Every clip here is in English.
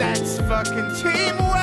That's fucking teamwork!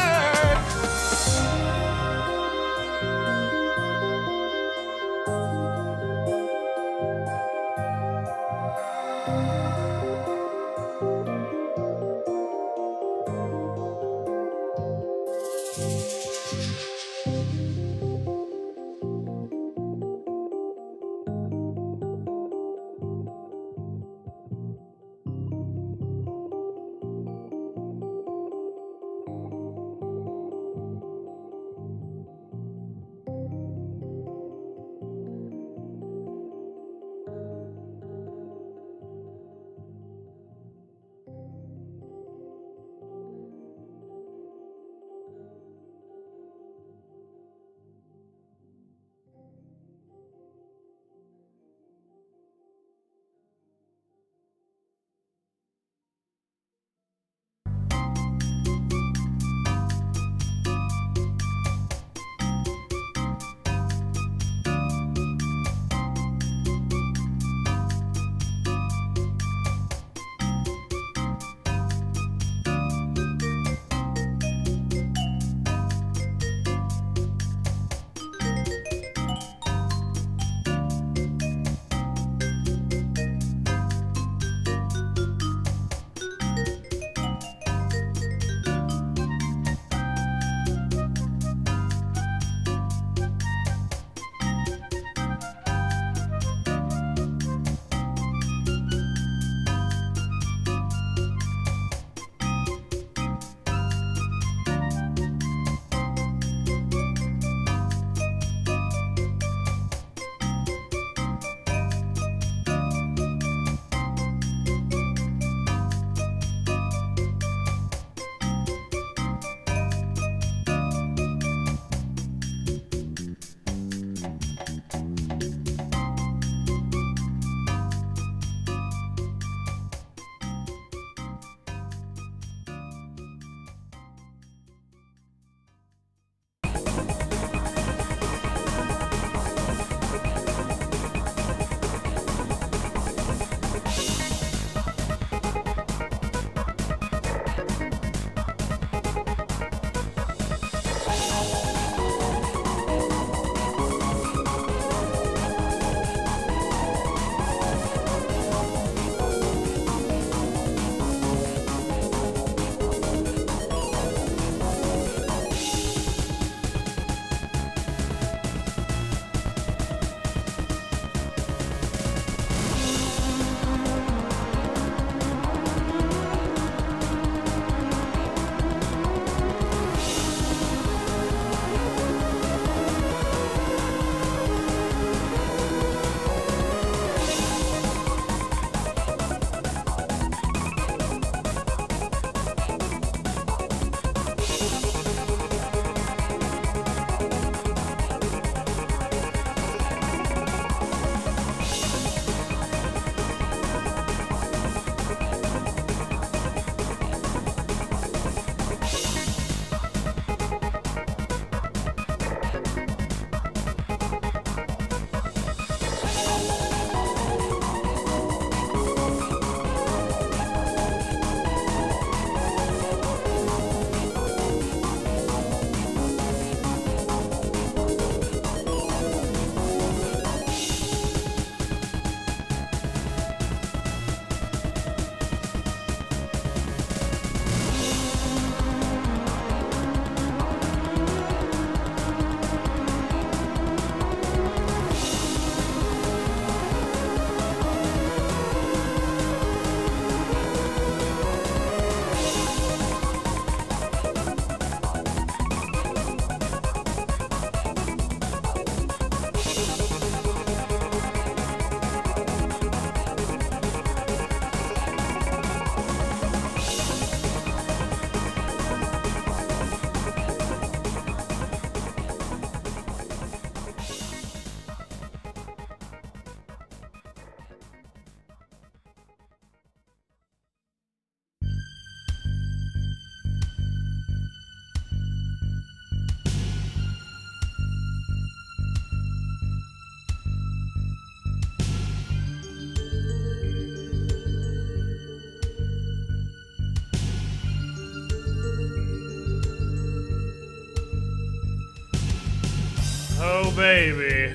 baby.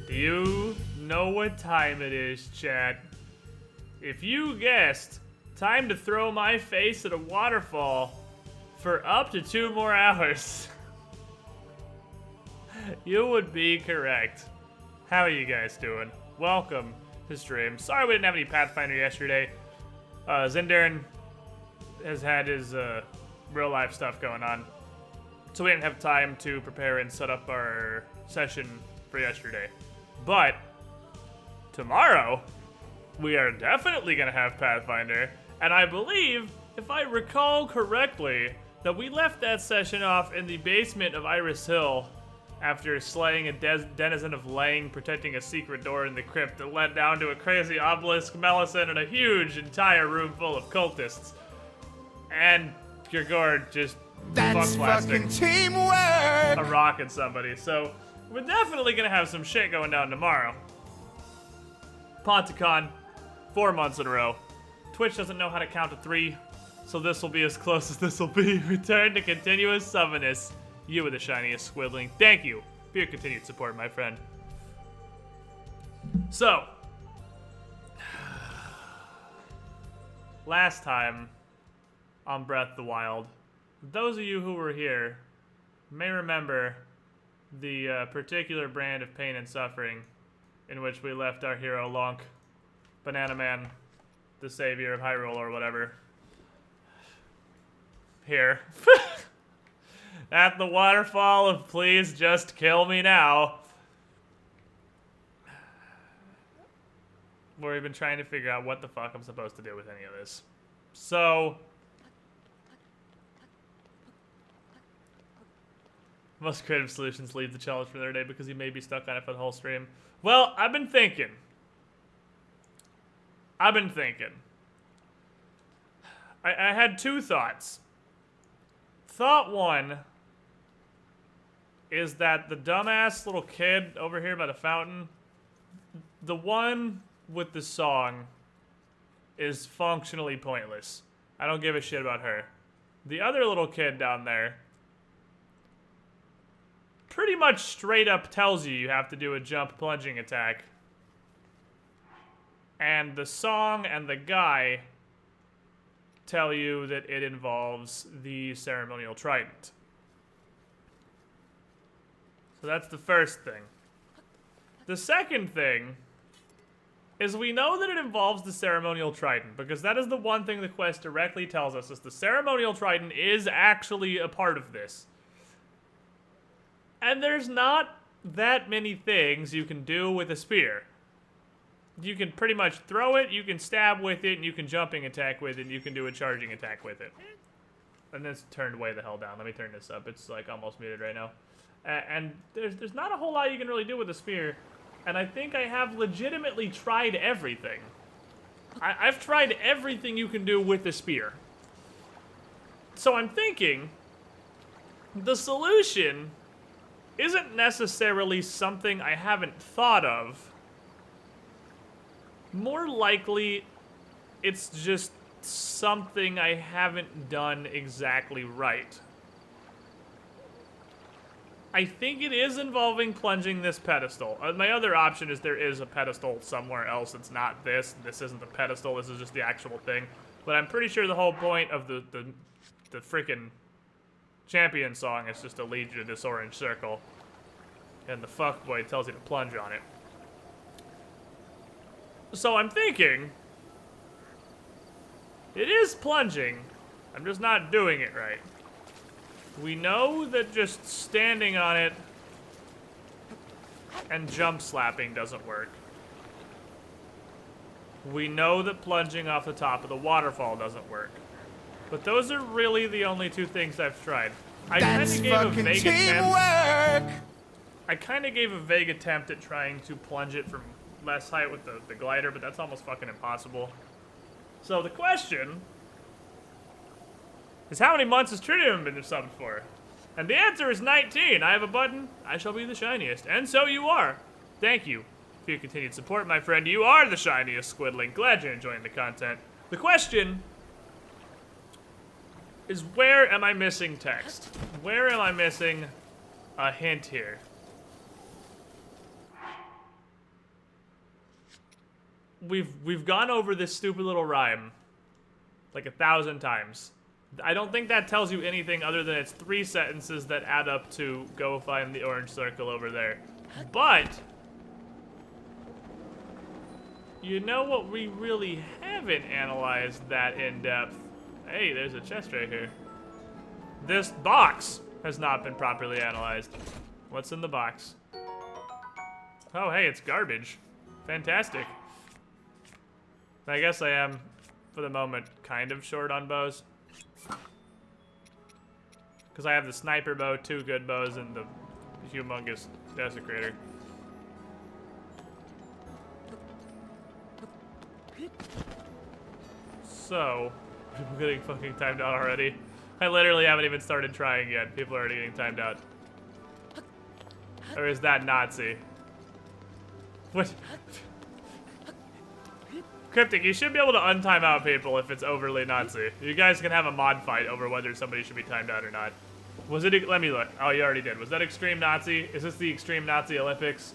Do you know what time it is, chat? If you guessed, time to throw my face at a waterfall for up to 2 more hours, you would be correct. How are you guys doing? Welcome to stream. Sorry we didn't have any Pathfinder yesterday. Zindarin has had his real life stuff going on, so we didn't have time to prepare and set up our session for yesterday. But tomorrow, we are definitely going to have Pathfinder, and I believe, if I recall correctly, that we left that session off in the basement of Iris Hill after slaying a denizen of Lang, protecting a secret door in the crypt that led down to a crazy obelisk, Melisande, and a huge entire room full of cultists. And Gerudo just That's fucking teamwork! a rock at somebody. So we're definitely gonna have some shit going down tomorrow. Ponticon, 4 months in a row. Twitch doesn't know how to count to 3, so this will be as close as this will be. Return to continuous summonness. You are the shiniest squiddling. Thank you for your continued support, my friend. So, last time on Breath of the Wild, those of you who were here may remember the particular brand of pain and suffering in which we left our hero Lonk, Banana Man, the savior of Hyrule or whatever, here. At the waterfall of please just kill me now. Where we've been trying to figure out what the fuck I'm supposed to do with any of this. So, most creative solutions leave the challenge for another day because you may be stuck on it for the whole stream. Well, I've been thinking. I had 2 thoughts. Thought 1 is that the dumbass little kid over here by the fountain, the one with the song, is functionally pointless. I don't give a shit about her. The other little kid down there pretty much straight up tells you have to do a jump plunging attack. And the song and the guy tell you that it involves the ceremonial trident. So that's the first thing. The second thing is we know that it involves the ceremonial trident because that is the one thing the quest directly tells us is the ceremonial trident is actually a part of this. And there's not that many things you can do with a spear. You can pretty much throw it, you can stab with it, and you can jumping attack with it, and you can do a charging attack with it. And it's turned way the hell down. Let me turn this up. It's like almost muted right now. And there's not a whole lot you can really do with a spear. And I think I have legitimately tried everything. I've tried everything you can do with a spear. So I'm thinking the solution isn't necessarily something I haven't thought of. More likely, it's just something I haven't done exactly right. I think it is involving plunging this pedestal. My other option is there is a pedestal somewhere else that's not this. This isn't the pedestal, this is just the actual thing. But I'm pretty sure the whole point of the freaking champion song is just to lead you to this orange circle. And the fuckboy tells you to plunge on it. So I'm thinking, it is plunging, I'm just not doing it right. We know that just standing on it and jump slapping doesn't work. We know that plunging off the top of the waterfall doesn't work. But those are really the only 2 things I've tried. I kind of gave a vague attempt. I kind of gave a vague attempt at trying to plunge it from less height with the glider, but that's almost fucking impossible. So the question is, how many months has Tritium been subbed for? And the answer is 19. I have a button. I shall be the shiniest. And so you are. Thank you for your continued support, my friend. You are the shiniest squiddling. Glad you're enjoying the content. The question is, where am I missing text? Where am I missing a hint here? we've gone over this stupid little rhyme like 1,000 times. I don't think that tells you anything other than it's 3 sentences that add up to go find the orange circle over there. But you know what we really haven't analyzed that in depth? Hey, there's a chest right here. This box has not been properly analyzed. What's in the box? Oh, hey, it's garbage. Fantastic. I guess I am, for the moment, kind of short on bows. Because I have the sniper bow, 2 good bows, and the humongous desecrator. So, people getting fucking timed out already. I literally haven't even started trying yet. People are already getting timed out. Or is that Nazi? What? Cryptic, you should be able to untime out people if it's overly Nazi. You guys can have a mod fight over whether somebody should be timed out or not. Was it? Let me look. Oh, you already did. Was that Extreme Nazi? Is this the Extreme Nazi Olympics?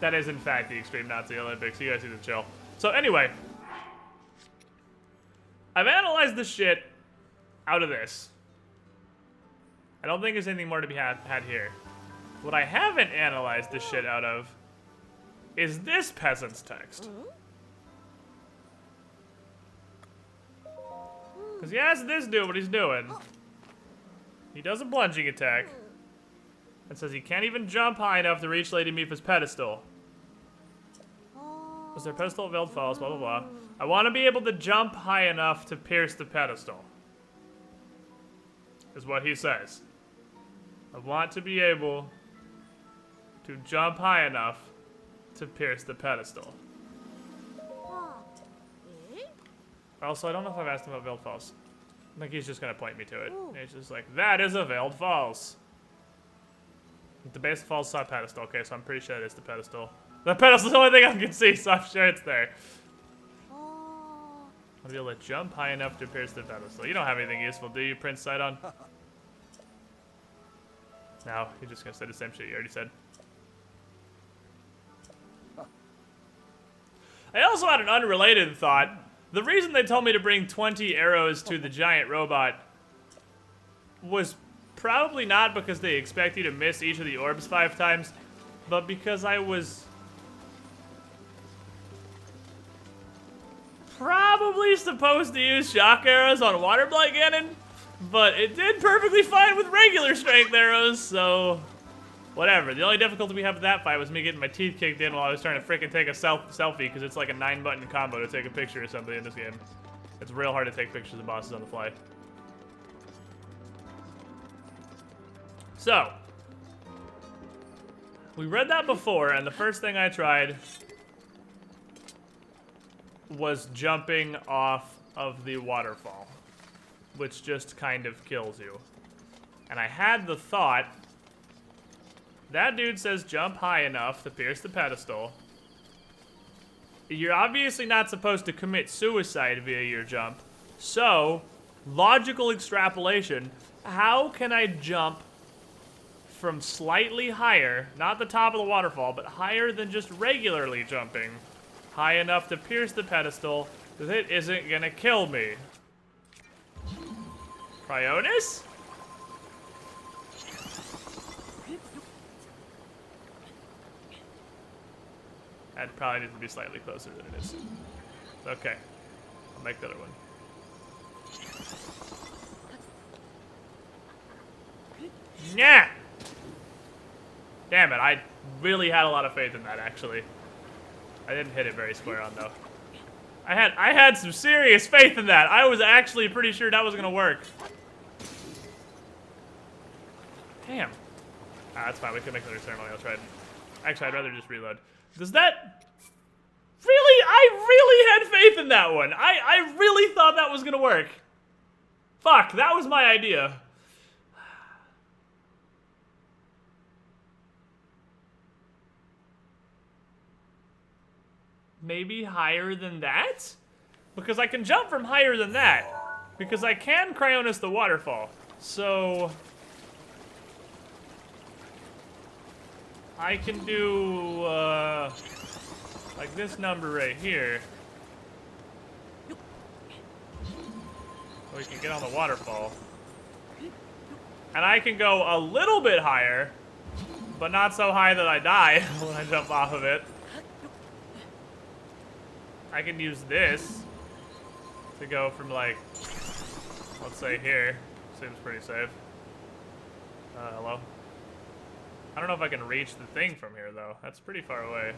That is, in fact, the Extreme Nazi Olympics. You guys need to chill. So, anyway. I've analyzed the shit out of this. I don't think there's anything more to be had here. What I haven't analyzed the shit out of is this peasant's text. Because he has this do what he's doing. He does a plunging attack. And says he can't even jump high enough to reach Lady Mifa's pedestal. Was there pedestal at Veiled Falls, blah, blah, blah. I want to be able to jump high enough to pierce the pedestal. Is what he says. I want to be able to jump high enough to pierce the pedestal. Also, I don't know if I've asked him about Veiled Falls. I think he's just going to point me to it. He's just like, that is a Veiled Falls. The base of the falls saw pedestal. Okay, so I'm pretty sure it is the pedestal. The pedestal's the only thing I can see, so I'm sure it's there. I'll be able to jump high enough to pierce the pedestal. You don't have anything useful, do you, Prince Sidon? No, you're just going to say the same shit you already said. I also had an unrelated thought. The reason they told me to bring 20 arrows to the giant robot was probably not because they expect you to miss each of the orbs 5 times, but because I was probably supposed to use shock arrows on water blight cannon, but it did perfectly fine with regular strength arrows, so whatever. The only difficulty we have with that fight was me getting my teeth kicked in while I was trying to freaking take a selfie, because it's like a 9-button combo to take a picture of somebody in this game. It's real hard to take pictures of bosses on the fly. So, we read that before, and the first thing I tried was jumping off of the waterfall, which just kind of kills you. And I had the thought, that dude says jump high enough to pierce the pedestal. You're obviously not supposed to commit suicide via your jump. So, logical extrapolation, how can I jump from slightly higher, not the top of the waterfall, but higher than just regularly jumping, high enough to pierce the pedestal that it isn't gonna kill me? Cryonis? That probably needs to be slightly closer than it is. Okay, I'll make the other one. Nah! Damn it, I really had a lot of faith in that, actually. I didn't hit it very square on, though. I had some serious faith in that. I was actually pretty sure that was gonna work. Damn. Ah, that's fine, we can make another ceremonial try. Actually, I'd rather just reload. Does that... Really? I really had faith in that one. I really thought that was gonna work. Fuck, that was my idea. Maybe higher than that? Because I can jump from higher than that. Because I can Cryonis the waterfall. So... I can do, Like this number right here. We can get on the waterfall. And I can go a little bit higher, but not so high that I die when I jump off of it. I can use this to go from like, let's say here. Seems pretty safe. Hello? I don't know if I can reach the thing from here though. That's pretty far away.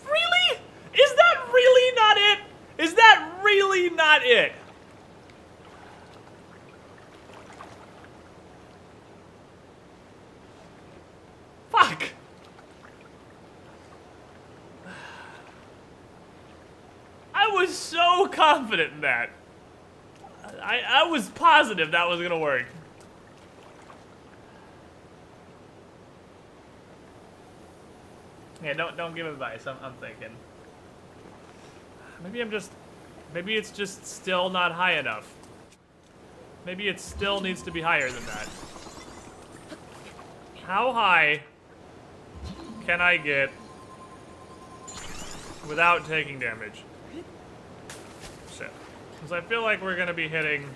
Really? Is that really not it? Is that really not it? Fuck. I was so confident in that. I was positive that was gonna work. Yeah, don't give advice. I'm thinking. Maybe it's just still not high enough. Maybe it still needs to be higher than that. How high can I get without taking damage? Shit. Because I feel like we're gonna be hitting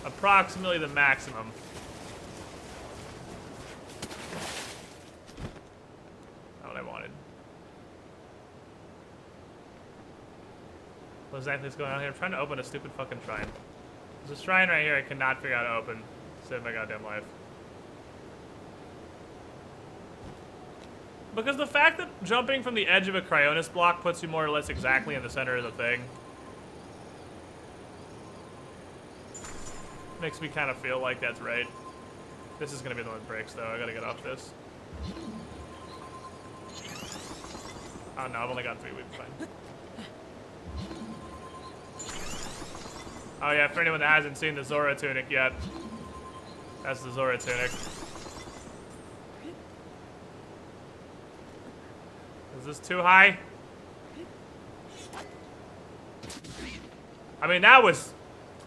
approximately the maximum. Not what I wanted. What exactly is going on here? I'm trying to open a stupid fucking shrine. There's a shrine right here I cannot figure out how to open. Save my goddamn life. Because the fact that jumping from the edge of a Cryonis block puts you more or less exactly in the center of the thing makes me kind of feel like that's right. This is gonna be the one that breaks though. I gotta get off this. Oh no, I've only got 3 weeks, fine. Oh yeah, for anyone that hasn't seen the Zora tunic yet, that's the Zora tunic. Is this too high? I mean, that was...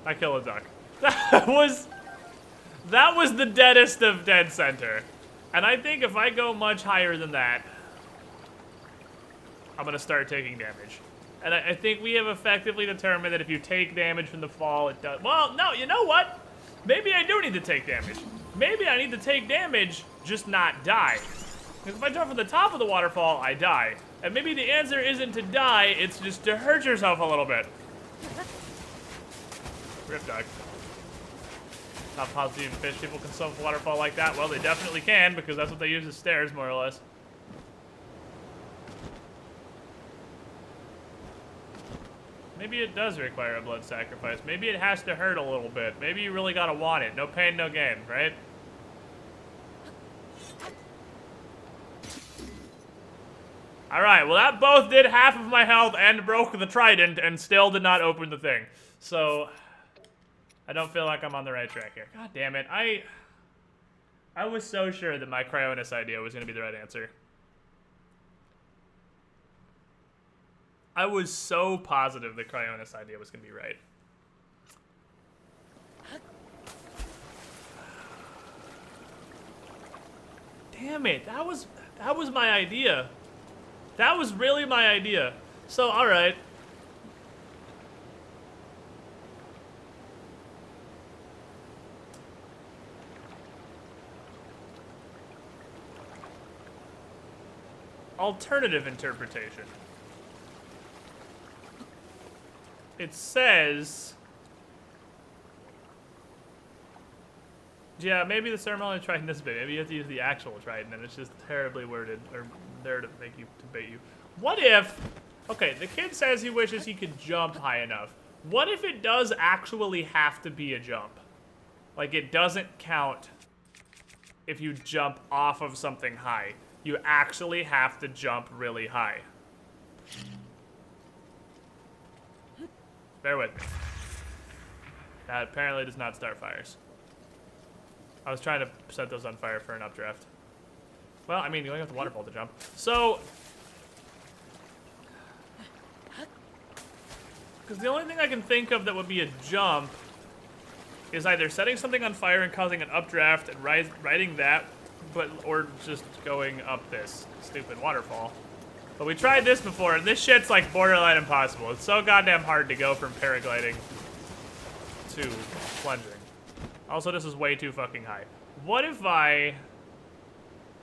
I kill a duck. That was the deadest of dead center. And I think if I go much higher than that, I'm gonna start taking damage. And I think we have effectively determined that if you take damage from the fall, it does... Well, no, you know what? Maybe I do need to take damage. Maybe I need to take damage, just not die. Because if I jump from the top of the waterfall, I die. And maybe the answer isn't to die, it's just to hurt yourself a little bit. Rip duck. Not positive even fish people can swim a waterfall like that. Well, they definitely can, because that's what they use as stairs, more or less. Maybe it does require a blood sacrifice. Maybe it has to hurt a little bit. Maybe you really gotta want it. No pain, no gain, right? Alright, well that both did half of my health and broke the trident and still did not open the thing. So, I don't feel like I'm on the right track here. God damn it, I was so sure that my Cryonis idea was gonna be the right answer. I was so positive the Cryonis idea was gonna be right. Damn it, that was my idea. That was really my idea. So, alright. Alternative interpretation. It says... Yeah, maybe the ceremonial trident this bit. Maybe you have to use the actual trident, and it's just terribly worded, or there to make you, to bait you. What if... Okay, the kid says he wishes he could jump high enough. What if it does actually have to be a jump? Like, it doesn't count if you jump off of something high. You actually have to jump really high. Bear with me. That apparently does not start fires. I was trying to set those on fire for an updraft. Well, I mean, you only have the waterfall to jump. So... Because the only thing I can think of that would be a jump is either setting something on fire and causing an updraft and riding that, or just going up this stupid waterfall. But we tried this before, and this shit's like borderline impossible. It's so goddamn hard to go from paragliding to plunging. Also, this is way too fucking high. What if I...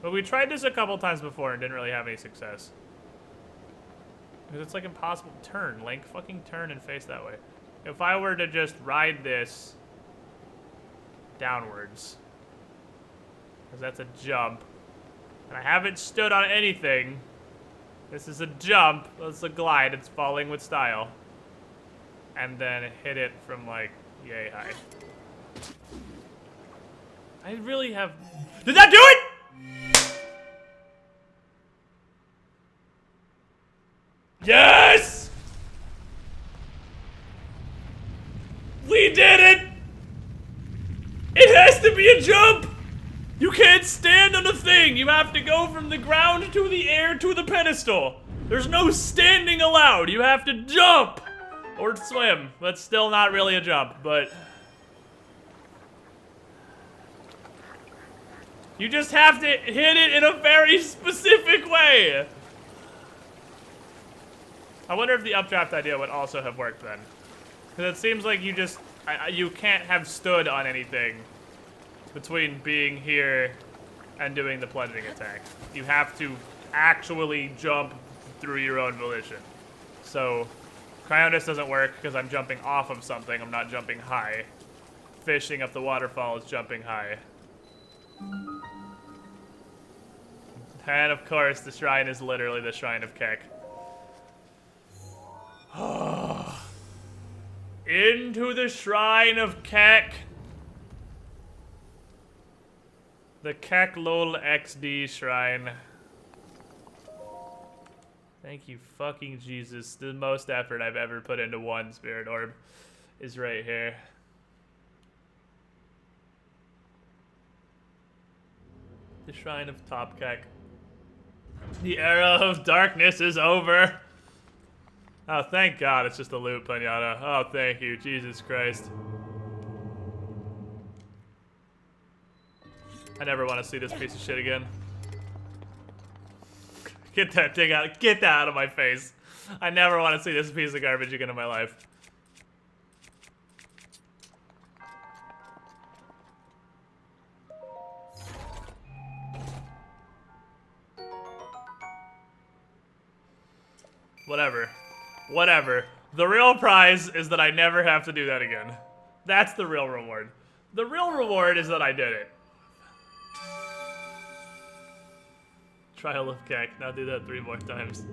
Well, we tried this a couple times before and didn't really have any success. Because it's like impossible. Turn, Link. Fucking turn and face that way. If I were to just ride this downwards, because that's a jump, and I haven't stood on anything. This is a jump. It's a glide. It's falling with style. And then hit it from like yay high. I really have... Did that do it? Yes! We did it! It has to be a jump! You can't stand on a thing! You have to go from the ground to the air to the pedestal! There's no standing allowed! You have to jump! Or swim. That's still not really a jump, but... You just have to hit it in a very specific way! I wonder if the updraft idea would also have worked then. Because it seems like you just... you can't have stood on anything between being here and doing the plunging attack. You have to actually jump through your own volition. So, Cryonis doesn't work because I'm jumping off of something. I'm not jumping high. Fishing up the waterfall is jumping high. And of course, the shrine is literally the Shrine of Kek. Into the Shrine of Kek. The Kek Lol XD Shrine. Thank you fucking Jesus. The most effort I've ever put into one spirit orb is right here. The Shrine of Top Kek. The era of darkness is over. Oh, thank God it's just a loot, Pinata. Oh, thank you. Jesus Christ. I never want to see this piece of shit again. Get that thing out. Get that out of my face. I never want to see this piece of garbage again in my life. Whatever. Whatever. The real prize is that I never have to do that again. That's the real reward. The real reward is that I did it. Trial of Kek. Now do that 3 more times.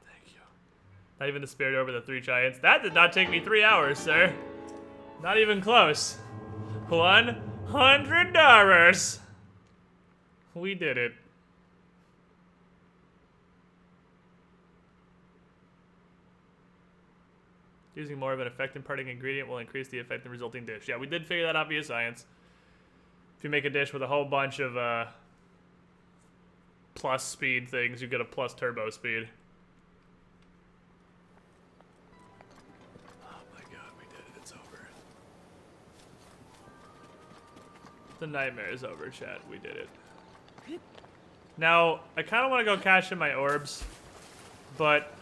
Thank you. Not even the spirit over the 3 giants. That did not take me 3 hours, sir. Not even close. $100. We did it. Using more of an effect imparting ingredient will increase the effect in the resulting dish. Yeah, we did figure that out via science. If you make a dish with a whole bunch of plus speed things, you get a plus turbo speed. Oh my God, we did it. It's over. The nightmare is over, chat. We did it. Now, I kind of want to go cash in my orbs, but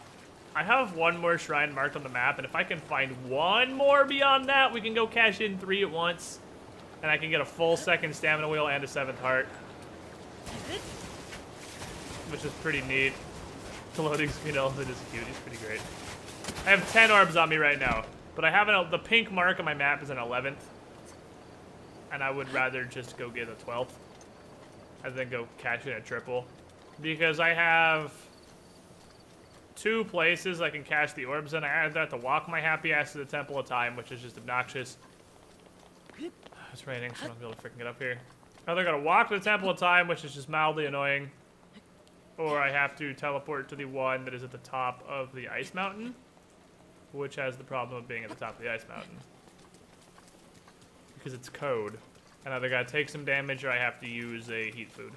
I have 1 more shrine marked on the map, and if I can find 1 more beyond that, we can go cash in 3 at once, and I can get a full 2nd stamina wheel and a 7th heart, which is pretty neat. The loading speed elephant is cute. He's pretty great. I have 10 orbs on me right now, but I have the pink mark on my map is an 11th, and I would rather just go get a 12th and then go cash in a triple, because I have 2 places I can cash the orbs in. I either have to walk my happy ass to the Temple of Time, which is just obnoxious. It's raining, so I'm not gonna be able to freaking get up here. I either gotta walk to the Temple of Time, which is just mildly annoying, or I have to teleport to the one that is at the top of the ice mountain, which has the problem of being at the top of the ice mountain. Because it's code. And I either gotta take some damage or I have to use a heat food.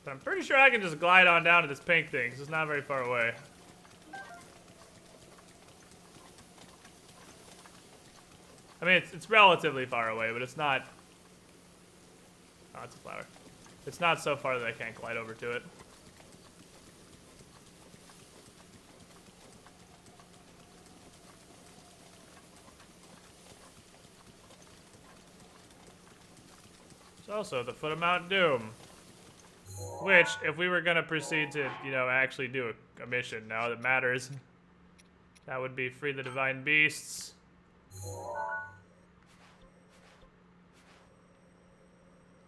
But I'm pretty sure I can just glide on down to this pink thing, because it's not very far away. I mean, it's relatively far away, but it's not... Oh, it's a flower. It's not so far that I can't glide over to it. It's also at the foot of Mount Doom. Which, if we were gonna proceed to, you know, actually do a mission now that matters, that would be free the divine beasts.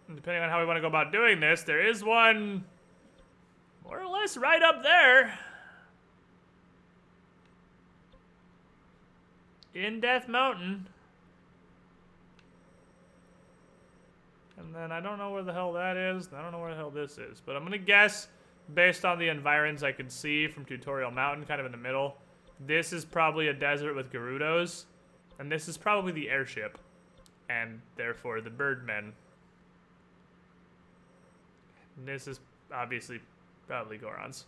And depending on how we want to go about doing this, there is one more or less right up there. In Death Mountain. And then I don't know where the hell that is. I don't know where the hell this is. But I'm going to guess, based on the environs I could see from Tutorial Mountain, kind of in the middle, this is probably a desert with Gerudos. And this is probably the airship. And therefore the birdmen. And this is obviously probably Goron's.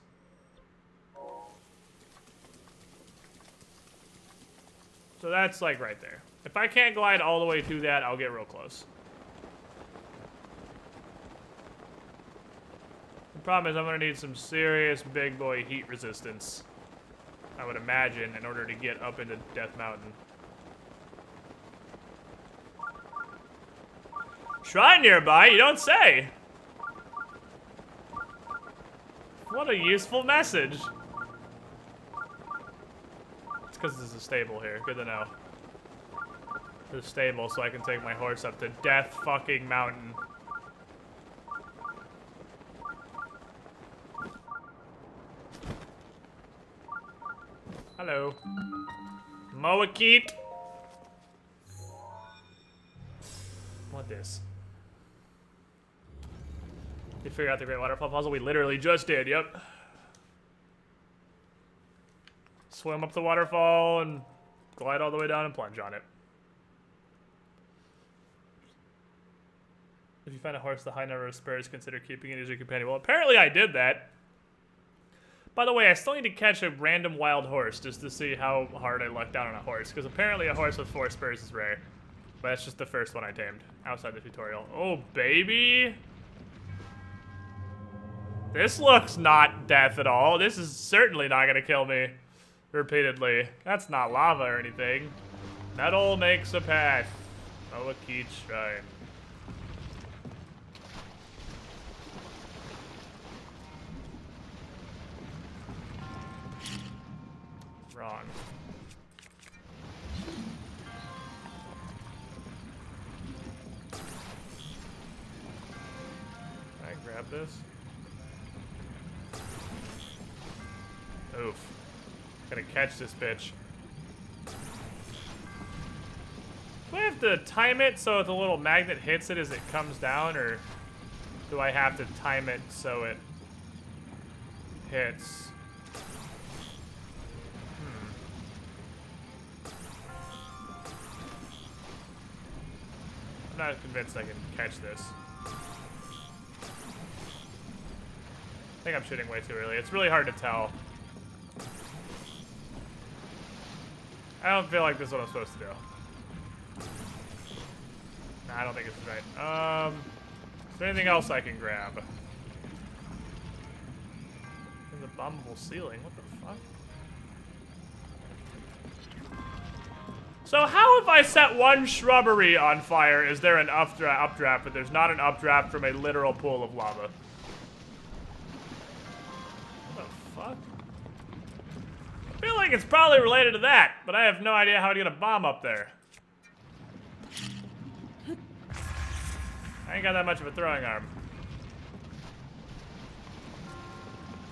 So that's like right there. If I can't glide all the way to that, I'll get real close. The problem is I'm going to need some serious big boy heat resistance, I would imagine, in order to get up into Death Mountain. Shrine nearby? You don't say! What a useful message. It's because there's a stable here. Good to know. There's a stable so I can take my horse up to Death fucking Mountain. Hello. Moakit. What this? Did figure out the Great Waterfall puzzle? We literally just did, yep. Swim up the waterfall and glide all the way down and plunge on it. If you find a horse with a high number of spurs, consider keeping it as your companion. Well, apparently I did that. By the way, I still need to catch a random wild horse just to see how hard I lucked out on a horse, because apparently a horse with 4 spurs is rare. But that's just the first one I tamed outside the tutorial. Oh, baby! This looks not death at all. This is certainly not gonna kill me repeatedly. That's not lava or anything. Metal makes a path. Moakit Shrine. Wrong. Can I grab this? Oof. Gotta catch this bitch. Do I have to time it so the little magnet hits it as it comes down, or do I have to time it so it hits? I'm not convinced I can catch this. I think I'm shooting way too early. It's really hard to tell. I don't feel like this is what I'm supposed to do. Nah, I don't think this is right. Is there anything else I can grab? There's a bombable ceiling. What the fuck? So how if I set one shrubbery on fire, is there an updraft, but there's not an updraft from a literal pool of lava? What the fuck? I feel like it's probably related to that, but I have no idea how to get a bomb up there. I ain't got that much of a throwing arm.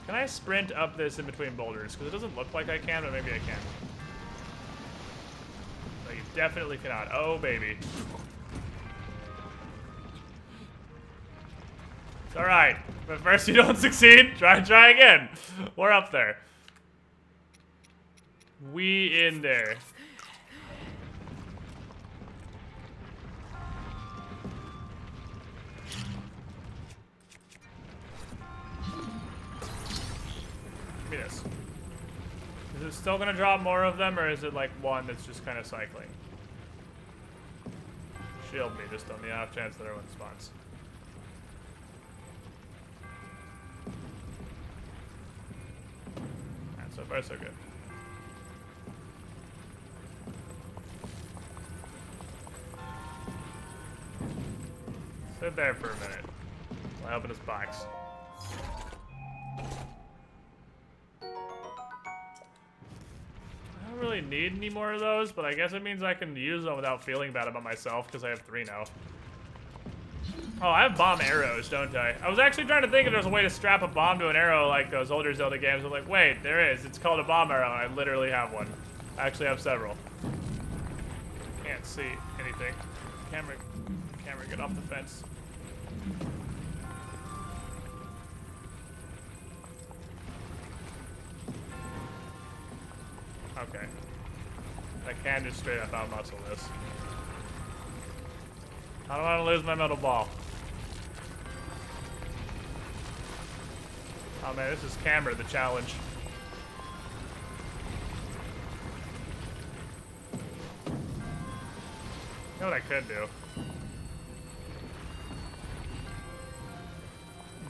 Can I sprint up this in between boulders? Because it doesn't look like I can, but maybe I can. No, you definitely cannot. Oh, baby. It's alright. But first you don't succeed, try again. We're up there. We in there. Give me this. Is it still gonna drop more of them, or is it like one that's just kind of cycling? shield me just on the off chance that everyone spawns. Alright, so far so good. Sit there for a minute. I'll open this box. I don't really need any more of those, but I guess it means I can use them without feeling bad about myself because I have 3 now. Oh, I have bomb arrows, don't I? I was actually trying to think if there's a way to strap a bomb to an arrow like those older Zelda games. I'm like, wait, there is. It's called a bomb arrow, and I literally have one. I actually have several. Can't see anything. Camera, get off the fence. Okay. I can just straight up out muscle this. I don't want to lose my metal ball. Oh man, this is camera the challenge. You know what I could do?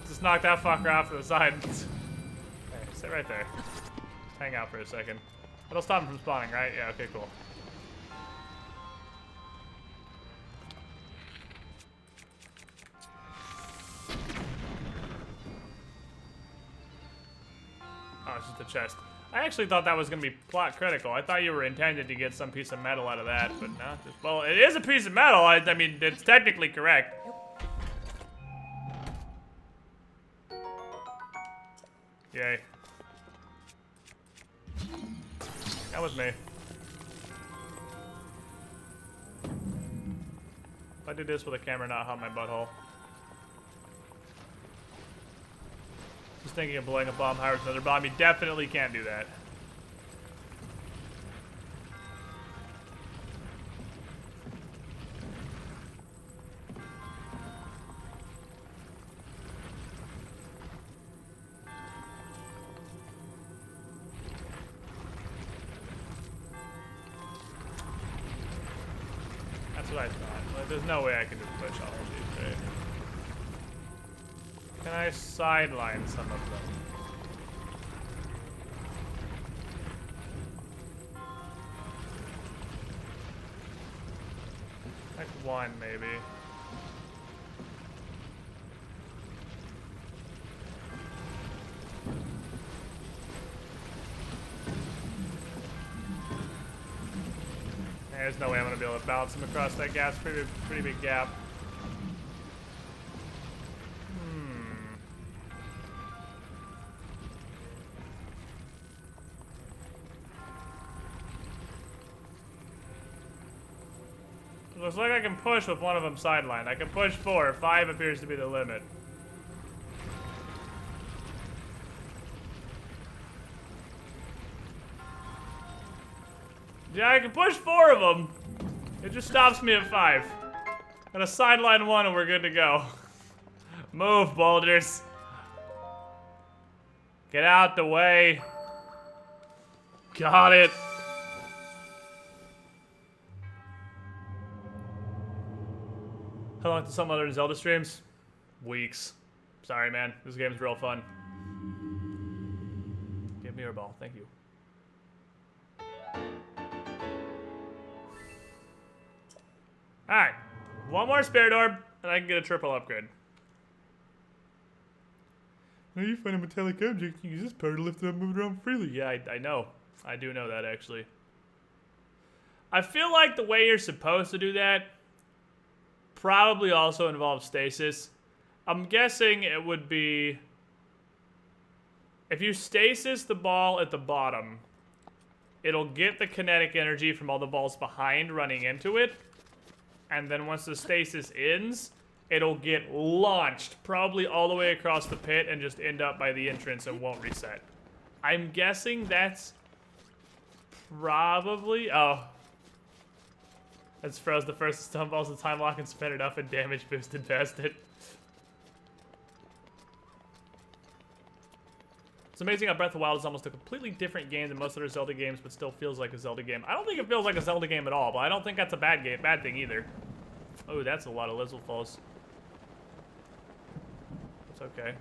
Just knock that fucker off to the side. Hey, sit right there. Hang out for a second. It'll stop him from spawning, right? Yeah, okay, cool. Oh, it's just a chest. I actually thought that was going to be plot critical. I thought you were intended to get some piece of metal out of that, but no. Just, well, it is a piece of metal. I mean, it's technically correct. Yay. That was me. If I did this with a camera not hot my butthole. Just thinking of blowing a bomb higher with another bomb. You definitely can't do that. That's what I thought. Like, there's no way I can just push all of these, right? Can I sideline some of them? Like one, maybe. There's no way I'm gonna be able to bounce him across that gap. It's pretty big gap. Looks like I can push with one of them sidelined. I can push 4. 5 appears to be the limit. Yeah, I can push 4 of them. It just stops me at 5. Gotta sideline 1 and we're good to go. Move, boulders. Get out the way. Got it. How long to some other Zelda streams? Weeks. Sorry, man. This game's real fun. Give me your ball. Thank you. Alright. One more Spirit Orb, and I can get a triple upgrade. When you find a metallic object, you use this power to lift it up and move it around freely. Yeah, I know. I do know that, actually. I feel like the way you're supposed to do that probably also involves stasis. I'm guessing it would be... if you stasis the ball at the bottom, it'll get the kinetic energy from all the balls behind running into it. And then once the stasis ends, it'll get launched probably all the way across the pit and just end up by the entrance and won't reset. I'm guessing that's probably... oh. That's froze the first stun balls, the time lock and spin it up and damage boosted past it. It's amazing how Breath of the Wild is almost a completely different game than most other Zelda games, but still feels like a Zelda game. I don't think it feels like a Zelda game at all, but I don't think that's a bad thing either. Oh, that's a lot of Lizzle Falls. It's okay.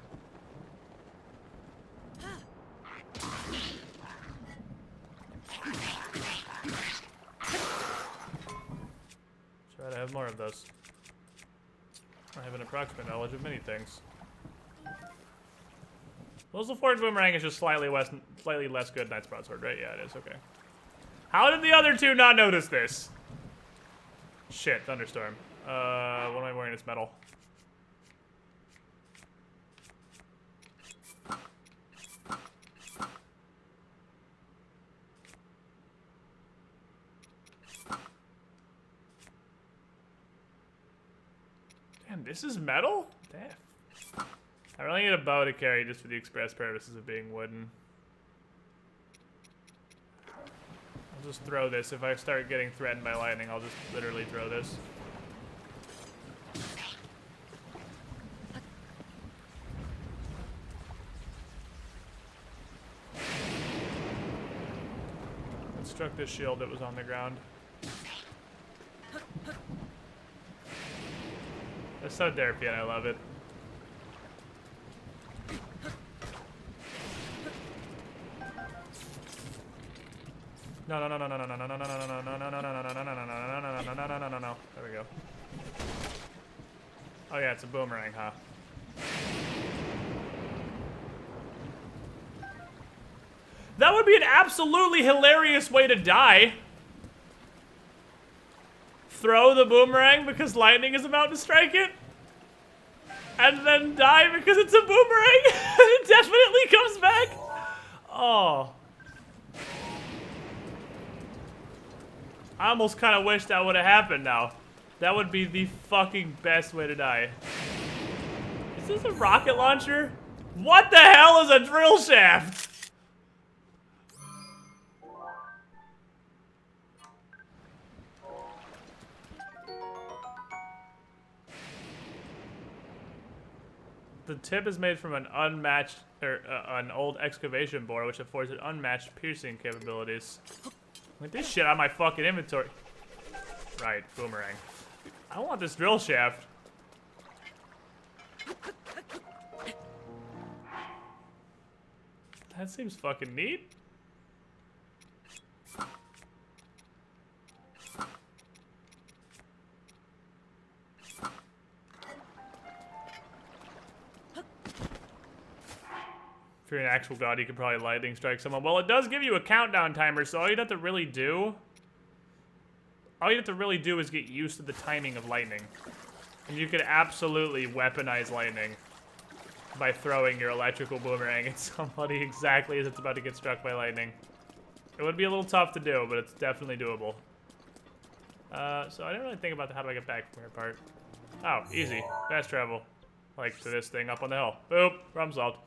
Try to have more of those. I have an approximate knowledge of many things. Lizzle Forge Boomerang is just slightly less good Knight's Broadsword, right? Yeah, it is. Okay. How did the other two not notice this? Shit, thunderstorm. What am I wearing? This metal. Damn, this is metal? Damn. I really need a bow to carry just for the express purposes of being wooden. I'll just throw this. If I start getting threatened by lightning, I'll just literally throw this. It struck this shield that was on the ground. It's so derpy and I love it. No. There we go. Oh yeah, it's a boomerang, huh? That would be an absolutely hilarious way to die. Throw the boomerang because lightning is about to strike it. And then die because it's a boomerang. It definitely comes back. Oh. I almost kind of wish that would have happened now. That would be the fucking best way to die. Is this a rocket launcher? What the hell is a drill shaft? The tip is made from an unmatched, an old excavation bore, which affords it unmatched piercing capabilities. Get this shit out of my fucking inventory. Right, boomerang. I want this drill shaft. That seems fucking neat. If you're an actual god, you could probably lightning strike someone. Well, it does give you a countdown timer, so all you'd have to really do... is get used to the timing of lightning. And you could absolutely weaponize lightning by throwing your electrical boomerang at somebody exactly as it's about to get struck by lightning. It would be a little tough to do, but it's definitely doable. So I didn't really think about how do I get back from here part. Oh, easy. Fast travel. Like to this thing up on the hill. Boop. Problem solved.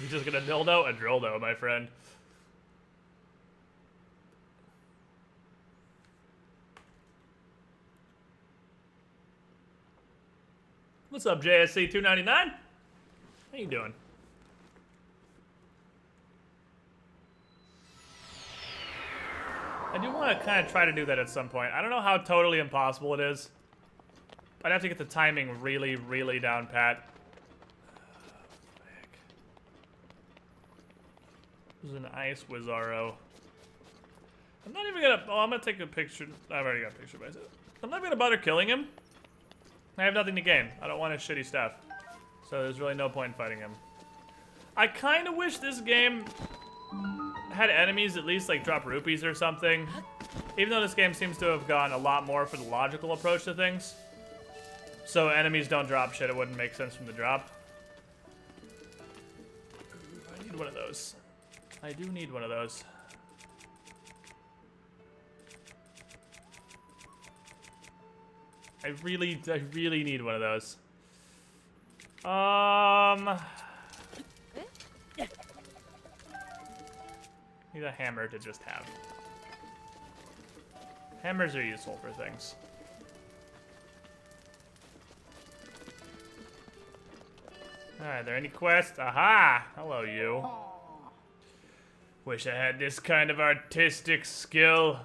You're just gonna dildo? A drildo, my friend. What's up, JSC299? How you doing? I do want to kind of try to do that at some point. I don't know how totally impossible it is. I'd have to get the timing really, really down pat. This is an ice Wizarro. I'm not even gonna... Oh, I'm gonna take a picture. I've already got a picture of myself. I'm not gonna bother killing him. I have nothing to gain. I don't want his shitty stuff. So there's really no point in fighting him. I kind of wish this game had enemies at least like drop rupees or something. Even though this game seems to have gone a lot more for the logical approach to things. So enemies don't drop shit. It wouldn't make sense from the drop. I need one of those. I do need one of those. I really need one of those. Need a hammer to just have. Hammers are useful for things. Alright, are there any quests? Aha! Hello, you. Wish I had this kind of artistic skill.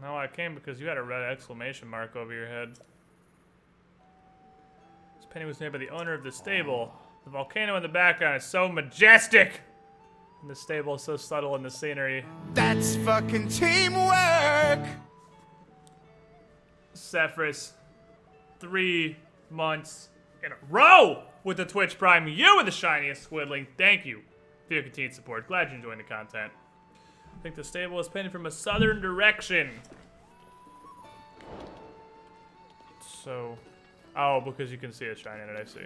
No, I came because you had a red exclamation mark over your head. This painting was made by the owner of the stable. The volcano in the background is so majestic! And the stable is so subtle in the scenery. That's fucking teamwork! Zephyrus, 3 months in a row with the Twitch Prime. You were the shiniest squidling. Thank you for your continued support. Glad you're enjoying the content. I think the stable is painted from a southern direction. So, oh, because you can see it shining it, I see.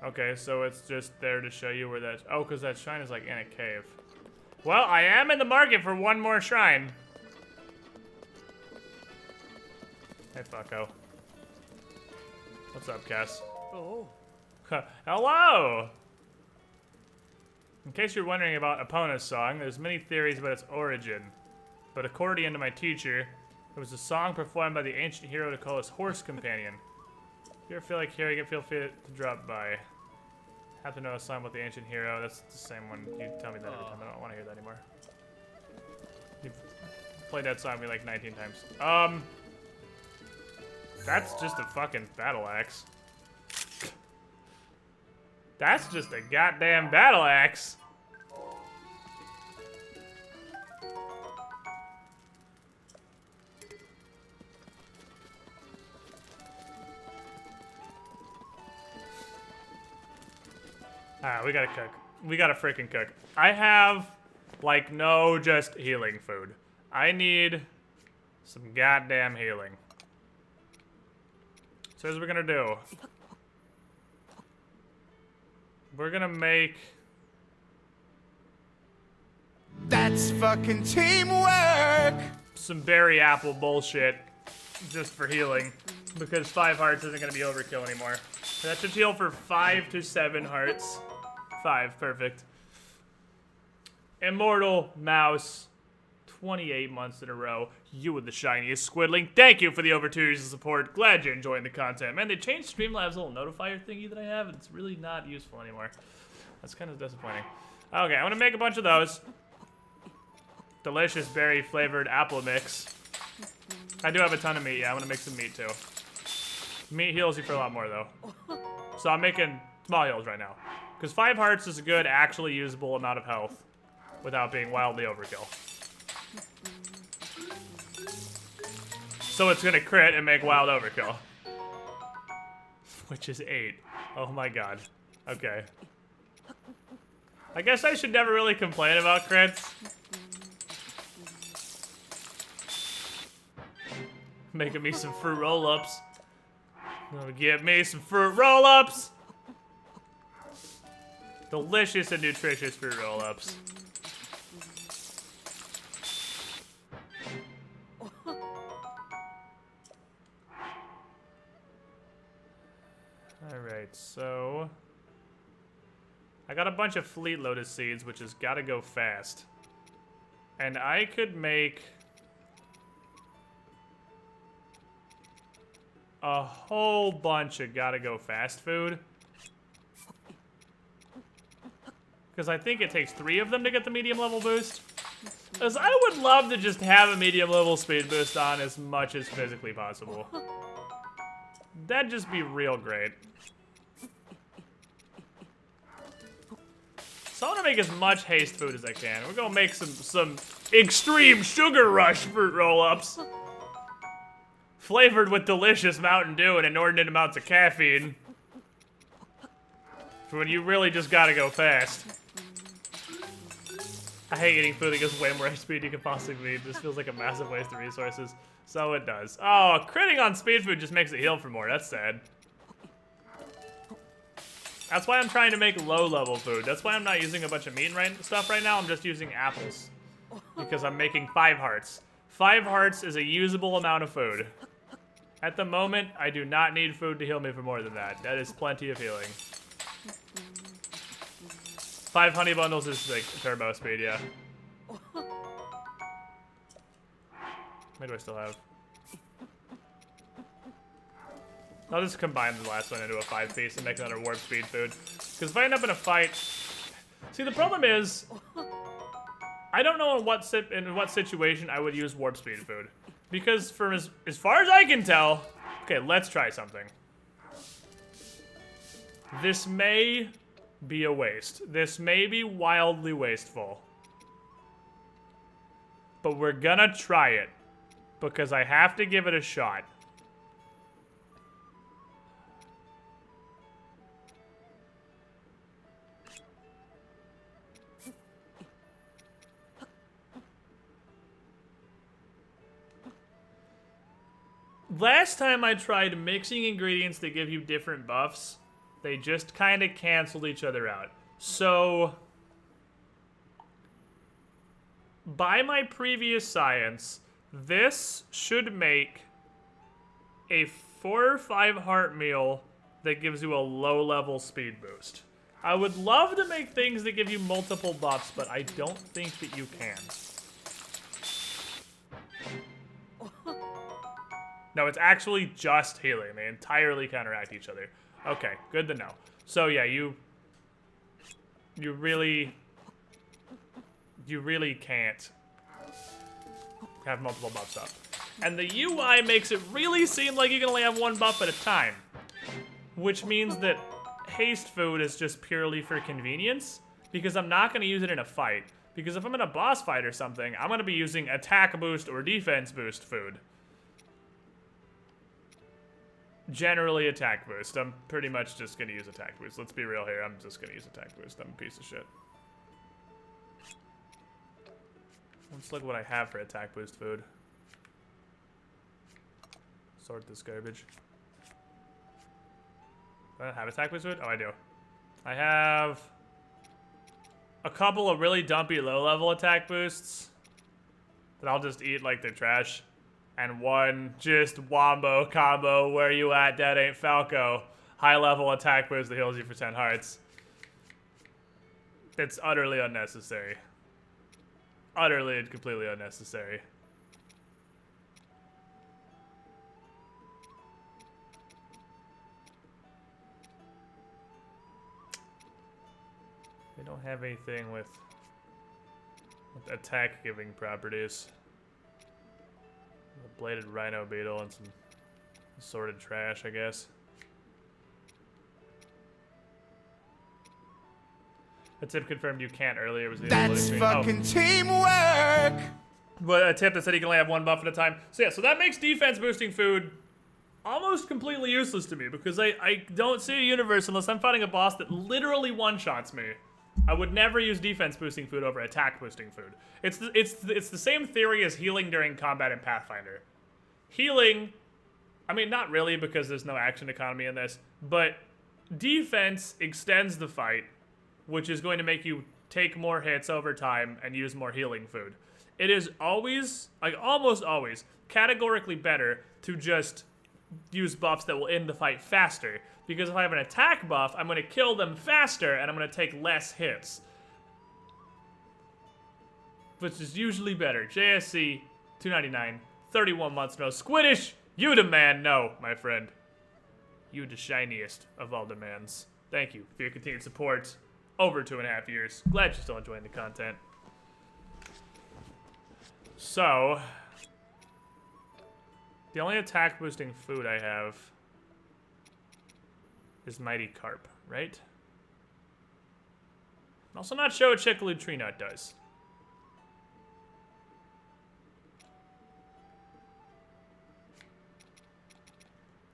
Okay, so it's just there to show you where that... Oh, because that shrine is like in a cave. Well, I am in the market for one more shrine. Hey, fucko. What's up, Cass? Oh. Hello! In case you're wondering about Epona's song, there's many theories about its origin. But according to my teacher, it was a song performed by the ancient hero to call his horse companion. If you ever feel like hearing it, feel free to drop by. Have to know a song about the ancient hero. That's the same one. You tell me that every time. I don't want to hear that anymore. You've played that song me like 19 times. That's just a fucking battle axe. That's just a goddamn battle axe. Alright, we gotta cook. We gotta freaking cook. I have, like, no just healing food. I need some goddamn healing. So here's what we're gonna do. We're gonna make... That's fucking teamwork! some berry apple bullshit just for healing. Because 5 hearts isn't gonna be overkill anymore. That should heal for 5 to 7 hearts. 5, perfect. Immortal Mouse, 28 months in a row. You were the shiniest squidling. Thank you for the over 2 years of support. Glad you're enjoying the content. Man, they changed Streamlabs' little notifier thingy that I have, and it's really not useful anymore. That's kind of disappointing. Okay, I'm gonna make a bunch of those. Delicious berry flavored apple mix. I do have a ton of meat, yeah, I'm gonna make some meat too. Meat heals you for a lot more though. So I'm making small heals right now. Because 5 hearts is a good, actually usable amount of health without being wildly overkill. So it's gonna crit and make wild overkill. Which is 8. Oh my god. Okay. I guess I should never really complain about crits. Making me some fruit roll-ups. Gonna get me some fruit roll-ups. Delicious and nutritious fruit roll-ups. Alright, so... I got a bunch of Fleet Lotus seeds, which has gotta go fast. And I could make... a whole bunch of gotta go fast food. Because I think it takes 3 of them to get the medium level boost. Because I would love to just have a medium level speed boost on as much as physically possible. That'd just be real great. So I want to make as much haste food as I can. We're gonna make some extreme sugar rush fruit roll-ups. Flavored with delicious Mountain Dew and inordinate amounts of caffeine. For when you really just gotta go fast. I hate eating food that gives way more speed you can possibly need. This feels like a massive waste of resources. So it does. Oh, critting on speed food just makes it heal for more. That's sad. That's why I'm trying to make low-level food. That's why I'm not using a bunch of meat and stuff right now. I'm just using apples. Because I'm making 5 hearts. 5 hearts is a usable amount of food. At the moment, I do not need food to heal me for more than that. That is plenty of healing. 5 honey bundles is like turbo speed, yeah. What do I still have? I'll just combine the last one into a 5-piece and make another warp speed food. Because if I end up in a fight... See, the problem is... I don't know in what situation I would use warp speed food. Because from as far as I can tell... Okay, let's try something. This may be a waste. This may be wildly wasteful. But we're gonna try it. Because I have to give it a shot. Last time I tried mixing ingredients that give you different buffs, they just kind of canceled each other out. So, by my previous science, this should make a 4 or 5 heart meal that gives you a low-level speed boost. I would love to make things that give you multiple buffs, but I don't think that you can. No, it's actually just healing. They entirely counteract each other. Okay, good to know. So yeah, you really can't have multiple buffs up. And the UI makes it really seem like you can only have one buff at a time. Which means that haste food is just purely for convenience, because I'm not going to use it in a fight. Because if I'm in a boss fight or something, I'm going to be using attack boost or defense boost food. Generally attack boost. I'm pretty much just gonna use attack boost. Let's be real here. I'm just gonna use attack boost. I'm a piece of shit. Let's look what I have for attack boost food. Sort this garbage. Do I have attack boost food? Oh, I do. I have a couple of really dumpy low-level attack boosts that I'll just eat like they're trash. And one just wombo combo, where you at, that ain't Falco. High level attack boost that heals you for 10 hearts. It's utterly unnecessary. Utterly and completely unnecessary. They don't have anything with attack giving properties. A bladed rhino beetle and some assorted trash, I guess. A tip confirmed you can't earlier was the That's fucking teamwork! But a tip that said you can only have one buff at a time. So yeah, so that makes defense boosting food almost completely useless to me, because I don't see a universe unless I'm fighting a boss that literally one-shots me. I would never use defense boosting food over attack boosting food. It's the same theory as healing during combat in Pathfinder. Healing, I mean, not really, because there's no action economy in this, but defense extends the fight, which is going to make you take more hits over time and use more healing food. It is always, like almost always, categorically better to just use buffs that will end the fight faster. Because if I have an attack buff, I'm going to kill them faster and I'm going to take less hits. Which is usually better. JSC, $2.99, 31 months, no. Squiddish, you demand no, my friend. You the shiniest of all demands. Thank you for your continued support. Over 2.5 years. Glad you're still enjoying the content. So, the only attack boosting food I have is Mighty Carp, right? I'm also not sure what Chickaloo Tree Nut does.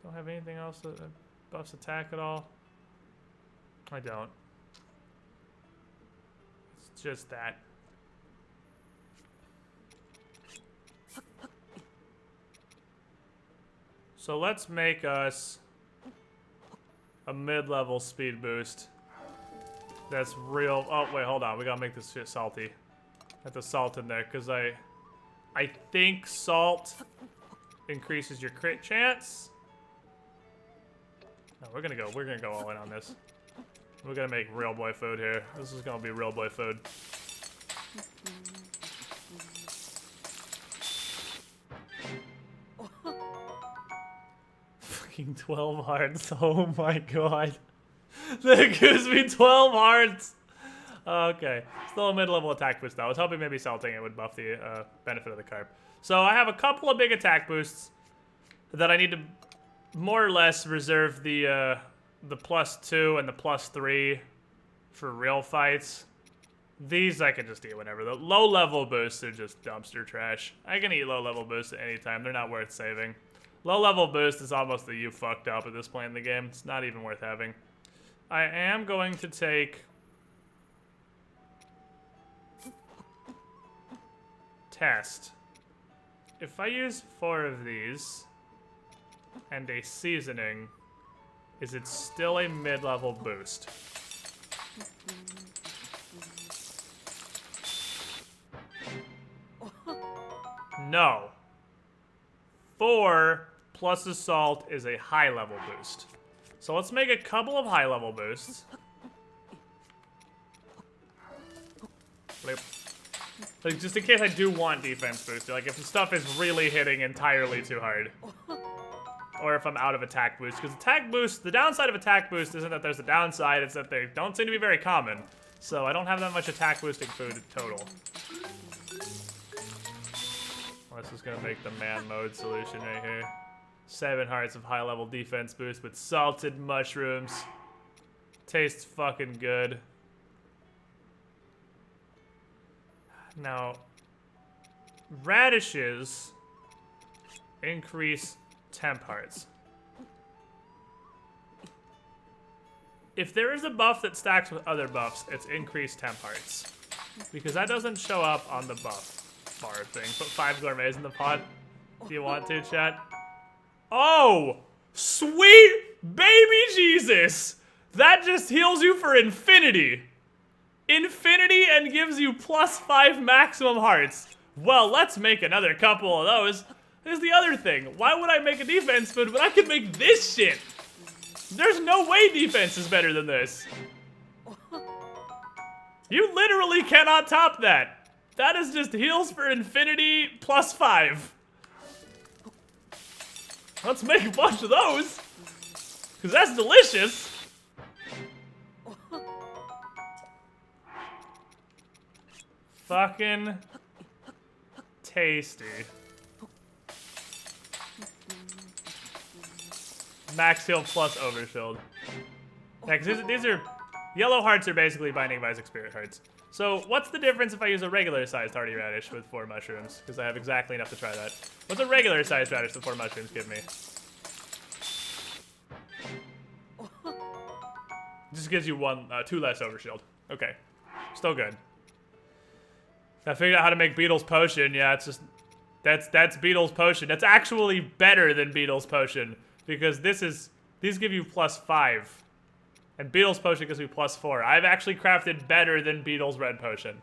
Don't have anything else that buffs attack at all? I don't. It's just that. So let's make us a mid-level speed boost. That's real. Oh, wait, hold on. We gotta make this shit salty. Have the salt in there, because I think salt increases your crit chance. No, we're gonna go all in on this. We're gonna make real boy food here. This is gonna be real boy food. Fucking 12 hearts. Oh my god. That gives me 12 hearts. Okay. Still a mid-level attack boost though. I was hoping maybe salting it would buff the benefit of the carp. So I have a couple of big attack boosts that I need to more or less reserve the +2 and the +3 for real fights. These I can just eat whenever. The low-level boosts are just dumpster trash. I can eat low-level boosts at any time. They're not worth saving. Low-level boost is almost the you fucked up at this point in the game. It's not even worth having. I am going to take... Test. If I use 4 of these and a seasoning, is it still a mid-level boost? No. 4 plus assault is a high-level boost. So let's make a couple of high-level boosts. Like, just in case I do want defense boost. Like, if the stuff is really hitting entirely too hard. Or if I'm out of attack boost. Because attack boost, the downside of attack boost isn't that there's a downside, it's that they don't seem to be very common. So I don't have that much attack boosting food total. Well, this is gonna make the man mode solution right here. 7 hearts of high level defense boost with salted mushrooms. Tastes fucking good. Now, radishes increase temp hearts. If there is a buff that stacks with other buffs, it's increased temp hearts. Because that doesn't show up on the buff bar thing. Put 5 gourmets in the pot if you want to, chat. Oh! Sweet baby Jesus! That just heals you for infinity! Infinity and gives you +5 maximum hearts. Well, let's make another couple of those. Here's the other thing. Why would I make a defense food when I could make this shit? There's no way defense is better than this. You literally cannot top that. That is just heals for infinity +5. Let's make a bunch of those. Because that's delicious. Fucking tasty. Max heal plus overshield. Yeah, because these are... Yellow hearts are basically Binding of Isaac Spirit hearts. So, what's the difference if I use a regular-sized hardy radish with 4 mushrooms? Because I have exactly enough to try that. What's a regular-sized radish with 4 mushrooms give me? Just gives you 2 less overshield. Okay. Still good. I figured out how to make Beetle's Potion. Yeah, it's just... That's Beetle's Potion. That's actually better than Beetle's Potion. Because these give you +5. And Beetle's Potion gives me +4. I've actually crafted better than Beetle's Red Potion.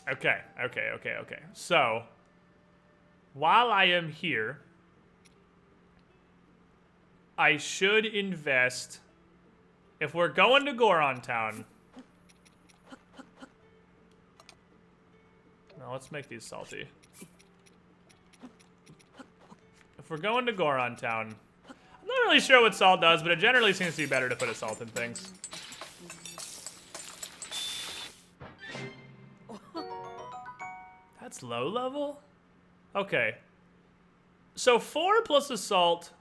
Okay. So, while I am here, I should invest... If we're going to Goron Town... Now, let's make these salty. If we're going to Goron Town... I'm not really sure what salt does, but it generally seems to be better to put a salt in things. That's low level? Okay. So 4 plus assault...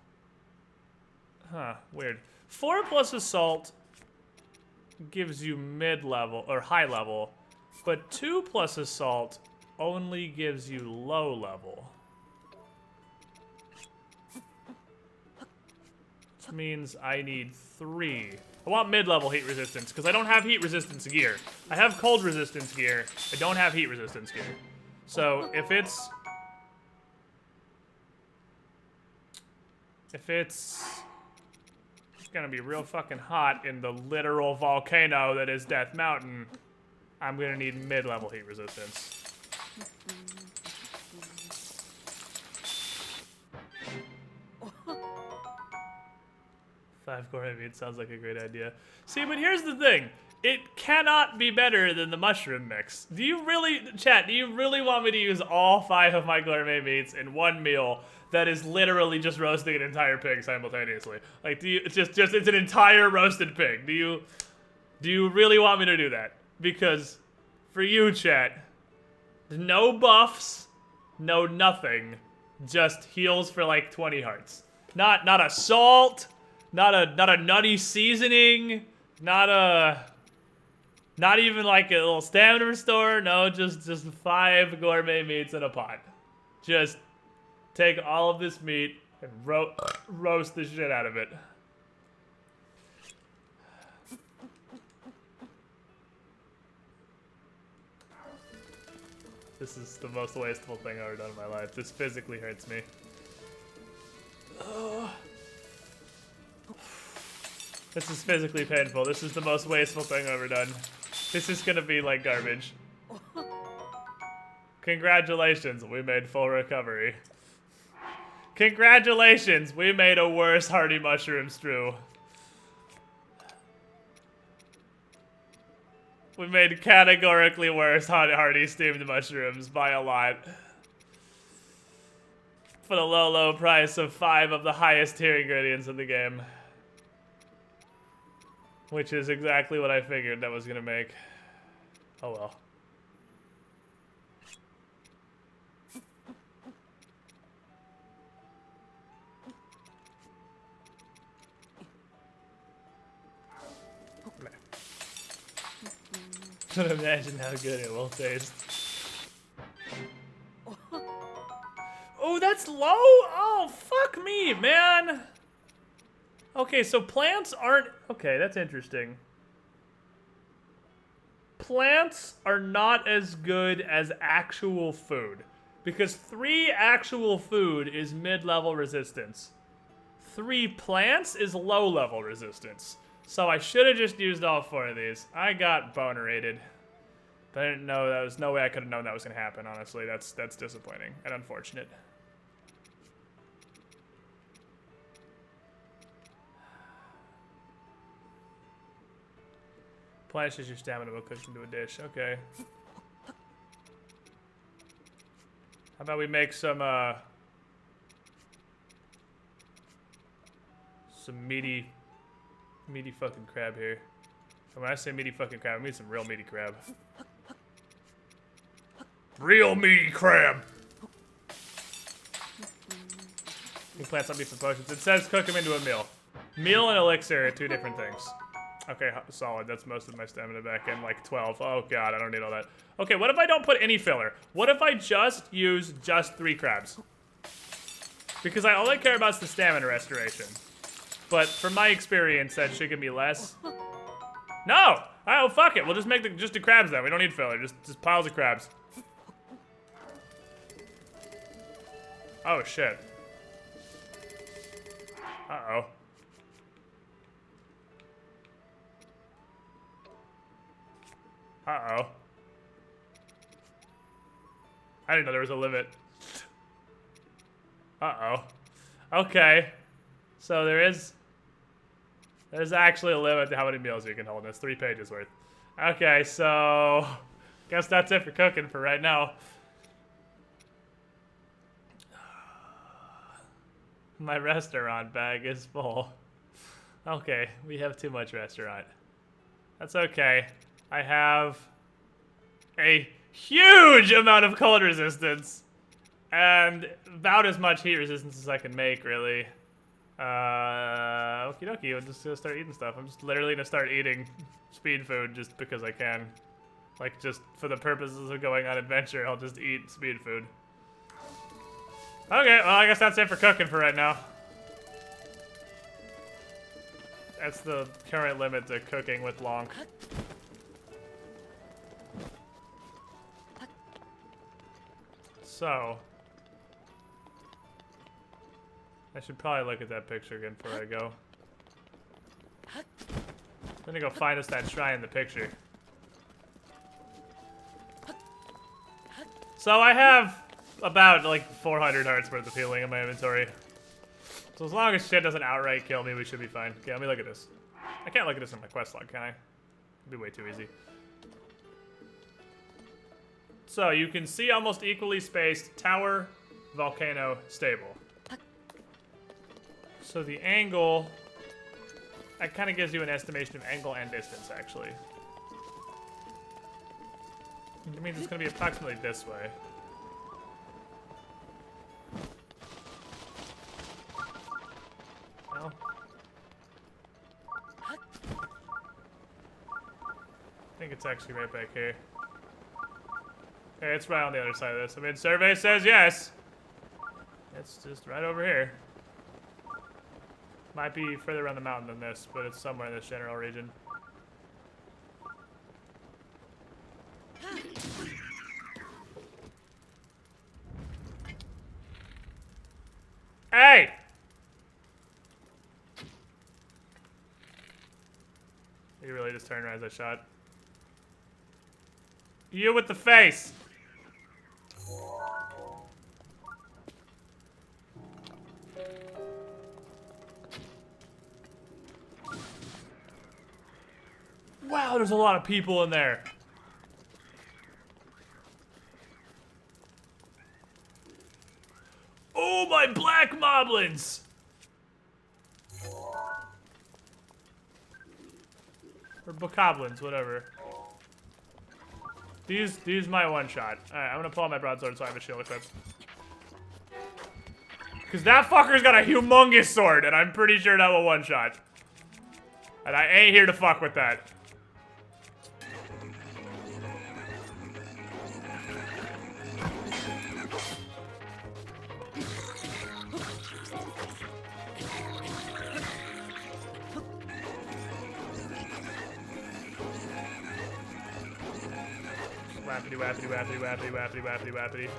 Huh, weird. 4 plus assault gives you mid-level, or high level, but 2 plus assault only gives you low level. Which means I need 3. I want mid-level heat resistance, because I don't have heat resistance gear. I have cold resistance gear, I don't have heat resistance gear. So, if it's gonna be real fucking hot in the literal volcano that is Death Mountain, I'm gonna need mid-level heat resistance. Five gourmet meat sounds like a great idea. See, but here's the thing. It cannot be better than the mushroom mix. Do you really, chat, do you really want me to use all 5 of my gourmet meats in one meal that is literally just roasting an entire pig simultaneously? Like, do you, it's it's an entire roasted pig. Do you really want me to do that? Because for you, chat, no buffs, no nothing, just heals for like 20 hearts. Not a salt, not a nutty seasoning, not even like a little stamina restore. No, just 5 gourmet meats in a pot. Just take all of this meat and roast the shit out of it. This is the most wasteful thing I've ever done in my life. This physically hurts me. Oh. This is physically painful. This is the most wasteful thing I've ever done. This is gonna be like garbage. Congratulations, we made full recovery. Congratulations, we made a worse hearty mushroom stew. We made categorically worse hearty steamed mushrooms by a lot. For the low price of 5 of the highest tier ingredients in the game. Which is exactly what I figured that was gonna make. Oh well. But imagine how good it will taste. Oh, that's low? Oh, fuck me, man. Okay, so plants aren't... Okay, that's interesting. Plants are not as good as actual food. Because 3 actual food is mid-level resistance. 3 plants is low-level resistance. So I should have just used all 4 of these. I got bonerated. But I didn't know that was no way I could have known that was gonna happen, honestly. That's disappointing and unfortunate. Replenishes your stamina while cooked into a dish. Okay. How about we make some meaty fucking crab here. And when I say meaty fucking crab, I mean some real meaty crab. Real meaty crab! You plant some meat for potions. It says cook them into a meal. Meal and elixir are 2 different things. Okay, solid. That's most of my stamina back in, like 12. Oh god, I don't need all that. Okay, what if I don't put any filler? What if I just use just 3 crabs? Because all I care about is the stamina restoration. But from my experience, that should give me less. No! Oh, fuck it. We'll just make just the crabs then. We don't need filler. Just piles of crabs. Oh, shit. Uh-oh. Uh-oh. I didn't know there was a limit. Uh-oh. Okay. So there's actually a limit to how many meals you can hold. That's 3 pages worth. Okay, so guess that's it for cooking for right now. My restaurant bag is full. Okay, we have too much restaurant. That's okay. I have a huge amount of cold resistance and about as much heat resistance as I can make, really. Okie dokie, I'm just gonna start eating stuff. I'm just literally gonna start eating speed food just because I can. Like, just for the purposes of going on adventure, I'll just eat speed food. Okay, well, I guess that's it for cooking for right now. That's the current limit to cooking with Lonk. So, I should probably look at that picture again before I go. I'm gonna go find us that shrine in the picture. So I have about like 400 hearts worth of healing in my inventory. So as long as shit doesn't outright kill me, we should be fine. Okay, let me look at this. I can't look at this in my quest log, can I? It'd be way too easy. So you can see almost equally spaced tower, volcano, stable. So the angle, that kind of gives you an estimation of angle and distance, actually. It means it's going to be approximately this way. Well. I think it's actually right back here. Okay, it's right on the other side of this. I mean, survey says yes. It's just right over here. Might be further around the mountain than this, but it's somewhere in this general region. Hey! He really just turned around as I shot. You with the face! Wow, there's a lot of people in there. Oh, my black moblins! Or bokoblins, whatever. These my one shot. Alright, I'm gonna pull out my broadsword so I have a shield equipped. Cause that fucker's got a humongous sword, and I'm pretty sure that will one shot. And I ain't here to fuck with that. Wappity, wappity, wappity, wappity, wappity, wappity, wappity.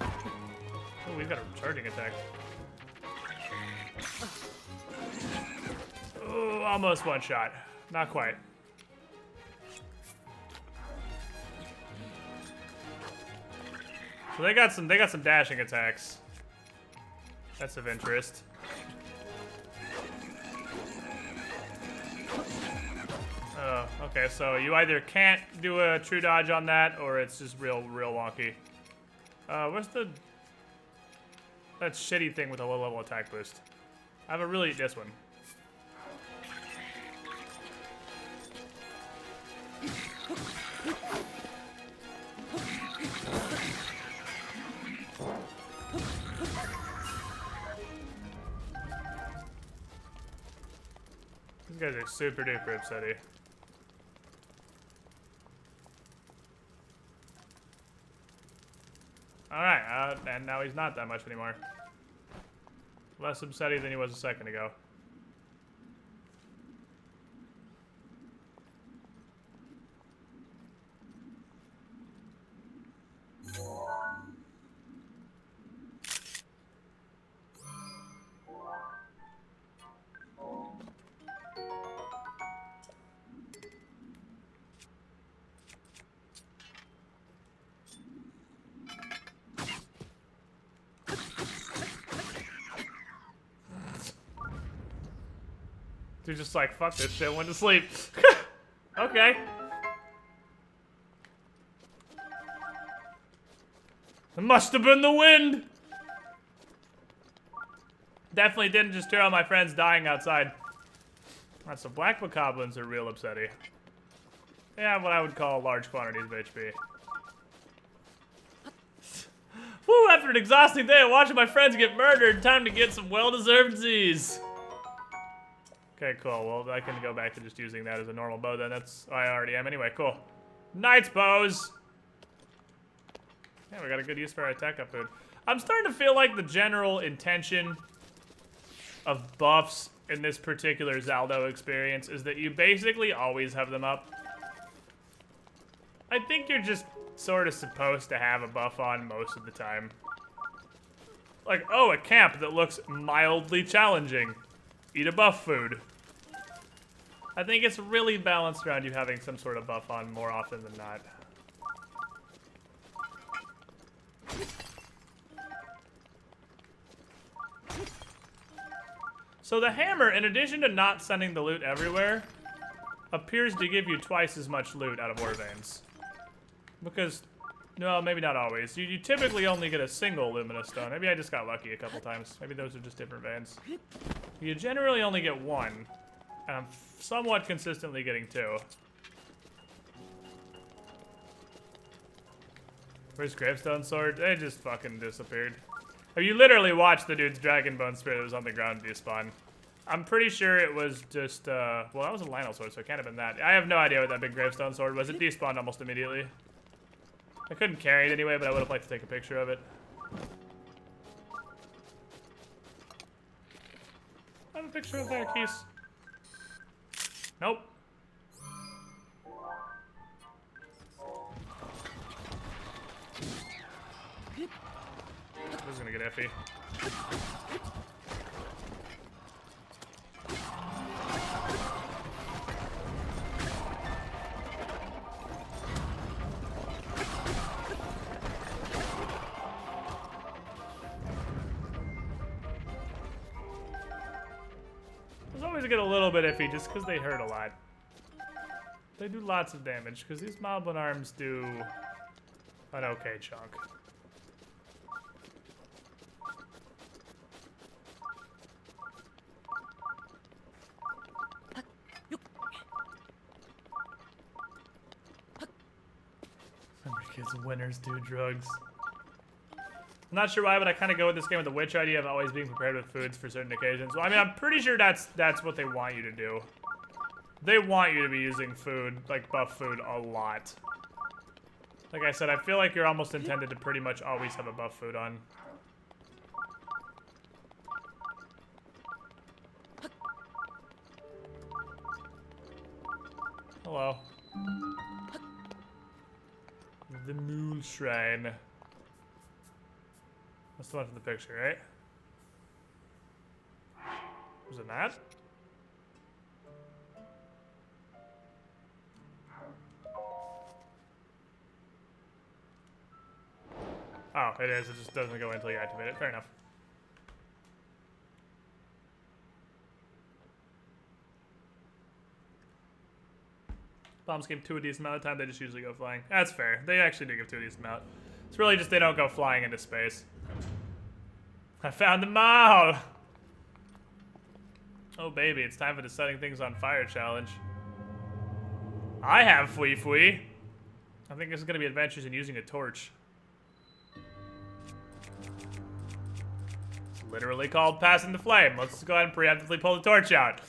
Oh, we've got a charging attack. Oh, almost one shot. Not quite. So they got some dashing attacks. That's of interest. Oh, okay, so you either can't do a true dodge on that, or it's just real wonky. What's that shitty thing with a low level attack boost? I have a really this one. These guys are super duper upsetty. Alright, and now he's not that much anymore. Less upsetty than he was a second ago. Dude just like, fuck this shit, went to sleep. Okay. It must have been the wind. Definitely didn't just hear all my friends dying outside. Right, so black bokoblins are real upsetty. They have what I would call large quantities of HP. Woo, after an exhausting day of watching my friends get murdered, time to get some well-deserved Z's. Okay, cool. Well, I can go back to just using that as a normal bow then. That's I already am anyway. Cool. Knight's bows. Yeah, we got a good use for our attack up food. I'm starting to feel like the general intention of buffs in this particular Zelda experience is that you basically always have them up. I think you're just sort of supposed to have a buff on most of the time. Like, oh, a camp that looks mildly challenging. Eat a buff food. I think it's really balanced around you having some sort of buff on more often than not. So the hammer, in addition to not sending the loot everywhere, appears to give you twice as much loot out of ore veins. Because, no, maybe not always. You typically only get a single luminous stone. Maybe I just got lucky a couple times. Maybe those are just different veins. You generally only get one. And I'm somewhat consistently getting two. Where's Gravestone Sword? They just fucking disappeared. Oh, you literally watched the dude's Dragon Bone Spirit that was on the ground despawn. I'm pretty sure it was just, well, that was a Lionel Sword, so it can't have been that. I have no idea what that big Gravestone Sword was. It despawned almost immediately. I couldn't carry it anyway, but I would have liked to take a picture of it. I have a picture of their keys. Nope. This is gonna get iffy. Those always get a little bit iffy just because they hurt a lot. They do lots of damage because these Moblin arms do an okay chunk. Kids and winners do drugs. I'm not sure why, but I kind of go with this game with the witch idea of always being prepared with foods for certain occasions. Well, I mean, I'm pretty sure that's what they want you to do. They want you to be using food, like buff food, a lot. Like I said, I feel like you're almost intended to pretty much always have a buff food on. Hello. The Moon Shrine. That's the one from the picture, right? Was it not? Oh, it is. It just doesn't go until you activate it. Fair enough. Bombs give 2 a decent amount of time, they just usually go flying. That's fair. They actually do give 2 a decent amount. It's really just they don't go flying into space. I found them all! Oh baby, it's time for the Setting Things on Fire challenge. I have Fui Fui. I think this is gonna be adventures in using a torch. It's literally called passing the flame. Let's go ahead and preemptively pull the torch out.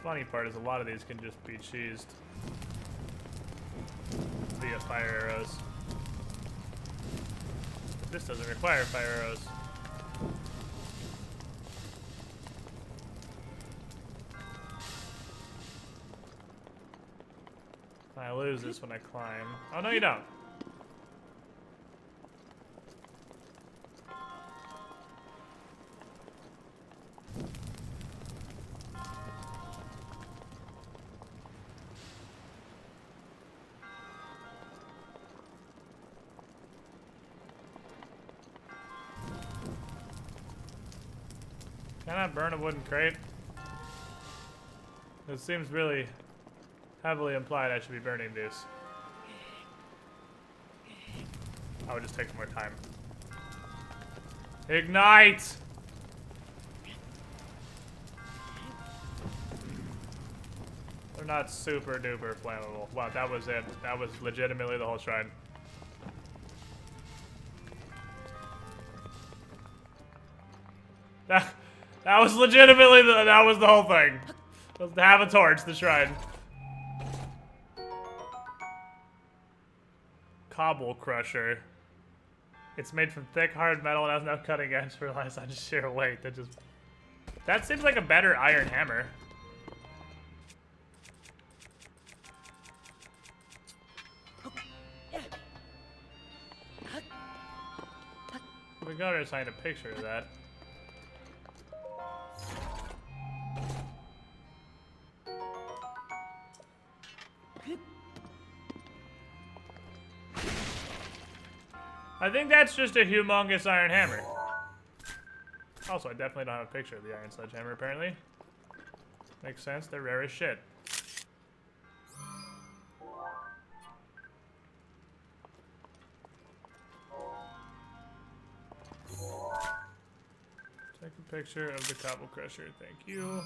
Funny part is a lot of these can just be cheesed via fire arrows. But this doesn't require fire arrows. I lose this when I climb. Oh no, you don't. Can I burn a wooden crate? It seems really heavily implied I should be burning these. I would just take more time. Ignite! They're not super duper flammable. Wow, that was it. That was legitimately the whole shrine. That was legitimately that was the whole thing. Was to have a torch, the shrine. Cobble crusher. It's made from thick, hard metal and has no cutting edge. Relies on sheer weight. That seems like a better iron hammer. We gotta assign a picture of that. I think that's just a humongous iron hammer. Also, I definitely don't have a picture of the iron sledgehammer, apparently. Makes sense, they're rare as shit. Take a picture of the cobble crusher, thank you.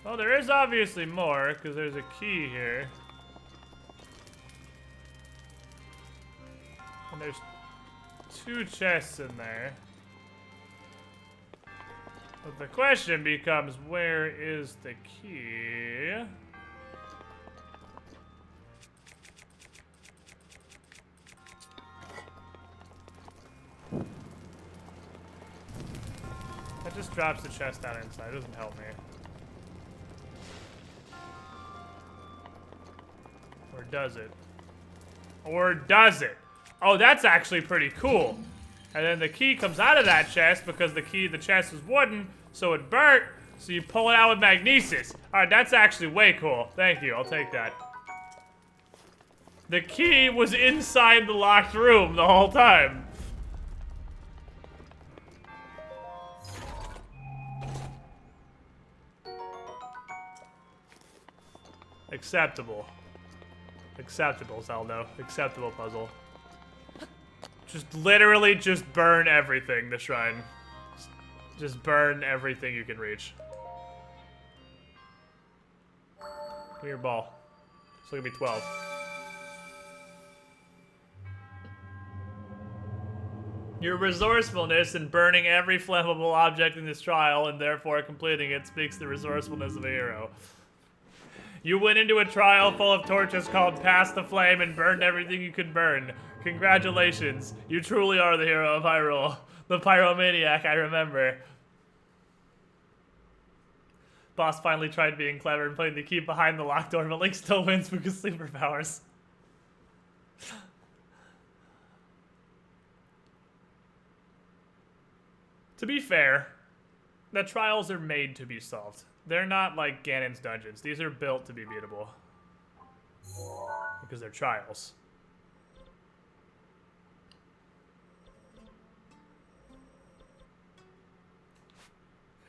Oh, there is obviously more, because there's a key here. And there's 2 chests in there. But the question becomes, where is the key? That just drops the chest down inside, it doesn't help me. Or does it? Or does it? Oh, that's actually pretty cool. And then the key comes out of that chest because the chest is wooden, so it burnt, so you pull it out with magnesis. Alright, that's actually way cool. Thank you, I'll take that. The key was inside the locked room the whole time. Acceptable. Acceptable, Zelda. Acceptable puzzle. Just literally just burn everything, the shrine. Just burn everything you can reach. Give me your ball. It's gonna be 12. Your resourcefulness in burning every flammable object in this trial and therefore completing it speaks the resourcefulness of a hero. You went into a trial full of torches called Past the Flame and burned everything you could burn. Congratulations, you truly are the hero of Hyrule. The pyromaniac I remember. Boss finally tried being clever and putting the key behind the locked door, but Link still wins because sleeper powers. To be fair, the trials are made to be solved. They're not like Ganon's dungeons. These are built to be beatable. Because they're trials.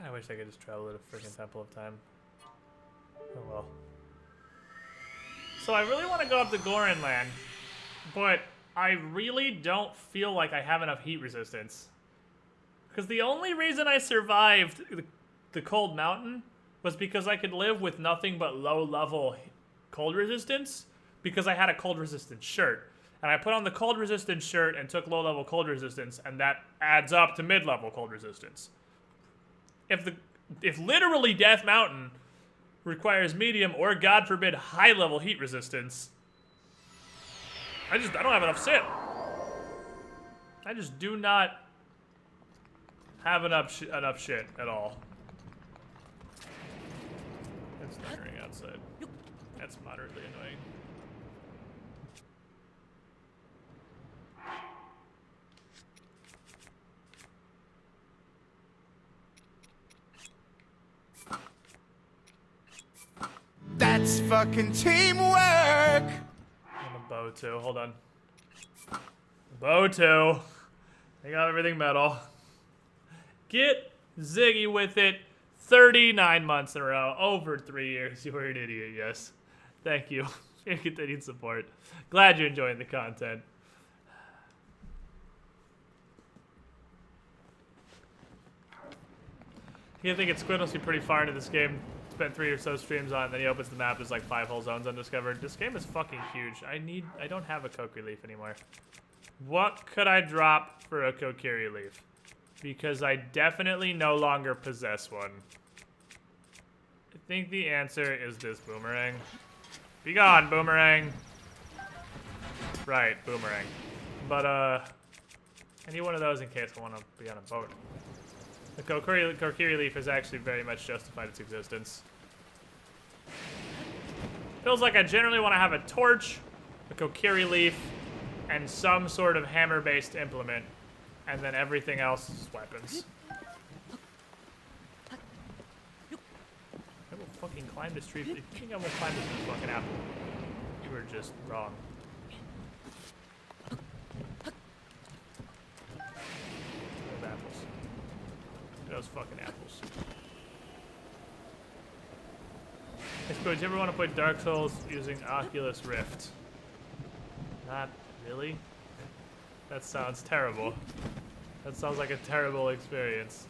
I wish I could just travel to the freaking Temple of Time. Oh well. So I really want to go up to Goron Land, but I really don't feel like I have enough heat resistance. Because the only reason I survived the Cold Mountain was because I could live with nothing but low-level cold resistance because I had a cold resistance shirt. And I put on the cold resistance shirt and took low-level cold resistance, and that adds up to mid-level cold resistance. If literally Death Mountain requires medium or, God forbid, high-level heat resistance, I don't have enough sit. I just do not have enough shit at all. It's thundering outside. That's moderately annoying. That's fucking teamwork! And a bow too, hold on. Bow too. I got everything metal. Get Ziggy with it. 39 months in a row. Over 3 years. You were an idiot, yes. Thank you for your continued support. Glad you're enjoying the content. You think it's Squid must be pretty far into this game. Spent 3 or so streams on it, then he opens the map, there's like 5 whole zones undiscovered. This game is fucking huge. I don't have a Kokiri leaf anymore. What could I drop for a Kokiri leaf? Because I definitely no longer possess one. I think the answer is this boomerang. Be gone, boomerang. Right, boomerang. But, I need one of those in case I want to be on a boat. The Kokiri leaf has actually very much justified its existence. Feels like I generally want to have a torch, a Kokiri leaf, and some sort of hammer-based implement. And then everything else is weapons. Level fucking climb this tree. You think I won't climb this fucking apple? You were just wrong. Those apples. Those fucking apples. I suppose you ever want to play Dark Souls using Oculus Rift? Not really. That sounds terrible. That sounds like a terrible experience.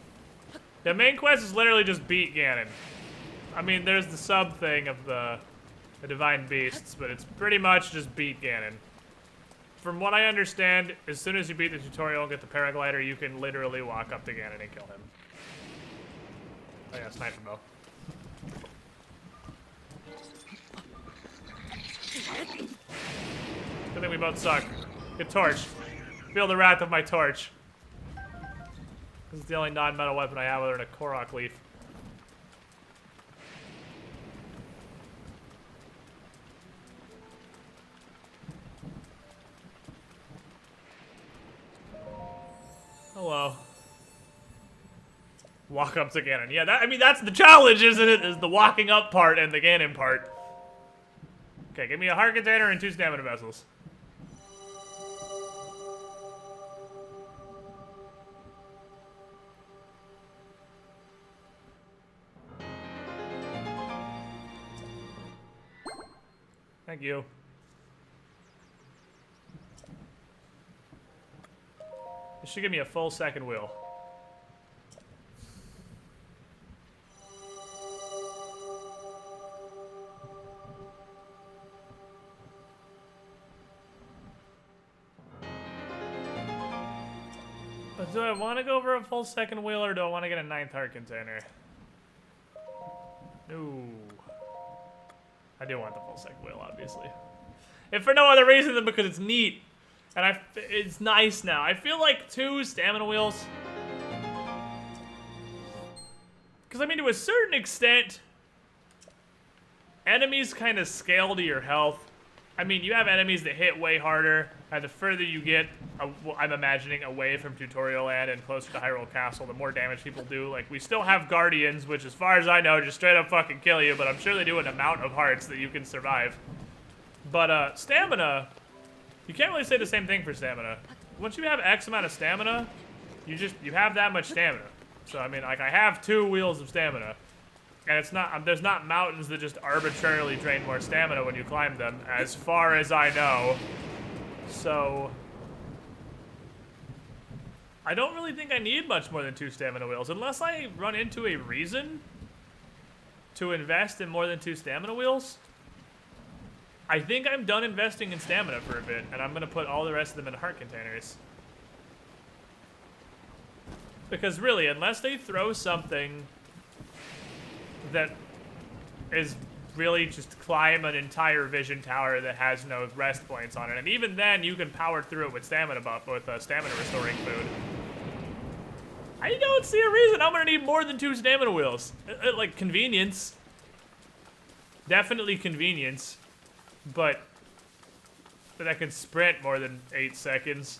The main quest is literally just beat Ganon. I mean, there's the sub thing of the Divine Beasts, but it's pretty much just beat Ganon. From what I understand, as soon as you beat the tutorial and get the paraglider, you can literally walk up to Ganon and kill him. Oh yeah, sniper bow. Good thing we both suck. Good torch. Feel the wrath of my torch. This is the only non-metal weapon I have other than a Korok leaf. Hello. Walk up to Ganon. Yeah, I mean, that's the challenge, isn't it? Is the walking up part and the Ganon part. Okay, give me a heart container and 2 stamina vessels. Thank you. This should give me a full second wheel. But do I want to go for a full second wheel or do I want to get a 9th heart container? No. I do want the full second wheel, obviously. If for no other reason than because it's neat. And it's nice now. I feel like 2 stamina wheels. Because, I mean, to a certain extent, enemies kind of scale to your health. I mean, you have enemies that hit way harder. And the further you get, I'm imagining, away from Tutorial Land and closer to Hyrule Castle, the more damage people do. Like, we still have Guardians, which, as far as I know, just straight up fucking kill you. But I'm sure they do an amount of hearts that you can survive. But, stamina... You can't really say the same thing for stamina. Once you have X amount of stamina, you have that much stamina. So I mean, like I have 2 wheels of stamina, and it's not there's not mountains that just arbitrarily drain more stamina when you climb them, as far as I know. So I don't really think I need much more than 2 stamina wheels, unless I run into a reason to invest in more than 2 stamina wheels. I think I'm done investing in stamina for a bit, and I'm going to put all the rest of them in heart containers. Because really, unless they throw something that is really just climb an entire vision tower that has no rest points on it, and even then, you can power through it with stamina stamina restoring food. I don't see a reason I'm going to need more than 2 stamina wheels. Like, convenience. Definitely convenience. But I can sprint more than 8 seconds.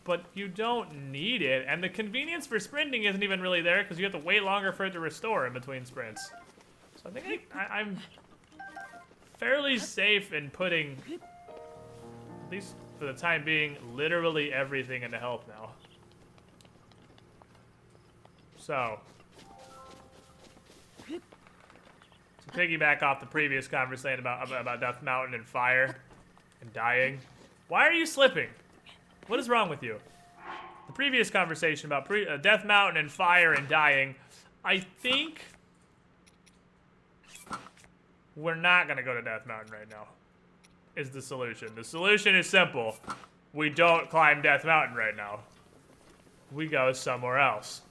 But you don't need it. And the convenience for sprinting isn't even really there because you have to wait longer for it to restore in between sprints. So I think I'm fairly safe in putting, at least for the time being, literally everything into health now. So... to piggyback off the previous conversation about Death Mountain and fire and dying. Why are you slipping? What is wrong with you? The previous conversation about Death Mountain and fire and dying. I think we're not going to go to Death Mountain right now, is the solution. The solution is simple. We don't climb Death Mountain right now. We go somewhere else.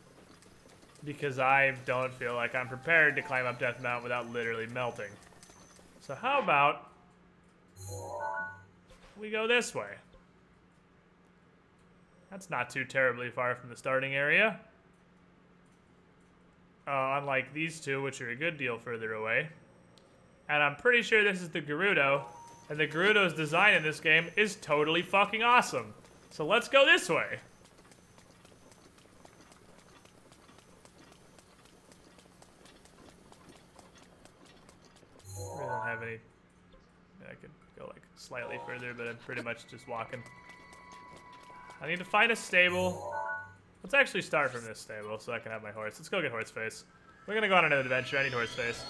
Because I don't feel like I'm prepared to climb up Death Mountain without literally melting. So how about we go this way? That's not too terribly far from the starting area. Unlike these 2, which are a good deal further away. And I'm pretty sure this is the Gerudo. And the Gerudo's design in this game is totally fucking awesome. So let's go this way. any... I could go like slightly further, but I'm pretty much just walking. I need to find a stable. Let's actually start from this stable so I can have my horse. Let's go get horse face. We're gonna go on another adventure. I need horse face.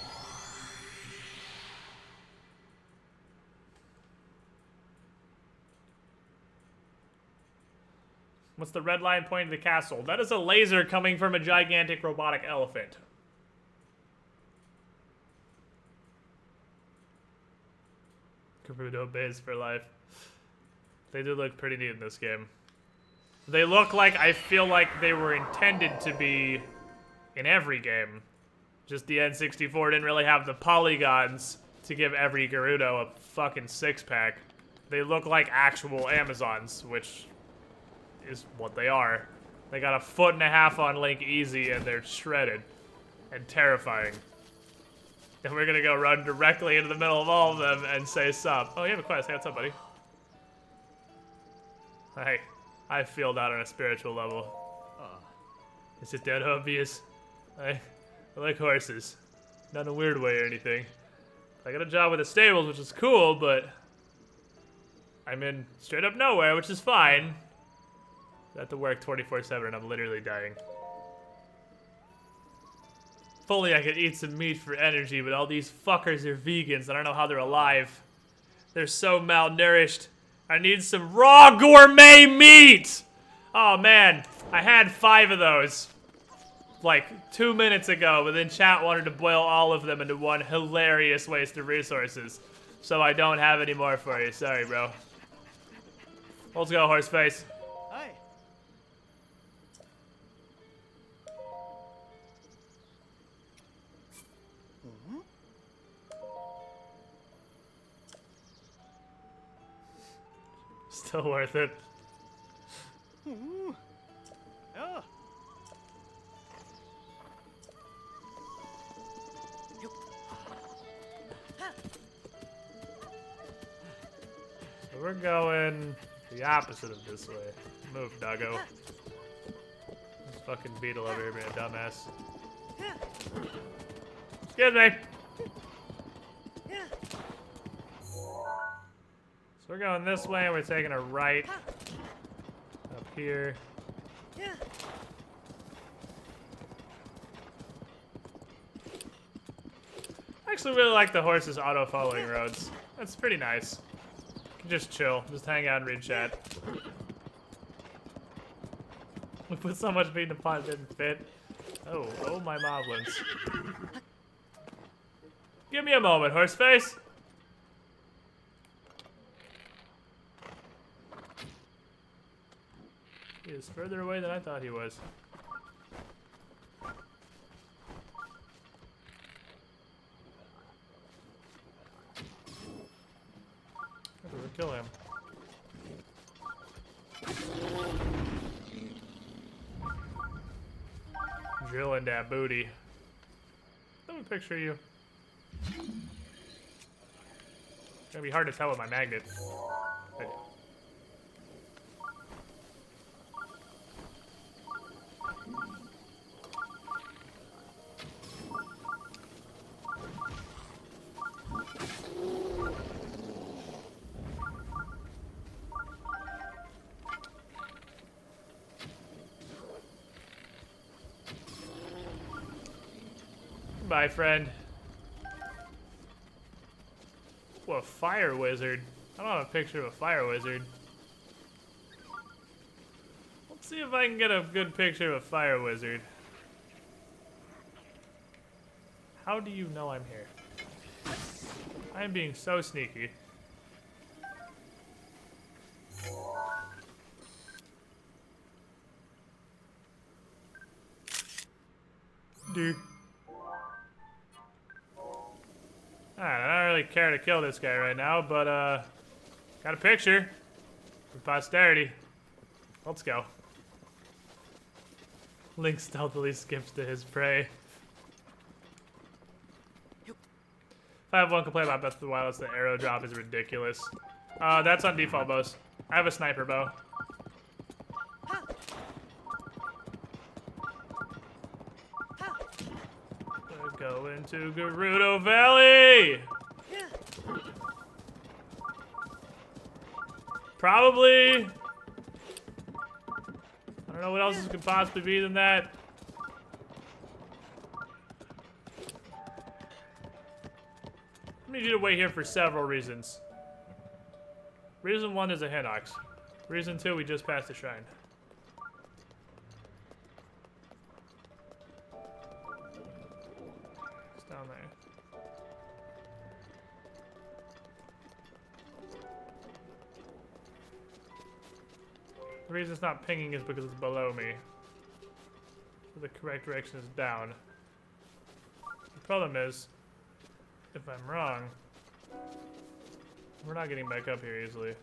What's the red line pointing to the castle? That is a laser coming from a gigantic robotic elephant. Gerudo base for life. They do look pretty neat in this game. They look like, I feel like they were intended to be in every game. Just the N64 didn't really have the polygons to give every Gerudo a fucking six-pack. They look like actual Amazons, which is what they are. They got 1.5 feet on Link easy and they're shredded and terrifying. And we're gonna go run directly into the middle of all of them and say sup. Oh, you have a quest. Hey, what's up, buddy? Hey, I feel that on a spiritual level. Is it that obvious? I like horses. Not in a weird way or anything. I got a job with the stables, which is cool, but I'm in straight up nowhere, which is fine. I have to work 24/7 and I'm literally dying. If only I could eat some meat for energy, but all these fuckers are vegans. I don't know how they're alive. They're so malnourished. I need some raw gourmet meat! Oh man, I had 5 of those like 2 minutes ago, but then chat wanted to boil all of them into one hilarious waste of resources. So I don't have any more for you. Sorry, bro. Let's go, horseface. Hi. Still worth it. Oh. So we're going the opposite of this way. Move, doggo. This fucking beetle over here being a dumbass. Excuse me. So we're going this way, and we're taking a right up here. I actually really like the horse's auto-following roads. That's pretty nice. You can just chill, just hang out and read chat. We put so much meat in the pot it didn't fit. Oh my moblins. Give me a moment, horseface. He is further away than I thought he was. How do we kill him? Drilling that booty. Let me picture you. It's gonna be hard to tell with my magnet. Hey. Bye, friend. Whoa, a fire wizard. I don't have a picture of a fire wizard. Let's see if I can get a good picture of a fire wizard. How do you know I'm here? I am being so sneaky. Dude. Alright, I don't really care to kill this guy right now, but, got a picture for posterity. Let's go. Link stealthily skips to his prey. If I have one complaint about Breath of the Wild, it's the arrow drop is ridiculous. That's on default bows. I have a sniper bow. Go into Gerudo Valley! Probably. I don't know what else could possibly be than that. I need you to wait here for several reasons. Reason 1 is a Hinox. Reason 2, we just passed the shrine. It's down there. The reason it's not pinging is because it's below me. So the correct direction is down. The problem is, if I'm wrong, we're not getting back up here easily.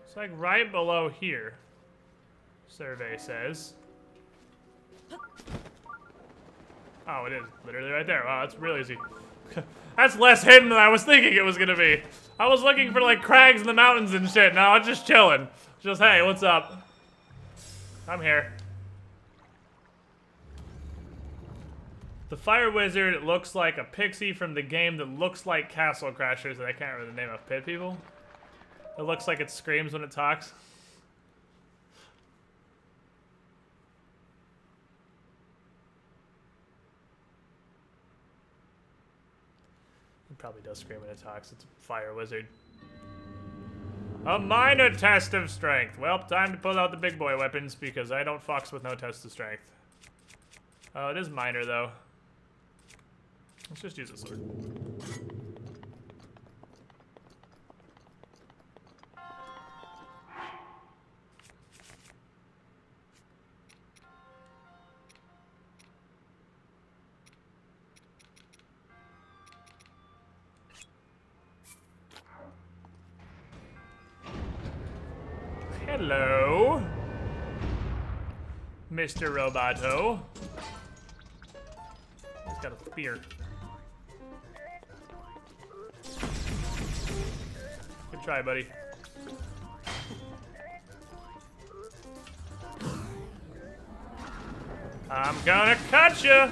It's like right below here, survey says. Oh, it is literally right there. Wow, that's real easy. That's less hidden than I was thinking it was gonna be. I was looking for like crags in the mountains and shit. No, I'm just chilling. Just, hey, what's up? I'm here. The Fire Wizard looks like a pixie from the game that looks like Castle Crashers, and I can't remember the name of Pit People. It looks like it screams when it talks. It probably does scream when it talks. It's a Fire Wizard. A minor test of strength. Well, time to pull out the big boy weapons because I don't fucks with no test of strength. Oh, it is minor though. Let's just use a sword. Hello, Mr. Roboto. He's got a spear. Good try, buddy. I'm gonna cut you.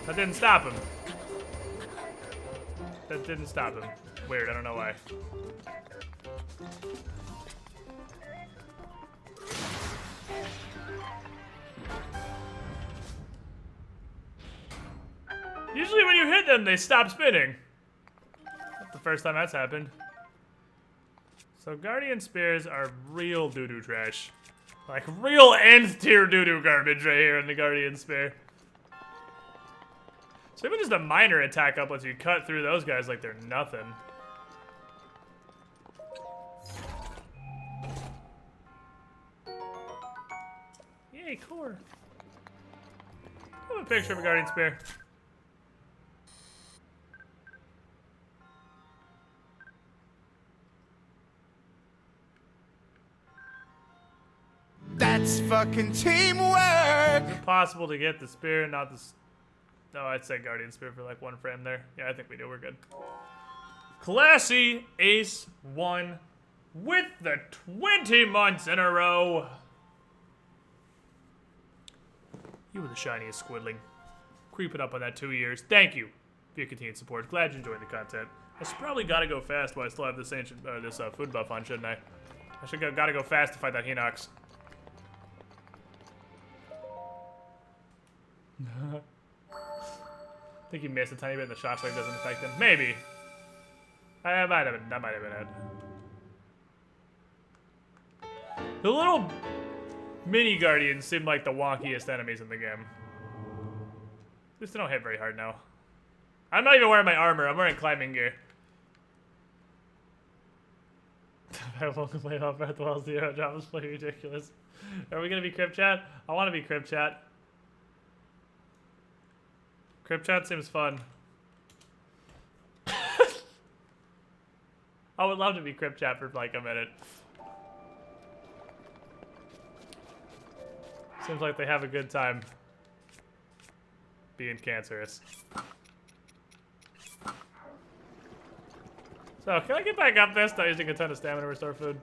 That didn't stop him. That didn't stop him. Weird, I don't know why. Usually when you hit them, they stop spinning. That's the first time that's happened. So Guardian Spears are real doo-doo trash. Like real nth tier doo-doo garbage right here in the Guardian Spear. So even just a minor attack up lets you cut through those guys like they're nothing. Yay, core. I have a picture of a Guardian Spear. That's fucking teamwork! Is it possible to get the spear and not the... No, I'd say Guardian Spear for like one frame there. Yeah, I think we do. We're good. Classy Ace 1 with the 20 months in a row. You were the shiniest squidling. Creeping up on that 2 years. Thank you for your continued support. Glad you enjoyed the content. I should probably gotta go fast while I still have this ancient, food buff on, shouldn't I? Gotta go fast to fight that Hinox. I think he missed a tiny bit and the shockwave doesn't affect him. Maybe. That might have been it. The little mini guardians seem like the wonkiest enemies in the game. At least they don't hit very hard now. I'm not even wearing my armor, I'm wearing climbing gear. I won't complain about Breath of the Wild 0. Drop is pretty ridiculous. Are we gonna be Crypt Chat? I wanna be Crypt Chat. Crypt Chat seems fun. I would love to be Crypt Chat for like a minute. Seems like they have a good time. being cancerous. So, can I get back up this? Not using a ton of stamina to restore food.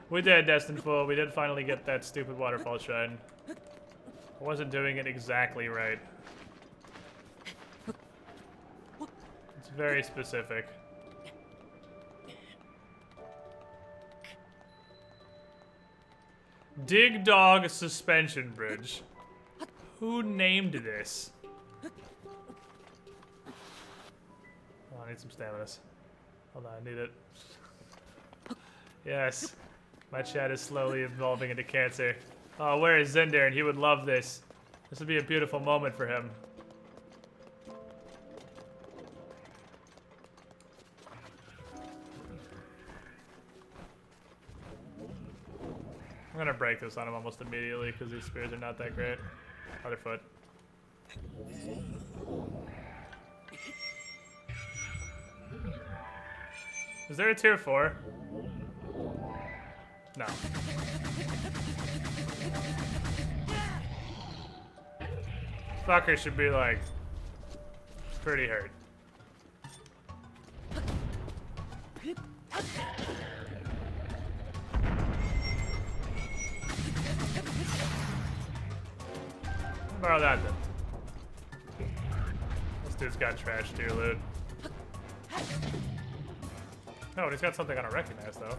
We did Destined Full. We did finally get that stupid waterfall shrine. I wasn't doing it exactly right. It's very specific. Dig Dog Suspension Bridge. Who named this? Oh, I need some stamina. Hold on, I need it. Yes. My chat is slowly evolving into cancer. Oh, where is Zendaren? He would love this. This would be a beautiful moment for him. I'm gonna break this on him almost immediately because these spears are not that great. Other foot. Is there a tier 4? No. Fucker should be like pretty hurt. Borrow that then. This dude's got trash tier loot. Oh, and he's got something I don't recognize though.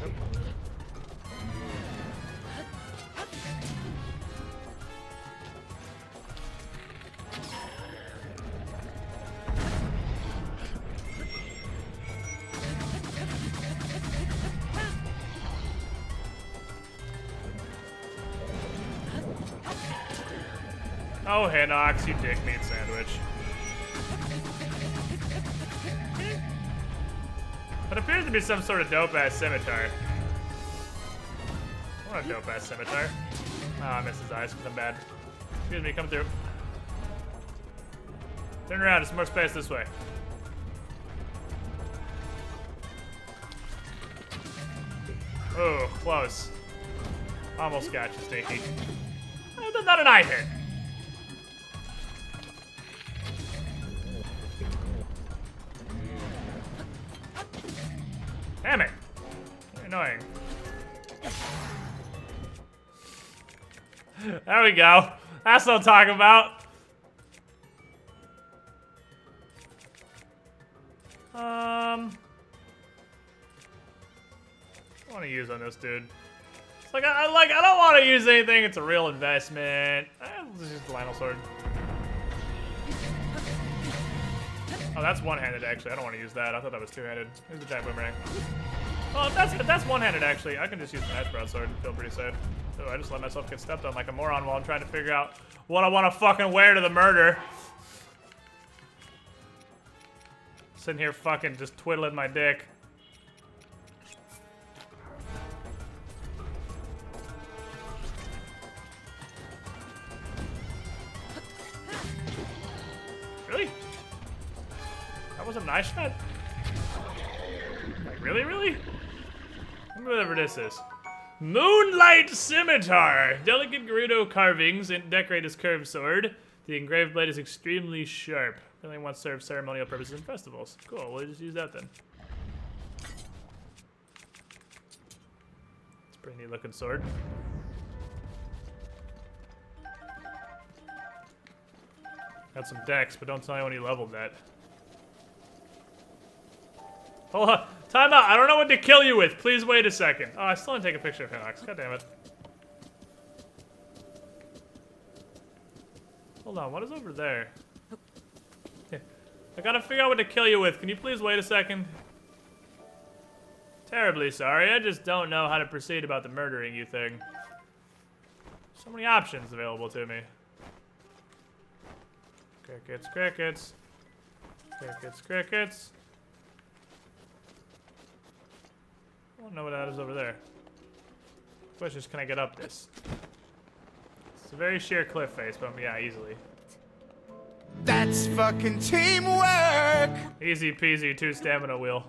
Nope. Oh, Hinox, you dick meat sandwich. That appears to be some sort of dope-ass scimitar. I want a dope-ass scimitar. Oh, I missed his eyes because I'm bad. Excuse me, come through. Turn around, there's more space this way. Oh, close. Almost got you, Stinky. Oh, not an eye hit. Damn it! You're annoying. There we go. That's what I'm talking about. I want to use on this dude. It's like I don't want to use anything. It's a real investment. Let's use the Lionel sword. Oh, that's one-handed actually. I don't want to use that. I thought that was two-handed. Here's the giant boomerang. Oh, if that's one-handed actually, I can just use the nice broadsword and feel pretty safe. So I just let myself get stepped on like a moron while I'm trying to figure out what I want to fucking wear to the murder. Sitting here fucking just twiddling my dick. Really? That was a nice shot? Like, really? Whatever this is. Moonlight Scimitar! Delicate Gerudo carvings decorate his curved sword. The engraved blade is extremely sharp. Only once served ceremonial purposes in festivals. Cool, we'll just use that then. It's a pretty neat looking sword. Got some dex, but don't tell me when you leveled that. Hold on. Time out. I don't know what to kill you with. Please wait a second. Oh, I still didn't take a picture of Hinox. God damn it. Hold on. What is over there? I gotta figure out what to kill you with. Can you please wait a second? Terribly sorry. I just don't know how to proceed about the murdering you thing. So many options available to me. Crickets, crickets. Crickets, crickets. I don't know what that is over there. Question is, can I get up this? It's a very sheer cliff face, but yeah, easily. That's fucking teamwork! Easy peasy, 2 stamina wheel.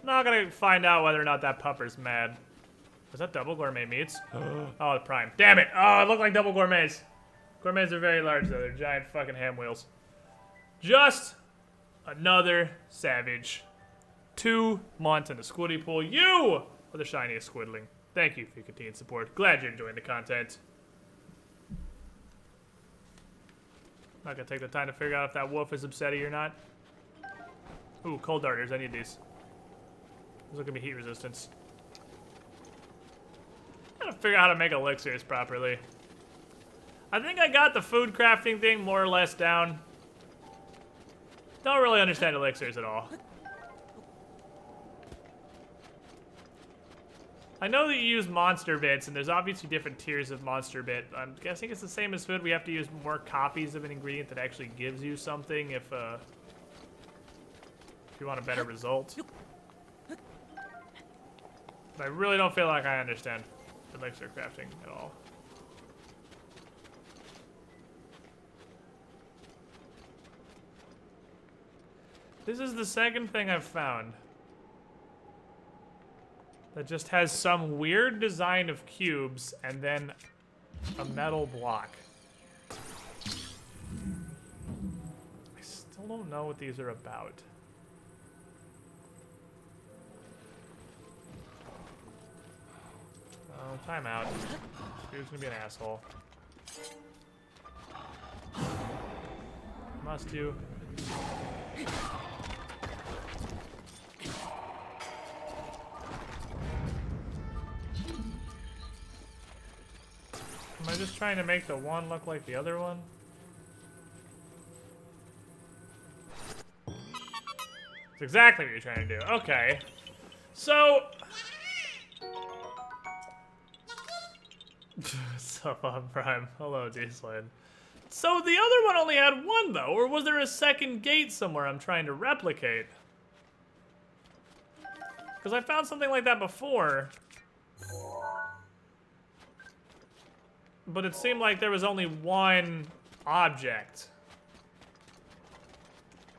Not gonna find out whether or not that pupper's mad. Is that double gourmet meats? Oh, the prime. Damn it! Oh, it looked like double gourmets. Gourmets are very large though. They're giant fucking ham wheels. Just another savage. 2 months in the squiddy pool. You are the shiniest squidling. Thank you for your continued support. Glad you're enjoying the content. Not gonna take the time to figure out if that wolf is upsetty or not. Ooh, cold darters. I need these. Those are gonna be heat resistance. I gotta figure out how to make elixirs properly. I think I got the food crafting thing more or less down. Don't really understand elixirs at all. I know that you use monster bits, and there's obviously different tiers of monster bit. I'm guessing it's the same as food. We have to use more copies of an ingredient that actually gives you something if you want a better result. But I really don't feel like I understand elixir crafting at all. This is the second thing I've found that just has some weird design of cubes and then a metal block. I still don't know what these are about. Oh, time out. Dude's gonna be an asshole. Must you? Am I just trying to make the one look like the other one? That's exactly what you're trying to do. Okay. So... Sup on Prime. Hello, D-Slade. So the other one only had one, though, or was there a second gate somewhere I'm trying to replicate? Because I found something like that before. But it seemed like there was only one object.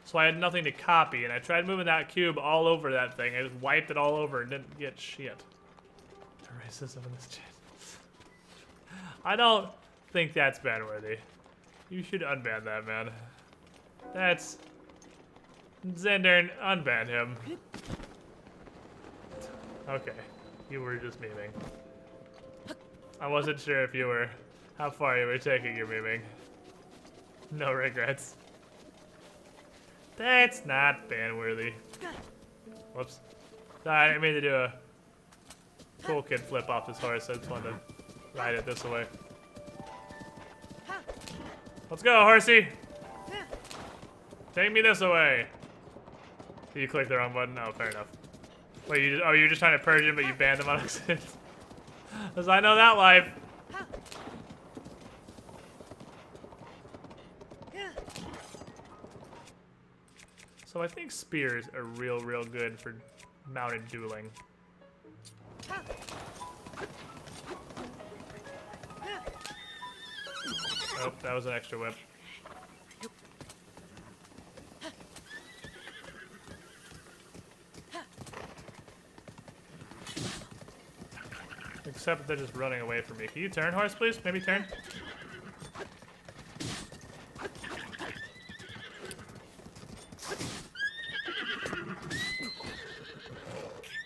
So I had nothing to copy, and I tried moving that cube all over that thing. I just wiped it all over and didn't get shit. The racism in this chat. I don't think that's ban-worthy. You should unban that, man. That's... Zendern, unban him. Okay. You were just memeing. I wasn't sure if you were... how far you were taking your memeing. No regrets. That's not ban-worthy. Whoops. Sorry, I didn't mean to do a cool kid flip off this horse. I just wanted to ride it this way. Let's go, horsey! Take me this way! You clicked the wrong button? Oh, fair enough. Wait, you're just trying to purge him, but you banned him on accident? Because I know that life. So I think spears are real good for mounted dueling. Oh, that was an extra whip. Except they're just running away from me. Can you turn, horse, please? Maybe turn?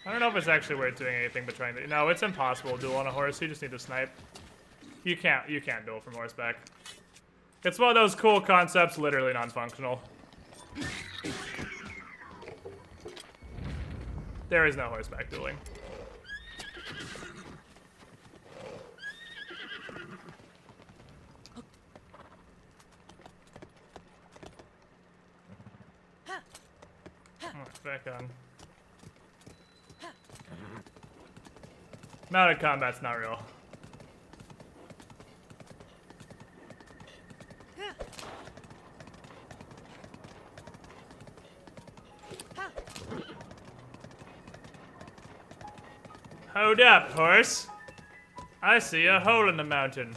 I don't know if it's actually worth doing anything but trying to... No, it's impossible to duel on a horse. You just need to snipe. You can't duel from horseback. It's one of those cool concepts, literally non-functional. There is no horseback dueling. Back on. Mounted combat's not real. Hold up, horse. I see a hole in the mountain.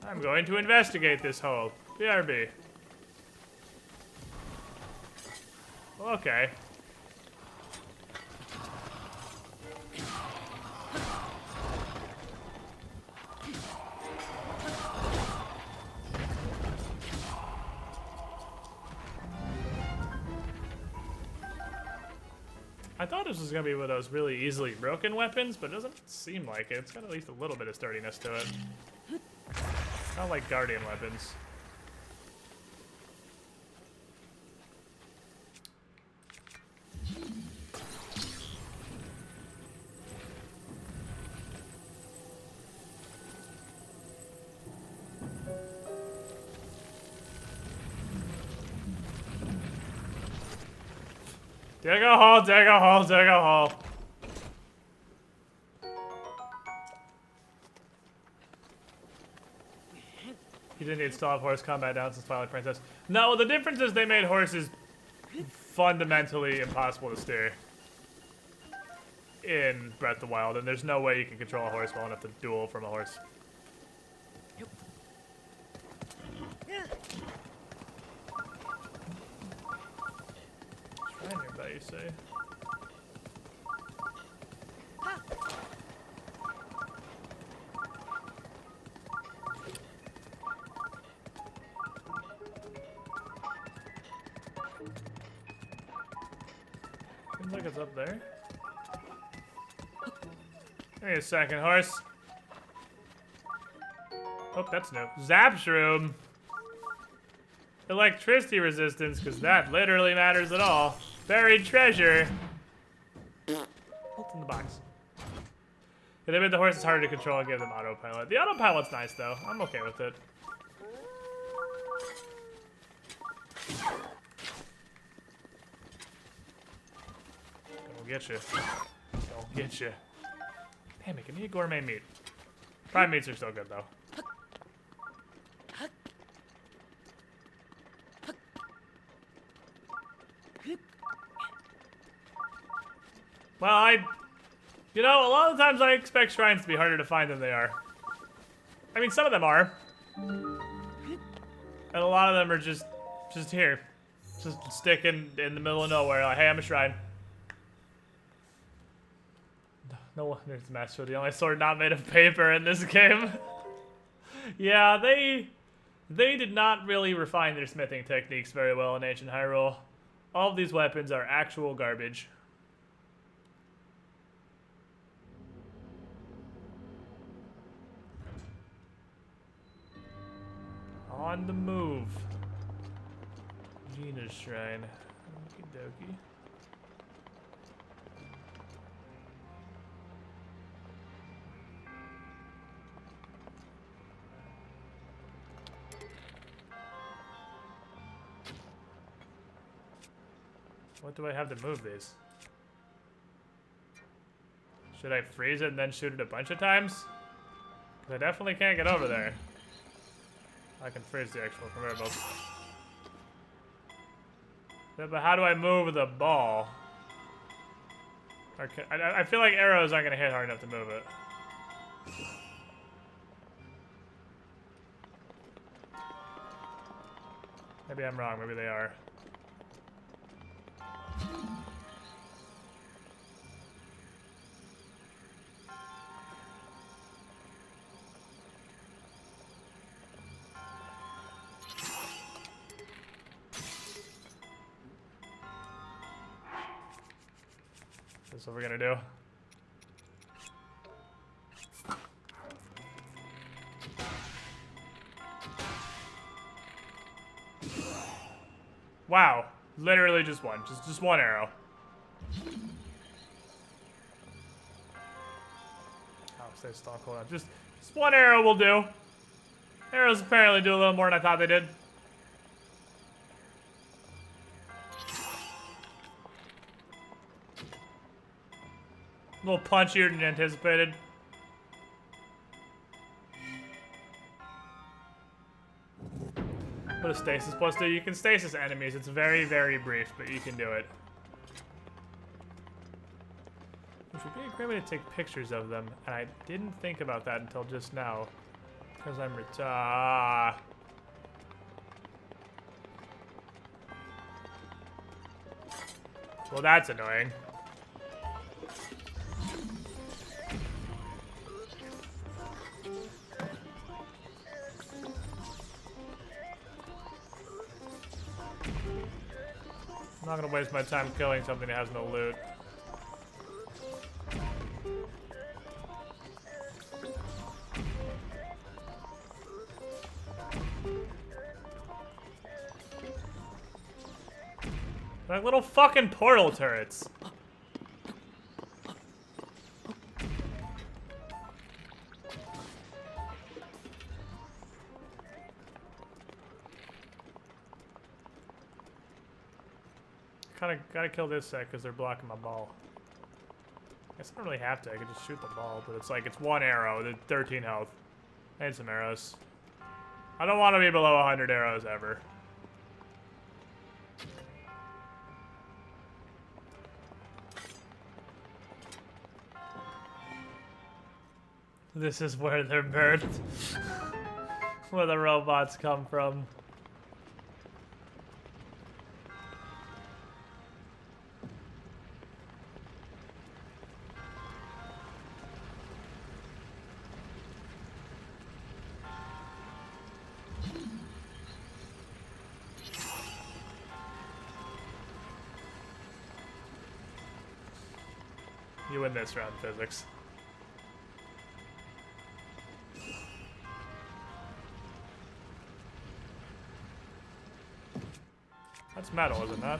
I'm going to investigate this hole. BRB. Okay. I thought this was gonna be one of those really easily broken weapons, but it doesn't seem like it. It's got at least a little bit of sturdiness to it. Not like guardian weapons. Dig a hole, dig a hole, dig a hole. You didn't install horse combat down since Twilight Princess. No, the difference is they made horses fundamentally impossible to steer in Breath of the Wild, and there's no way you can control a horse well enough to duel from a horse. Shrine nearby, you say? Seems like it's up there. Give me a second, horse. Oh, that's new. Zap Shroom. Electricity resistance, because that literally matters at all. Buried treasure. What's in the box? Yeah, they made the horses harder to control and gave them autopilot. The autopilot's nice, though. I'm okay with it. Gonna get you. Gonna get you. Damn it, give me a gourmet meat. Prime meats are still good, though. Well, you know, a lot of the times I expect shrines to be harder to find than they are. I mean, some of them are. And a lot of them are just here. Just sticking in the middle of nowhere, like, hey, I'm a shrine. No wonder it's Master, the only sword not made of paper in this game. Yeah, they did not really refine their smithing techniques very well in ancient Hyrule. All of these weapons are actual garbage. On the move. Gina's shrine. Okie dokie. What do I have to move these? Should I freeze it and then shoot it a bunch of times? Because I definitely can't get over there. I can freeze the actual conveyor belt. Yeah, but how do I move the ball? Okay, I feel like arrows aren't going to hit hard enough to move it. Maybe I'm wrong. Maybe they are. That's what we're gonna do. Wow, literally just one, just one arrow. Oh, stay stock, hold on. Just one arrow will do. Arrows apparently do a little more than I thought they did. A little punchier than anticipated. What does stasis plus do? You can stasis enemies. It's very, very brief, but you can do it. Which would be a great way to take pictures of them, and I didn't think about that until just now. Because I'm Well, that's annoying. I'm not gonna waste my time killing something that has no loot. Like little fucking portal turrets. Kinda gotta kill this set because they're blocking my ball. I guess I don't really have to. I can just shoot the ball, but it's like it's one arrow, the 13 health. I need some arrows. I don't want to be below 100 arrows ever. This is where they're birthed. Where the robots come from. You win this round, physics. That's metal, isn't that?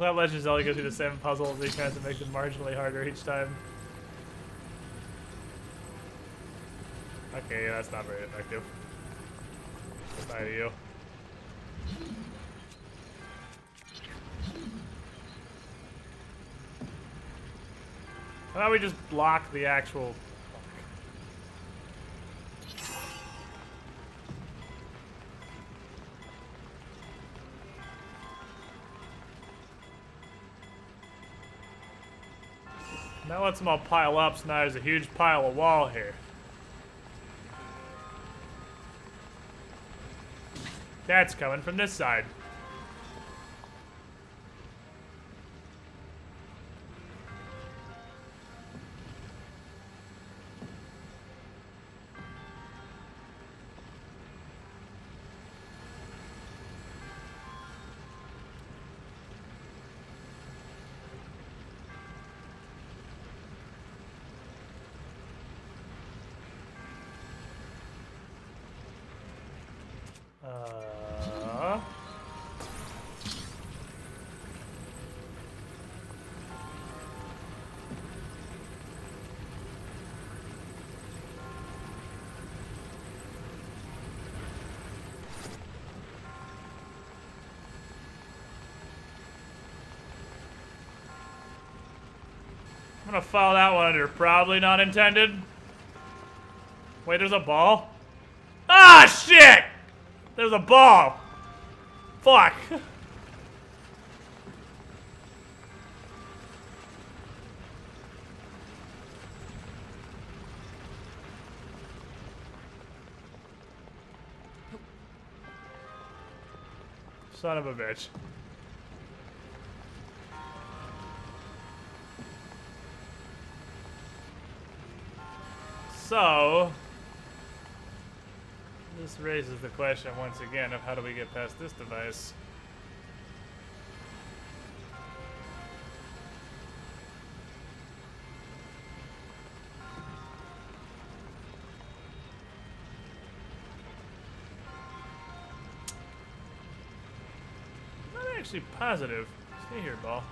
That Legend of Zelda gives you the same puzzle as kind of makes it marginally harder each time. Okay, yeah, that's not very effective. Goodbye to you. How about we just block the actual... That lets them all pile up, so now there's a huge pile of wall here. That's coming from this side. I'm gonna file that one under probably not intended. Wait, there's a ball? Ah, shit! There's a ball! Fuck! Son of a bitch. So, this raises the question once again of how do we get past this device? I'm not actually positive. Stay here, ball.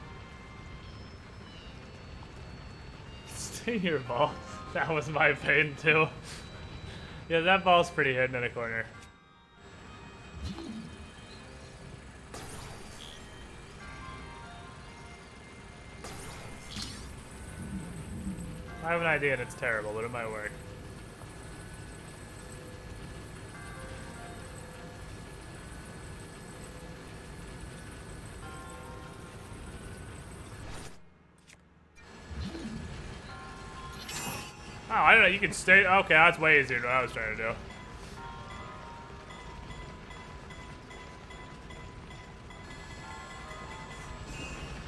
Stay here, ball. That was my pain, too. Yeah, that ball's pretty hidden in a corner. I have an idea and it's terrible, but it might work. Oh, I don't know, you can stay. Okay, that's way easier than what I was trying to do.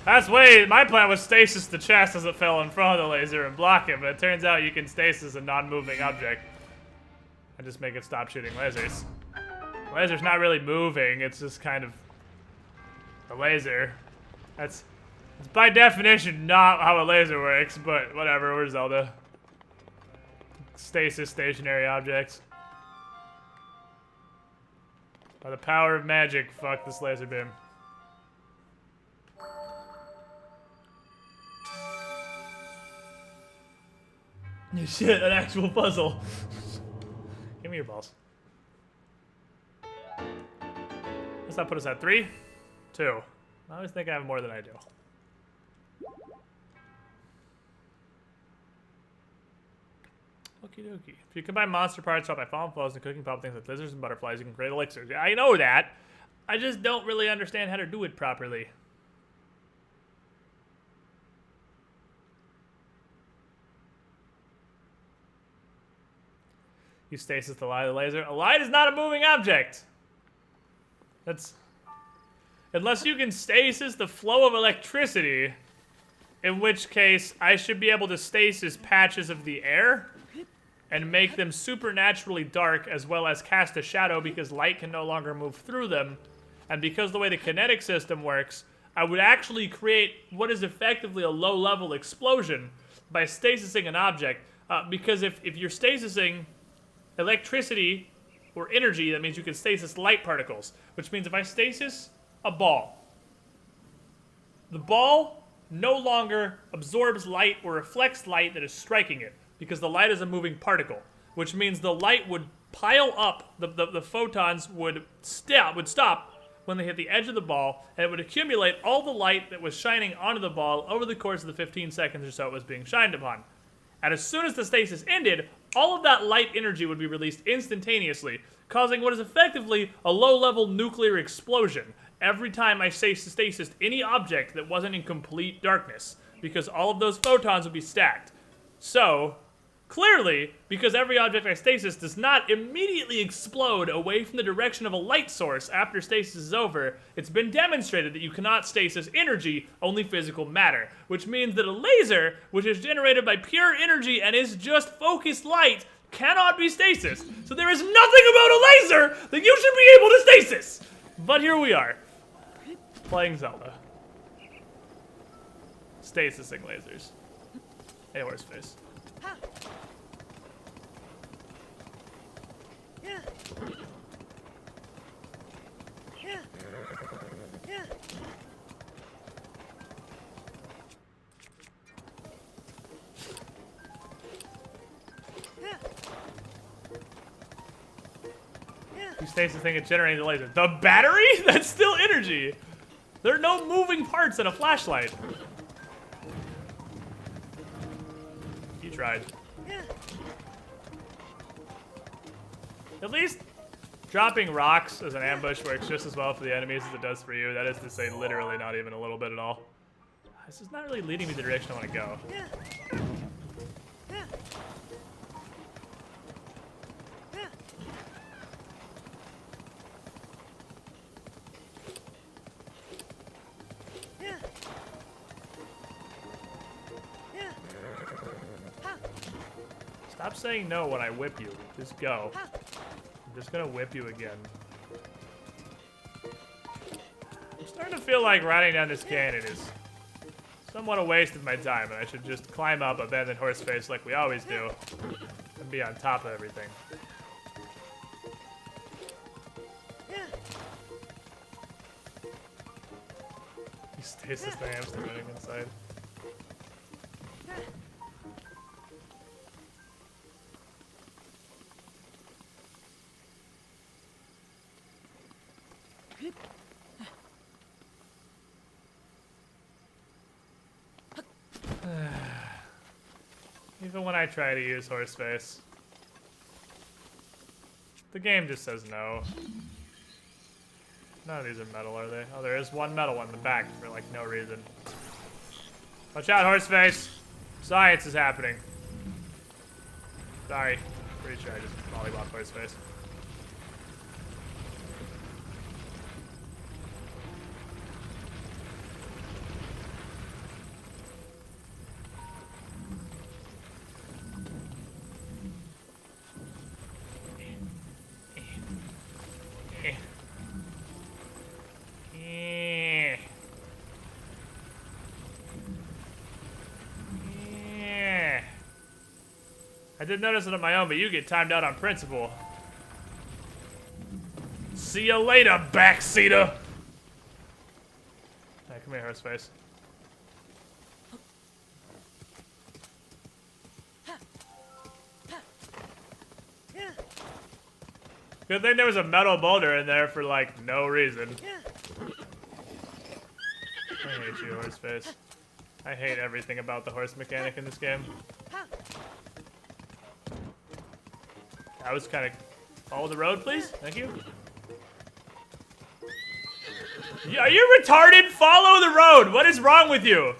That's way. My plan was stasis the chest as it fell in front of the laser and block it, but it turns out you can stasis a non-moving object and just make it stop shooting lasers. The laser's not really moving, it's just kind of a laser. That's It's by definition not how a laser works, but whatever, we're Zelda. Stasis stationary objects. By the power of magic, fuck this laser beam. Shit, an actual puzzle. Give me your balls. What's that put us at? 3? 2. I always think I have more than I do. Okie dokie. If you combine monster parts shot by fallen flows and cooking pop things like lizards and butterflies, you can create elixirs. Yeah, I know that. I just don't really understand how to do it properly. You stasis the light of the laser. A light is not a moving object. That's... Unless you can stasis the flow of electricity, in which case I should be able to stasis patches of the air and make them supernaturally dark, as well as cast a shadow because light can no longer move through them. And because the way the kinetic system works, I would actually create what is effectively a low-level explosion by stasising an object. Because if you're stasising electricity or energy, that means you can stasis light particles, which means if I stasis a ball, the ball no longer absorbs light or reflects light that is striking it, because the light is a moving particle, which means the light would pile up, the photons would stop when they hit the edge of the ball, and it would accumulate all the light that was shining onto the ball over the course of the 15 seconds or so it was being shined upon. And as soon as the stasis ended, all of that light energy would be released instantaneously, causing what is effectively a low-level nuclear explosion every time I stasised any object that wasn't in complete darkness, because all of those photons would be stacked. So, clearly, because every object I stasis does not immediately explode away from the direction of a light source after stasis is over, it's been demonstrated that you cannot stasis energy, only physical matter, which means that a laser, which is generated by pure energy and is just focused light, cannot be stasis. So there is nothing about a laser that you should be able to stasis! But here we are, playing Zelda. Stasising lasers. Hey, horseface. You stasis thing and generating the laser. The battery? That's still energy. There are no moving parts in a flashlight. You tried. At least dropping rocks as an ambush works just as well for the enemies as it does for you. That is to say, literally not even a little bit at all. This is not really leading me the direction I want to go. Stop saying no when I whip you. Just go. I'm just gonna whip you again. I'm starting to feel like riding down this canyon is somewhat a waste of my time, and I should just climb up, abandon horseface like we always do, and be on top of everything. You stasis the hamster running inside. Even when I try to use horseface, the game just says no. None of these are metal, are they? Oh, there is one metal one in the back for like no reason. Watch out, horseface! Science is happening. Sorry. Pretty sure I just mollywopped horseface. I did notice it on my own, but you get timed out on principle. See you later, backseater. Hey, come here, horseface. Good thing there was a metal boulder in there for, like, no reason. I hate you, horseface. I hate everything about the horse mechanic in this game. I was kind of... Follow the road, please? Thank you. Are you retarded? Follow the road! What is wrong with you?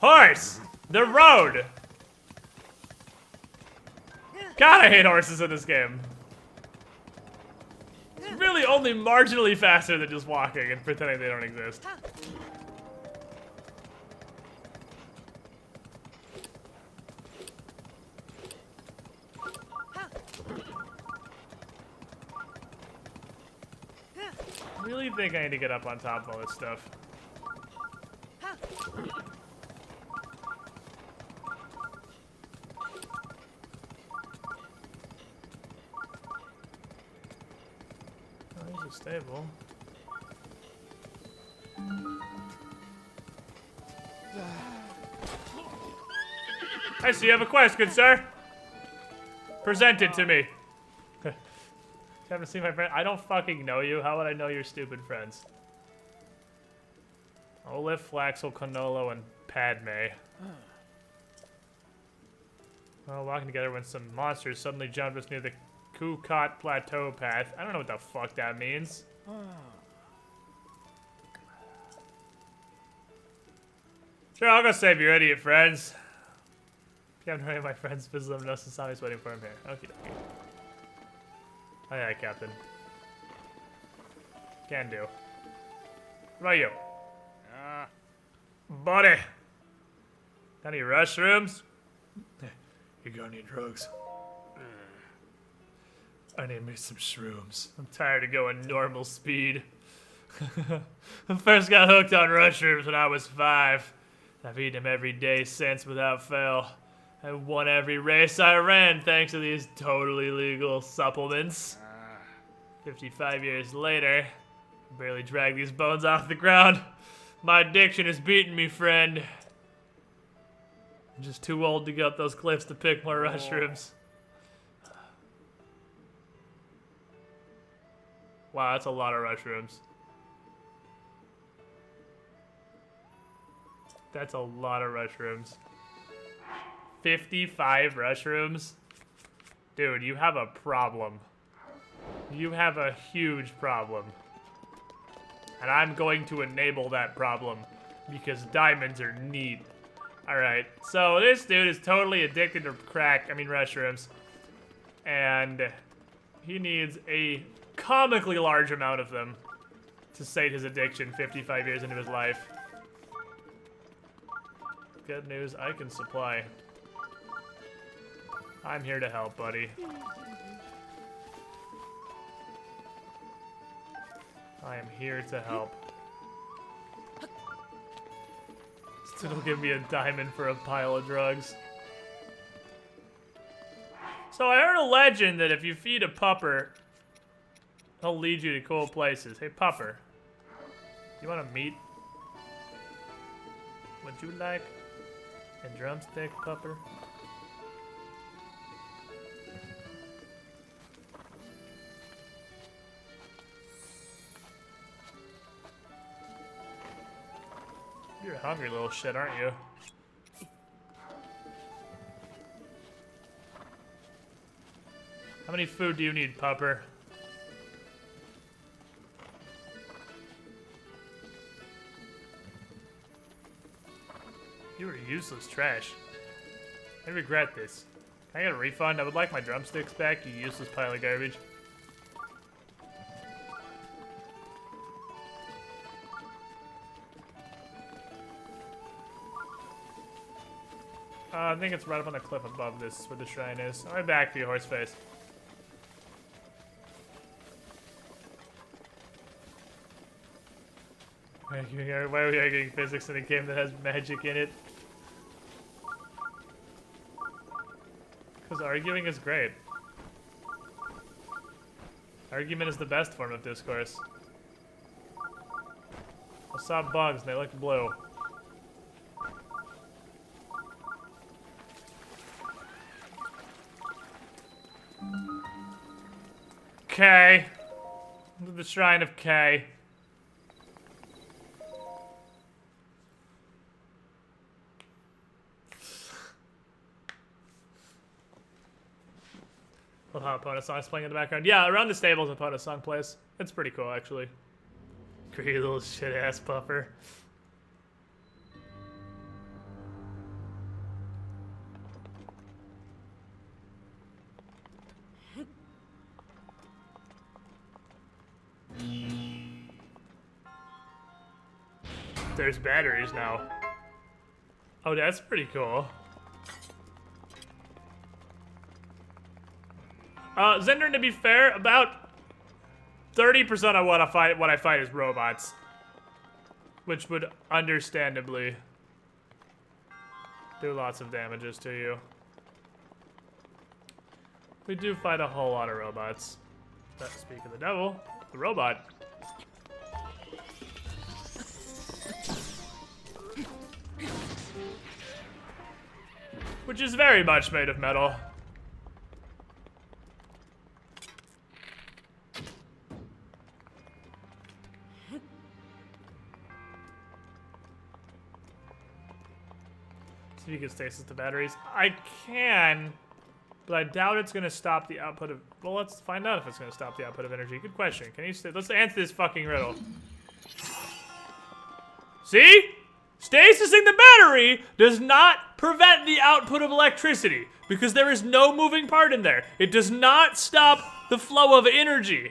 Horse! The road! God, I hate horses in this game. It's really only marginally faster than just walking and pretending they don't exist. I really think I need to get up on top of all this stuff. Oh, he's a stable. I see you have a quest, good sir. Present it to me. Haven't seen my friend. I don't fucking know you. How would I know your stupid friends? Olaf, Flaxel, Canolo, and Padme. Well, walking together when some monsters suddenly jumped us near the Kukot Plateau path. I don't know what the fuck that means. Sure, I'll go save your idiot friends. If you haven't heard of my friends, visit them. Sasame's waiting for him here. Okay. Aye, aye, Captain. Can do. What about you? Buddy. Got any rushrooms? You got any drugs? I need me some shrooms. I'm tired of going normal speed. I first got hooked on mushrooms when I was 5. I've eaten them every day since without fail. I won every race I ran thanks to these totally legal supplements. 55 years later, I barely drag these bones off the ground. My addiction has beaten me, friend. I'm just too old to get up those cliffs to pick more mushrooms. Wow, that's a lot of mushrooms. That's a lot of mushrooms. 55 mushrooms? Dude, you have a problem. You have a huge problem. And I'm going to enable that problem because diamonds are neat. Alright, so this dude is totally addicted to mushrooms. And he needs a comically large amount of them to sate his addiction 55 years into his life. Good news, I can supply. I'm here to help, buddy. I am here to help. Still give me a diamond for a pile of drugs. So I heard a legend that if you feed a pupper, he'll lead you to cool places. Hey, pupper. You want a meat? Would you like a drumstick, pupper? You're a hungry little shit, aren't you? How many food do you need, pupper? You are useless trash. I regret this. Can I get a refund? I would like my drumsticks back, you useless pile of garbage. I think it's right up on the cliff above this where the shrine is. I'll be back for you, horseface. Why are we arguing physics in a game that has magic in it? Because arguing is great. Argument is the best form of discourse. I saw bugs and they looked blue. K. The Shrine of K. Love how opponent song's playing in the background. Yeah, around the stables, opponent song plays. It's pretty cool, actually. Greedy little shit ass puffer. There's batteries now. Oh, that's pretty cool. Zender, to be fair, about 30% of what I fight is robots. Which would understandably do lots of damages to you. We do fight a whole lot of robots. But speak of the devil, the robot. Which is very much made of metal. See if you can stasis the batteries. I can, but I doubt it's gonna stop the output of. Well, let's find out if it's gonna stop the output of energy. Good question. Can you? Let's answer this fucking riddle. See? Stasising the battery does not prevent the output of electricity because there is no moving part in there. It does not stop the flow of energy.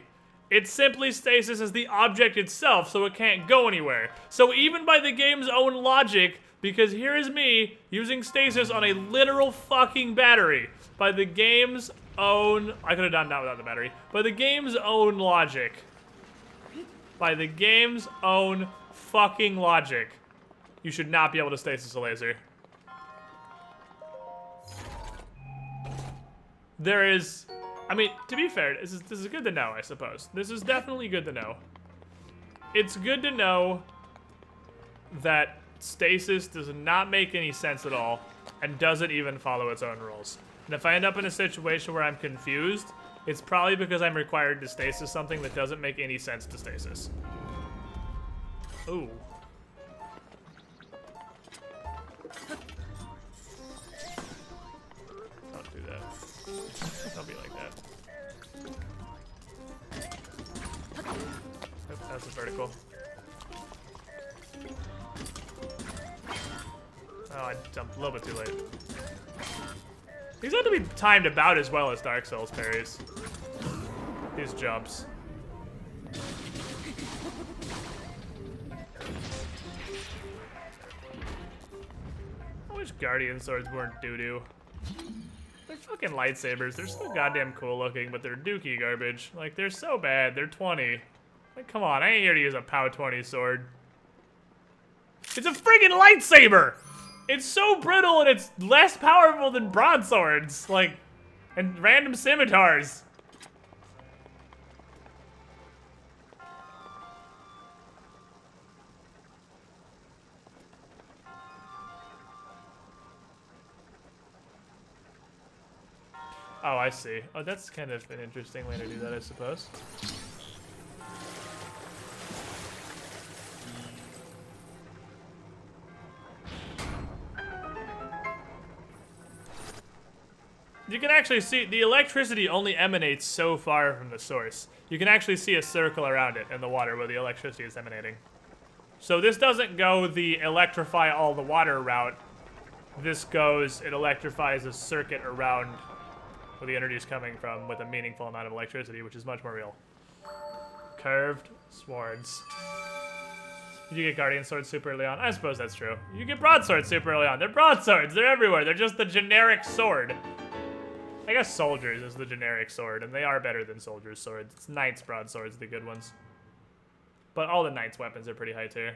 It simply stasises the object itself so it can't go anywhere. So even by the game's own logic, because here is me using stasis on a literal fucking battery, by the game's own, I could have done that without the battery, by the game's own logic, by the game's own fucking logic, you should not be able to stasis a laser. There is, I mean, to be fair, this is good to know, I suppose. This is definitely good to know. It's good to know that stasis does not make any sense at all and doesn't even follow its own rules. And if I end up in a situation where I'm confused, it's probably because I'm required to stasis something that doesn't make any sense to stasis. Ooh. Don't do that. Don't be like that. Oops, that's a vertical. Oh, I jumped a little bit too late. These have to be timed about as well as Dark Souls parries. These jumps. I wish Guardian Swords weren't doo-doo. They're fucking lightsabers. They're so goddamn cool looking, but they're dookie garbage. Like, they're so bad. They're 20. Like, come on. I ain't here to use a POW 20 sword. It's a friggin' lightsaber! It's so brittle and it's less powerful than broadswords. Like, and random scimitars. Oh, I see. Oh, that's kind of an interesting way to do that, I suppose. You can actually see the electricity only emanates so far from the source. You can actually see a circle around it in the water where the electricity is emanating. So this doesn't go the electrify all the water route. This goes, it electrifies a circuit around where the energy is coming from with a meaningful amount of electricity, which is much more real. Curved swords. Did you get Guardian Swords super early on? I suppose that's true. You get Broadswords super early on. They're broadswords. They're everywhere. They're just the generic sword. I guess Soldiers is the generic sword, and they are better than Soldiers' swords. It's Knights' broadswords, the good ones. But all the Knights' weapons are pretty high tier.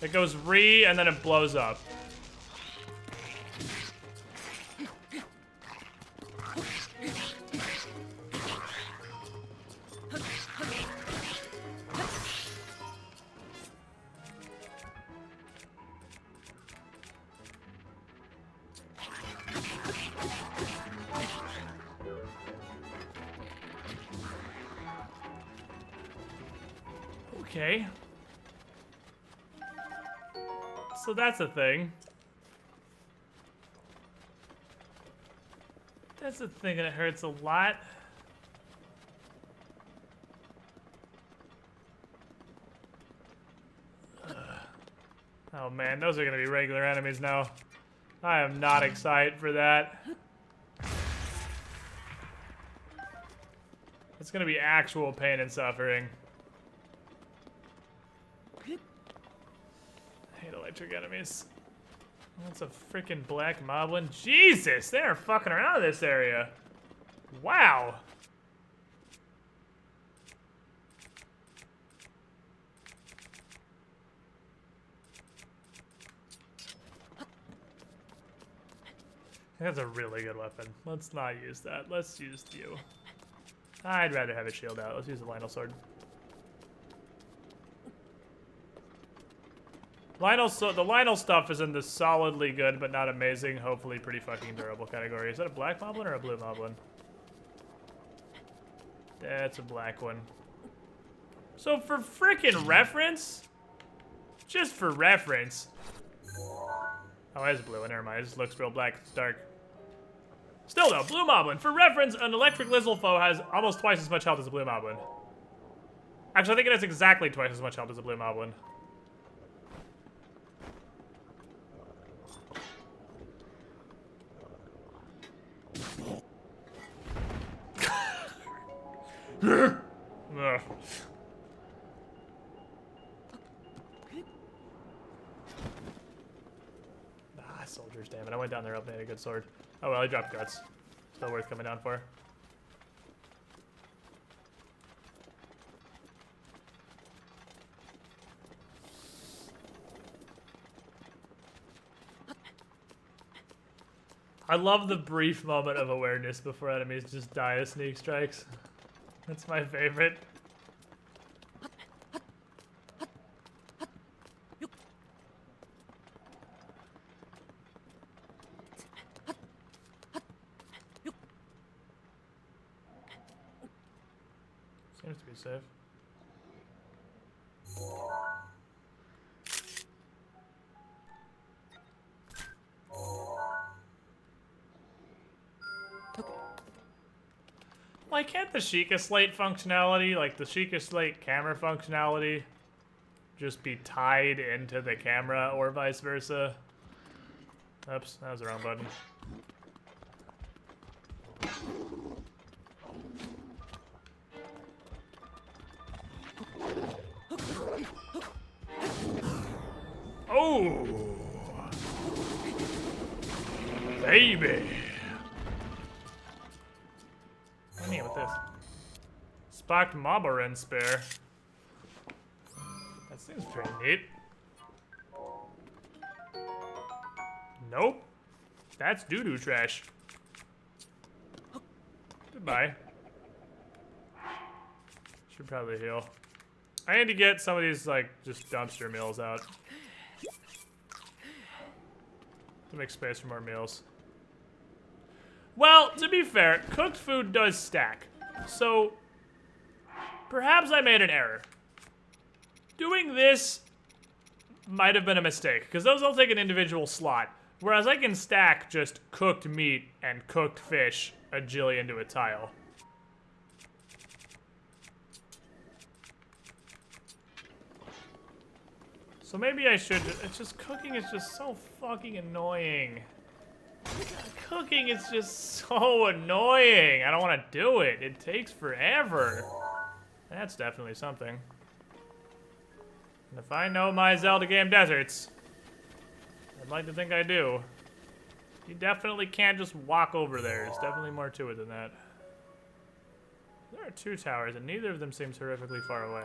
It goes re and then it blows up. Okay. So that's a thing. That's a thing, and it hurts a lot. Oh man, those are gonna be regular enemies now. I am not excited for that. It's gonna be actual pain and suffering. I hate electric enemies. That's a freaking black moblin. Jesus, they're fucking around in this area. Wow. That's a really good weapon. Let's not use that. Let's use you. I'd rather have a shield out. Let's use the Lionel sword. The Lionel stuff is in the solidly good but not amazing, hopefully pretty fucking durable category. Is that a black moblin or a blue moblin? That's a black one. So for frickin' reference, just for reference. Oh, it is blue. Never mind. It just looks real black. It's dark. Still though, blue moblin. For reference, an electric Lizzle foe has almost twice as much health as a blue moblin. Actually, I think it has exactly twice as much health as a blue moblin. Ugh. Ah, soldiers, damn it. I went down there hoping I had a good sword. Oh well, I dropped guts. Still worth coming down for. I love the brief moment of awareness before enemies just die of sneak strikes. That's my favorite. Seems to be safe. Why can't the Sheikah Slate functionality, like the Sheikah Slate camera functionality, just be tied into the camera or vice versa? Oops, that was the wrong button. Oh! Baby! What with this? Sparked Mobberen Spare. That seems pretty neat. Nope. That's doo-doo trash. Goodbye. Should probably heal. I need to get some of these, like, just dumpster meals out. To make space for more meals. Well, to be fair, cooked food does stack. So, perhaps I made an error. Doing this might have been a mistake, because those all take an individual slot. Whereas I can stack just cooked meat and cooked fish a jillion to a tile. So maybe I should, it's just, cooking is just so fucking annoying. Cooking is just so annoying. I don't want to do it. It takes forever. That's definitely something. And if I know my Zelda game deserts, I'd like to think I do. You definitely can't just walk over there. There's definitely more to it than that. There are two towers, and neither of them seems horrifically far away.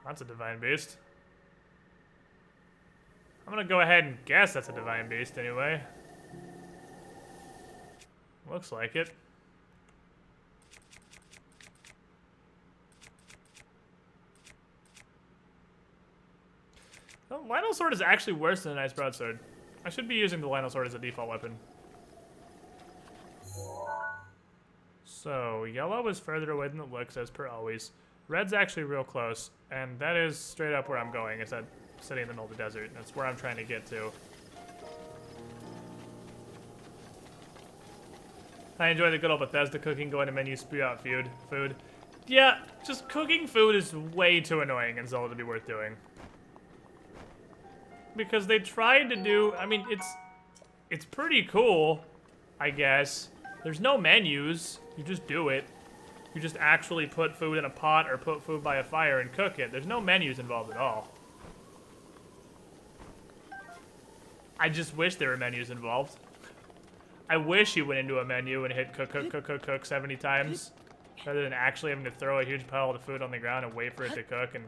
That's a divine beast. I'm gonna go ahead and guess that's a divine beast anyway. Looks like it. The Lionel Sword is actually worse than a nice broadsword. I should be using the Lionel Sword as a default weapon. So, yellow is further away than it looks, as per always. Red's actually real close, and that is straight up where I'm going. It's that city in the middle of the desert. That's where I'm trying to get to. I enjoy the good old Bethesda cooking, going to menu, spew out food. Yeah, just cooking food is way too annoying in Zelda to be worth doing. Because they tried to do, I mean, it's pretty cool, I guess. There's no menus, you just do it. You just actually put food in a pot or put food by a fire and cook it. There's no menus involved at all. I just wish there were menus involved. I wish you went into a menu and hit cook 70 times, rather than actually having to throw a huge pile of food on the ground and wait for it to cook. And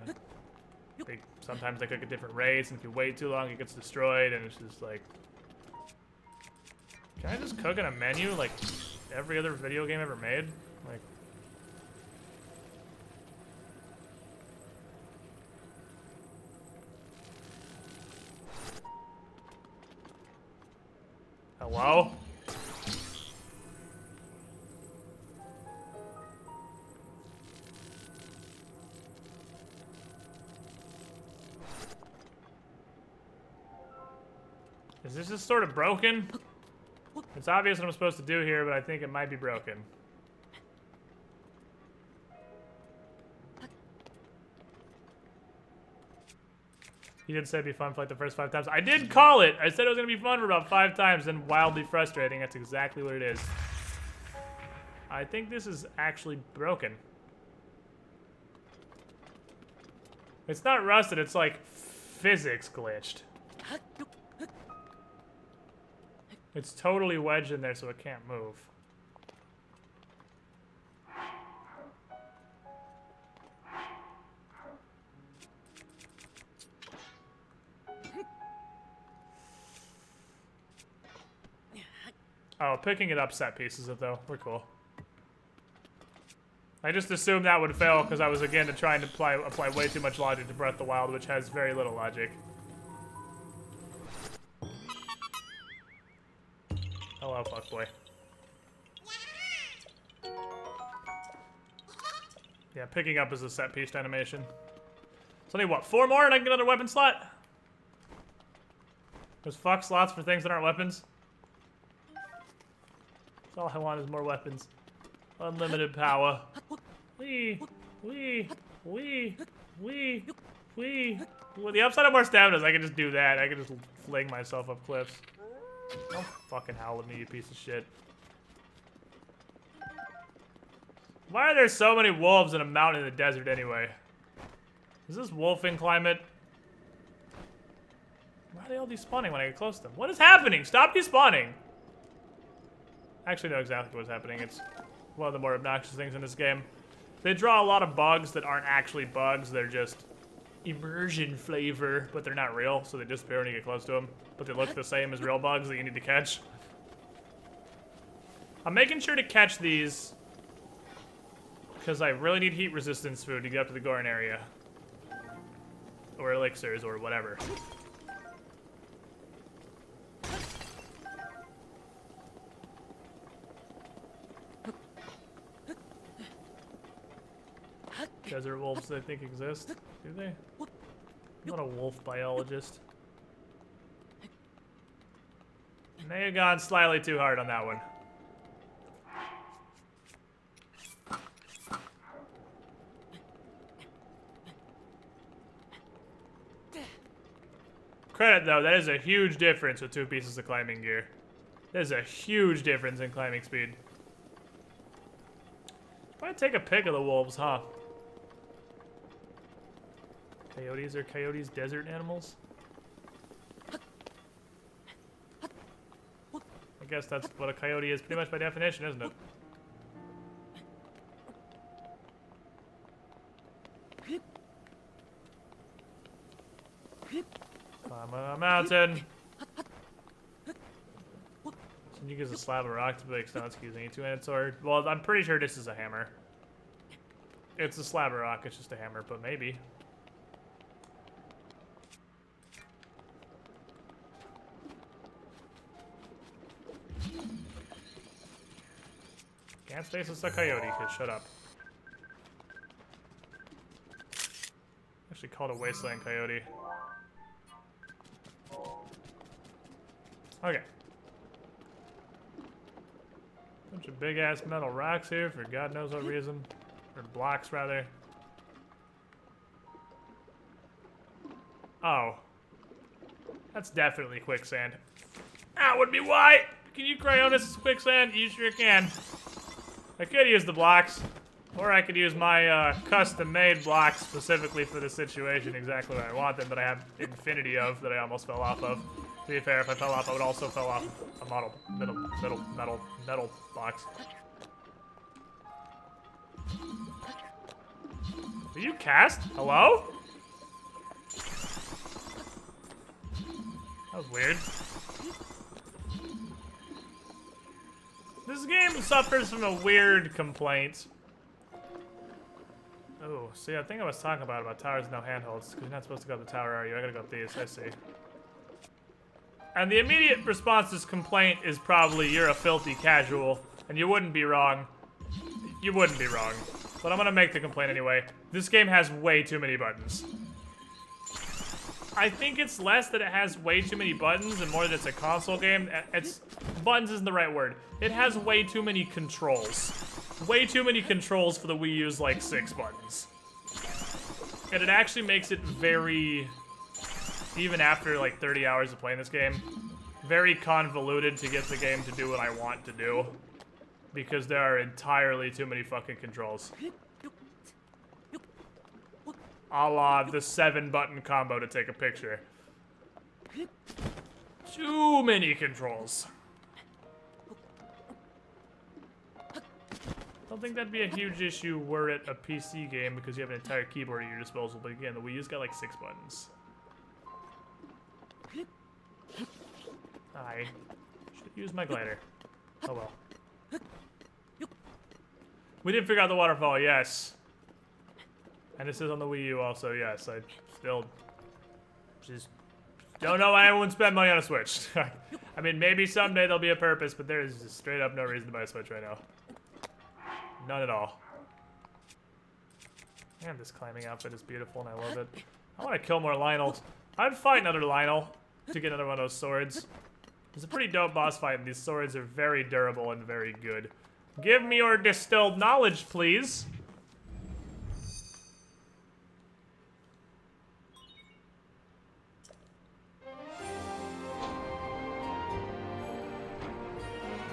sometimes they cook at different rates, and if you wait too long, it gets destroyed, and it's just like... Can I just cook in a menu like every other video game ever made? Like... Hello? Is this just sort of broken? It's obvious what I'm supposed to do here, but I think it might be broken. He did say it'd be fun for like the first 5 times. I did call it! I said it was gonna be fun for about 5 times, then wildly frustrating. That's exactly what it is. I think this is actually broken. It's not rusted, it's like physics glitched. It's totally wedged in there so it can't move. Oh, picking it up set pieces it though. We're cool. I just assumed that would fail because I was again trying to apply way too much logic to Breath of the Wild, which has very little logic. Hello, fuckboy. Yeah, picking up is a set piece animation. So I need what, 4 more and I can get another weapon slot? There's fuck slots for things that aren't weapons. That's all I want is more weapons. Unlimited power. Wee. Well, the upside of more stamina is I can just do that. I can just fling myself up cliffs. Don't fucking howl at me, you piece of shit. Why are there so many wolves in a mountain in the desert anyway? Is this wolfing climate? Why are they all despawning when I get close to them? What is happening? Stop despawning! I actually know exactly what's happening. It's one of the more obnoxious things in this game. They draw a lot of bugs that aren't actually bugs. They're just immersion flavor, but they're not real, so they disappear when you get close to them. But they look the same as real bugs that you need to catch. I'm making sure to catch these because I really need heat resistance food to get up to the Goron area. Or elixirs, or whatever. Desert wolves, I think, exist. Do they? I'm not a wolf biologist. May have gone slightly too hard on that one. Credit, though, that is a huge difference with 2 pieces of climbing gear. There's a huge difference in climbing speed. I'd take a pic of the wolves, huh? Coyotes, are coyotes desert animals? I guess that's what a coyote is pretty much by definition, isn't it? Climb a mountain. So you use a slab of rock to break stones using a two-handed sword. Well, I'm pretty sure this is a hammer. It's a slab of rock, it's just a hammer, but maybe. Can't space us a coyote, kid, shut up. Actually called a wasteland coyote. Okay. Bunch of big ass metal rocks here for God knows what reason. Or blocks, rather. Oh. That's definitely quicksand. That would be why! Can you cry on this as quicksand? You sure can. I could use the blocks. Or I could use my custom-made blocks specifically for the situation, exactly what I want them, that I have infinity of, that I almost fell off of. To be fair, if I fell off, I would also fell off a metal box. Are you cast? Hello? That was weird. This game suffers from a weird complaint. Oh, see, I think I was talking about towers and no handholds, because you're not supposed to go up the tower, are you? I gotta go up these, I see. And the immediate response to this complaint is probably, you're a filthy casual, and you wouldn't be wrong. You wouldn't be wrong. But I'm gonna make the complaint anyway. This game has way too many buttons. I think it's less that it has way too many buttons and more that it's a console game. Buttons isn't the right word. It has way too many controls. Way too many controls for the Wii U's like 6 buttons. And it actually makes it very, even after like 30 hours of playing this game, very convoluted to get the game to do what I want to do. Because there are entirely too many fucking controls. A la the 7-button combo to take a picture. Too many controls. I don't think that'd be a huge issue were it a PC game because you have an entire keyboard at your disposal, but again, the Wii U's got like 6 buttons. I should use my glider. Oh well. We did figure out the waterfall, yes. And this is on the Wii U also, yes. I still just don't know why I wouldn't spend money on a Switch. I mean, maybe someday there'll be a purpose, but there is just straight up no reason to buy a Switch right now. None at all. And this climbing outfit is beautiful and I love it. I want to kill more Lionels. I'd fight another Lionel to get another one of those swords. It's a pretty dope boss fight and these swords are very durable and very good. Give me your distilled knowledge, please.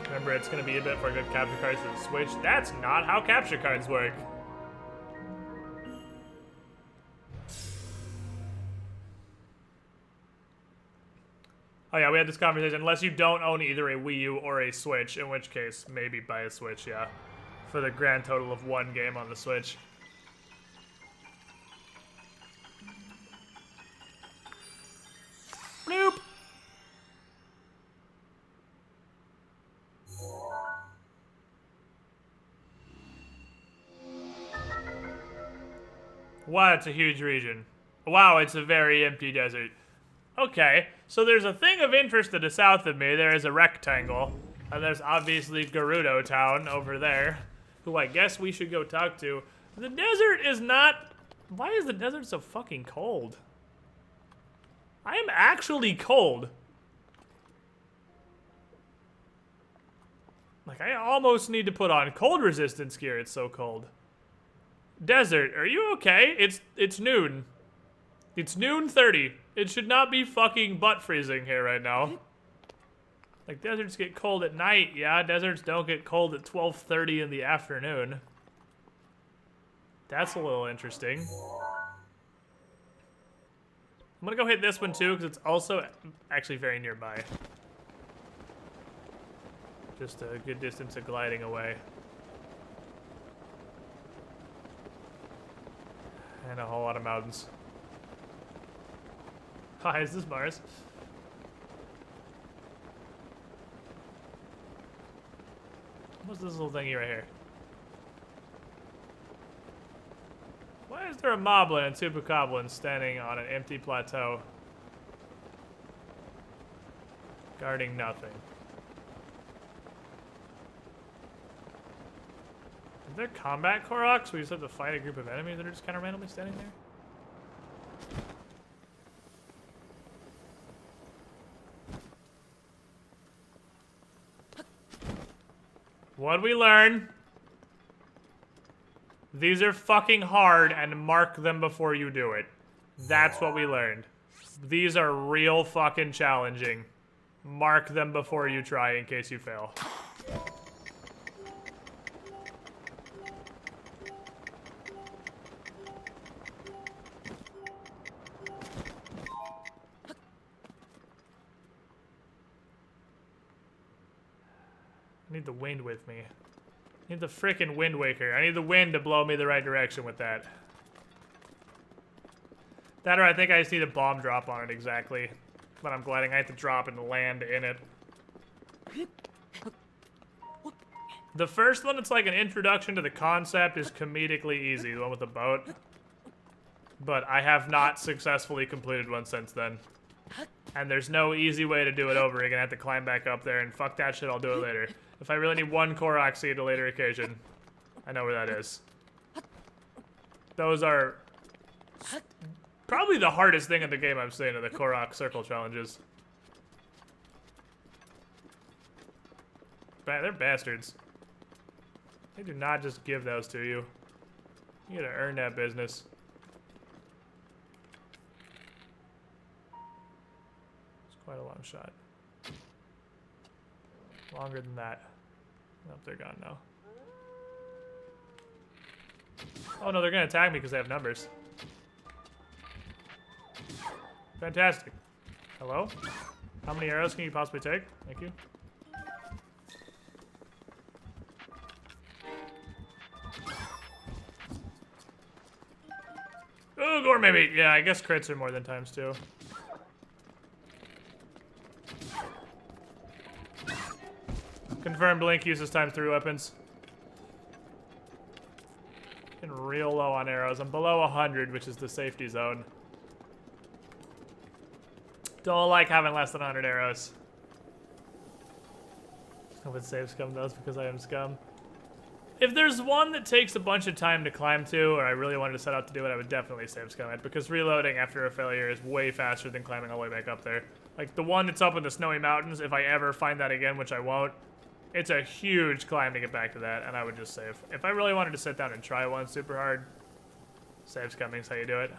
Remember, it's gonna be a bit for good capture cards to the Switch. That's not how capture cards work. Oh yeah, we had this conversation. Unless you don't own either a Wii U or a Switch, in which case, maybe buy a Switch, yeah. For the grand total of 1 game on the Switch. Bloop! Wow, it's a huge region. Wow, it's a very empty desert. Okay, so there's a thing of interest to the south of me. There is a rectangle. And there's obviously Gerudo Town over there, who I guess we should go talk to. The desert is not... Why is the desert so fucking cold? I am actually cold. Like, I almost need to put on cold resistance gear. It's so cold. Desert, are you okay? It's noon. It's noon 30. It should not be fucking butt freezing here right now. Like, deserts get cold at night. Yeah, deserts don't get cold at 12:30 in the afternoon. That's a little interesting. I'm gonna go hit this one too, because it's also actually very nearby. Just a good distance of gliding away. And a whole lot of mountains. Hi, is this Mars? What's this little thingy right here? Why is there a moblin and two bokoblins standing on an empty plateau? Guarding nothing. Is there combat Koroks where you just have to fight a group of enemies that are just kind of randomly standing there? What'd we learn? These are fucking hard and mark them before you do it. That's what we learned. These are real fucking challenging. Mark them before you try in case you fail. I need the wind with me. I need the frickin' Wind Waker. I need the wind to blow me the right direction with that. That or I think I just need a bomb drop on it exactly. But I'm gliding. I have to drop and land in it. The first one, it's like an introduction to the concept, is comedically easy. The one with the boat. But I have not successfully completed one since then. And there's no easy way to do it over again. I have to climb back up there and fuck that shit, I'll do it later. If I really need one Korok seed at a later occasion, I know where that is. Those are probably the hardest thing in the game I've seen, are the Korok circle challenges. They're bastards. They do not just give those to you. You gotta earn that business. It's quite a long shot. Longer than that. Nope, they're gone now. Oh no, they're gonna attack me because they have numbers. Fantastic. Hello? How many arrows can you possibly take? Thank you. Oh, gourmet meat. Yeah, I guess crits are more than times two. Confirmed Link uses times 3 weapons. Getting real low on arrows. I'm below 100, which is the safety zone. Don't like having less than 100 arrows. I would save scum those because I am scum. If there's one that takes a bunch of time to climb to, or I really wanted to set out to do it, I would definitely save scum it, because reloading after a failure is way faster than climbing all the way back up there. Like the one that's up in the snowy mountains, if I ever find that again, which I won't, it's a huge climb to get back to that, and I would just save. If I really wanted to sit down and try one super hard, save scumming is how you do it.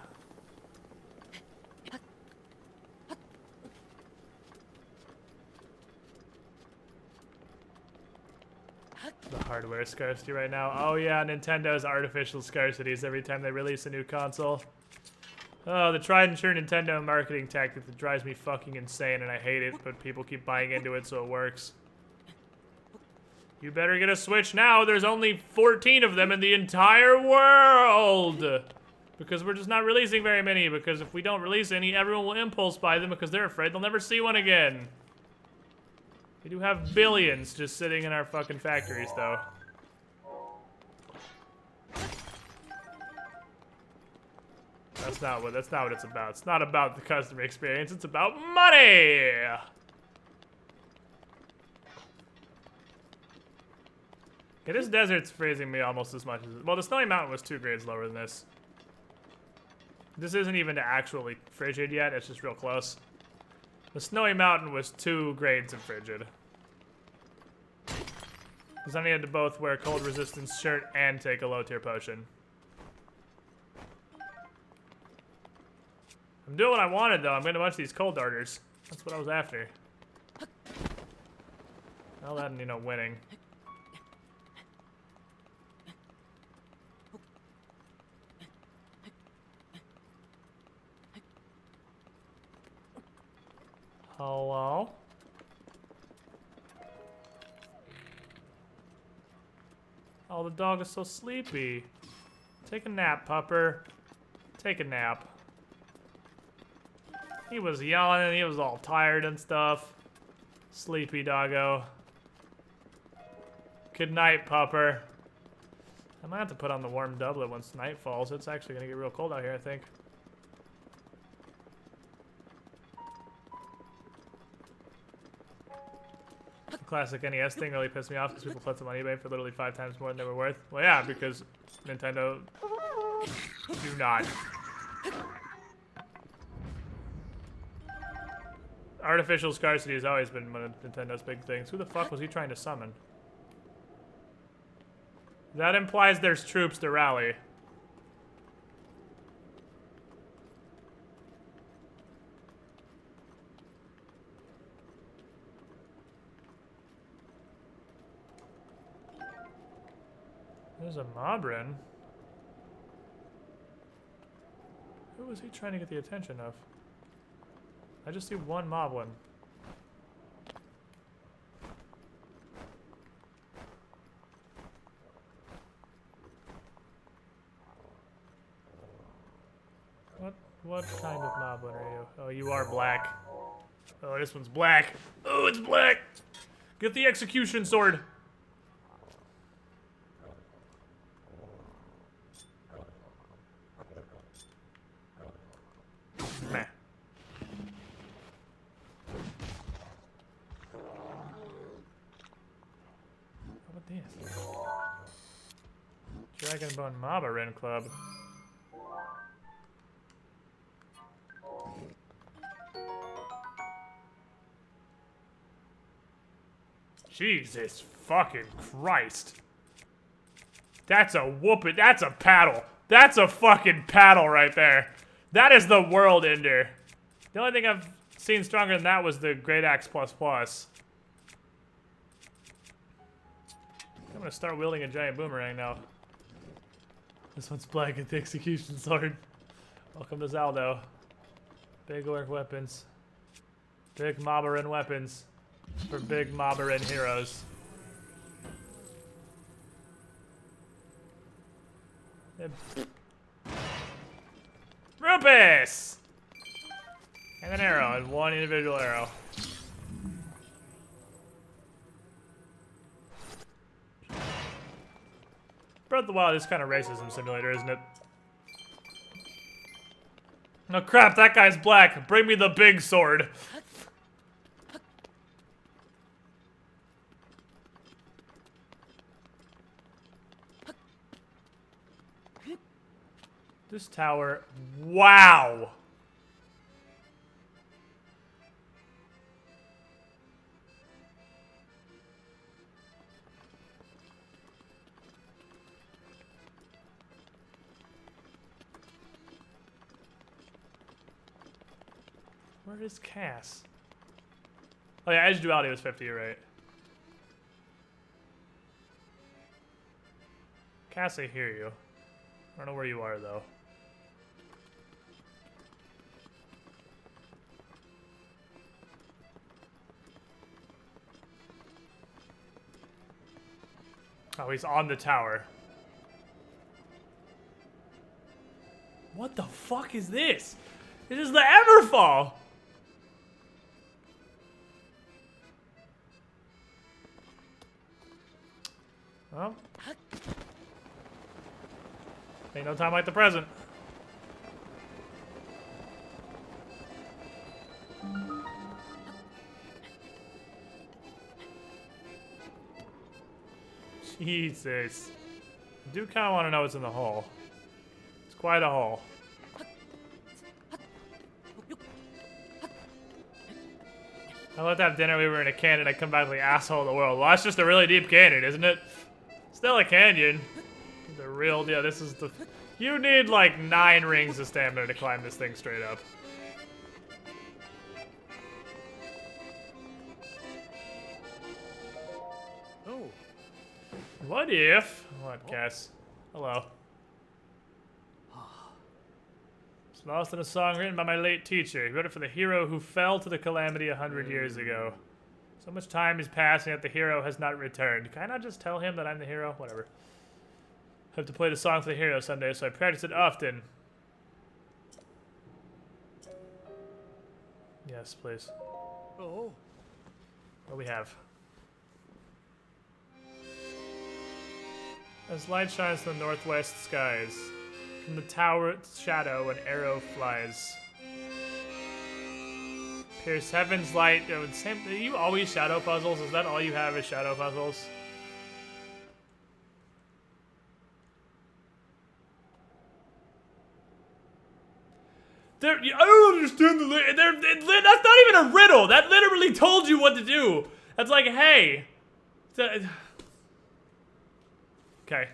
The hardware scarcity right now. Oh yeah, Nintendo's artificial scarcities every time they release a new console. Oh, the tried and true Nintendo marketing tactic that drives me fucking insane, and I hate it, but people keep buying into it so it works. You better get a Switch now. There's only 14 of them in the entire world. Because we're just not releasing very many, because if we don't release any, everyone will impulse buy them because they're afraid they'll never see one again. We do have billions just sitting in our fucking factories, though. That's not what it's about. It's not about the customer experience. It's about money. Yeah, this desert's freezing me almost as much as... Well, the Snowy Mountain was 2 grades lower than this. This isn't even actually frigid yet. It's just real close. The Snowy Mountain was 2 grades of frigid. Because I needed to both wear a cold resistance shirt and take a low tier potion. I'm doing what I wanted, though. I'm getting a bunch of these cold darters. That's what I was after. Well, that and, you know, winning. Hello? Oh, the dog is so sleepy. Take a nap, pupper. Take a nap. He was yawning, he was all tired and stuff. Sleepy doggo. Good night, pupper. I might have to put on the warm doublet once night falls. It's actually gonna get real cold out here, I think. The classic NES thing really pissed me off because people put them on eBay for literally 5 times more than they were worth. Well, yeah, because Nintendo do not. Artificial scarcity has always been one of Nintendo's big things. Who the fuck was he trying to summon? That implies there's troops to rally. There's a Moblin. Who was he trying to get the attention of? I just see one Moblin. What kind of Moblin are you? Oh, you are black. Oh, this one's black. Oh, it's black! Get the execution sword! Meh. How about this? Dragonbone Moblin Club. Jesus fucking Christ. That's a whooping. That's a paddle. That's a fucking paddle right there. That is the world ender. The only thing I've seen stronger than that was the Great Axe Plus Plus. I'm gonna start wielding a giant boomerang now. This one's black at the execution sword. Welcome to Zelda. Big orc weapons. Big Moblin weapons. For big Moblin heroes. Rupus! And an arrow, and one individual arrow. Breath of the Wild is kind of racism simulator, isn't it? No crap, that guy's black. Bring me the big sword. This tower, wow! Where is Cass? Oh yeah, edge duality was 50, you're right. Cass, I hear you. I don't know where you are, though. Oh, he's on the tower. What the fuck is this? This is the Everfall! Well. Ain't no time like the present. Jesus. I do kind of want to know what's in the hole. It's quite a hole. I let that dinner we were in a canyon, I come back like the asshole of the world. Well, that's just a really deep canyon, isn't it? Still a canyon. The real deal. This is the... You need like 9 rings of stamina to climb this thing straight up. Oh. What if... What, Cass? Hello. It's lost in a song written by my late teacher. He wrote it for the hero who fell to the calamity 100 years ago. So much time has passed and yet the hero has not returned. Can I not just tell him that I'm the hero? Whatever. I have to play the song for the hero someday, so I practice it often. Yes, please. Oh. What do we have? As light shines from the northwest skies, from the tower's shadow an arrow flies. Pierce heaven's light. Do you always shadow puzzles? Is that all you have is shadow puzzles? I don't understand that's not even a riddle. That literally told you what to do. That's like, hey. Okay.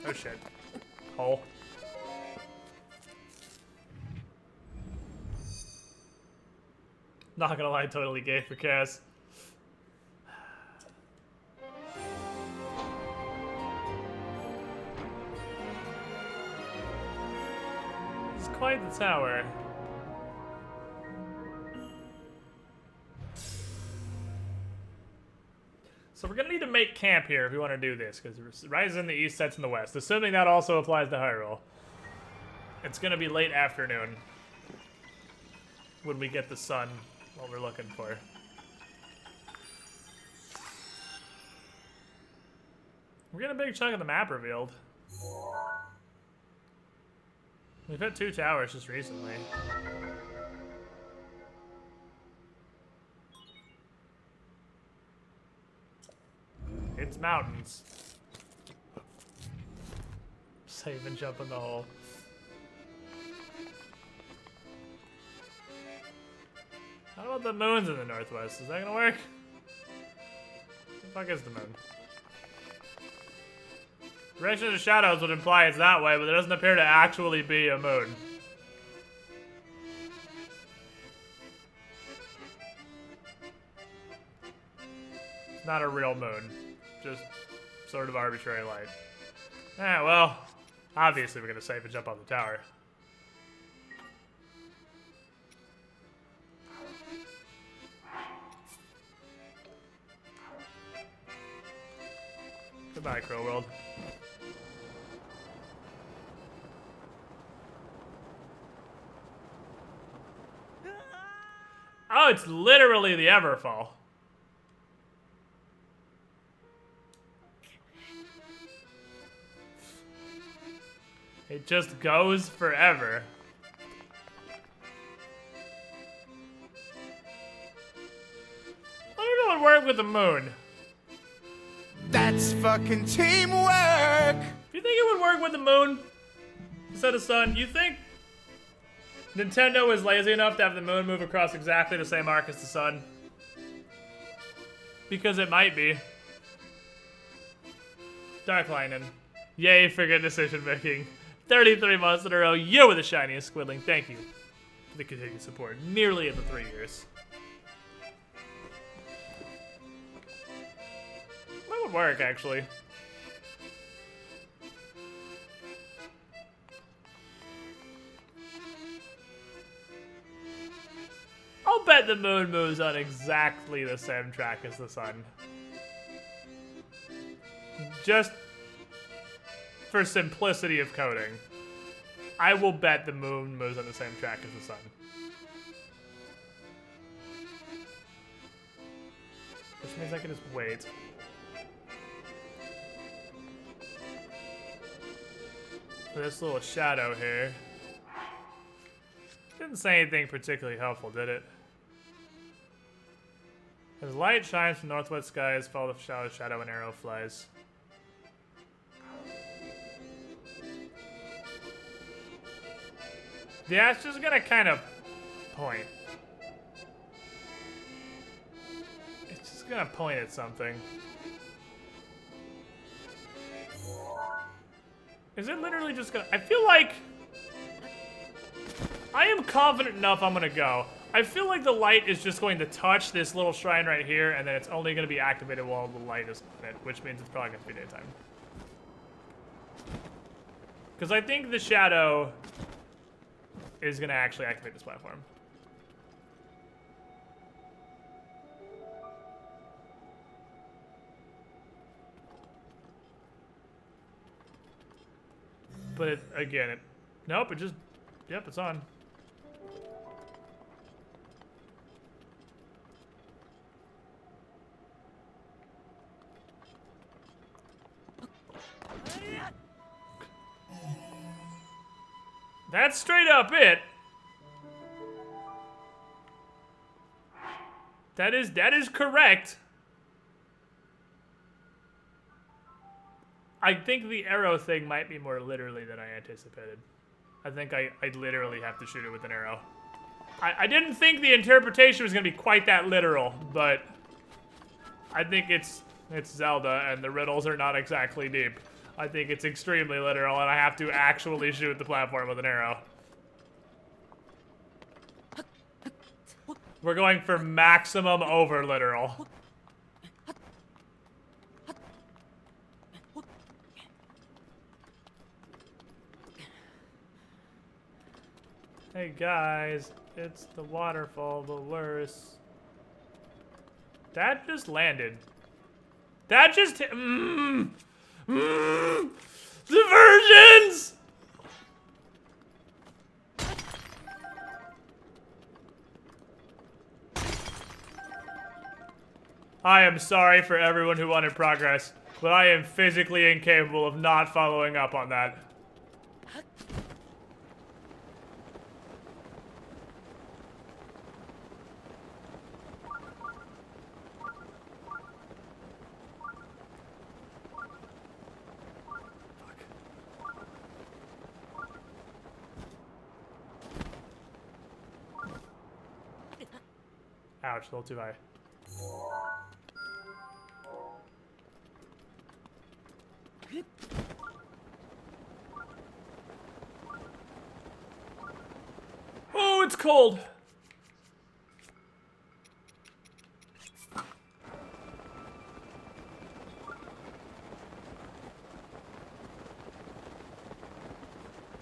Oh shit. Hole. Not gonna lie, totally gay for Cass. It's quite the tower. So we're gonna need to make camp here if we want to do this, because rises in the east, sets in the west. Assuming that also applies to Hyrule. It's gonna be late afternoon when we get the sun, what we're looking for. We're getting a big chunk of the map revealed. We've had 2 towers just recently. It's mountains. Save and jump in the hole. How about the moon's in the northwest? Is that gonna work? What the fuck is the moon? Direction of the shadows would imply it's that way, but there doesn't appear to actually be a moon. It's not a real moon. Just sort of arbitrary light. Ah, well, obviously we're gonna save and jump on the tower. Goodbye, Crow World. Oh, it's literally the Everfall. It just goes forever. I don't know what would work with the moon. That's fucking teamwork. Do you think it would work with the moon instead of sun? You think Nintendo is lazy enough to have the moon move across exactly the same arc as the sun? Because it might be. Dark Lightning. Yay for good decision making. 33 months in a row, you were the shiniest Squidling. Thank you for the continued support. Nearly at the 3 years. That would work, actually. I'll bet the moon moves on exactly the same track as the sun. Just for simplicity of coding, I will bet the moon moves on the same track as the sun. Which means I can just wait. For this little shadow here. Didn't say anything particularly helpful, did it? As light shines from northwest skies, follow the shadow and arrow flies. Yeah, it's just gonna kind of point. It's just gonna point at something. Is it literally just gonna... I feel like... I am confident enough I'm gonna go. I feel like the light is just going to touch this little shrine right here, and then it's only gonna be activated while the light is on it, which means it's probably gonna be daytime. Because I think the shadow is gonna actually activate this platform. But it, again, it... Nope, it just... Yep, it's on. That's straight up it. That is correct. I think the arrow thing might be more literally than I anticipated. I think I literally have to shoot it with an arrow. I didn't think the interpretation was gonna be quite that literal, but I think it's Zelda and the riddles are not exactly deep. I think it's extremely literal and I have to actually shoot the platform with an arrow. We're going for maximum over literal. Hey guys, it's the waterfall, the worst. That just landed. That just diversions! I am sorry for everyone who wanted progress, but I am physically incapable of not following up on that. Ouch, a little too high. Oh, it's cold.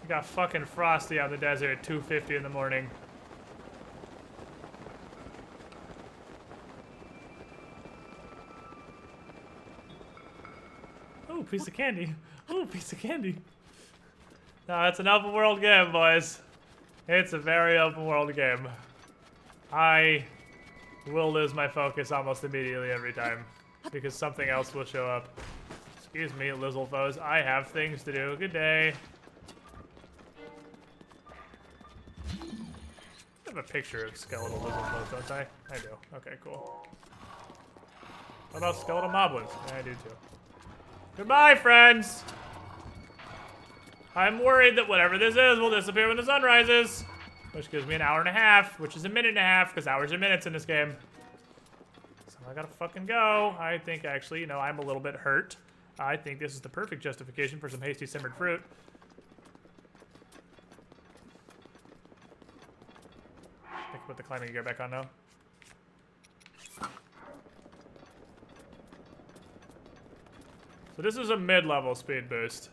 It got fucking frosty out in the desert at 2:50 in the morning. Ooh, piece of candy. Ooh, piece of candy. No, it's an open world game, boys. It's a very open world game. I will lose my focus almost immediately every time because something else will show up. Excuse me, Lizzle foes. I have things to do. Good day. I have a picture of skeletal Lizzle foes, don't I? I do. Okay, cool. What about skeletal moblins? Yeah, I do too. Goodbye, friends! I'm worried that whatever this is will disappear when the sun rises. Which gives me an hour and a half, which is a minute and a half, because hours are minutes in this game. So I gotta fucking go. I think actually, you know, I'm a little bit hurt. I think this is the perfect justification for some hasty simmered fruit. I can put the climbing gear back on now. So this is a mid-level speed boost.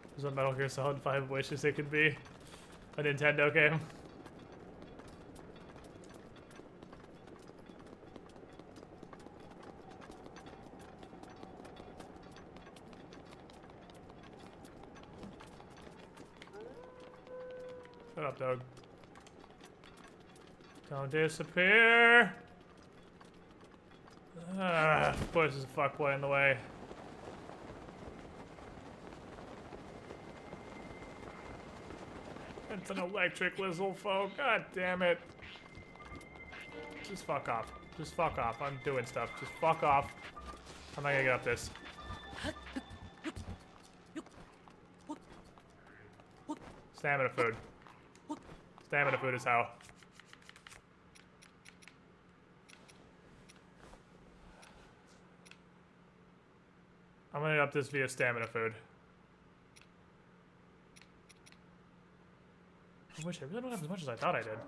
This is what Metal Gear Solid 5 wishes it could be. A Nintendo game. Shut up, dog. Don't disappear! Of course there's a fuckboy in the way. It's an electric Lizzle foe. God damn it. Just fuck off. Just fuck off. I'm doing stuff. Just fuck off. I'm not gonna get up this. Stamina food. Stamina food is how. I'm gonna get up this via stamina food. I wish I really don't have as much as I thought I did.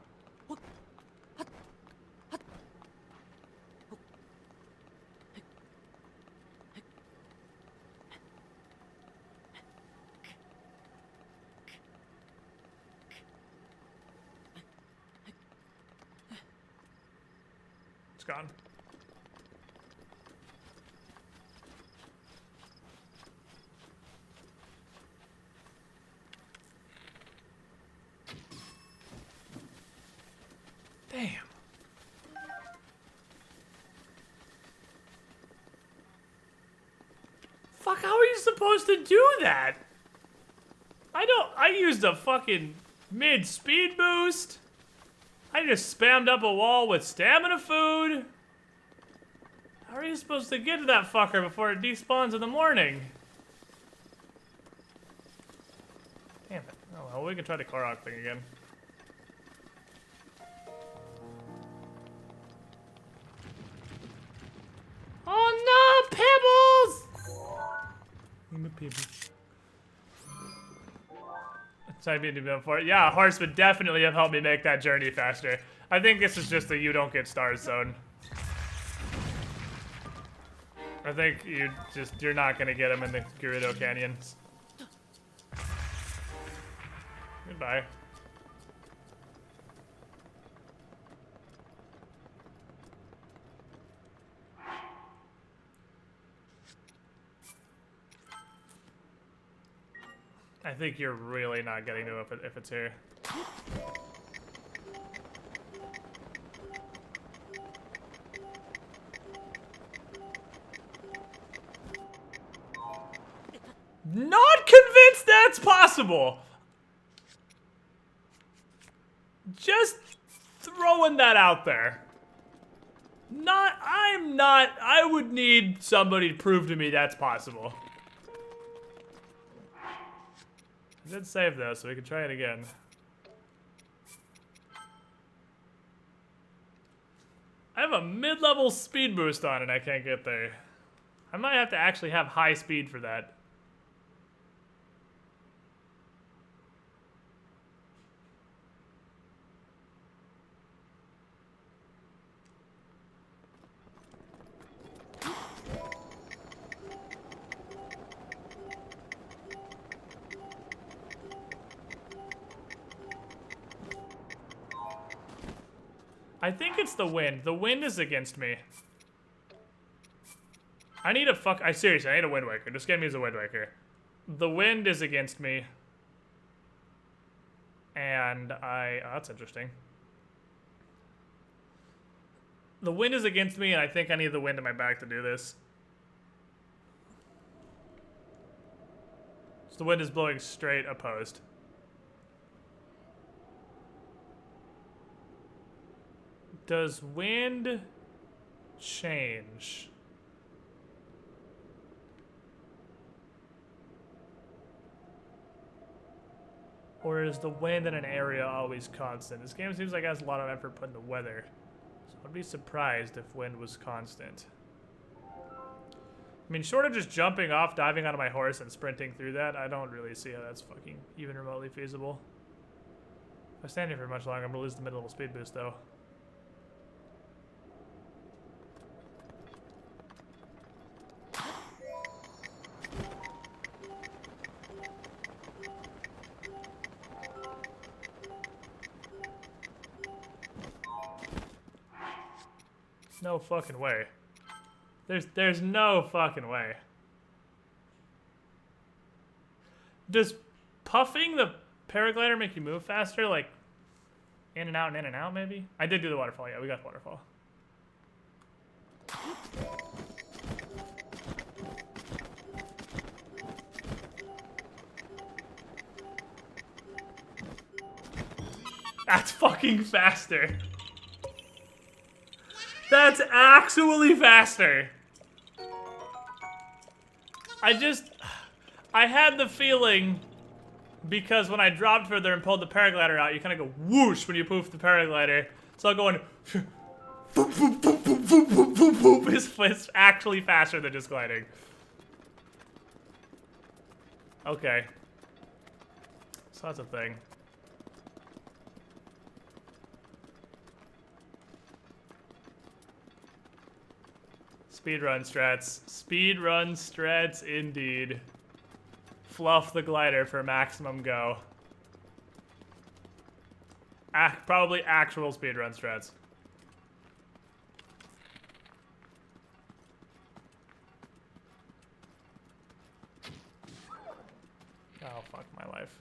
It's gone. how are you supposed to do that? I used a fucking mid-speed boost. I just spammed up a wall with stamina food. How are you supposed to get to that fucker before it despawns in the morning? Damn it. Oh well, we can try the Korok thing again. Oh no, Pebbles! I'm a Pebbles. So I mean to be for it. Yeah, a horse would definitely have helped me make that journey faster. I think this is just a you don't get stars zone. I think you're not gonna get him in the Gerudo canyons. Goodbye. I think you're really not getting to it if it's here. Not convinced that's possible. Just throwing that out there. I would need somebody to prove to me that's possible. I did save though, so we can try it again. I have a mid-level speed boost on and I can't get there. I might have to actually have high speed for that. I think it's the wind. The wind is against me. I need a seriously, I need a Wind Waker. This game needs a Wind Waker. The wind is against me. And oh, that's interesting. The wind is against me, and I think I need the wind in my back to do this. So the wind is blowing straight opposed. Does wind change? Or is the wind in an area always constant? This game seems like it has a lot of effort put into weather. So I'd be surprised if wind was constant. I mean, short of just jumping off, diving onto my horse, and sprinting through that, I don't really see how that's fucking even remotely feasible. If I stand here for much longer, I'm gonna lose the mid-level speed boost, though. No fucking way. There's no fucking way. Does puffing the paraglider make you move faster? Like, in and out, maybe? I did do the waterfall, yeah, we got the waterfall. That's fucking faster. That's actually faster. I had the feeling, because when I dropped further and pulled the paraglider out, you kind of go whoosh when you poof the paraglider. So I'm going boop, boop, boop, boop, boop, boop, boop, boop. It's actually faster than just gliding. Okay. So that's a thing. Speedrun strats. Speedrun strats indeed. Fluff the glider for maximum go. Probably actual speedrun strats. Oh, fuck my life.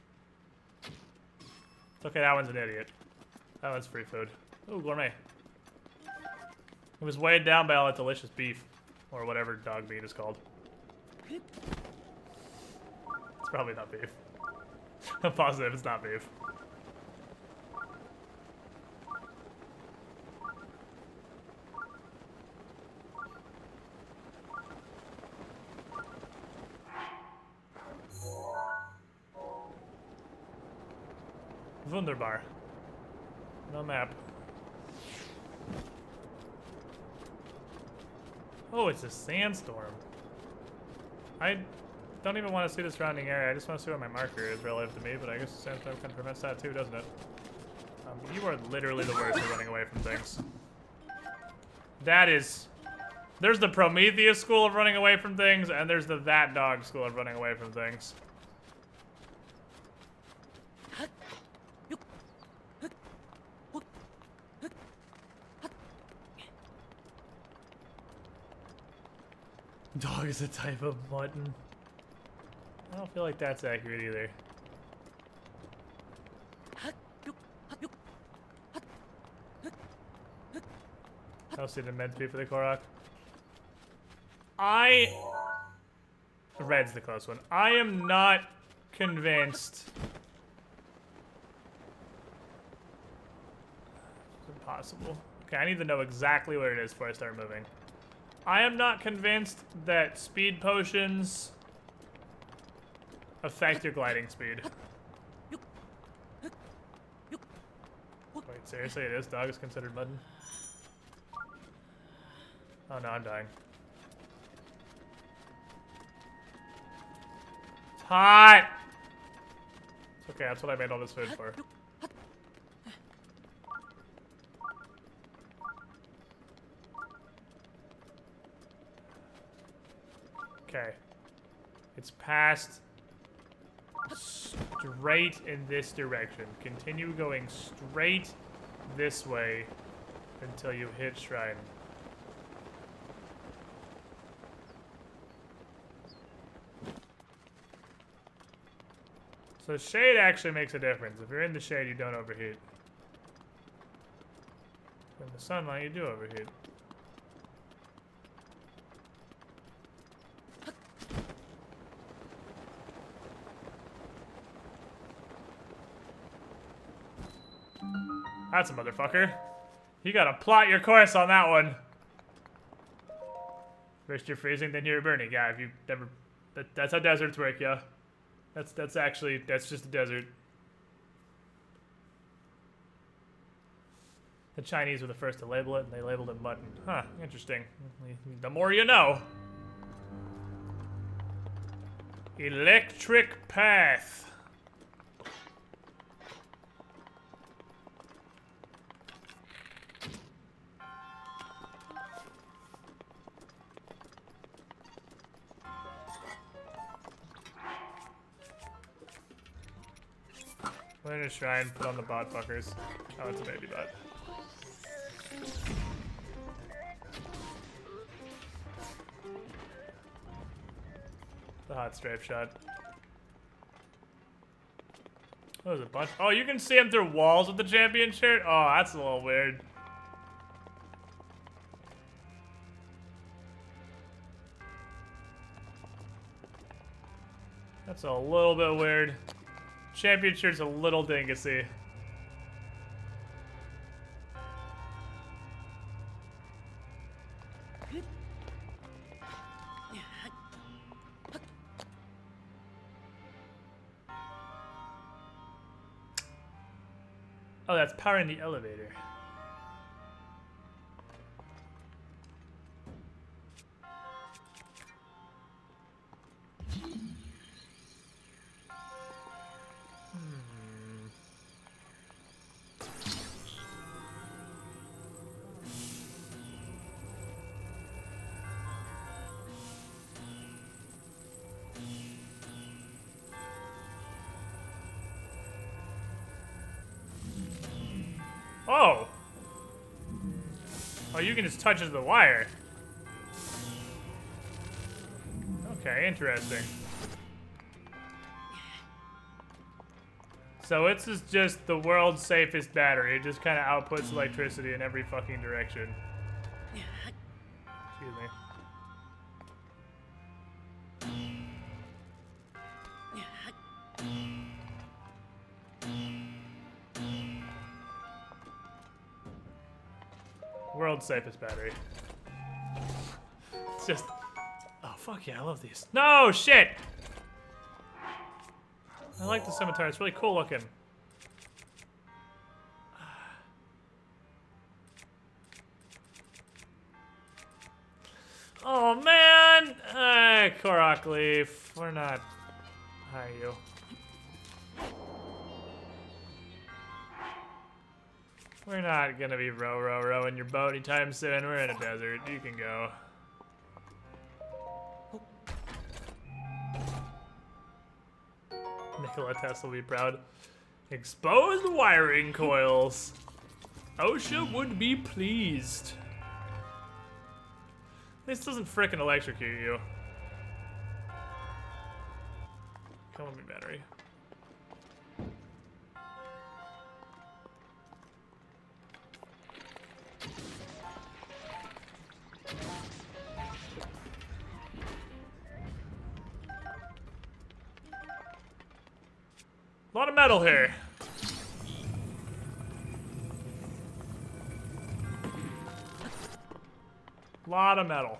Okay, that one's an idiot. That one's free food. Ooh, gourmet. It was weighed down by all that delicious beef. Or whatever dog meat is called. probably not beef. I'm positive it's not beef. Wunderbar. No map. Oh, it's a sandstorm. I don't even want to see the surrounding area. I just want to see what my marker is relative to me, but I guess the sandstorm kind of prevents that too, doesn't it? You are literally the worst at running away from things. That is... There's the Prometheus school of running away from things, and there's the That Dog school of running away from things. Dog is a type of mutton. I don't feel like that's accurate either. How's it meant to be for the Korok? Red's the close one. I am not convinced. It's impossible. Okay, I need to know exactly where it is before I start moving. I am not convinced that speed potions affect your gliding speed. Wait, seriously, it is? Dog is considered mutton? Oh no, I'm dying. It's hot! It's okay, that's what I made all this food for. Okay. It's past straight in this direction. Continue going straight this way until you hit Shrine. So shade actually makes a difference. If you're in the shade, you don't overheat. In the sunlight, you do overheat. That's a motherfucker. You gotta plot your course on that one. First you're freezing, then you're burning. Yeah, if you've never... That's how deserts work, yeah. That's just a desert. The Chinese were the first to label it, and they labeled it mutton. Huh, interesting. The more you know. Electric path. Learn a shrine, put on the bot fuckers. Oh, it's a baby bot. The hot strafe shot. Oh, there's a bunch. Oh, you can see him through walls with the champion shirt? Oh, that's a little weird. That's a little bit weird. Champion shirt's a little dingusy. Oh, that's powering the elevator. Oh! Oh, you can just touch the wire. Okay, interesting. So this is just the world's safest battery. It just kind of outputs electricity in every fucking direction. Excuse me. World's safest battery. It's just... Oh, fuck yeah, I love these. No, shit! I like the scimitar, it's really cool looking. Oh, man! Korok Leaf, we're not... How are you? We're not gonna be rowing your boat anytime soon. We're in a desert. You can go. Nikola Tesla will be proud. Exposed wiring coils. OSHA would be pleased. This doesn't frickin' electrocute you. Come on, me battery. A lot of metal here. A lot of metal.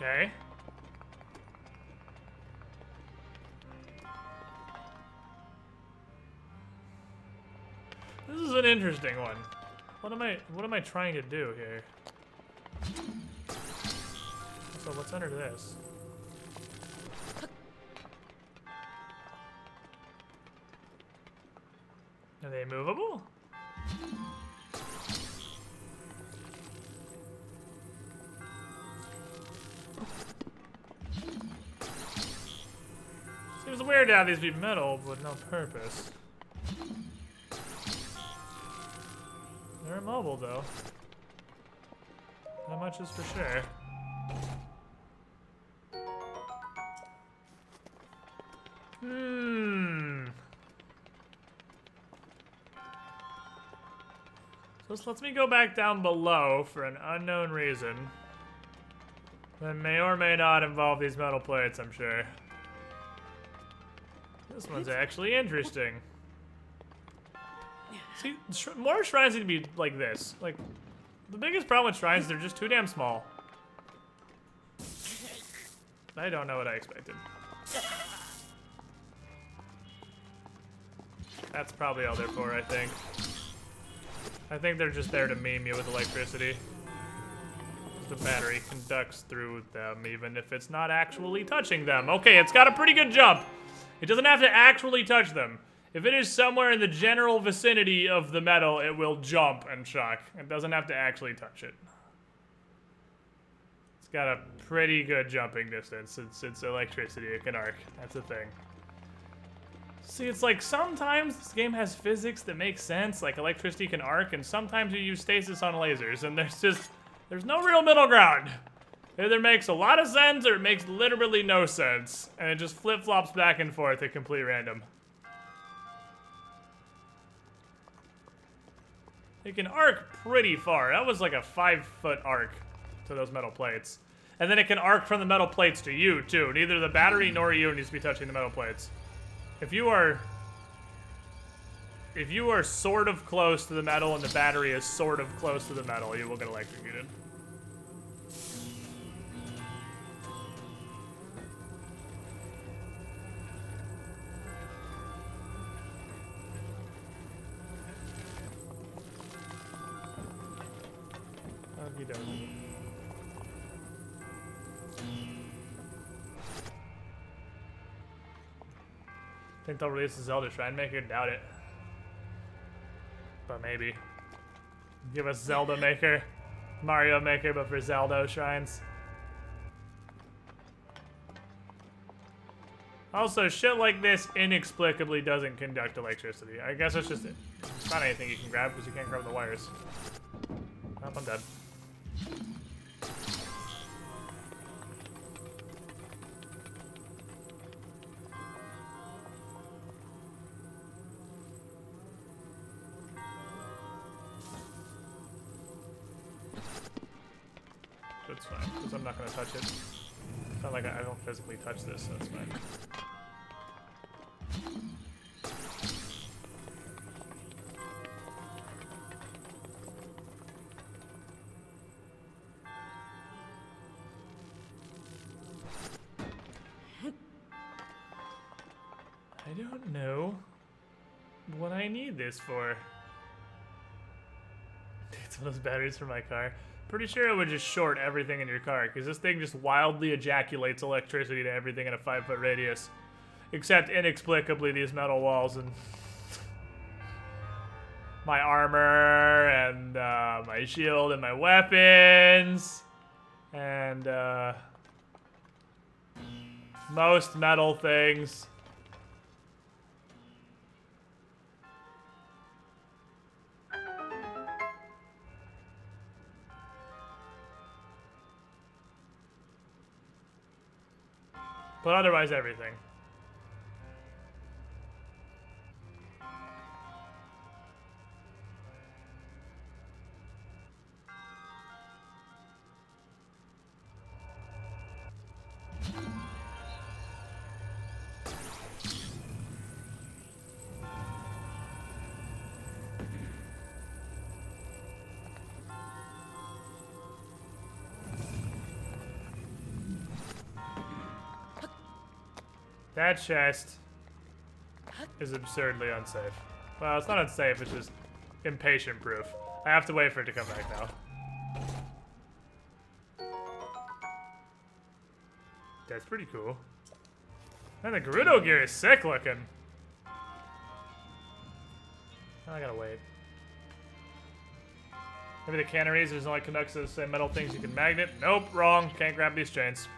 Okay. This is an interesting one. What am I trying to do here? So what's under this? Are they movable? Seems weird to have these be metal with no purpose. They're immobile though. That much is for sure. So this lets me go back down below for an unknown reason. That may or may not involve these metal plates, I'm sure. This one's actually interesting. See, more shrines need to be like this. Like, the biggest problem with shrines, they're just too damn small. I don't know what I expected. That's probably all they're for, I think. I think they're just there to meme you with electricity. The battery conducts through them, even if it's not actually touching them. Okay, it's got a pretty good jump. It doesn't have to actually touch them. If it is somewhere in the general vicinity of the metal, it will jump and shock. It doesn't have to actually touch it. It's got a pretty good jumping distance. It's electricity, it can arc. That's the thing. See, it's like sometimes this game has physics that make sense, like electricity can arc, and sometimes you use stasis on lasers, and there's no real middle ground. It either makes a lot of sense or it makes literally no sense, and it just flip-flops back and forth at complete random. It can arc pretty far. That was like a 5-foot arc to those metal plates. And then it can arc from the metal plates to you, too. Neither the battery nor you needs to be touching the metal plates. If you are sort of close to the metal and the battery is sort of close to the metal, you will get electrocuted. Okie dokie. Think they'll release the Zelda Shrine Maker? Doubt it. But maybe. Give us Zelda Maker. Mario Maker, but for Zelda shrines. Also, shit like this inexplicably doesn't conduct electricity. I guess it's just... It's not anything you can grab because you can't grab the wires. Oh, I'm dead. That's fine, because I'm not gonna touch it. It's not like I don't physically touch this, so that's fine. I don't know what I need this for. It's one of those batteries for my car. Pretty sure it would just short everything in your car, because this thing just wildly ejaculates electricity to everything in a 5-foot radius. Except, inexplicably, these metal walls and my armor, and my shield, and my weapons, and most metal things. But otherwise, everything. That chest is absurdly unsafe. Well, it's not unsafe, it's just impatient proof. I have to wait for it to come back now. That's pretty cool. Man, the Gerudo gear is sick looking. I gotta wait. Maybe the canneries is only conducts to the same metal things you can magnet. Nope, wrong. Can't grab these chains.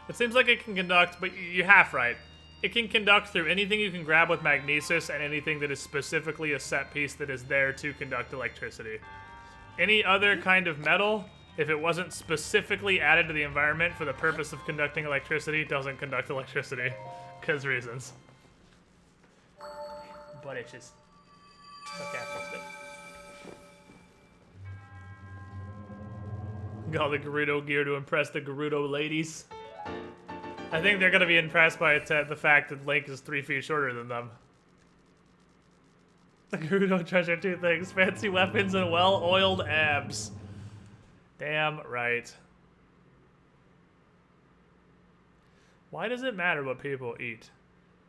It seems like it can conduct, but you're half right. It can conduct through anything you can grab with magnesis and anything that is specifically a set piece that is there to conduct electricity. Any other kind of metal, if it wasn't specifically added to the environment for the purpose of conducting electricity, doesn't conduct electricity. Because reasons. But it's just... Okay, I fixed it. Got the Gerudo gear to impress the Gerudo ladies. I think they're gonna be impressed by the fact that Link is 3 feet shorter than them. The Gerudo treasure 2 things: fancy weapons and well-oiled abs. Damn right. Why does it matter what people eat?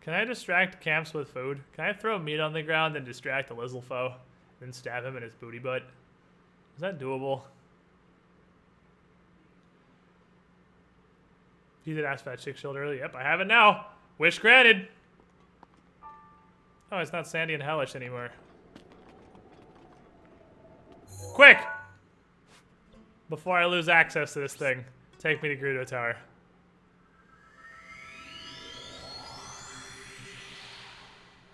Can I distract camps with food? Can I throw meat on the ground and distract a Lizalfo? Then stab him in his booty butt? Is that doable? You did ask Fat Chick Shield earlier. Yep, I have it now. Wish granted. Oh, it's not sandy and hellish anymore. Quick! Before I lose access to this thing, take me to Gerudo Tower.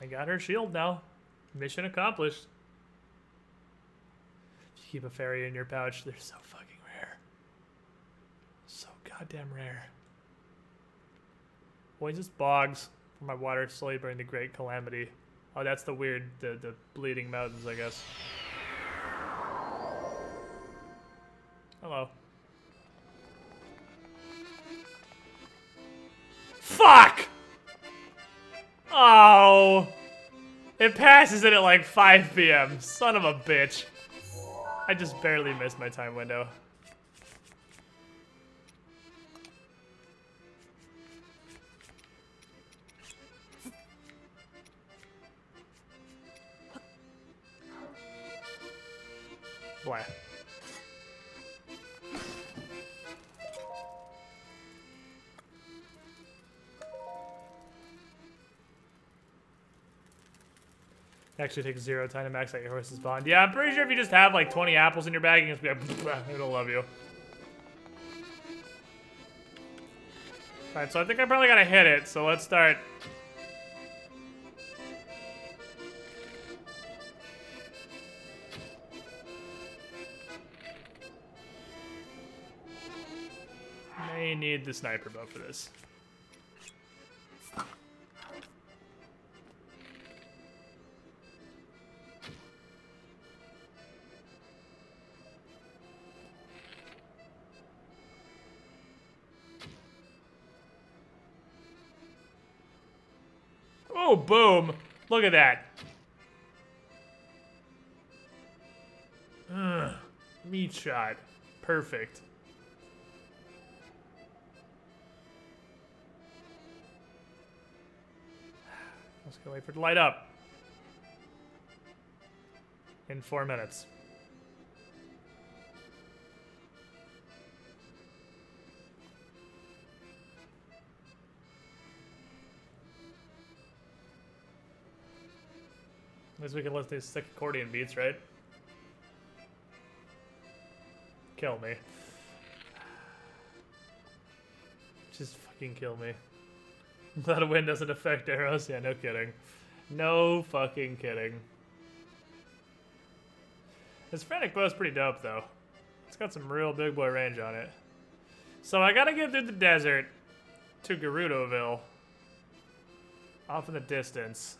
I got her shield now. Mission accomplished. You keep a fairy in your pouch. They're so fucking rare. So goddamn rare. Poisonous bogs for my water slowly burning the Great Calamity. Oh, that's the weird, the bleeding mountains, I guess. Hello. Fuck! Oh! It passes it at like 5 p.m. Son of a bitch. I just barely missed my time window. Blah. Actually takes 0 time to max out your horse's bond. Yeah, I'm pretty sure if you just have like 20 apples in your bag, you can just be like, it'll love you. Alright, so I think I probably gotta hit it, so let's start. May need the sniper buff for this. Oh, boom. Look at that. Ugh. Meat shot. Perfect. Let's go wait for it to light up. In 4 minutes. At least we can listen to these sick accordion beats, right? Kill me. Just fucking kill me. That a wind doesn't affect arrows? Yeah, no kidding. No fucking kidding. This frantic bow's pretty dope, though. It's got some real big boy range on it. So I gotta get through the desert to Gerudoville. Off in the distance.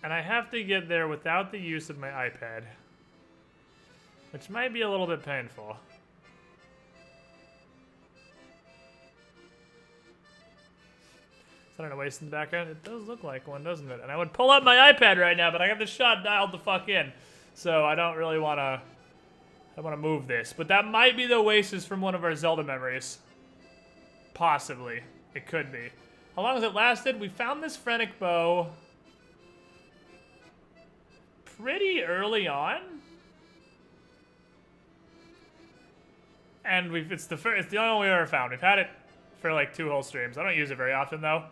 And I have to get there without the use of my iPad. Which might be a little bit painful. Is that an oasis in the background? It does look like one, doesn't it? And I would pull up my iPad right now, but I got the shot dialed the fuck in. So I don't really want to... I want to move this. But that might be the oasis from one of our Zelda memories. Possibly. It could be. How long has it lasted? We found this frantic bow... pretty early on. And it's the only one we've ever found. We've had it for like 2 whole streams. I don't use it very often though.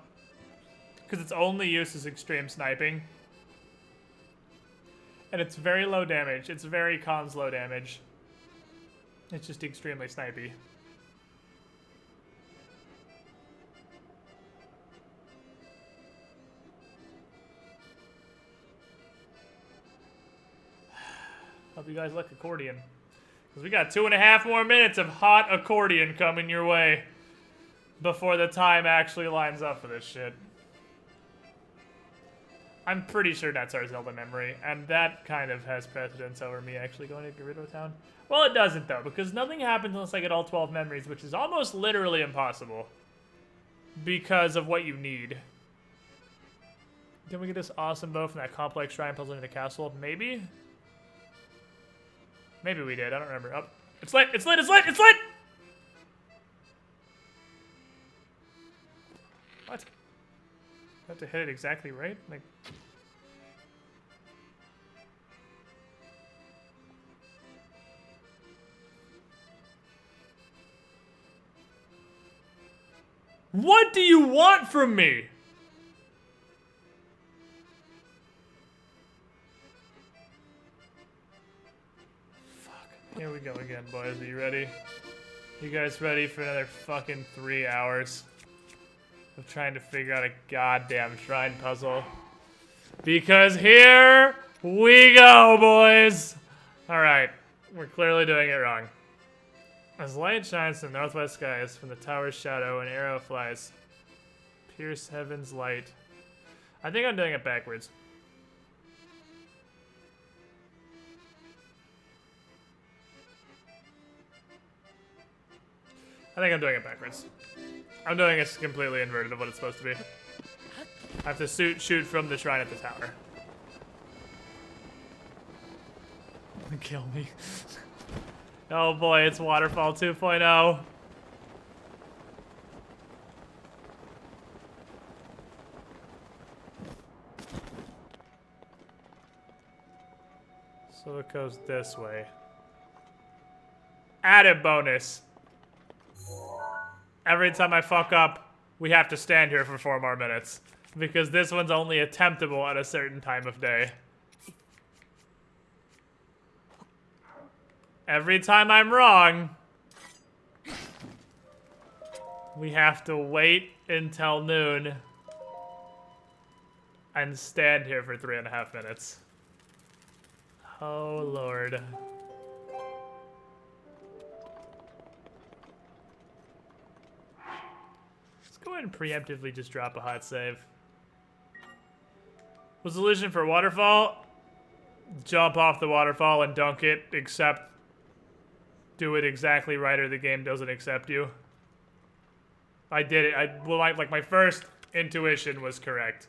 Because its only use is extreme sniping. And it's very low damage. It's very cons low damage. It's just extremely snipey. Hope you guys like accordion. Because we got 2.5 more minutes of hot accordion coming your way before the time actually lines up for this shit. I'm pretty sure that's our Zelda memory, and that kind of has precedence over me actually going to Gerudo Town. Well, it doesn't, though, because nothing happens unless I get all 12 memories, which is almost literally impossible because of what you need. Can we get this awesome bow from that complex shrine puzzle in the castle? Maybe? Maybe we did. I don't remember. Oh, it's lit! It's lit! It's lit! It's lit! What? I have to hit it exactly right? Like... What do you want from me? Fuck. Here we go again, boys. Are you ready? You guys ready for another fucking 3 hours of trying to figure out a goddamn shrine puzzle? Because here we go, boys! Alright. We're clearly doing it wrong. As light shines from the northwest skies, from the tower's shadow, an arrow flies. Pierce heaven's light. I think I'm doing it backwards. I think I'm doing it backwards. I'm doing it completely inverted of what it's supposed to be. I have to shoot from the shrine at the tower. Kill me. Oh boy, it's Waterfall 2.0. So it goes this way. Added bonus. Every time I fuck up, we have to stand here for 4 more minutes. Because this one's only attemptable at a certain time of day. Every time I'm wrong, we have to wait until noon and stand here for 3.5 minutes. Oh, Lord. Let's go ahead and preemptively just drop a hot save. Was the solution for waterfall? Jump off the waterfall and dunk it, except do it exactly right or the game doesn't accept you. I did it. Like my first intuition was correct.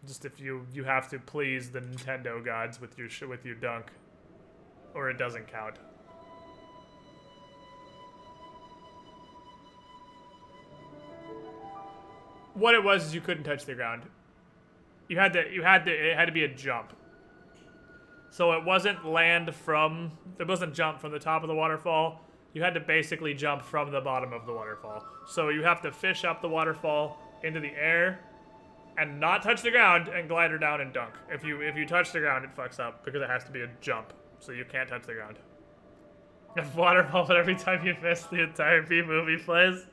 Just if you have to please the Nintendo gods with your dunk, or it doesn't count. What it was is you couldn't touch the ground. It had to be a jump. So it wasn't jump from the top of the waterfall. You had to basically jump from the bottom of the waterfall. So you have to fish up the waterfall into the air and not touch the ground and glider down and dunk. If you touch the ground, it fucks up because it has to be a jump. So you can't touch the ground. If waterfall, but every time you miss, the entire B movie plays.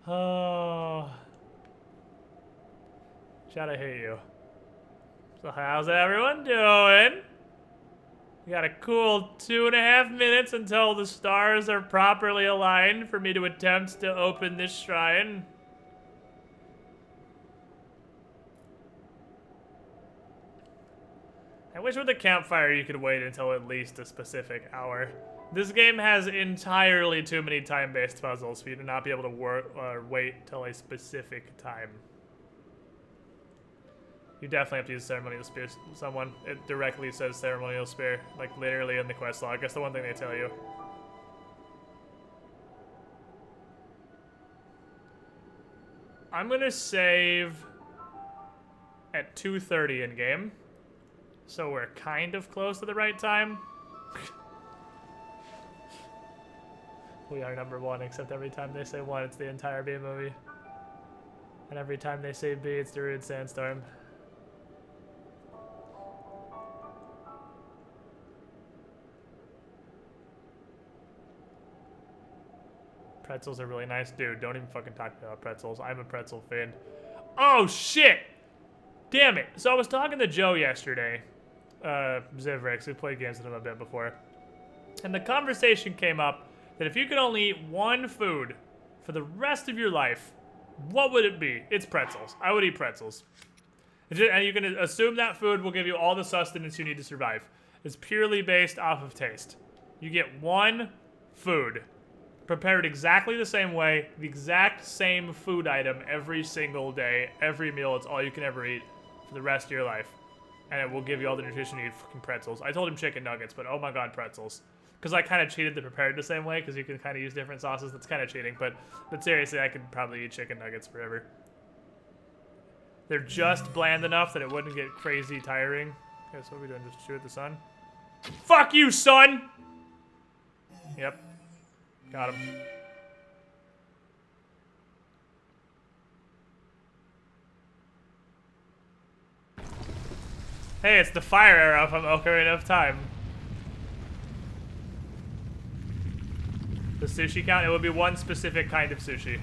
Oh. Chad, I hate you. So how's everyone doing? We got a cool 2.5 minutes until the stars are properly aligned for me to attempt to open this shrine. I wish with a campfire you could wait until at least a specific hour. This game has entirely too many time-based puzzles for you to not be able to wait till a specific time. You definitely have to use ceremonial spear someone. It directly says ceremonial spear, like literally in the quest log. That's the one thing they tell you. I'm gonna save at 2:30 in game. So we're kind of close to the right time. We are number one, except every time they say one, it's the entire B movie. And every time they say B, it's the Rude Sandstorm. Pretzels are really nice. Dude, don't even fucking talk about pretzels. I'm a pretzel fan. Oh, shit! Damn it. So I was talking to Joe yesterday. Zivrix, we played games with him a bit before. And the conversation came up that if you could only eat one food for the rest of your life, what would it be? It's pretzels. I would eat pretzels. And you can assume that food will give you all the sustenance you need to survive. It's purely based off of taste. You get one food, prepared exactly the same way, the exact same food item every single day, every meal. It's all you can ever eat for the rest of your life. And it will give you all the nutrition you need. Fucking pretzels. I told him chicken nuggets, but oh my god, pretzels. Because I kind of cheated to prepare it the same way, because you can kind of use different sauces. That's kind of cheating, but seriously, I could probably eat chicken nuggets forever. They're just bland enough that it wouldn't get crazy tiring. Okay, so what are we doing? Just shoot at the sun? Fuck you, son! Yep. Got him. Hey, it's the fire arrow if I'm Ocarina of Time. The sushi count? It would be one specific kind of sushi.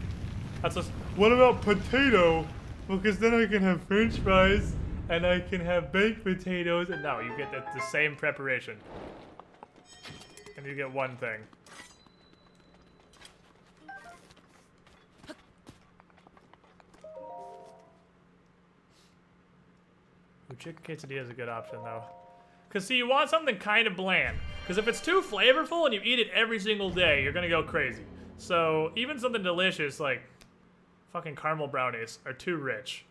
That's what about potato? Well, because then I can have french fries, and I can have baked potatoes, and no, you get the same preparation. And you get one thing. Chicken quesadilla is a good option, though. Because, see, you want something kind of bland. Because if it's too flavorful and you eat it every single day, you're going to go crazy. So, even something delicious like fucking caramel brownies are too rich.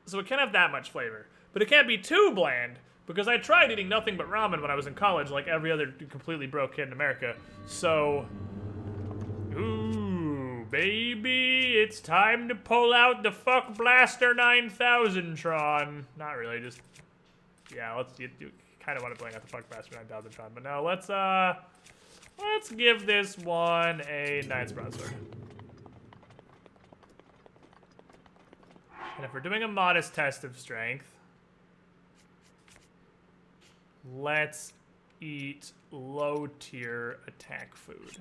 So it can't have that much flavor. But it can't be too bland, because I tried eating nothing but ramen when I was in college, like every other completely broke kid in America. So, ooh, baby, it's time to pull out the Fuck Blaster 9000 Tron. Not really, just, yeah, you kind of want to bring out the Fuck Blaster 9000 Tron, but no, let's give this one a Knight's Broadsword. And if we're doing a modest test of strength, let's eat low-tier attack food.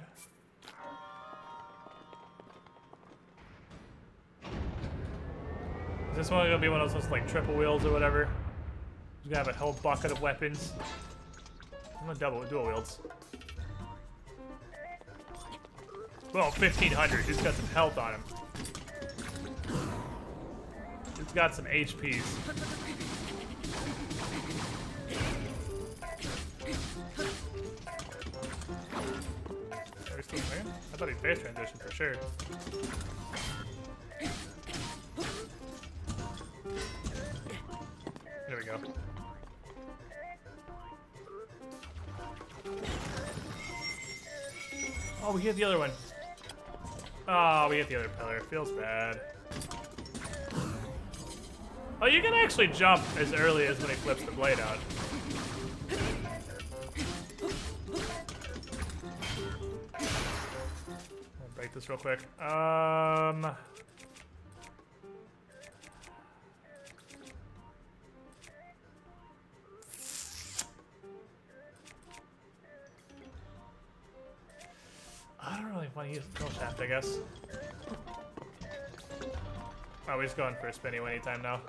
Is this one gonna be one of those like triple wheels or whatever? He's gonna have a whole bucket of weapons. I'm gonna dual wields. Well, 1500. He's got some health on him. He's got some HPs. we still swinging? I thought he'd phase transition for sure. There we go. Oh, we hit the other one. Oh, we hit the other pillar. Feels bad. Oh, you can actually jump as early as when he flips the blade out. I'll break this real quick. I don't really want to use the drill shaft, I guess. Oh, he's going for a spinny anytime now.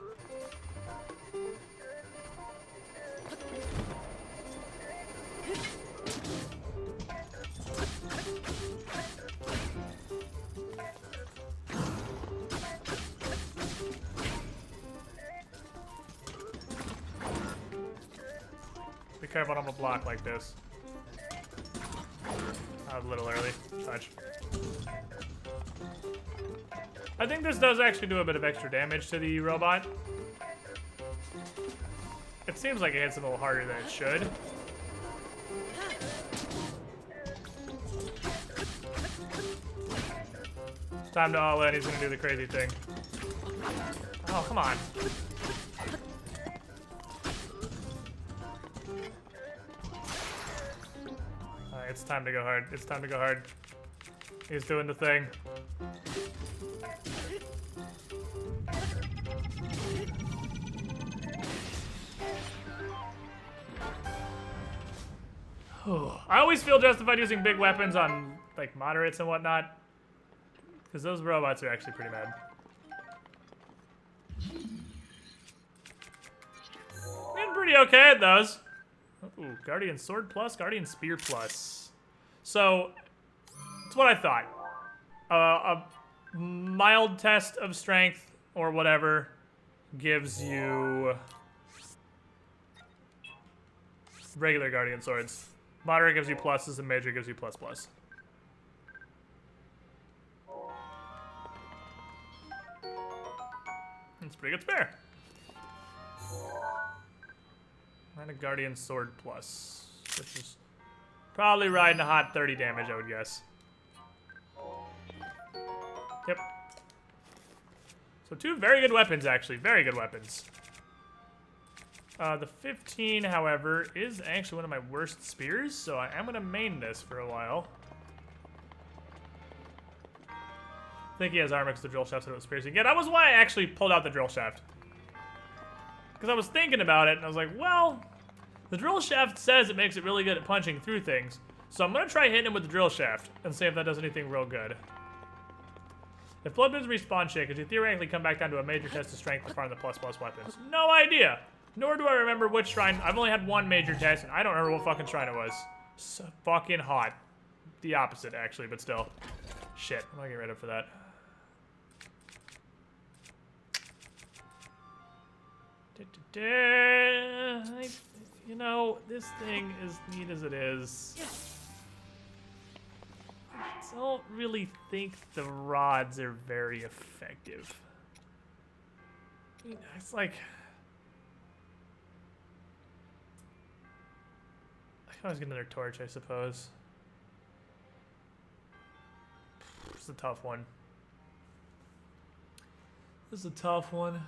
Be careful, I'm gonna block like this. A little early. Touch. I think this does actually do a bit of extra damage to the robot. It seems like it hits a little harder than it should. It's time to all in. He's gonna do the crazy thing. Oh, come on. It's time to go hard. It's time to go hard. He's doing the thing. I always feel justified using big weapons on like moderates and whatnot, because those robots are actually pretty bad. And pretty okay at those. Ooh, Guardian Sword plus, Guardian Spear plus. So, it's what I thought. A mild test of strength or whatever gives you regular Guardian Swords. Moderate gives you pluses and major gives you plus plus. That's pretty good spare. And a Guardian Sword plus, which is probably riding a hot 30 damage, I would guess. Yep. So two very good weapons, actually. Very good weapons. The 15, however, is actually one of my worst spears, so I am going to main this for a while. I think he has armor because the drill shaft's what spears. Yeah, that was why I actually pulled out the drill shaft. Because I was thinking about it, and I was like, well, the drill shaft says it makes it really good at punching through things. So I'm going to try hitting him with the drill shaft and see if that does anything real good. If Bloodbin's respawn shakers, you theoretically come back down to a major test of strength to farm the plus weapons. No idea. Nor do I remember which shrine. I've only had one major test, and I don't remember what fucking shrine it was. So fucking hot. The opposite, actually, but still. Shit, I'm gonna get rid of for that. You know, this thing, as neat as it is, I don't really think the rods are very effective. It's like, I can always get another torch, I suppose. It's a tough one. This is a tough one.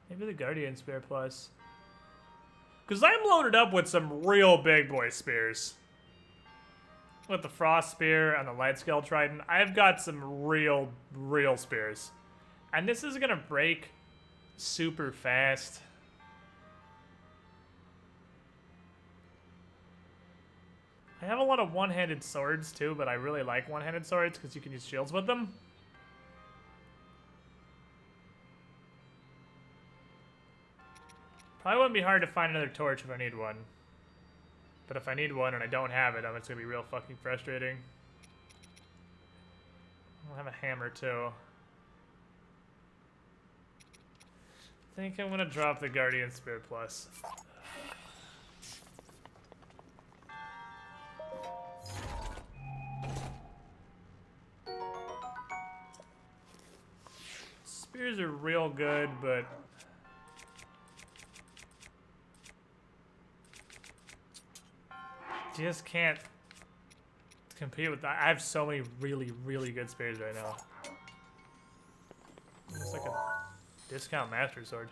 Maybe the Guardian Spear plus. Because I'm loaded up with some real big boy spears. With the Frost Spear and the Light Scale Trident, I've got some real spears. And this is gonna break super fast. I have a lot of one-handed swords too, but I really like one-handed swords because you can use shields with them. Probably wouldn't be hard to find another torch if I need one. But if I need one and I don't have it, it's gonna be real fucking frustrating. I'll have a hammer too. I think I'm gonna drop the Guardian Spirit Plus. Spears are real good, but just can't compete with that. I have so many really, really good spears right now. It's like a discount Master Sword.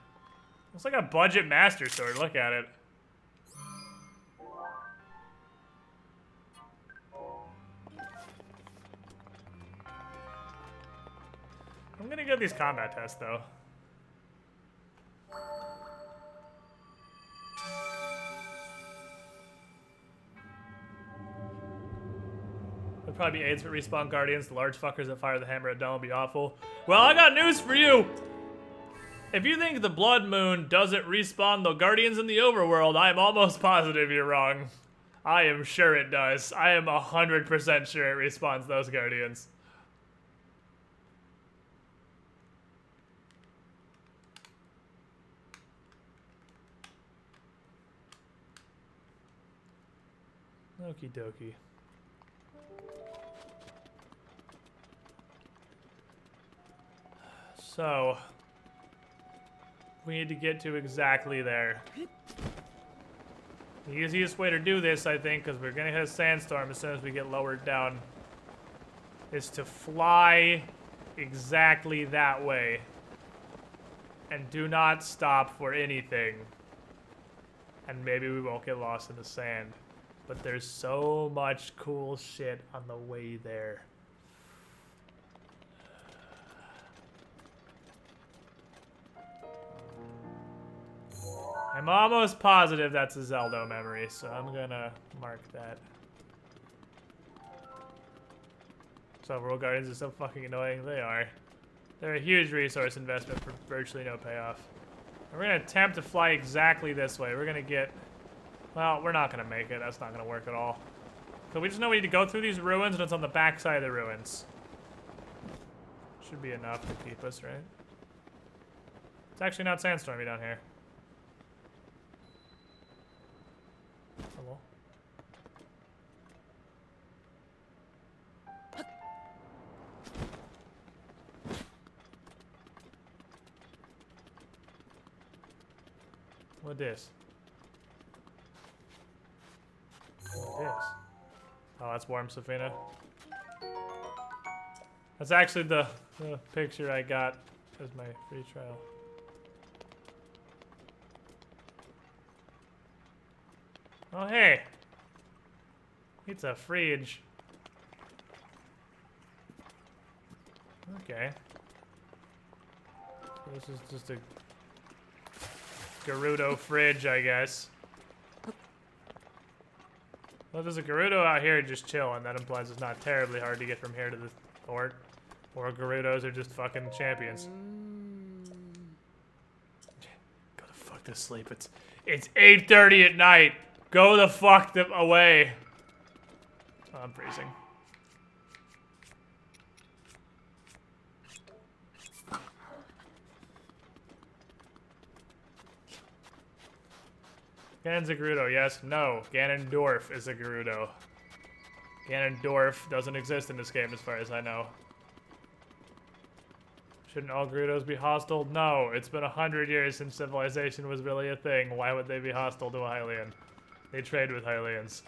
It's like a budget Master Sword. Look at it. I'm gonna get these combat tests though. There'll probably be aids for respawn guardians. The large fuckers that fire the hammer at dawn will be awful. Well, I got news for you! If you think the Blood Moon doesn't respawn the guardians in the overworld, I am almost positive you're wrong. I am sure it does. I am 100% sure it respawns those guardians. Okie dokie. So, we need to get to exactly there. The easiest way to do this, I think, because we're gonna hit a sandstorm as soon as we get lowered down, is to fly exactly that way. And do not stop for anything. And maybe we won't get lost in the sand. But there's so much cool shit on the way there. I'm almost positive that's a Zelda memory, so I'm gonna mark that. So World Guardians are so fucking annoying. They are. They're a huge resource investment for virtually no payoff. We're gonna attempt to fly exactly this way. We're gonna get... Well, we're not gonna make it. That's not gonna work at all. So we just know we need to go through these ruins, and it's on the back side of the ruins. Should be enough to keep us, right? It's actually not sandstormy down here. Hello? What this? What this? Oh, that's Warm Safina. That's actually the picture I got as my free trial. Oh, hey. It's a fridge. Okay. So this is just a Gerudo fridge, I guess. Well, there's a Gerudo out here just chilling. That implies it's not terribly hard to get from here to the fort. Or Gerudos are just fucking champions. Go the fuck to sleep. It's 8:30 at night. Go the fuck away. Oh, I'm freezing. Ganon's a Gerudo, yes. No. Ganondorf is a Gerudo. Ganondorf doesn't exist in this game as far as I know. Shouldn't all Gerudos be hostile? No. It's been 100 years since civilization was really a thing. Why would they be hostile to a Hylian? They trade with Hylians.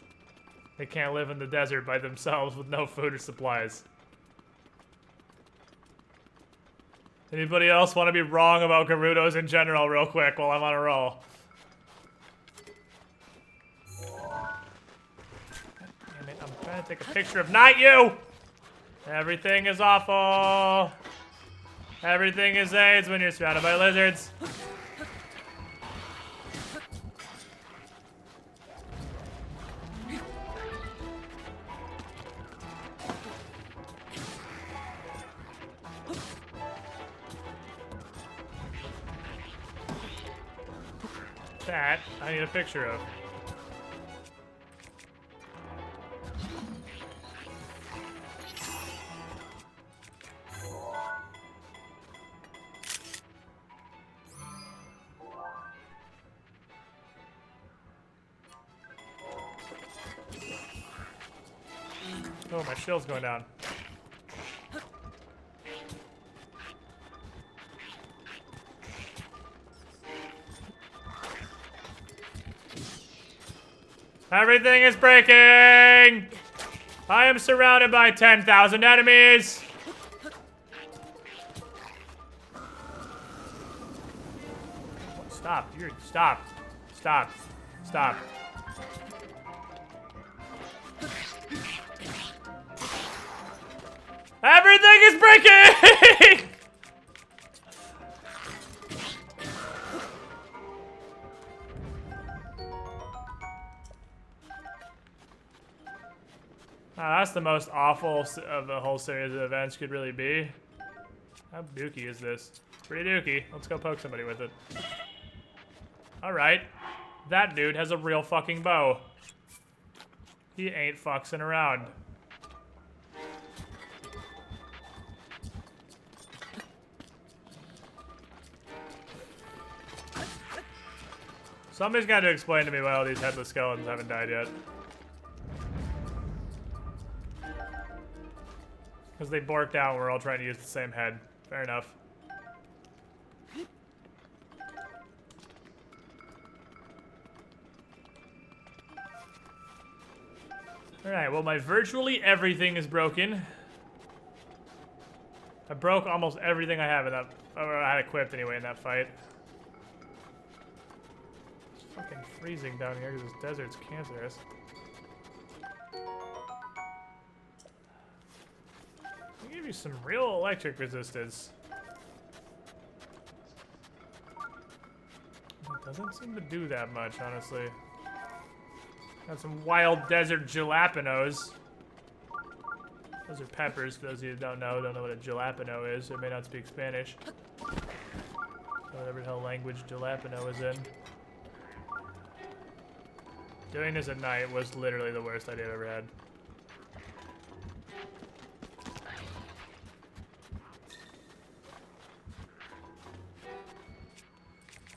They can't live in the desert by themselves with no food or supplies. Anybody else want to be wrong about Gerudos in general real quick while I'm on a roll? Damn it, I'm trying to take a picture of not you! Everything is awful. Everything is AIDS when you're surrounded by lizards. That I need a picture of. Oh, my shield's going down. Everything is breaking! I am surrounded by 10,000 enemies! Stop. Stop. Stop. Stop. Everything is breaking! That's the most awful of the whole series of events could really be. How dookie is this? Pretty dookie. Let's go poke somebody with it. Alright. That dude has a real fucking bow. He ain't fucksing around. Somebody's got to explain to me why all these headless skeletons haven't died yet. Because they borked out and we're all trying to use the same head. Fair enough. Alright, well my virtually everything is broken. I broke almost everything I have in that, or I had equipped anyway in that fight. It's fucking freezing down here because this desert's cancerous. They give you some real electric resistance. It doesn't seem to do that much, honestly. Got some wild desert jalapenos. Those are peppers, for those of you who don't know what a jalapeno is, or may not speak Spanish. Whatever the hell language jalapeno is in. Doing this at night was literally the worst idea I've ever had.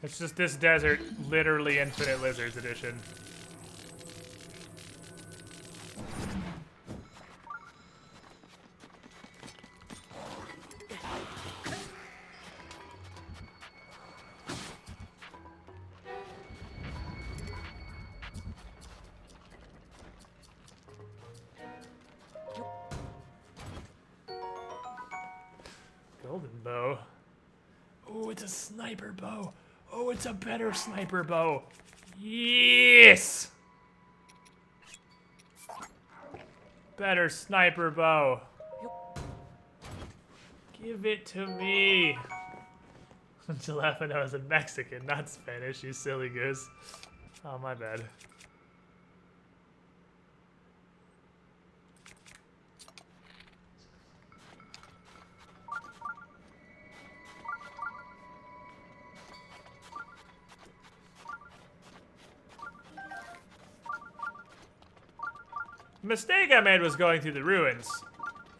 It's just this desert, literally infinite lizards edition. Golden bow. Oh, it's a sniper bow. Oh, it's a better sniper bow. Yes! Better sniper bow. Give it to me. Jalapeno is a Mexican, not Spanish, you silly goose. Oh, my bad. The mistake I made was going through the ruins.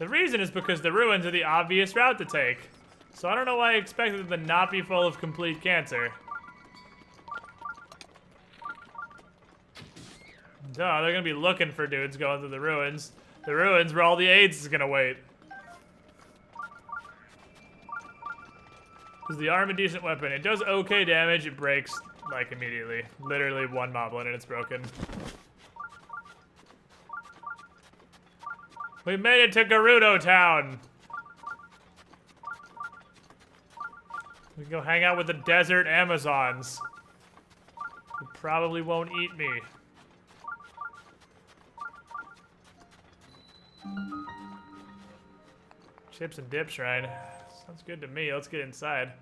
The reason is because the ruins are the obvious route to take. So I don't know why I expected them to not be full of complete cancer. Duh, they're gonna be looking for dudes going through the ruins. The ruins where all the AIDS is gonna wait. Is the arm a decent weapon? It does okay damage, it breaks, like, immediately. Literally one moblin and it's broken. We made it to Gerudo town! We can go hang out with the desert Amazons. Who probably won't eat me. Chips and dip shrine. Sounds good to me. Let's get inside.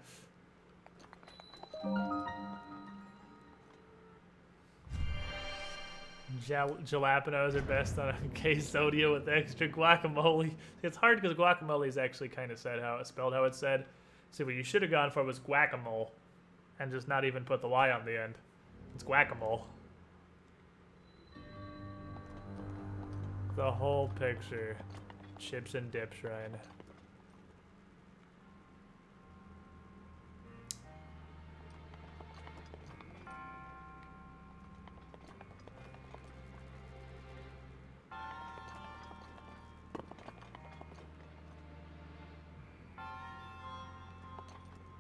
Jalapenos are best on a quesadilla with extra guacamole. It's hard because guacamole is actually kind of spelled how it's said. So what you should have gone for was guacamole, and just not even put the Y on the end. It's guacamole. The whole picture. Chips and dip shrine.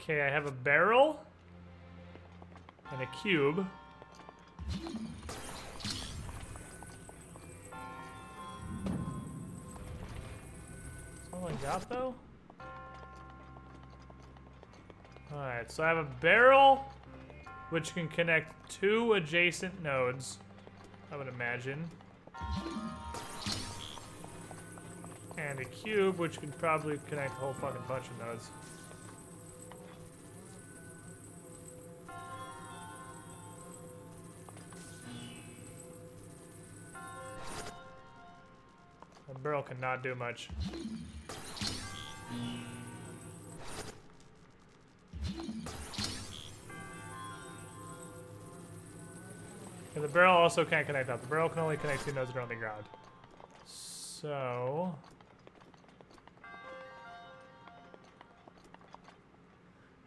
Okay, I have a barrel and a cube. That's all I got, though? Alright, so I have a barrel, which can connect 2 adjacent nodes, I would imagine. And a cube, which could probably connect a whole fucking bunch of nodes. The barrel cannot do much. And the barrel also can't connect up. The barrel can only connect 2 nodes that are on the ground. So...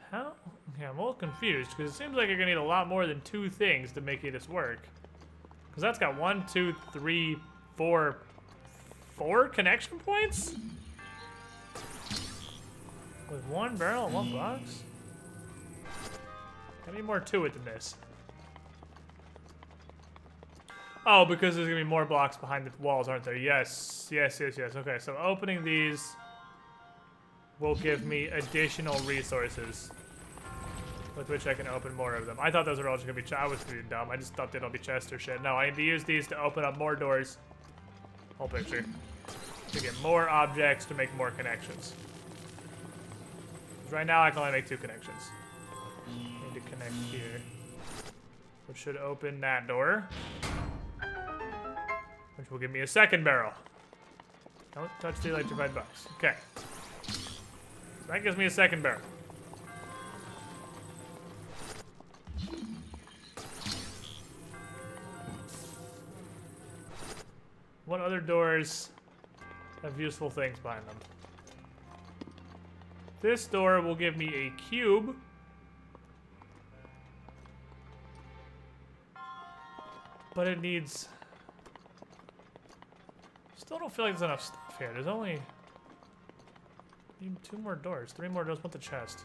how? Yeah, I'm a little confused, because it seems like you're gonna need a lot more than 2 things to make this work. Because that's got 1, 2, 3, 4... 4 connection points? With 1 barrel and 1 box? I need more to it than this. Oh, because there's gonna be more blocks behind the walls, aren't there? Yes, yes, yes, yes. Okay, so opening these will give me additional resources with which I can open more of them. I thought those were all just gonna be I was being dumb. I just thought they'd all be chests or shit. No, I need to use these to open up more doors. Whole picture. To get more objects to make more connections. Right now I can only make 2 connections. I need to connect here. Which should open that door. Which will give me a 2nd barrel. Don't touch the electrified box. Okay. So that gives me a 2nd barrel. What other doors have useful things behind them? This door will give me a cube. But it needs... Still don't feel like there's enough stuff here. There's only... need 2 more doors. 3 more doors. What's the chest?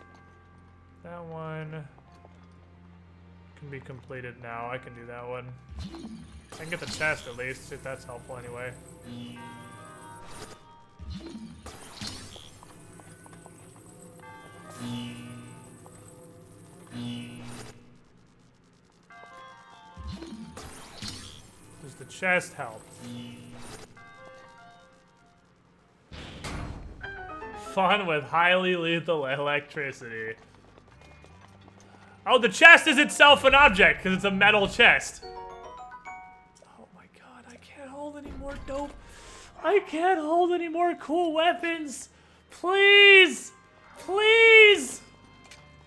That one... can be completed now. I can do that one. I can get the chest at least, see if that's helpful anyway. Does the chest help? Fun with highly lethal electricity. Oh, the chest is itself an object because it's a metal chest. Oh my god, I can't hold any more dope. I can't hold any more cool weapons. Please! Please!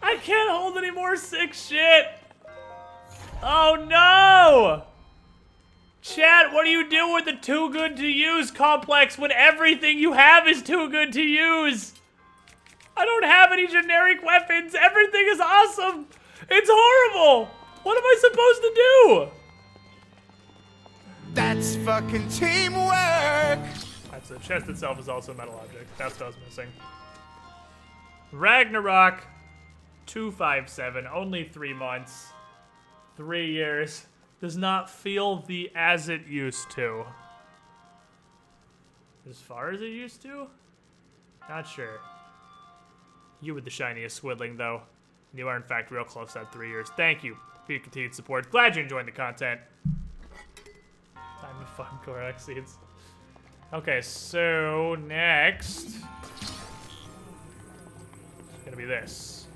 I can't hold any more sick shit. Oh no! Chat, what do you do with the too good to use complex when everything you have is too good to use? I don't have any generic weapons. Everything is awesome. It's horrible. What am I supposed to do? That's fucking teamwork. That's the chest itself is also a metal object. That's what I was missing. Ragnarok 257. Only 3 months. 3 years. Does not feel as it used to. As far as it used to? Not sure. You were the shiniest Swidling, though. You are, in fact, real close to that 3 years. Thank you for your continued support. Glad you're enjoying the content. Time to farm Korak seeds. Okay, so next... it's gonna be this.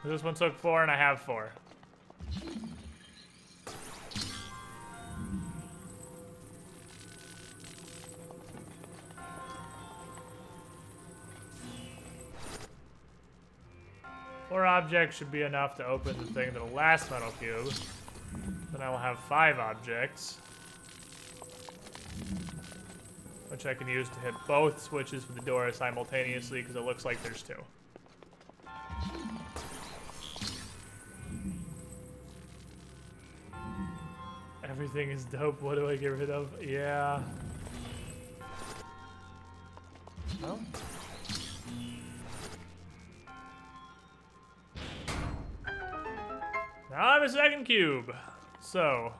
This one took 4, and I have 4. Four objects should be enough to open the thing to the last metal cube. Then I will have 5 objects. Which I can use to hit both switches for the door simultaneously, because it looks like there's 2. Everything is dope. What do I get rid of? Yeah. No? Now I have a second cube. So,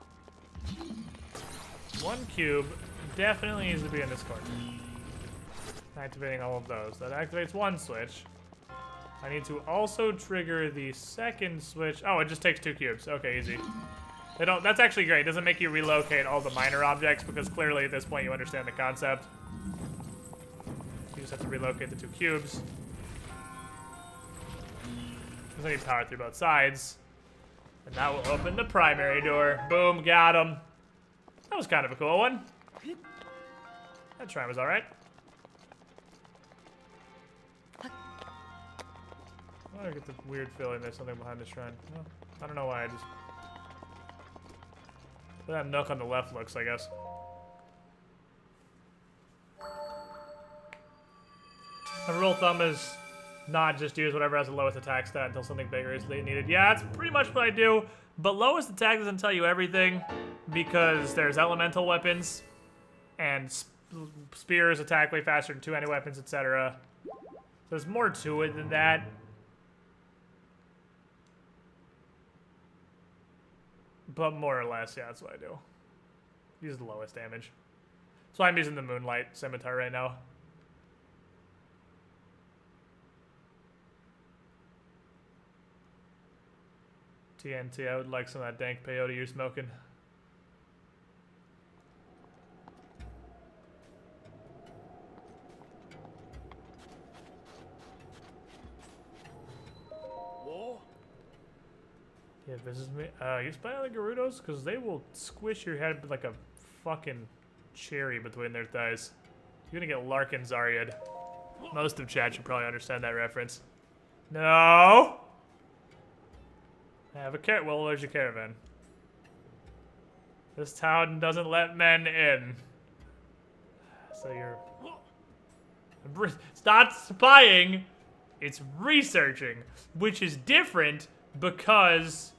1 cube definitely needs to be in this corner. Activating all of those. That activates 1 switch. I need to also trigger the second switch. Oh, it just takes 2 cubes. Okay, easy. They don't. That's actually great. It doesn't make you relocate all the minor objects because clearly at this point you understand the concept. You just have to relocate the 2 cubes. Because I need power through both sides. And that will open the primary door. Boom, got him. That was kind of a cool one. That shrine was alright. I get the weird feeling there's something behind the shrine. Well, I don't know why, I just... What that nook on the left looks, I guess. My rule of thumb is not just use whatever has the lowest attack stat until something bigger is needed. Yeah, that's pretty much what I do, but lowest attack doesn't tell you everything because there's elemental weapons and spears attack way faster than 2-handed weapons, etc. There's more to it than that. But more or less, yeah, that's what I do. Use the lowest damage. So I'm using the Moonlight Scimitar right now. TNT, I would like some of that dank peyote you're smoking. Yeah, this is me. You spy on the Gerudos? Because they will squish your head like a fucking cherry between their thighs. You're gonna get Larkin Zaryad. Most of chat should probably understand that reference. No! I have a well, there's your caravan. This town doesn't let men in. So you're... It's not spying, it's researching, which is different because...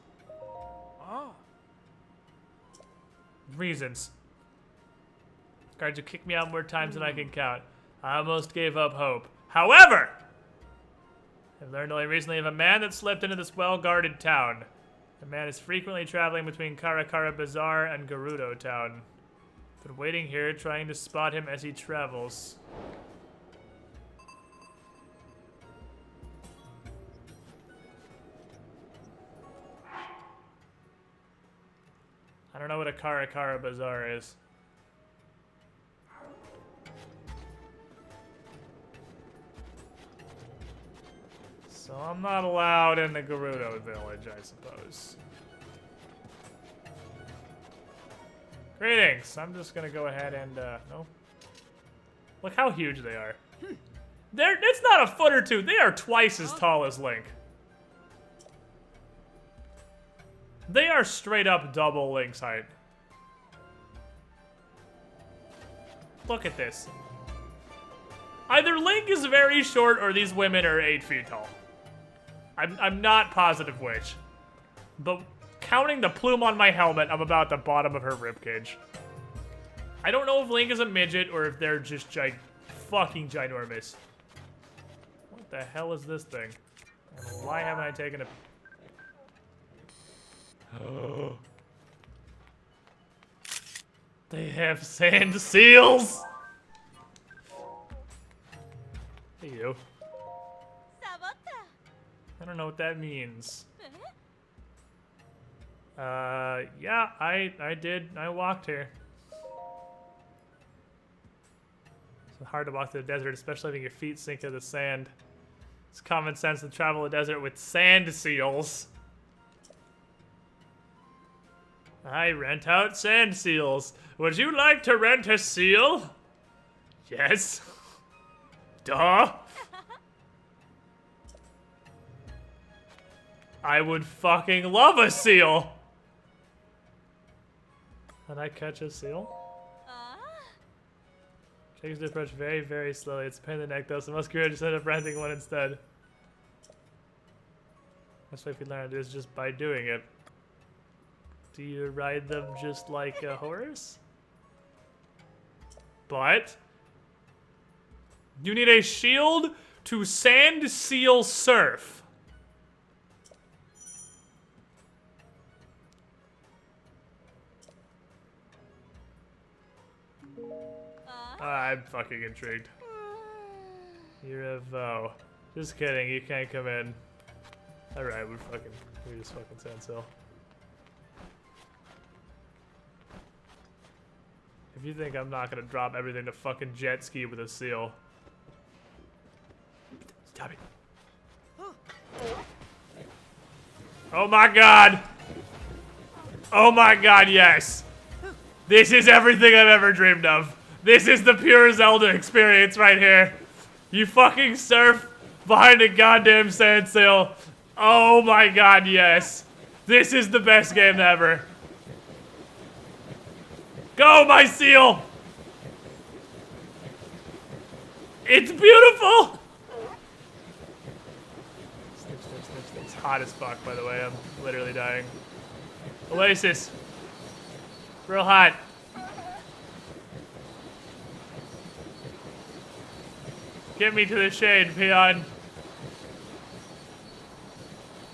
Reasons. Guards will kick me out more times than I can count. I almost gave up hope. However, I've learned only recently of a man that slipped into this well-guarded town. The man is frequently traveling between Karakara Bazaar and Gerudo town. Been waiting here, trying to spot him as he travels. I don't know what a Karakara Bazaar is. So I'm not allowed in the Gerudo village, I suppose. Greetings. I'm just gonna go ahead and, no. Look how huge they are. It's not a foot or two. They are twice as tall as Link. They are straight up double Link's height. Look at this. Either Link is very short or these women are 8 feet tall. I'm not positive which. But counting the plume on my helmet, I'm about the bottom of her ribcage. I don't know if Link is a midget or if they're just fucking ginormous. What the hell is this thing? And why haven't I taken a... Oh. They have sand seals! Hey, you. I don't know what that means. Yeah, I did. I walked here. It's hard to walk through the desert, especially if your feet sink into the sand. It's common sense to travel the desert with sand seals. I rent out sand seals. Would you like to rent a seal? Yes. Duh. I would fucking love a seal. Can I catch a seal? Takes the approach very, very slowly. It's a pain in the neck though, so most creators end up renting one instead. Best way if you learn how to do is just by doing it. Do you ride them just like a horse? But you need a shield to sand seal surf. I'm fucking intrigued. You're a vow. Just kidding, you can't come in. Alright, we're just fucking stand still. If you think I'm not gonna drop everything to fucking jet ski with a seal. Stop it. Oh my god! Oh my god, yes! This is everything I've ever dreamed of. This is the pure Zelda experience right here. You fucking surf behind a goddamn sand sail. Oh my god, yes. This is the best game ever. Go, my seal! It's beautiful! It's hot as fuck, by the way. I'm literally dying. Oasis. Real hot. Get me to the shade, peon.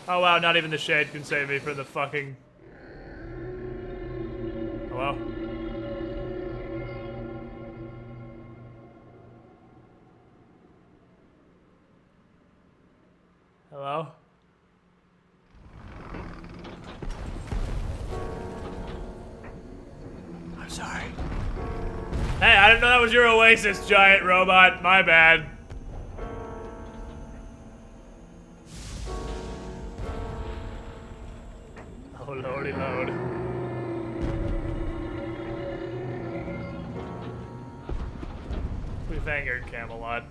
Oh wow, not even the shade can save me from the fucking... Hello? Hello? I'm sorry. Hey, I didn't know that was your Oasis, giant robot. My bad. Oh, lordy lord. We've angered Camelot.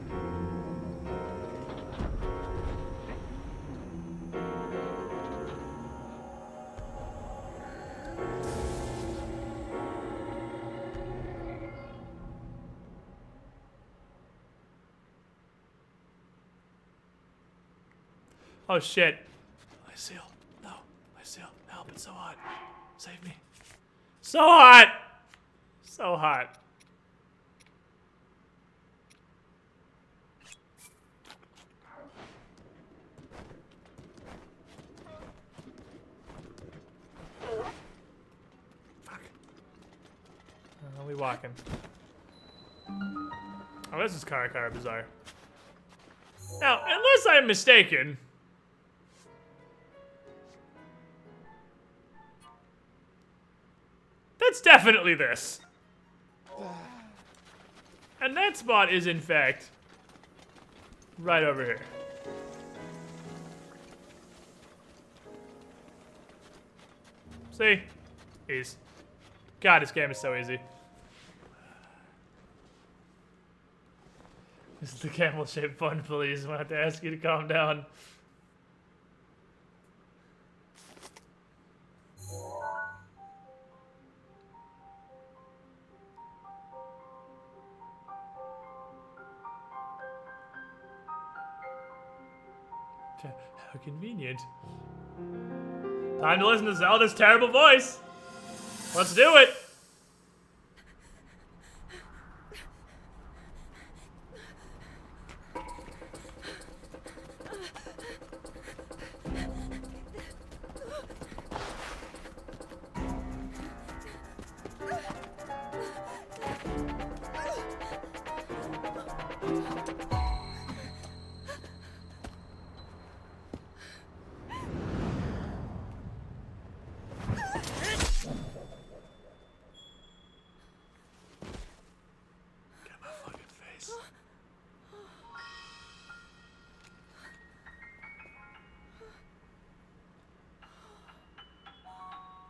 Oh shit. My seal. No. My seal. Help, it's so hot. Save me. So hot! So hot. Fuck. Are we walking? Oh, this is Karakara Bazaar. Now, unless I'm mistaken, that's definitely this. And that spot is, in fact, right over here. See? Ease. God, this game is so easy. This is the camel-shaped fun, please. I'm gonna have to ask you to calm down. How convenient. Time to listen to Zelda's terrible voice. Let's do it.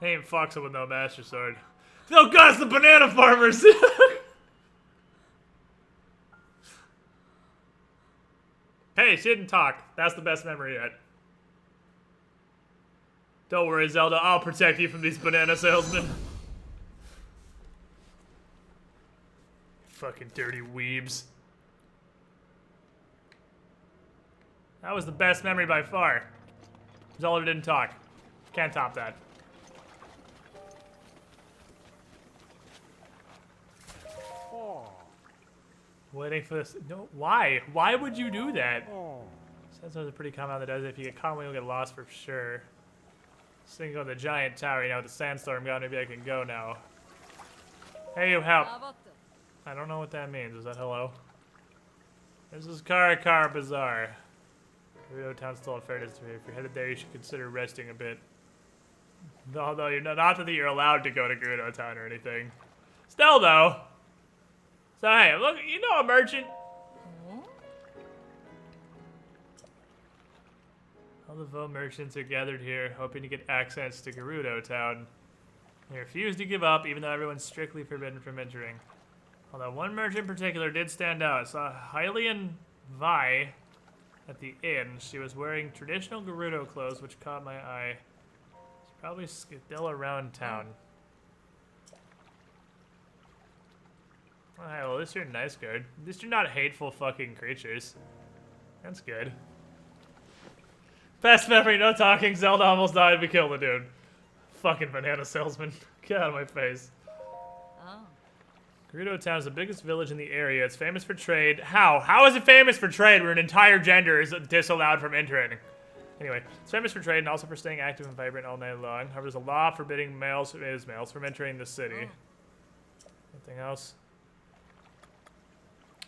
He ain't foxing with no master sword. Oh god, it's the banana farmers! Hey, she didn't talk. That's the best memory yet. Don't worry, Zelda. I'll protect you from these banana salesmen. Fucking dirty weebs. That was the best memory by far. Zelda didn't talk. Can't top that. Waiting for this. No, why? Why would you do that? Sandstorms are pretty common on the desert. If you get caught, you'll get lost for sure. Just think of the giant tower. You know, with the sandstorm gone, maybe I can go now. Hey, you help. I don't know what that means. Is that hello? This is Karakar Bazaar. Gerudo town's still in fairness to me. If you're headed there, you should consider resting a bit. Although you're not that you're allowed to go to Gerudo town or anything. Still though. So hey, look, you know a merchant. All the Vo merchants are gathered here, hoping to get access to Gerudo town. They refuse to give up, even though everyone's strictly forbidden from entering. Although one merchant in particular did stand out. I saw Hylian Vi at the inn. She was wearing traditional Gerudo clothes, which caught my eye. She's probably still around town. Alright, well, at least you're a nice guard. At least you're not hateful fucking creatures. That's good. Best memory, no talking. Zelda almost died. We killed the dude. Fucking banana salesman. Get out of my face. Oh. Gerudo town is the biggest village in the area. It's famous for trade. How? How is it famous for trade where an entire gender is disallowed from entering? Anyway, it's famous for trade and also for staying active and vibrant all night long. However, there's a law forbidding males from entering the city. Anything else?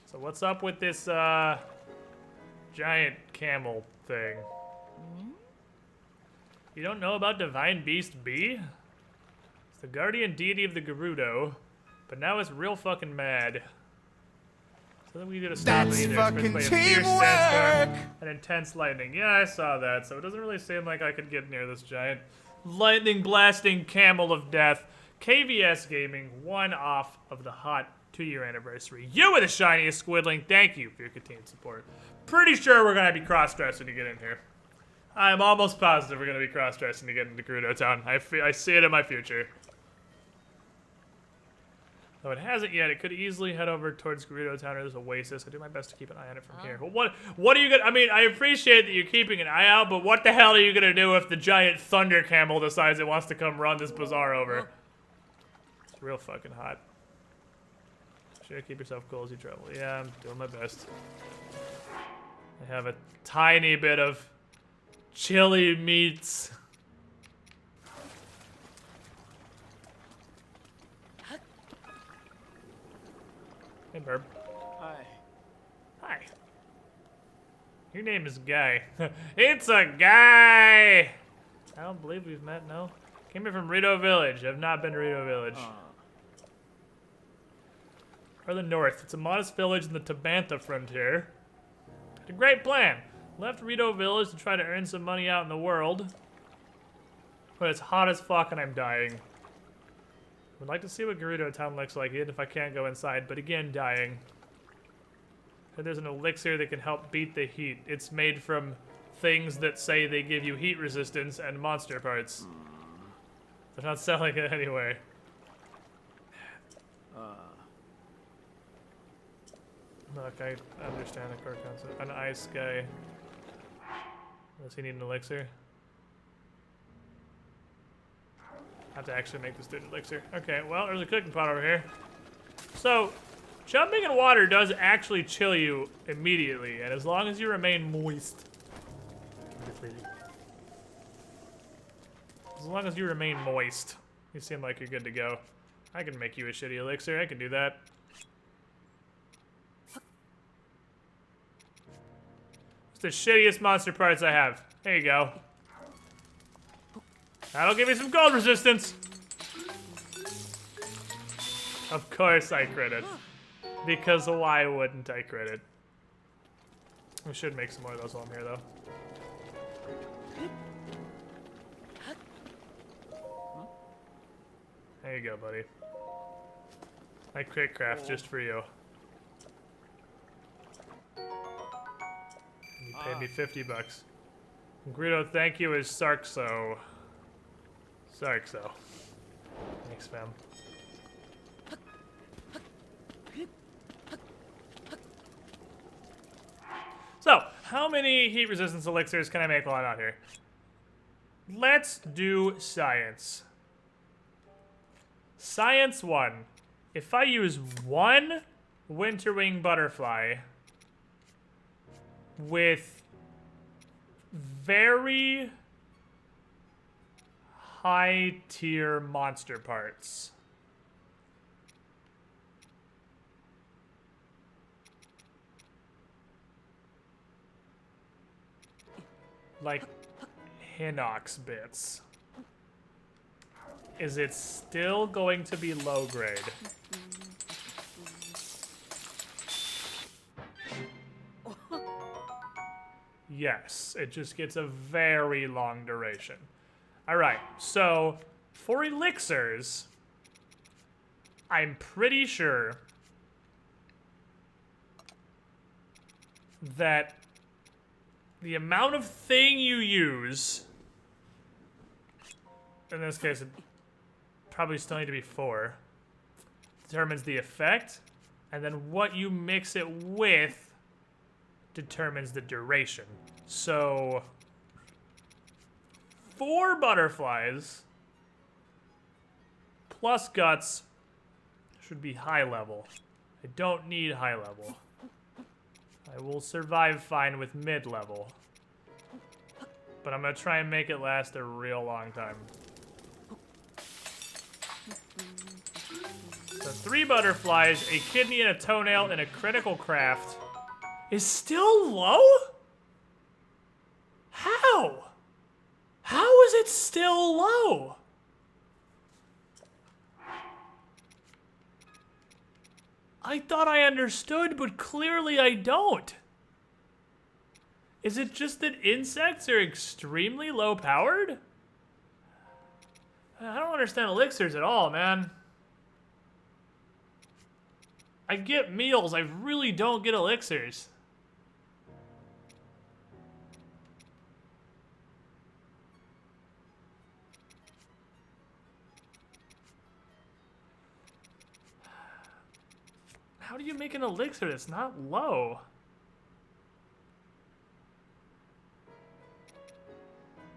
So what's up with this giant camel thing? You don't know about Divine Beast B? It's the guardian deity of the Gerudo, but now it's real fucking mad. So then we do to stop That's it either. fucking It's basically a fierce sandstorm teamwork! and intense lightning. Yeah, I saw that, so it doesn't really seem like I could get near this giant lightning blasting camel of death. KVS Gaming, 1 off of the hot 2-year anniversary. You were the shiniest squidling. Thank you for your continued support. Pretty sure we're gonna be cross-dressing to get in here. I'm almost positive we're gonna be cross-dressing to get into Gerudo town. I see it in my future. Though it hasn't yet, it could easily head over towards Gerudo town or this oasis. I do my best to keep an eye on it from here. Well, what are you gonna? I mean, I appreciate that you're keeping an eye out, but what the hell are you gonna do if the giant thunder camel decides it wants to come run this bazaar over? It's real fucking hot. Sure, keep yourself cool as you travel. Yeah, I'm doing my best. I have a tiny bit of chili meats. Hey, Burb. Hi. Hi. Your name is Guy. It's a guy! I don't believe we've met, no? Came here from Rito Village. I've not been to Rito Village. Further north, it's a modest village in the Tabantha frontier. It's a great plan. Left Rito Village to try to earn some money out in the world. But it's hot as fuck and I'm dying. Would like to see what Gerudo town looks like, even if I can't go inside, but again, dying. And there's an elixir that can help beat the heat. It's made from things that say they give you heat resistance and monster parts. They're not selling it anyway. Look, I understand the core concept. An ice guy. Does he need an elixir? Have to actually make this dude an elixir. Okay, well, there's a cooking pot over here. So, jumping in water does actually chill you immediately, and as long as you remain moist. As long as you remain moist, you seem like you're good to go. I can make you a shitty elixir, I can do that. It's the shittiest monster parts I have. There you go. That'll give me some cold resistance. Of course I crit it. Because why wouldn't I crit it? We should make some more of those while I'm here, though. There you go, buddy. I crit craft just for you. You paid me 50 bucks. Gerudo, thank you is Sarkso. Sarkso. Thanks, fam. So, how many heat resistance elixirs can I make while I'm out here? Let's do science. Science 1. If I use 1 Winterwing butterfly with very high tier monster parts, like Hinox bits. Is it still going to be low grade? Yes, it just gets a very long duration. Alright, so for elixirs, I'm pretty sure that the amount of thing you use, in this case, it probably still need to be 4, determines the effect, and then what you mix it with determines the duration. So 4 butterflies plus guts should be high level. I don't need high level. I will survive fine with mid level. But I'm gonna try and make it last a real long time. So 3 butterflies, a kidney and a toenail, and a critical craft is still low? How? How is it still low? I thought I understood, but clearly I don't. Is it just that insects are extremely low powered? I don't understand elixirs at all, man. I get meals, I really don't get elixirs. How do you make an elixir that's not low?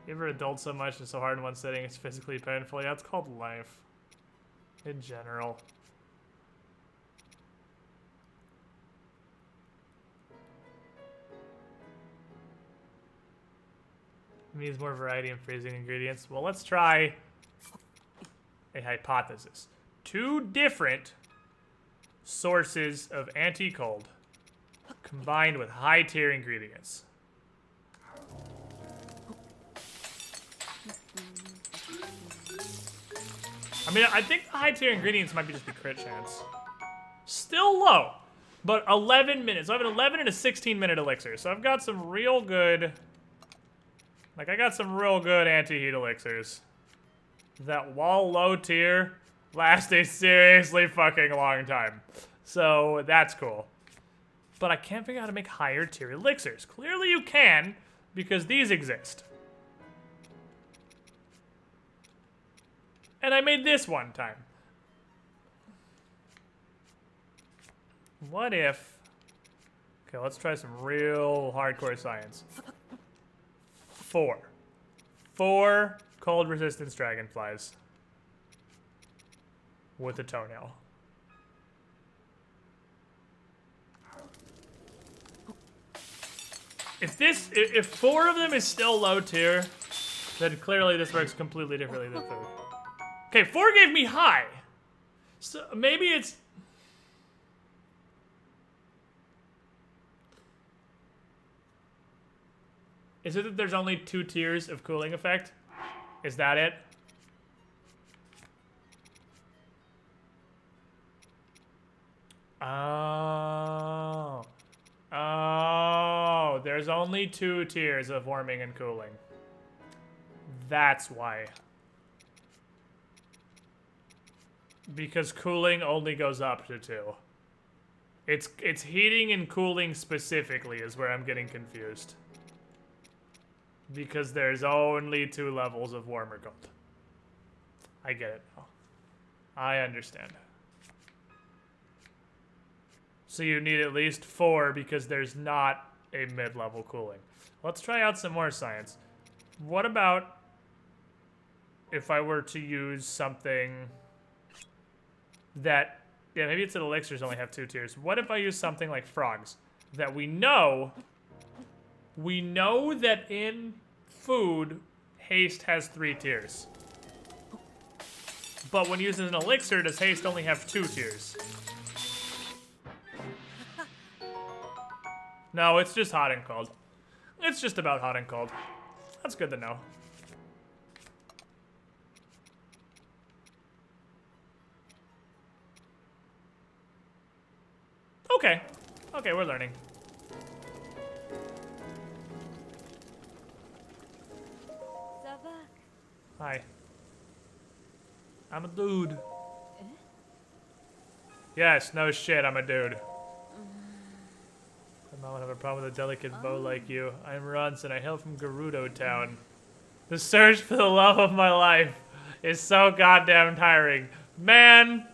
You ever adult so much and so hard in one sitting it's physically painful? Yeah, it's called life. In general. It means more variety in freezing ingredients. Well, let's try a hypothesis. 2 different sources of anti-cold combined with high-tier ingredients. I mean, I think the high-tier ingredients might be just the crit chance. Still low, but 11 minutes. So I have an 11 and a 16-minute elixir, so I've got some real good... Like, I got some real good anti-heat elixirs that, while low tier, last a seriously fucking long time. So that's cool. But I can't figure out how to make higher tier elixirs. Clearly you can, because these exist. And I made this one time. What if... Okay, let's try some real hardcore science. 4 cold resistance dragonflies with a toenail. If 4 of them is still low tier, then clearly this works completely differently than 3. Okay, 4 gave me high. So maybe it's... Is it that there's only 2 tiers of cooling effect? Is that it? Oh. Oh, there's only 2 tiers of warming and cooling. That's why. Because cooling only goes up to 2. It's heating and cooling specifically is where I'm getting confused. Because there's only 2 levels of warm or cold. I get it now. I understand. So you need at least 4 because there's not a mid-level cooling. Let's try out some more science. What about if I were to use something that... Yeah, maybe it's that elixirs only have 2 tiers. What if I use something like frogs? That we know that in food, haste has 3 tiers. But when used as an elixir, does haste only have 2 tiers? No, it's just hot and cold. It's just about hot and cold. That's good to know. Okay. Okay, we're learning. Hi. I'm a dude. Yes, no shit, I'm a dude. I might have a problem with a delicate bow like you. I'm Runs and I hail from Gerudo town. The search for the love of my life is so goddamn tiring. Man,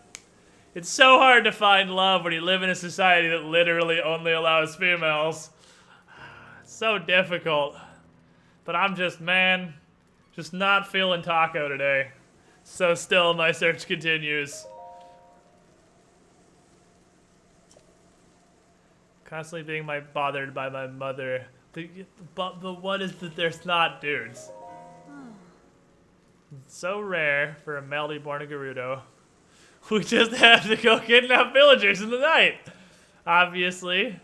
it's so hard to find love when you live in a society that literally only allows females. It's so difficult. But I'm just, man, just not feeling taco today. So still, my search continues. Constantly being bothered by my mother. But what is that there's not dudes? It's so rare for a male born in Gerudo. We just have to go kidnap villagers in the night. Obviously.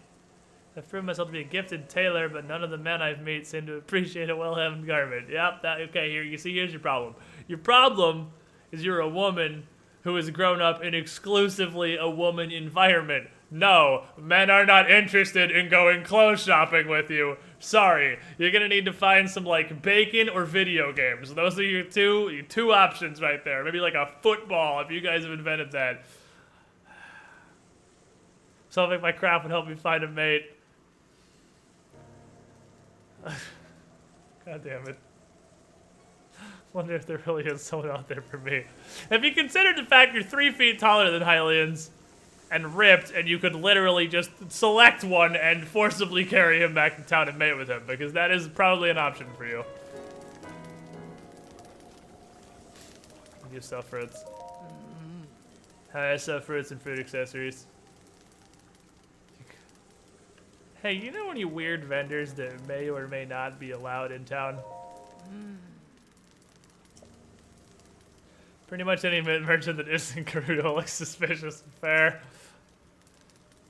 I've proven myself to be a gifted tailor, but none of the men I've met seem to appreciate a well-hemmed garment. Yep, okay, here, you see, here's your problem. Your problem is you're a woman who has grown up in exclusively a woman environment. No, men are not interested in going clothes shopping with you. Sorry, you're gonna need to find some, like, bacon or video games. Those are your two options right there. Maybe like a football, if you guys have invented that. Solving my crap would help me find a mate. God damn it. Wonder if there really is someone out there for me. Have you considered the fact you're 3 feet taller than Hylians and ripped, and you could literally just select one and forcibly carry him back to town and mate with him? Because that is probably an option for you. You sell fruits. I sell fruits and food accessories. Hey, you know any weird vendors that may or may not be allowed in town? Pretty much any merchant that isn't Gerudo looks suspicious and fair.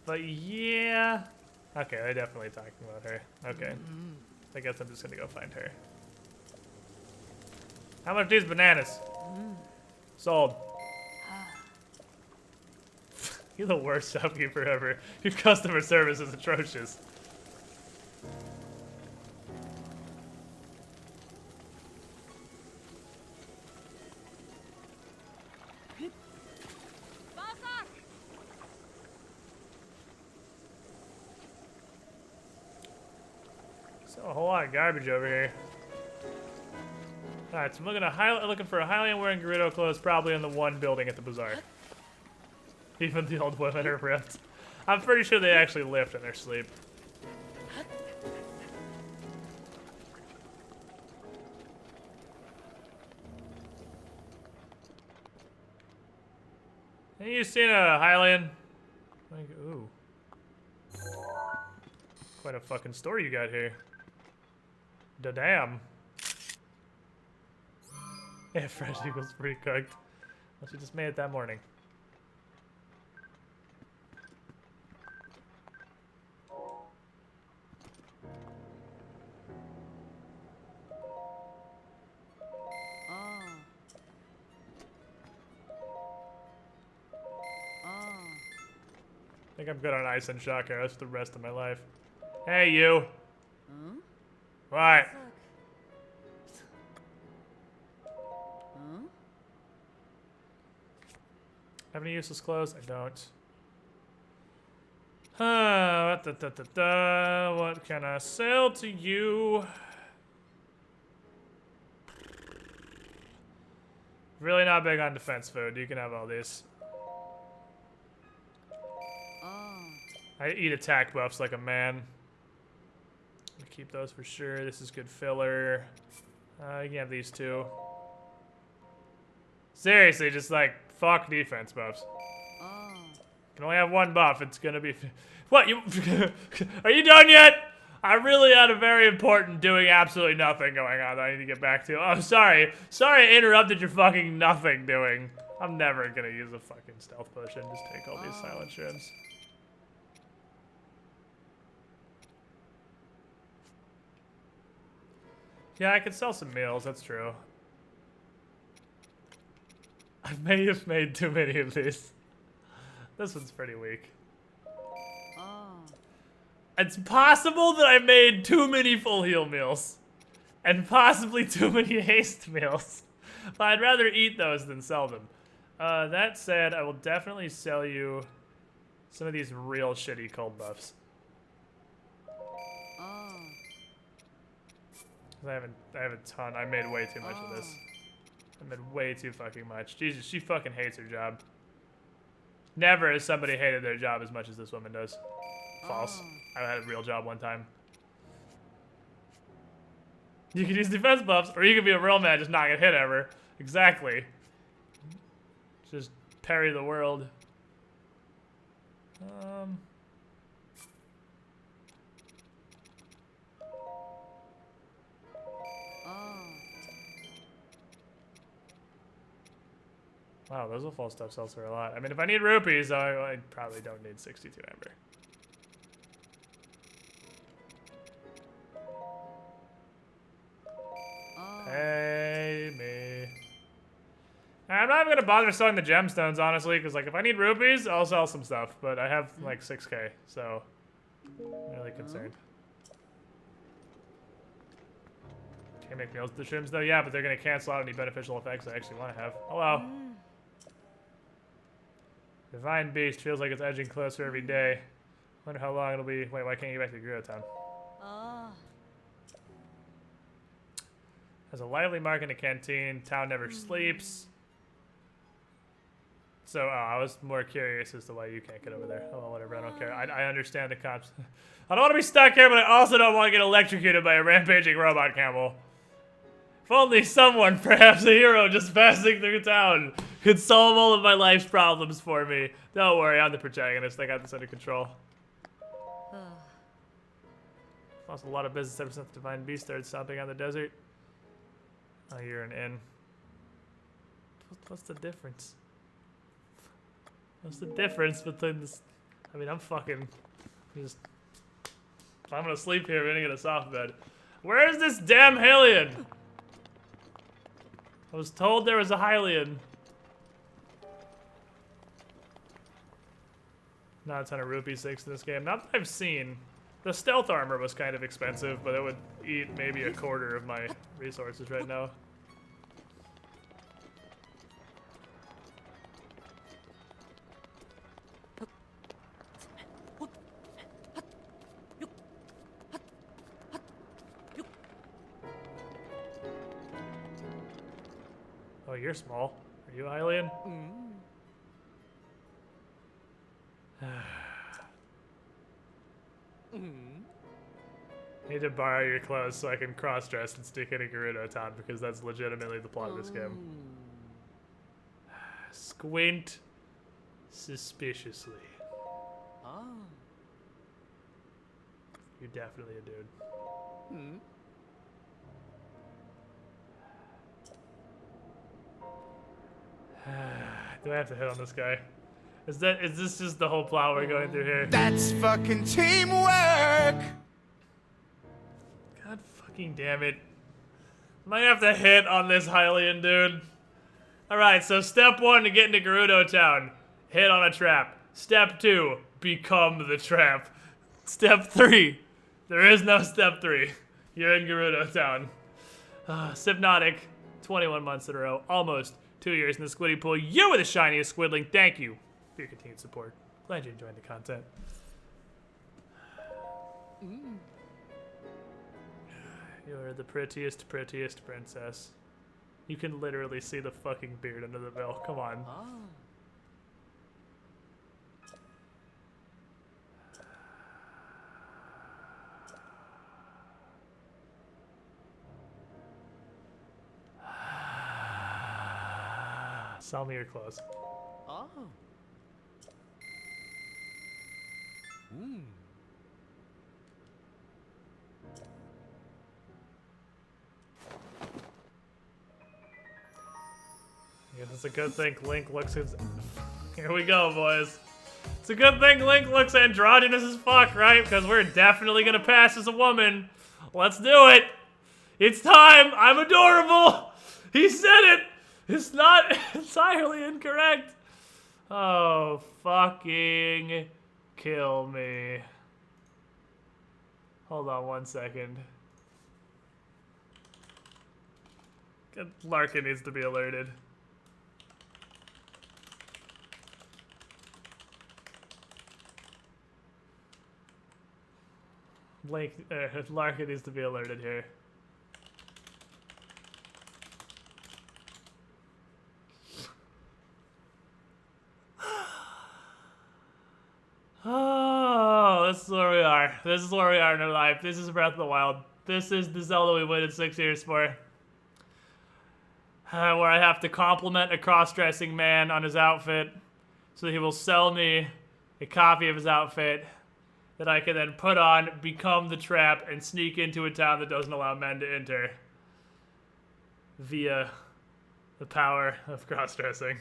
But yeah. Okay, they're definitely talking about her. Okay. I guess I'm just gonna go find her. How much are these bananas? Sold. You're the worst shopkeeper ever. Your customer service is atrocious. So a whole lot of garbage over here. Alright, so I'm looking for a Hylian wearing Gerudo clothes, probably in the one building at the bazaar. Even the old women are ripped. I'm pretty sure they actually lift in their sleep. Have you seen a Hylian? Like, ooh. Quite a fucking store you got here. Da-damn. Yeah, fresh equals pre-cooked. Unless you just made it that morning. I think I'm good on ice and shock arrows for the rest of my life. Hey, you. What? Have any useless clothes? I don't. What can I sell to you? Really not big on defense food. You can have all these. I eat attack buffs like a man. I'll keep those for sure. This is good filler. You can have these two. Seriously, just like, fuck defense buffs. Can only have one buff. It's gonna be... What? You... Are you done yet? I really had a very important doing absolutely nothing going on that I need to get back to. Oh, sorry. Sorry I interrupted your fucking nothing doing. I'm never gonna use a fucking stealth potion. Just take all these silent shrooms. Yeah, I could sell some meals, that's true. I may have made too many of these. This one's pretty weak. It's possible that I made too many full heal meals. And possibly too many haste meals. But I'd rather eat those than sell them. That said, I will definitely sell you some of these real shitty cold buffs. I have a ton. I made way too much of this. I made way too fucking much. Jesus, she fucking hates her job. Never has somebody hated their job as much as this woman does. False. I had a real job one time. You can use defense buffs, or you can be a real man, just not get hit ever. Exactly. Just parry the world. Wow, those will fall stuff sells for a lot. I mean, if I need rupees, I probably don't need 62 amber. Pay me. I'm not even gonna bother selling the gemstones, honestly, because like if I need rupees, I'll sell some stuff. But I have like 6k, so I'm really concerned. Can I make meals with the shrooms though? Yeah, but they're gonna cancel out any beneficial effects I actually want to have. Hello. Divine Beast feels like it's edging closer every day. Wonder how long it'll be. Wait, why can't you get back to Gerudo Town? Has a lively market in a canteen. Town never sleeps. So, I was more curious as to why you can't get over there. Oh, whatever. I don't care. I understand the cops. I don't want to be stuck here, but I also don't want to get electrocuted by a rampaging robot camel. If only someone, perhaps a hero just passing through town, could solve all of my life's problems for me. Don't worry, I'm the protagonist. I got this under control. Lost a lot of business ever since the Divine Beast started stomping on the desert. Oh, you're an inn. What's the difference? What's the difference between this? I mean, I'm fucking just. If I'm gonna sleep here, I'm gonna get a soft bed. Where is this damn Hylian? I was told there was a Hylian. Not a ton of rupee 6 in this game. Not that I've seen. The stealth armor was kind of expensive, but it would eat maybe a quarter of my resources right now. Oh, you're small. Are you Hylian? I need to borrow your clothes so I can cross-dress and stick in a Gerudo Town because that's legitimately the plot of this game. Squint suspiciously. You're definitely a dude. Do I have to hit on this guy? Is this just the whole plot we're going through here? That's fucking teamwork! God fucking damn it. Might have to hit on this Hylian dude. Alright, so step 1 to get into Gerudo Town. Hit on a trap. Step 2, become the trap. Step 3, there is no step 3. You're in Gerudo Town. Hypnotic, 21 months in a row. Almost 2 years in the squiddy pool. You were the shiniest squidling. Thank you for your continued support. Glad you enjoyed the content. You're the prettiest princess. You can literally see the fucking beard under the veil. Come on. Sell me your clothes. I guess it's a good thing Link looks Here we go, boys. It's a good thing Link looks androgynous as fuck, right? Because we're definitely gonna pass as a woman. Let's do it! It's time! I'm adorable! He said it! It's not entirely incorrect. Oh, fucking kill me. Hold on 1 second. Larkin needs to be alerted. Larkin needs to be alerted here. Oh, this is where we are. This is where we are in our life. This is Breath of the Wild. This is the Zelda we waited 6 years for. Where I have to compliment a cross-dressing man on his outfit so that he will sell me a copy of his outfit that I can then put on, become the trap, and sneak into a town that doesn't allow men to enter via the power of cross-dressing.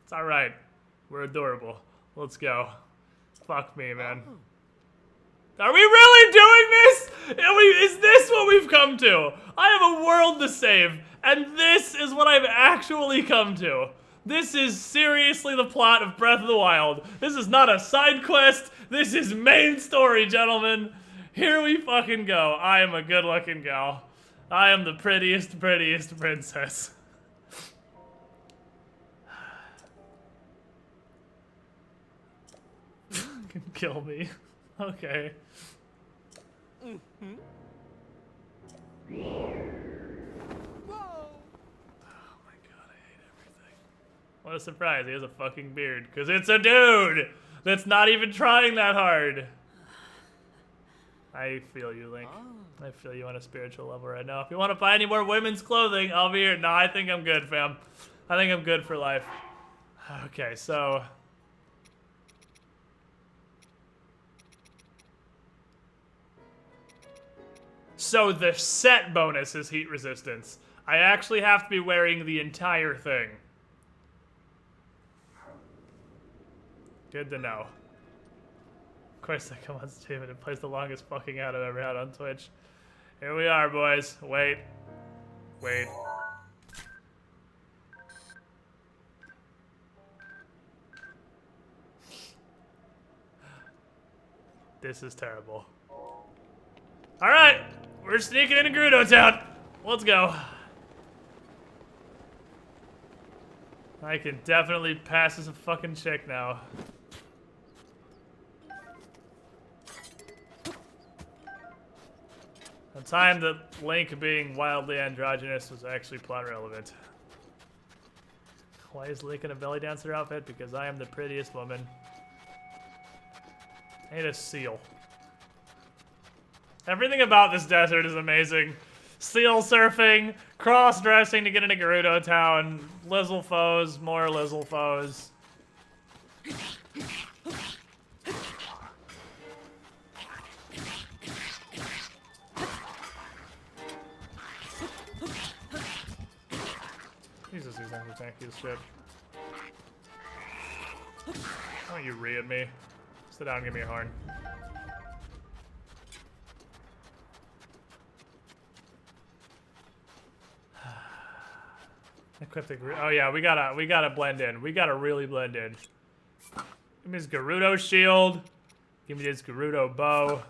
It's alright. We're adorable. Let's go. Fuck me, man. Are we really doing this? Is this what we've come to? I have a world to save, and this is what I've actually come to. This is seriously the plot of Breath of the Wild. This is not a side quest. This is main story, gentlemen. Here we fucking go. I am a good-looking gal. I am the prettiest princess. Kill me. Okay. Mm-hmm. Oh my god, I hate everything. What a surprise, he has a fucking beard. Because it's a dude that's not even trying that hard. I feel you, Link. I feel you on a spiritual level right now. If you want to buy any more women's clothing, I'll be here. No, I think I'm good, fam. I think I'm good for life. Okay, so... So the set bonus is heat resistance. I actually have to be wearing the entire thing. Good to know. Of course I come on stream and it plays the longest fucking ad I've ever had on Twitch. Here we are, boys. Wait. Wait. This is terrible. Alright! We're sneaking into Gerudo Town. Let's go. I can definitely pass as a fucking chick now. The time that Link being wildly androgynous was actually plot relevant. Why is Link in a belly dancer outfit? Because I am the prettiest woman. I need a seal. Everything about this desert is amazing. Seal surfing, cross-dressing to get into Gerudo Town, Lizzle foes, more Lizzle foes. Jesus, these things are tanky as shit. Why don't you re at me? Sit down and give me a horn. Equip the oh yeah, we gotta blend in. We gotta really blend in. Give me this Gerudo shield. Give me this Gerudo bow.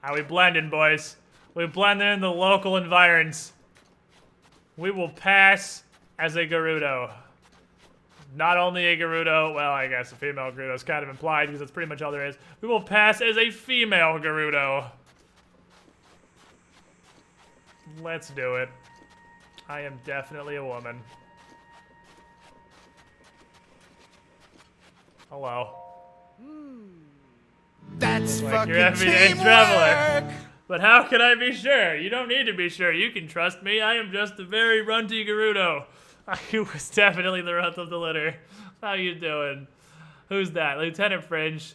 How we blending, boys? We blend in the local environs. We will pass as a Gerudo. Not only a Gerudo, well, I guess a female Gerudo is kind of implied because that's pretty much all there is. We will pass as a female Gerudo. Let's do it. I am definitely a woman. Hello. That's Like fucking your everyday traveler. teamwork. But how can I be sure? You don't need to be sure. You can trust me. I am just a very runty Gerudo. I was definitely the runt of the litter. How you doing? Who's that? Lieutenant Fringe.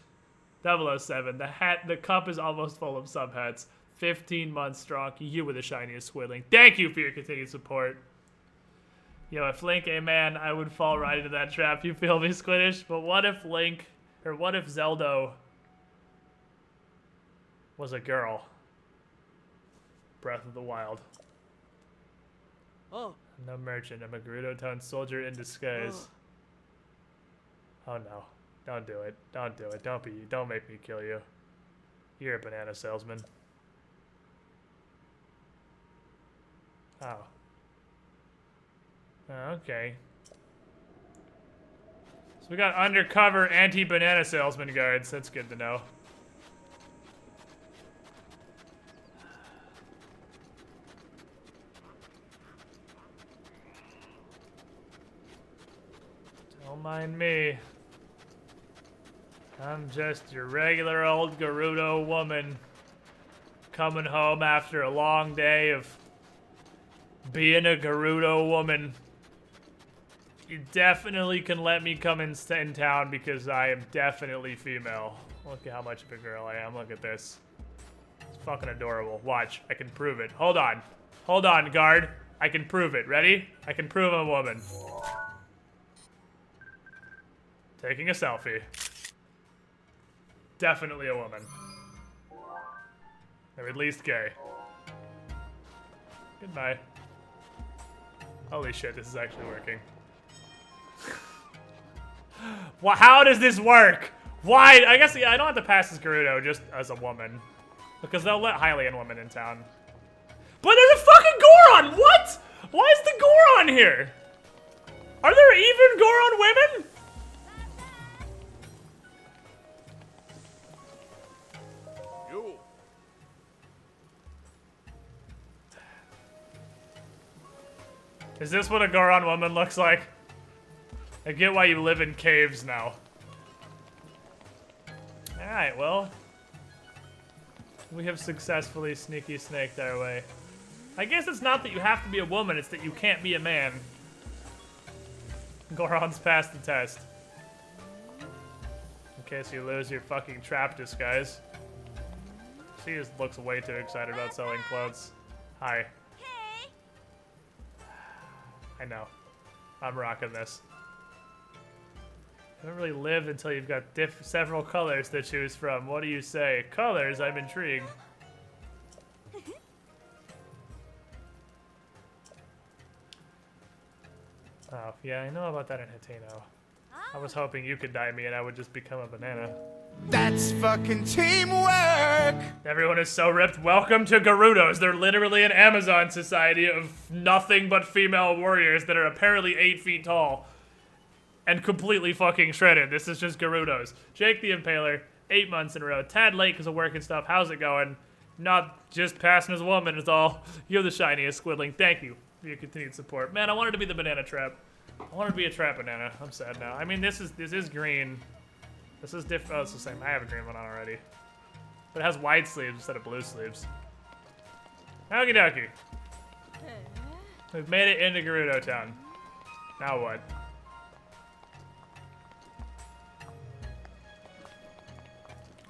007. The cup is almost full of sub hats. 15 months strong. You were the shiniest swirling. Thank you for your continued support. Yo, if Link a man, I would fall right into that trap. You feel me, Squiddish? But what if Link, or what if Zelda was a girl? Breath of the Wild. Oh. No merchant. I'm a Gerudo town soldier in disguise. Oh no. Don't do it. Don't do it. Don't make me kill you. You're a banana salesman. Oh. Okay. So we got undercover anti-banana salesman guards. That's good to know. Don't mind me. I'm just your regular old Gerudo woman coming home after a long day of being a Gerudo woman. You definitely can let me come in town because I am definitely female. Look at how much of a girl I am. Look at this. It's fucking adorable. Watch. I can prove it. Hold on. Hold on, guard. I can prove it. Ready? I can prove I'm a woman. Taking a selfie. Definitely a woman. Or at least gay. Goodbye. Holy shit, this is actually working. Well, how does this work? Why? I guess, yeah, I don't have to pass as Gerudo, just as a woman. Because they'll let Hylian women in town. But there's a fucking Goron! What? Why is the Goron here? Are there even Goron women? You. Is this what a Goron woman looks like? I get why you live in caves now. Alright, well. We have successfully sneaky snaked our way. I guess it's not that you have to be a woman, it's that you can't be a man. Goron's passed the test. In case you lose your fucking trap disguise. She just looks way too excited about selling clothes. Hi. Hey. I know. I'm rocking this. You haven't really lived until you've got several colors to choose from. What do you say? Colors? I'm intrigued. Oh, yeah, I know about that in Hateno. I was hoping you could dye me and I would just become a banana. That's fucking teamwork. Everyone is so ripped. Welcome to Gerudos. They're literally an Amazon society of nothing but female warriors that are apparently 8 feet tall. And completely fucking shredded. This is just Gerudos. Jake the Impaler, 8 months in a row. Tad late because of work and stuff. How's it going? Not just passing as a woman is all. You're the shiniest, Squidling. Thank you for your continued support. Man, I wanted to be the banana trap. I wanted to be a trap banana. I'm sad now. I mean, this is green. This is different. Oh, it's the same. I have a green one on already. But it has wide sleeves instead of blue sleeves. Okie dokie. We've made it into Gerudo Town. Now what?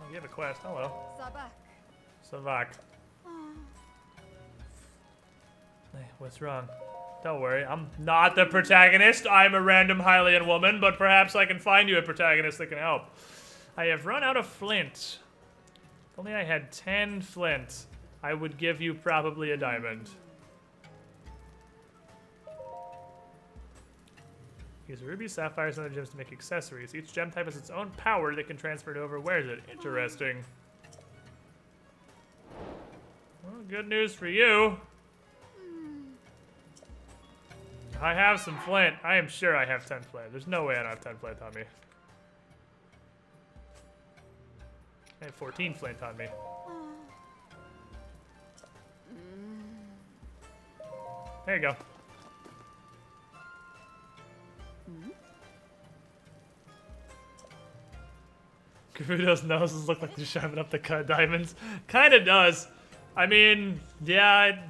You have a quest. Hello. Savak. Hey, what's wrong? Don't worry, I'm not the protagonist. I'm a random Hylian woman, but perhaps I can find you a protagonist that can help. I have run out of flint. If only I had 10 flint, I would give you probably a diamond. Use ruby, sapphires, and other gems to make accessories. Each gem type has its own power that can transfer to whoever wears it. Interesting. Well, good news for you. I have some flint. I am sure I have 10 flint. There's no way I don't have 10 flint on me. I have 14 flint on me. There you go. Gerudo's noses look like they're shoving up the cut diamonds. Kinda does. I mean, yeah,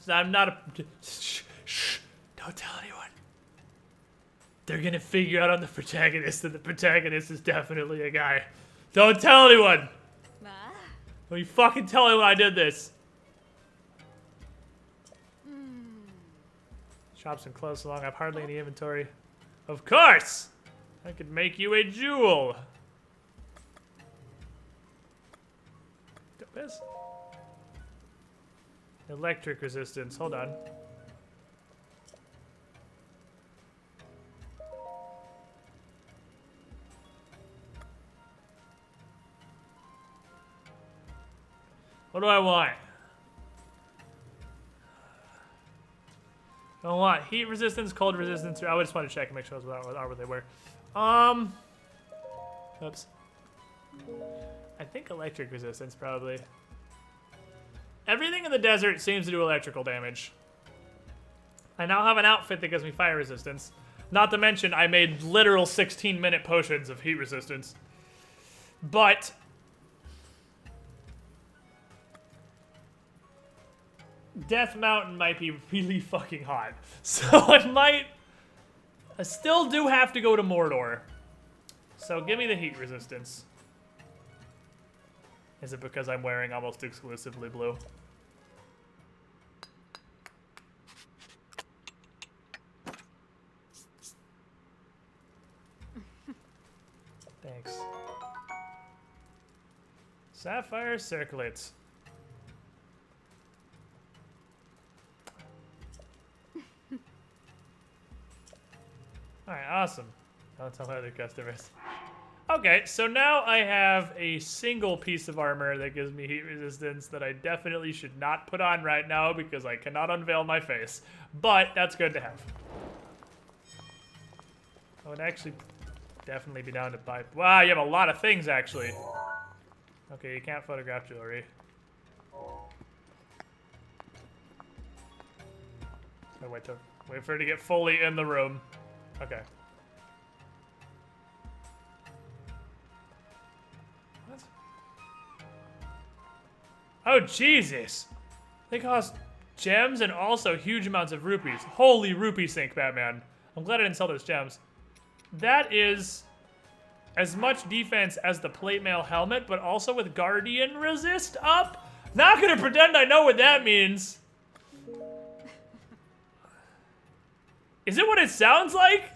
I'm not a... Shh. Don't tell anyone. They're gonna figure out I'm the protagonist, and the protagonist is definitely a guy. Don't tell anyone! Don't you fucking tell anyone I did this. Shop some clothes along. I have hardly any inventory. Of course! I could make you a jewel. This? Electric resistance. Hold on. What do I want? I want heat resistance, cold resistance. I just want to check and make sure those are what they were. Oops. I think electric resistance, probably. Everything in the desert seems to do electrical damage. I now have an outfit that gives me fire resistance. Not to mention, I made literal 16-minute potions of heat resistance. But Death Mountain might be really fucking hot. So I still do have to go to Mordor. So give me the heat resistance. Is it because I'm wearing almost exclusively blue? Thanks. Sapphire circlets. Alright, awesome. Don't tell other customers. Okay, so now I have a single piece of armor that gives me heat resistance that I definitely should not put on right now because I cannot unveil my face. But that's good to have. I would actually definitely be down to buy... Wow, you have a lot of things, actually. Okay, you can't photograph jewelry. Wait for her to get fully in the room. Okay. What? Oh, Jesus! They cost gems and also huge amounts of rupees. Holy rupee sink, Batman. I'm glad I didn't sell those gems. That is as much defense as the plate mail helmet, but also with Guardian resist up? Not gonna pretend I know what that means. Is it what it sounds like?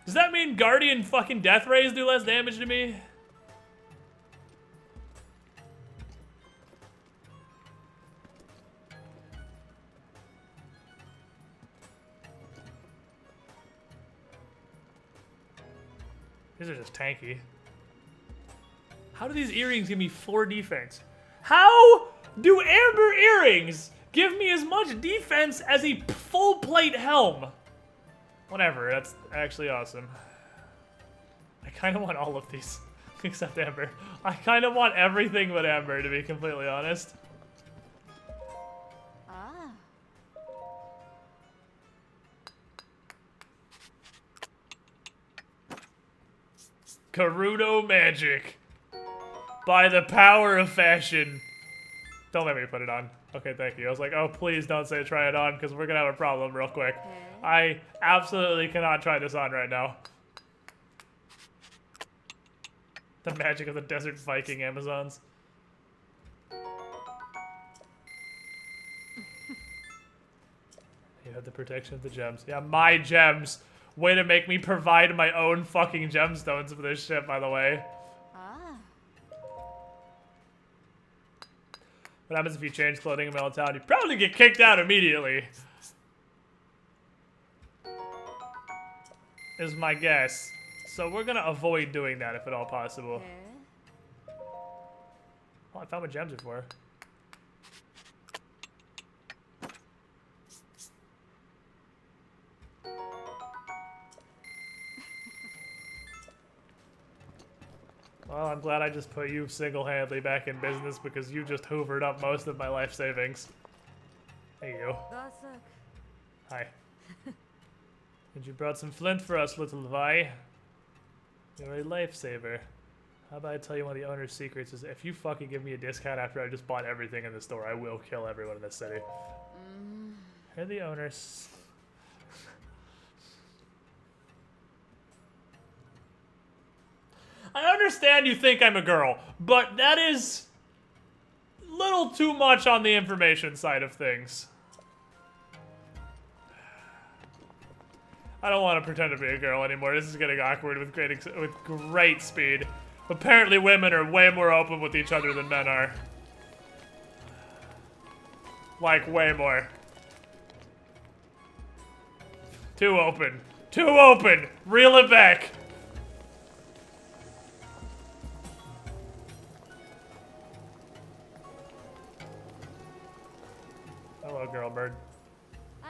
Does that mean Guardian fucking death rays do less damage to me? These are just tanky. How do these earrings give me 4 defense? How do amber earrings give me as much defense as a full plate helm? Whatever, that's actually awesome. I kind of want all of these, except amber. I kind of want everything but amber, to be completely honest. Ah. Gerudo magic. By the power of fashion. Don't let me put it on. Okay, thank you. I was like, oh, please don't say try it on, because we're going to have a problem real quick. Okay. I absolutely cannot try this on right now. The magic of the desert Viking Amazons. You have the protection of the gems. Yeah, my gems. Way to make me provide my own fucking gemstones for this shit, by the way. Ah. What happens if you change clothing in Metal Town? You probably get kicked out immediately. Is my guess. So we're gonna avoid doing that if at all possible. Okay. Oh, I found what gems are for. Well, I'm glad I just put you single-handedly back in business because you just hoovered up most of my life savings. Hey, you. Gossip. Hi. And you brought some flint for us, little Vi. You're a lifesaver. How about I tell you one of the owner's secrets is if you fucking give me a discount after I just bought everything in the store, I will kill everyone in this city. Here are the owners. I understand you think I'm a girl, but that is a little too much on the information side of things. I don't want to pretend to be a girl anymore. This is getting awkward with great speed. Apparently women are way more open with each other than men are. Like, way more. Too open. Too open! Reel it back! Hello, girl bird. Ah.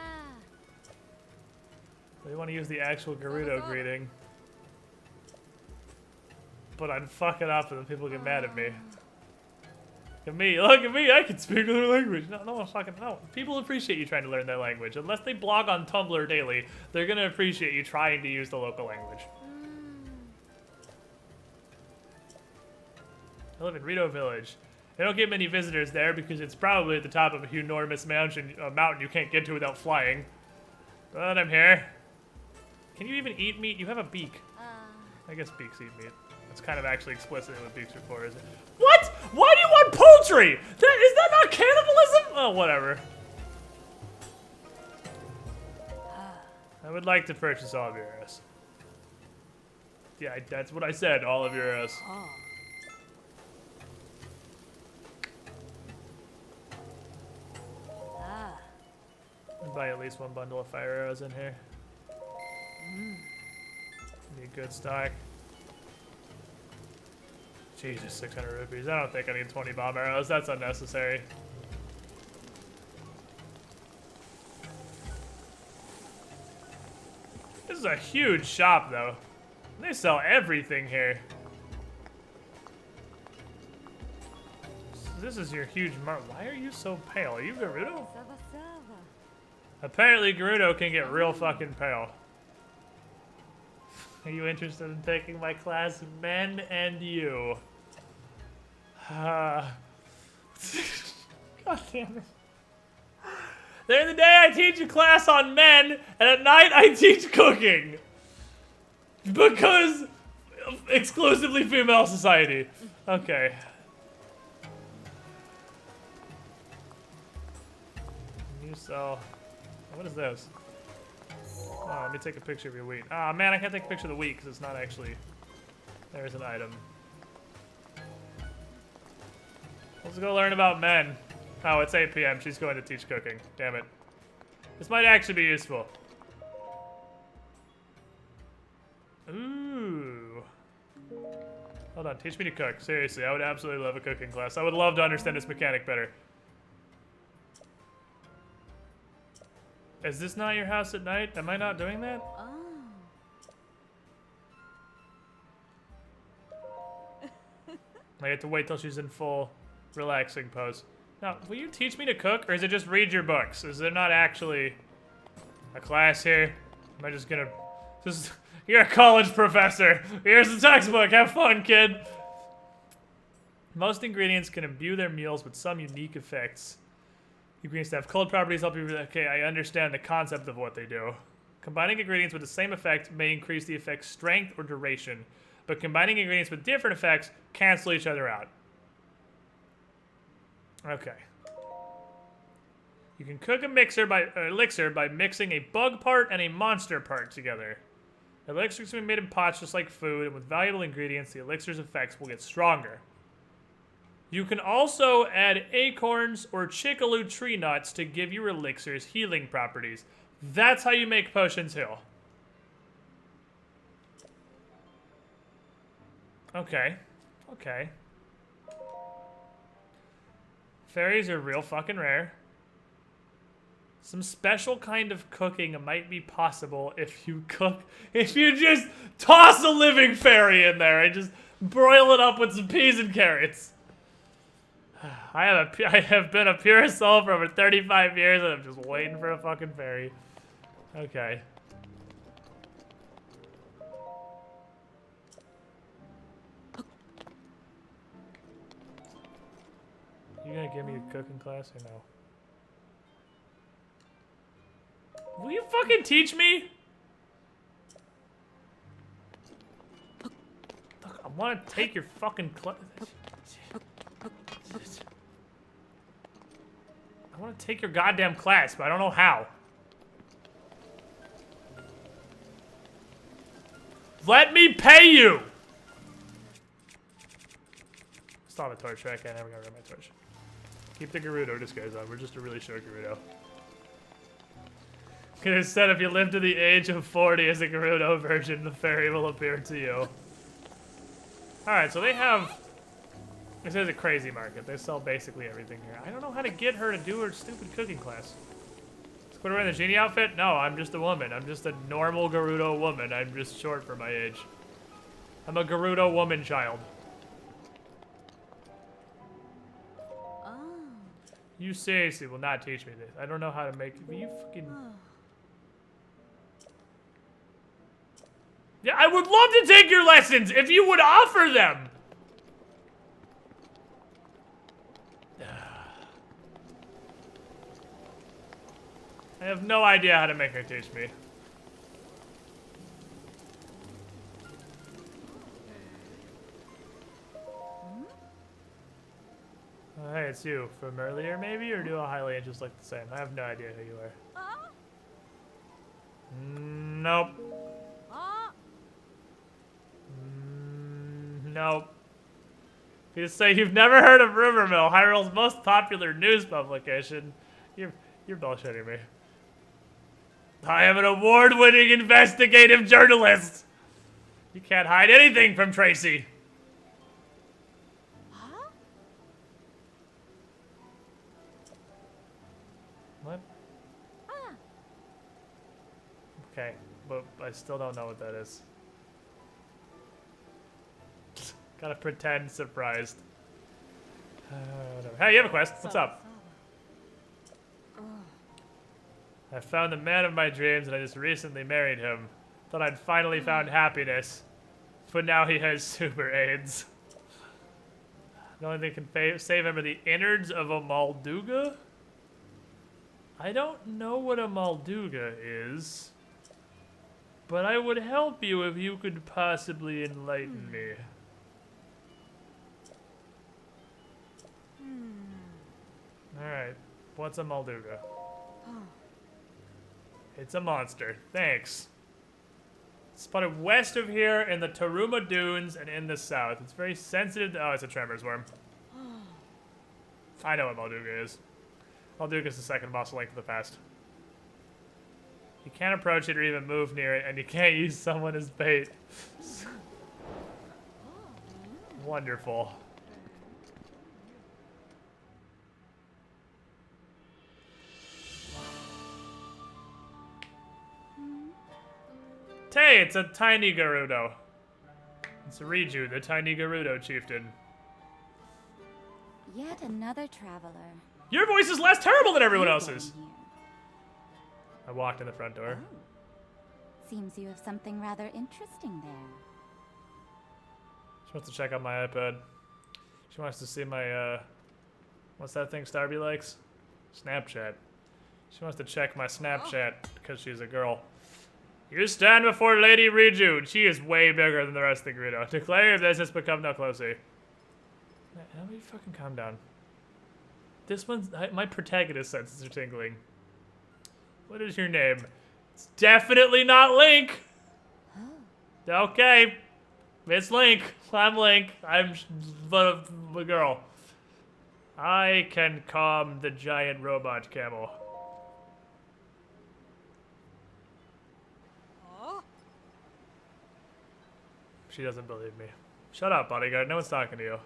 They want to use the actual Gerudo greeting. But I'd fuck it up and then people get mad at me. Look at me, I can speak their language. No, fucking no. People appreciate you trying to learn their language. Unless they blog on Tumblr daily, they're gonna appreciate you trying to use the local language. I live in Rito Village. They don't get many visitors there because it's probably at the top of a enormous mountain you can't get to without flying. But I'm here. Can you even eat meat? You have a beak. I guess beaks eat meat. That's kind of actually explicitly what beaks are for, isn't it? What? Why do you want poultry? Is that not cannibalism? Oh, whatever. I would like to purchase all of your arrows. Yeah, that's what I said, all of your arrows. I'd buy at least one bundle of fire arrows in here. Need good stock. Jesus, 600 rupees. I don't think I need 20 bomb arrows. That's unnecessary. This is a huge shop, though. They sell everything here. So this is your huge mark. Why are you so pale? Are you Gerudo? Apparently, Gerudo can get real fucking pale. Are you interested in taking my class, men and you? God damn it. During the day, I teach a class on men, and at night, I teach cooking. Because exclusively female society. Okay. You sell. What is this? Oh, let me take a picture of your wheat. Ah, man, I can't take a picture of the wheat because it's not actually... There's an item. Let's go learn about men. Oh, it's 8 p.m. She's going to teach cooking. Damn it. This might actually be useful. Ooh. Hold on, teach me to cook. Seriously, I would absolutely love a cooking class. I would love to understand this mechanic better. Is this not your house at night? Am I not doing that? I have to wait till she's in full relaxing pose. Now, will you teach me to cook, or is it just read your books? Is there not actually a class here? Am I just gonna... You're a college professor. Here's the textbook. Have fun, kid. Most ingredients can imbue their meals with some unique effects. Ingredients that have cold properties help you... Okay, I understand the concept of what they do. Combining ingredients with the same effect may increase the effect's strength or duration, but combining ingredients with different effects cancel each other out. Okay. You can cook a elixir by mixing a bug part and a monster part together. Elixirs can be made in pots just like food, and with valuable ingredients, the elixir's effects will get stronger. You can also add acorns or chickaloo tree nuts to give your elixirs healing properties. That's how you make potions heal. Okay. Okay. Fairies are real fucking rare. Some special kind of cooking might be possible if you just toss a living fairy in there and just broil it up with some peas and carrots. I have been a pure soul for over 35 years and I'm just waiting for a fucking fairy. Okay. You gonna give me a cooking class or no? Will you fucking teach me? Look, I want to take your fucking class. I want to take your goddamn class, but I don't know how. Let me pay you! Stop a torch track. I never got rid of my torch. Keep the Gerudo disguise on. We're just a really short Gerudo. Could have said if you live to the age of 40 as a Gerudo version, the fairy will appear to you. Alright, so they have This is a crazy market. They sell basically everything here. I don't know how to get her to do her stupid cooking class. Let's put her in the genie outfit? No, I'm just a woman. I'm just a normal Gerudo woman. I'm just short for my age. I'm a Gerudo woman child. Oh. You seriously will not teach me this. I don't know how to make it. You fucking... Yeah, I would love to take your lessons if you would offer them. I have no idea how to make her teach me. Oh, hey, it's you from earlier, maybe? Or do all highly angels look the same? I have no idea who you are. Nope. Nope. If you say you've never heard of Rivermill, Hyrule's most popular news publication, you're bullshitting me. I am an award-winning investigative journalist. You can't hide anything from Tracy. Huh? What? Ah. Okay, but I still don't know what that is. Gotta pretend surprised. Whatever. Hey, you have a quest. What's up? I found the man of my dreams and I just recently married him. Thought I'd finally found happiness. But now he has super AIDS. The only thing that can save him are the innards of a Malduga? I don't know what a Malduga is. But I would help you if you could possibly enlighten me. Alright, what's a Malduga? It's a monster. Thanks. Spotted west of here in the Taruma Dunes and in the south. It's very sensitive to... Oh, it's a Tremors worm. I know what Malduga is. Malduga is the second boss link of the past. You can't approach it or even move near it, and you can't use someone as bait. Wonderful. Hey, it's a tiny Gerudo. It's Riju, the tiny Gerudo chieftain. Yet another traveler. Your voice is less terrible than everyone else's. Here. I walked in the front door. Oh. Seems you have something rather interesting there. She wants to check out my iPad. She wants to see my, what's that thing Starby likes? Snapchat. She wants to check my Snapchat because she's a girl. You stand before Lady Riju. She is way bigger than the rest of the Gerudo. Declare your business, but come no closer. Let me fucking calm down. This one's... my protagonist senses are tingling. What is your name? It's definitely not Link! Okay. It's Link. I'm Link. I'm a girl. I can calm the giant robot camel. She doesn't believe me. Shut up, bodyguard. No one's talking to you.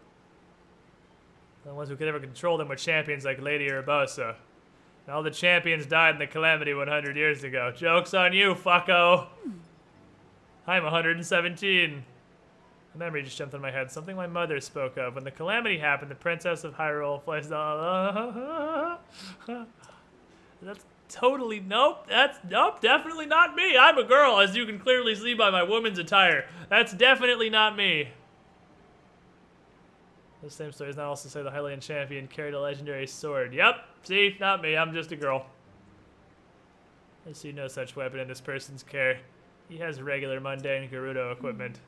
The ones who could ever control them were champions like Lady Urbosa. And all the champions died in the calamity 100 years ago. Joke's on you, fucko! I'm 117. A memory just jumped in my head. Something my mother spoke of. When the calamity happened, the princess of Hyrule placed... That's totally... Nope. That's... Nope. Definitely not me. I'm a girl, as you can clearly see by my woman's attire. That's definitely not me. The same story does not also say the Hylian champion carried a legendary sword. Yep. See? Not me. I'm just a girl. I see no such weapon in this person's care. He has regular mundane Gerudo equipment.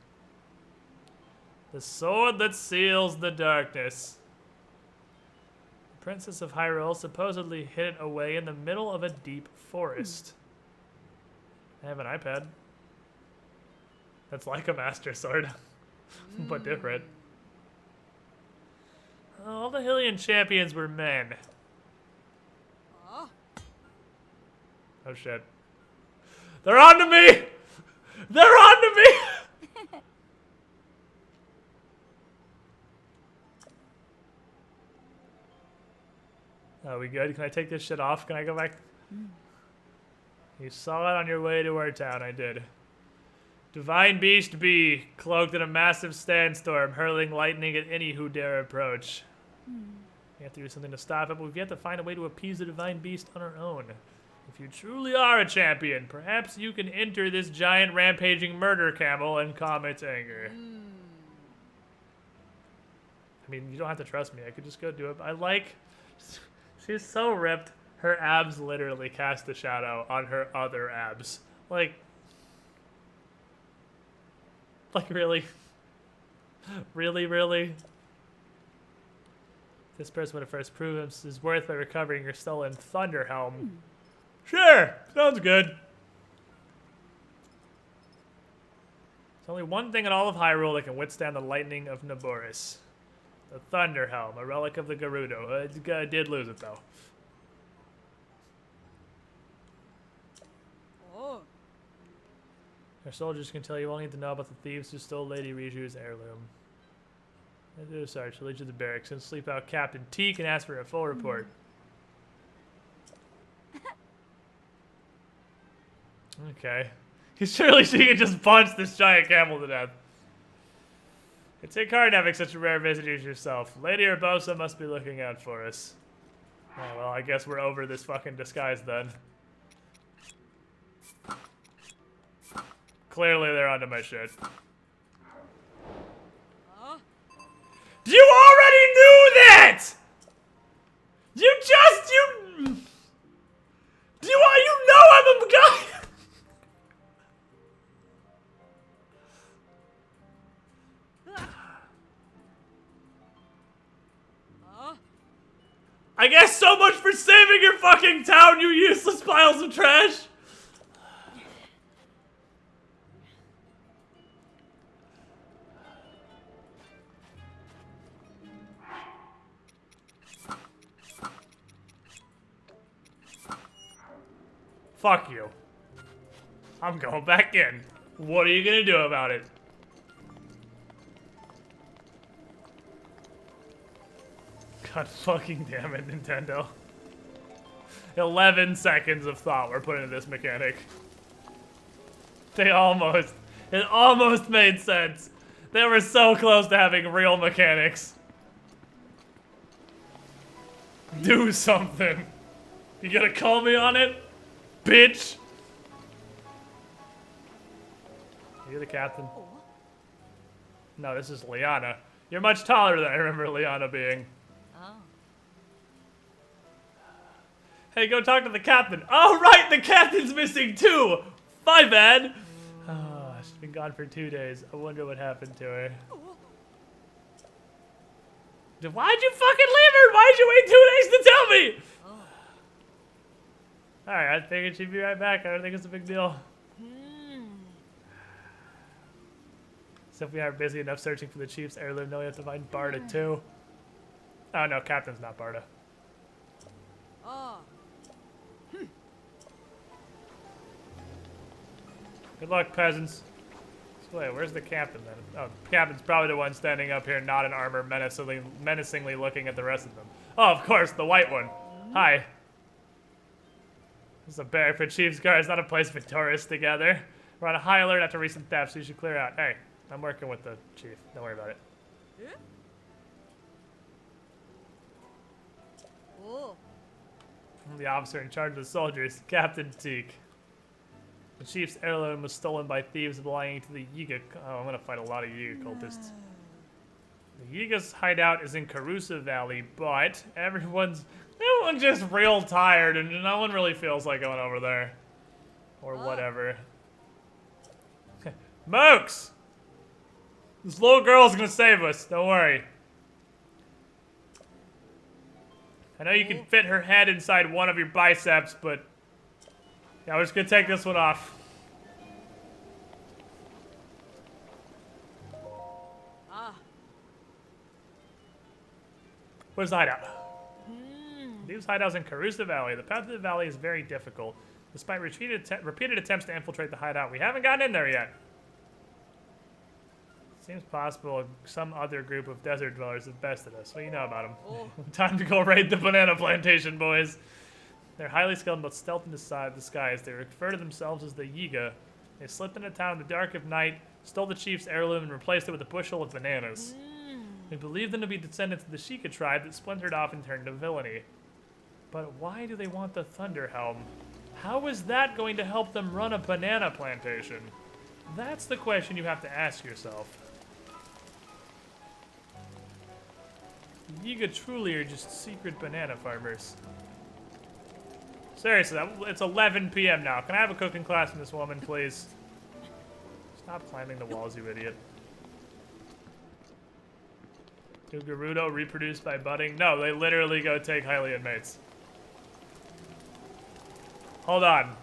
The sword that seals the darkness. The Princess of Hyrule supposedly hid it away in the middle of a deep forest. I have an iPad. That's like a Master Sword, but different. All the Hylian champions were men. Oh shit. They're on to me! They're on to me! Are we good? Can I take this shit off? Can I go back? You saw it on your way to our town. I did. Divine Beast B, cloaked in a massive sandstorm, hurling lightning at any who dare approach. We have to do something to stop it, but we've yet to find a way to appease the Divine Beast on our own. If you truly are a champion, perhaps you can enter this giant rampaging murder camel and calm its anger. I mean, you don't have to trust me. I could just go do it. I like... She's so ripped. Her abs literally cast a shadow on her other abs. Like, really? Really? This person would have first proven his worth by recovering your stolen Thunder Helm. Sure! Sounds good. There's only one thing in all of Hyrule that can withstand the lightning of Naboris. The Thunder Helm, a relic of the Gerudo. I did lose it, though. Our soldiers can tell you all you need to know about the thieves who stole Lady Riju's heirloom. I do a search. Lead to the barracks and sleep out Captain Teak and ask for a full report. Okay. Surely she can just punch this giant camel to death. It's a hard having such a rare visitor as yourself. Lady Urbosa must be looking out for us. Oh, well, I guess we're over this fucking disguise then. Clearly they're onto my shit. You already knew that! You know I'm a guy! I guess so much for saving your fucking town, you useless piles of trash! Fuck you. I'm going back in. What are you gonna do about it? God fucking damn it, Nintendo. 11 seconds of thought were put into this mechanic. It almost made sense. They were so close to having real mechanics. Do something. You gonna call me on it? Bitch! You're the captain. No, this is Liana. You're much taller than I remember Liana being. Hey, go talk to the captain. Oh, right, the captain's missing too! My bad! Oh, she's been gone for 2 days. I wonder what happened to her. Why'd you fucking leave her? Why'd you wait 2 days to tell me? Alright, I figured she'd be right back. I don't think it's a big deal. So if we aren't busy enough searching for the chief's heirloom, now we have to find Barda too. Oh no, Captain's not Barda. Good luck, peasants. So wait, where's the captain then? Oh, the captain's probably the one standing up here, not in armor, menacingly looking at the rest of them. Oh, of course, the white one. Hi. This is a barrack for chief's guards, not a place for tourists to gather. We're on a high alert after recent theft, so you should clear out. Hey, I'm working with the chief. Don't worry about it. I'm the officer in charge of the soldiers, Captain Teak. The chief's heirloom was stolen by thieves belonging to the Yiga. Oh, I'm gonna fight a lot of Yiga cultists. The Yiga's hideout is in Karusa Valley, but everyone's just real tired, and no one really feels like going over there. Or whatever. Mokes! This little girl's gonna save us, don't worry. I know you can fit her head inside one of your biceps, but... yeah, we're just gonna take this one off. Where's the hideout? These hideouts in Karusa Valley. The path to the valley is very difficult. Despite repeated attempts to infiltrate the hideout, we haven't gotten in there yet. Seems possible some other group of desert dwellers have bested us. What do you know about them? Oh. Time to go raid the banana plantation, boys. They're highly skilled but stealth in the skies. They refer to themselves as the Yiga. They slipped into town in the dark of night, stole the chief's heirloom, and replaced it with a bushel of bananas. We believe them to be descendants of the Sheikah tribe that splintered off and turned to villainy. But why do they want the Thunder Helm? How is that going to help them run a banana plantation? That's the question you have to ask yourself. Yiga truly are just secret banana farmers. Seriously, it's 11 p.m. now. Can I have a cooking class from this woman, please? Stop climbing the walls, you idiot. Do Gerudo reproduce by budding? No, they literally go take Hylian mates. Hold on.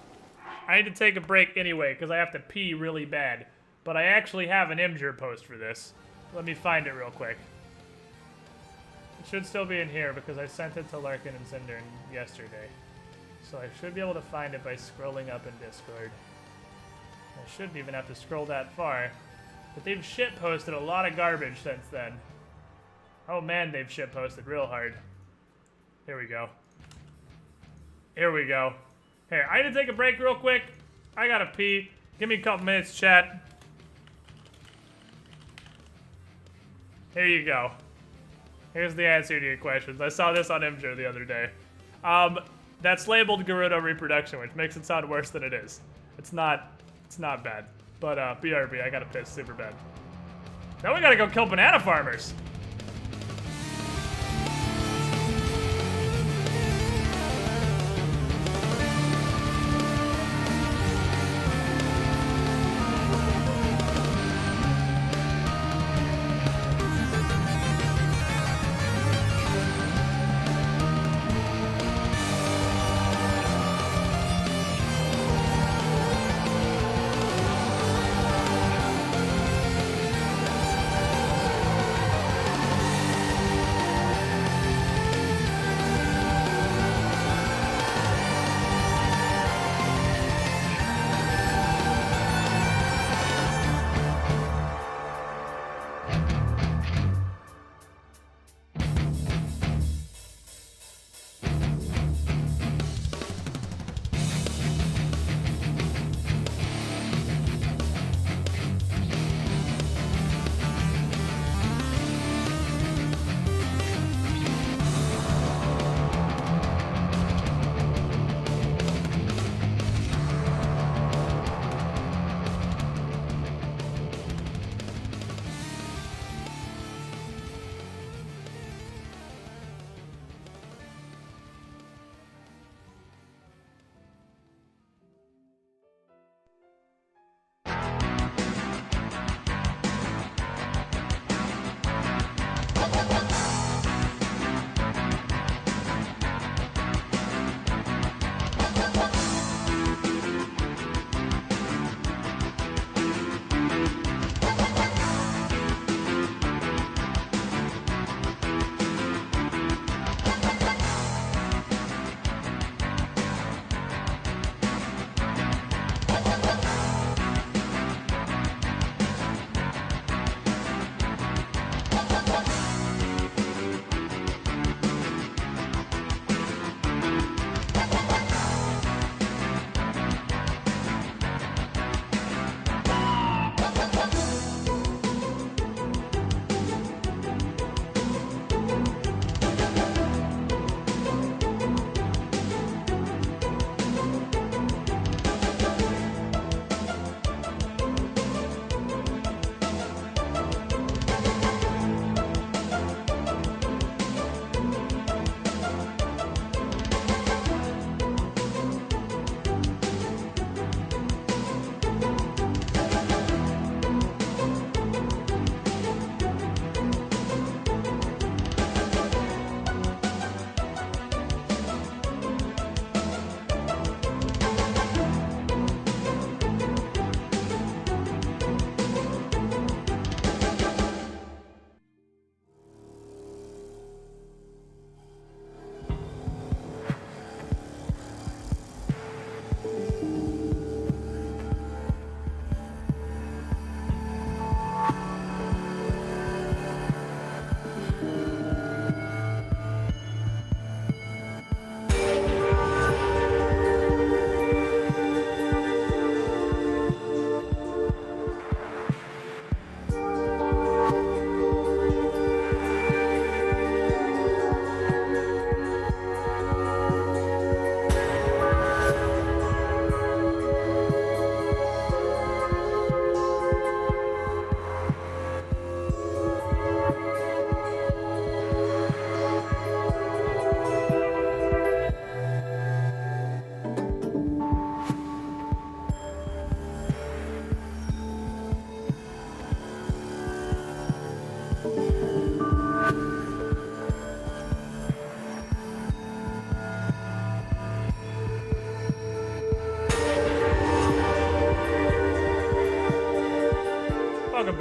I need to take a break anyway, because I have to pee really bad. But I actually have an Imgur post for this. Let me find it real quick. It should still be in here, because I sent it to Larkin and Cinder yesterday. So I should be able to find it by scrolling up in Discord. I shouldn't even have to scroll that far. But they've shitposted a lot of garbage since then. Oh man, they've shitposted real hard. Here we go. Here we go. Here, I need to take a break real quick. I gotta pee. Give me a couple minutes, chat. Here you go. Here's the answer to your questions. I saw this on Imgur the other day. That's labeled Gerudo reproduction, which makes it sound worse than it is. It's not bad. But, BRB, I gotta piss super bad. Now we gotta go kill banana farmers.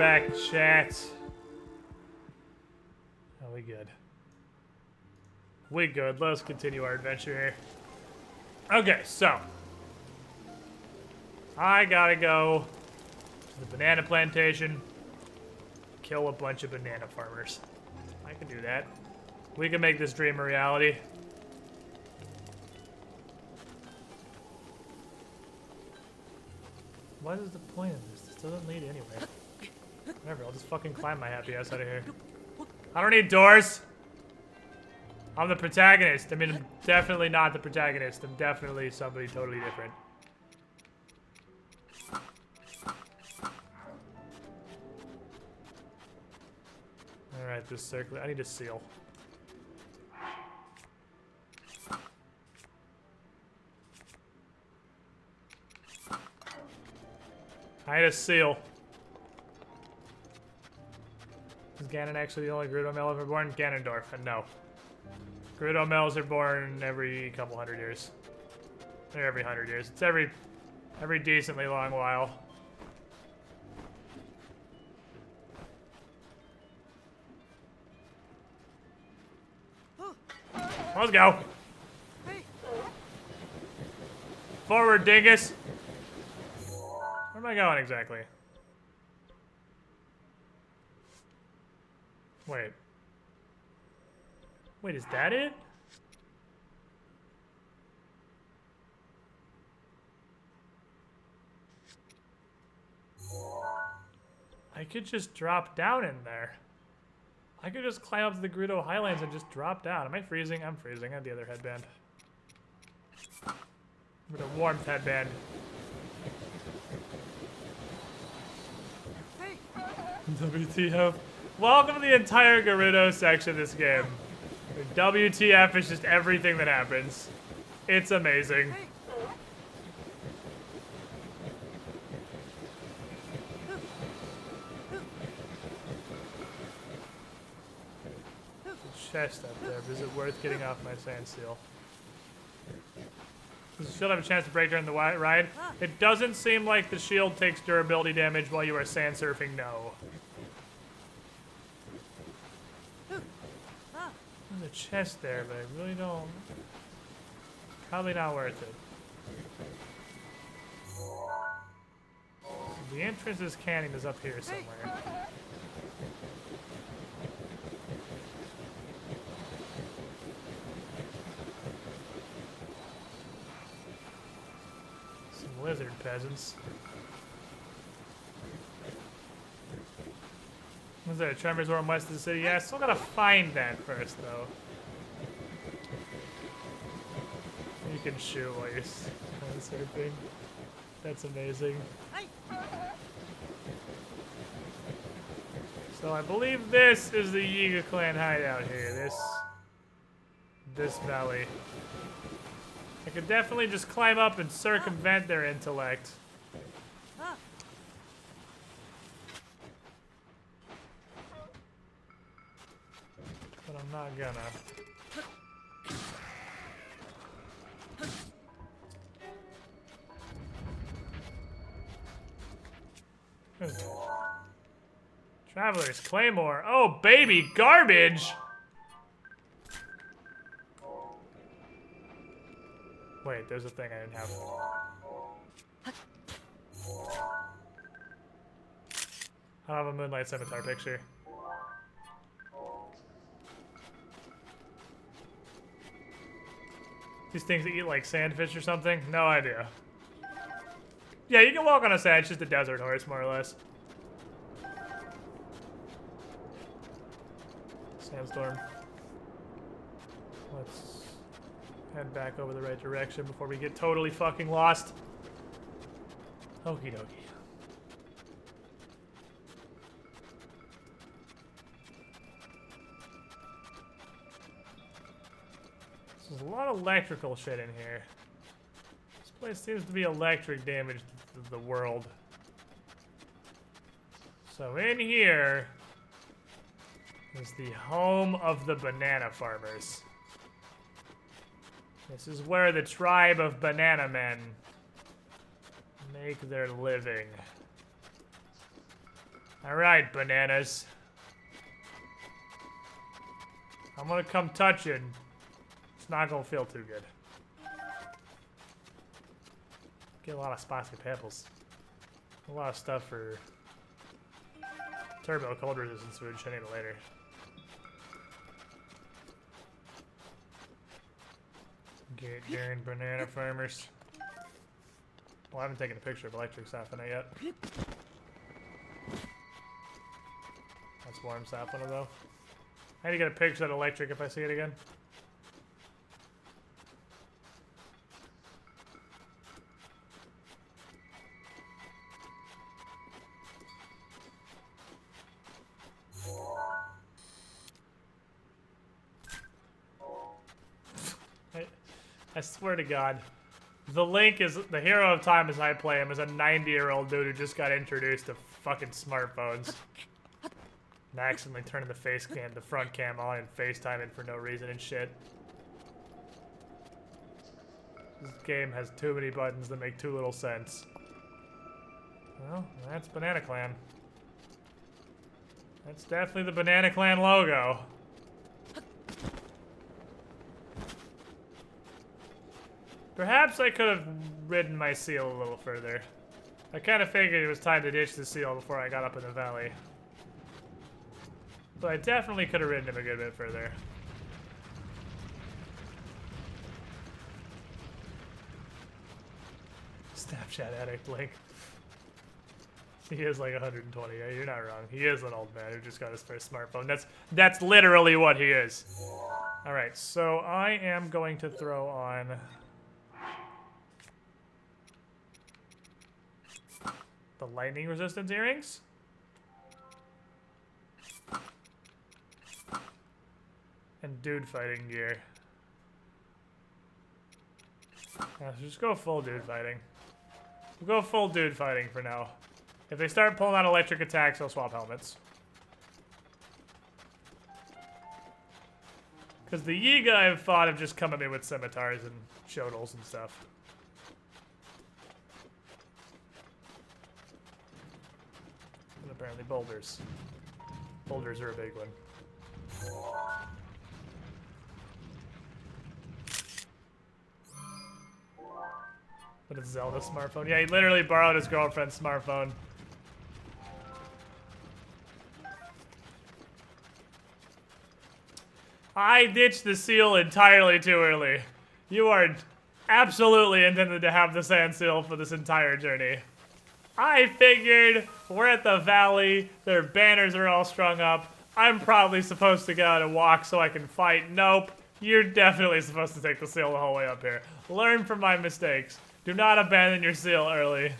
back, chat. Oh, we good. We good. Let's continue our adventure here. Okay, so. I gotta go to the banana plantation. Kill a bunch of banana farmers. I can do that. We can make this dream a reality. What is the point of this? This doesn't lead anywhere. Whatever, I'll just fucking climb my happy ass out of here. I don't need doors! I'm the protagonist. I mean, I'm definitely not the protagonist. I'm definitely somebody totally different. Alright, this circle. I need a seal. I need a seal. Is Ganon actually the only Gerudo male ever born? Ganondorf, and no. Gerudo males are born every couple hundred years. Or every 100 years. It's every decently long while. Let's go. Forward, dingus. Where am I going exactly? Wait. Wait, is that it? I could just drop down in there. I could just climb up to the Gerudo Highlands and just drop down. Am I freezing? I'm freezing. I have the other headband. With a warmth headband. WTF. Welcome to the entire Gerudo section of this game. WTF is just everything that happens. It's amazing. Chest up there, but is it worth getting off my sand seal? Does the shield have a chance to break during the ride? It doesn't seem like the shield takes durability damage while you are sand surfing, no. There's a chest there, but I really don't... Probably not worth it. The entrance to this canyon is up here somewhere. Lizard peasants. Was there a Tremors Worm west of the city? Yeah, I still gotta find that first, though. You can shoot while you're surfing. That's amazing. So I believe this is the Yiga clan hideout here. This valley. I could definitely just climb up and circumvent their intellect. But I'm not gonna. Traveler's Claymore. Oh, baby, garbage! Wait, there's a thing I didn't have. I don't have a Moonlight Scimitar picture. These things that eat like sandfish or something? No idea. Yeah, you can walk on a sand, it's just a desert horse, more or less. Sandstorm. Let's head back over the right direction before we get totally fucking lost. Okie dokie. There's a lot of electrical shit in here. This place seems to be electric damage to the world. So in here is the home of the banana farmers. This is where the tribe of banana men make their living. Alright, bananas. I'm gonna come touch it. It's not gonna feel too good. Get a lot of spicy pebbles. A lot of stuff for turbo cold resistance food. Should I need it later. Get Darren banana farmers. Well, I haven't taken a picture of electric softener yet. That's warm softener though. I need to get a picture of that electric if I see it again. I swear to God, the Link is the hero of time as I play him is a 90-year-old dude who just got introduced to fucking smartphones. And accidentally turning the front cam on and FaceTiming for no reason and shit. This game has too many buttons that make too little sense. Well, that's Banana Clan. That's definitely the Banana Clan logo. Perhaps I could have ridden my seal a little further. I kind of figured it was time to ditch the seal before I got up in the valley. But I definitely could have ridden him a good bit further. Snapchat addict Link. He is like 120. Yeah, you're not wrong. He is an old man who just got his first smartphone. That's literally what he is. All right, so I am going to throw on the lightning resistance earrings. And dude fighting gear. Yeah, so just go full dude fighting. We'll go full dude fighting for now. If they start pulling out electric attacks, I'll swap helmets. Because the Yiga I've thought have just come at me with scimitars and shodels and stuff. And apparently boulders. Boulders are a big one. But it's Zelda's smartphone. Yeah, he literally borrowed his girlfriend's smartphone. I ditched the seal entirely too early. You are absolutely intended to have the sand seal for this entire journey. I figured we're at the valley, their banners are all strung up. I'm probably supposed to go out and walk so I can fight. Nope, you're definitely supposed to take the seal the whole way up here. Learn from my mistakes. Do not abandon your seal early.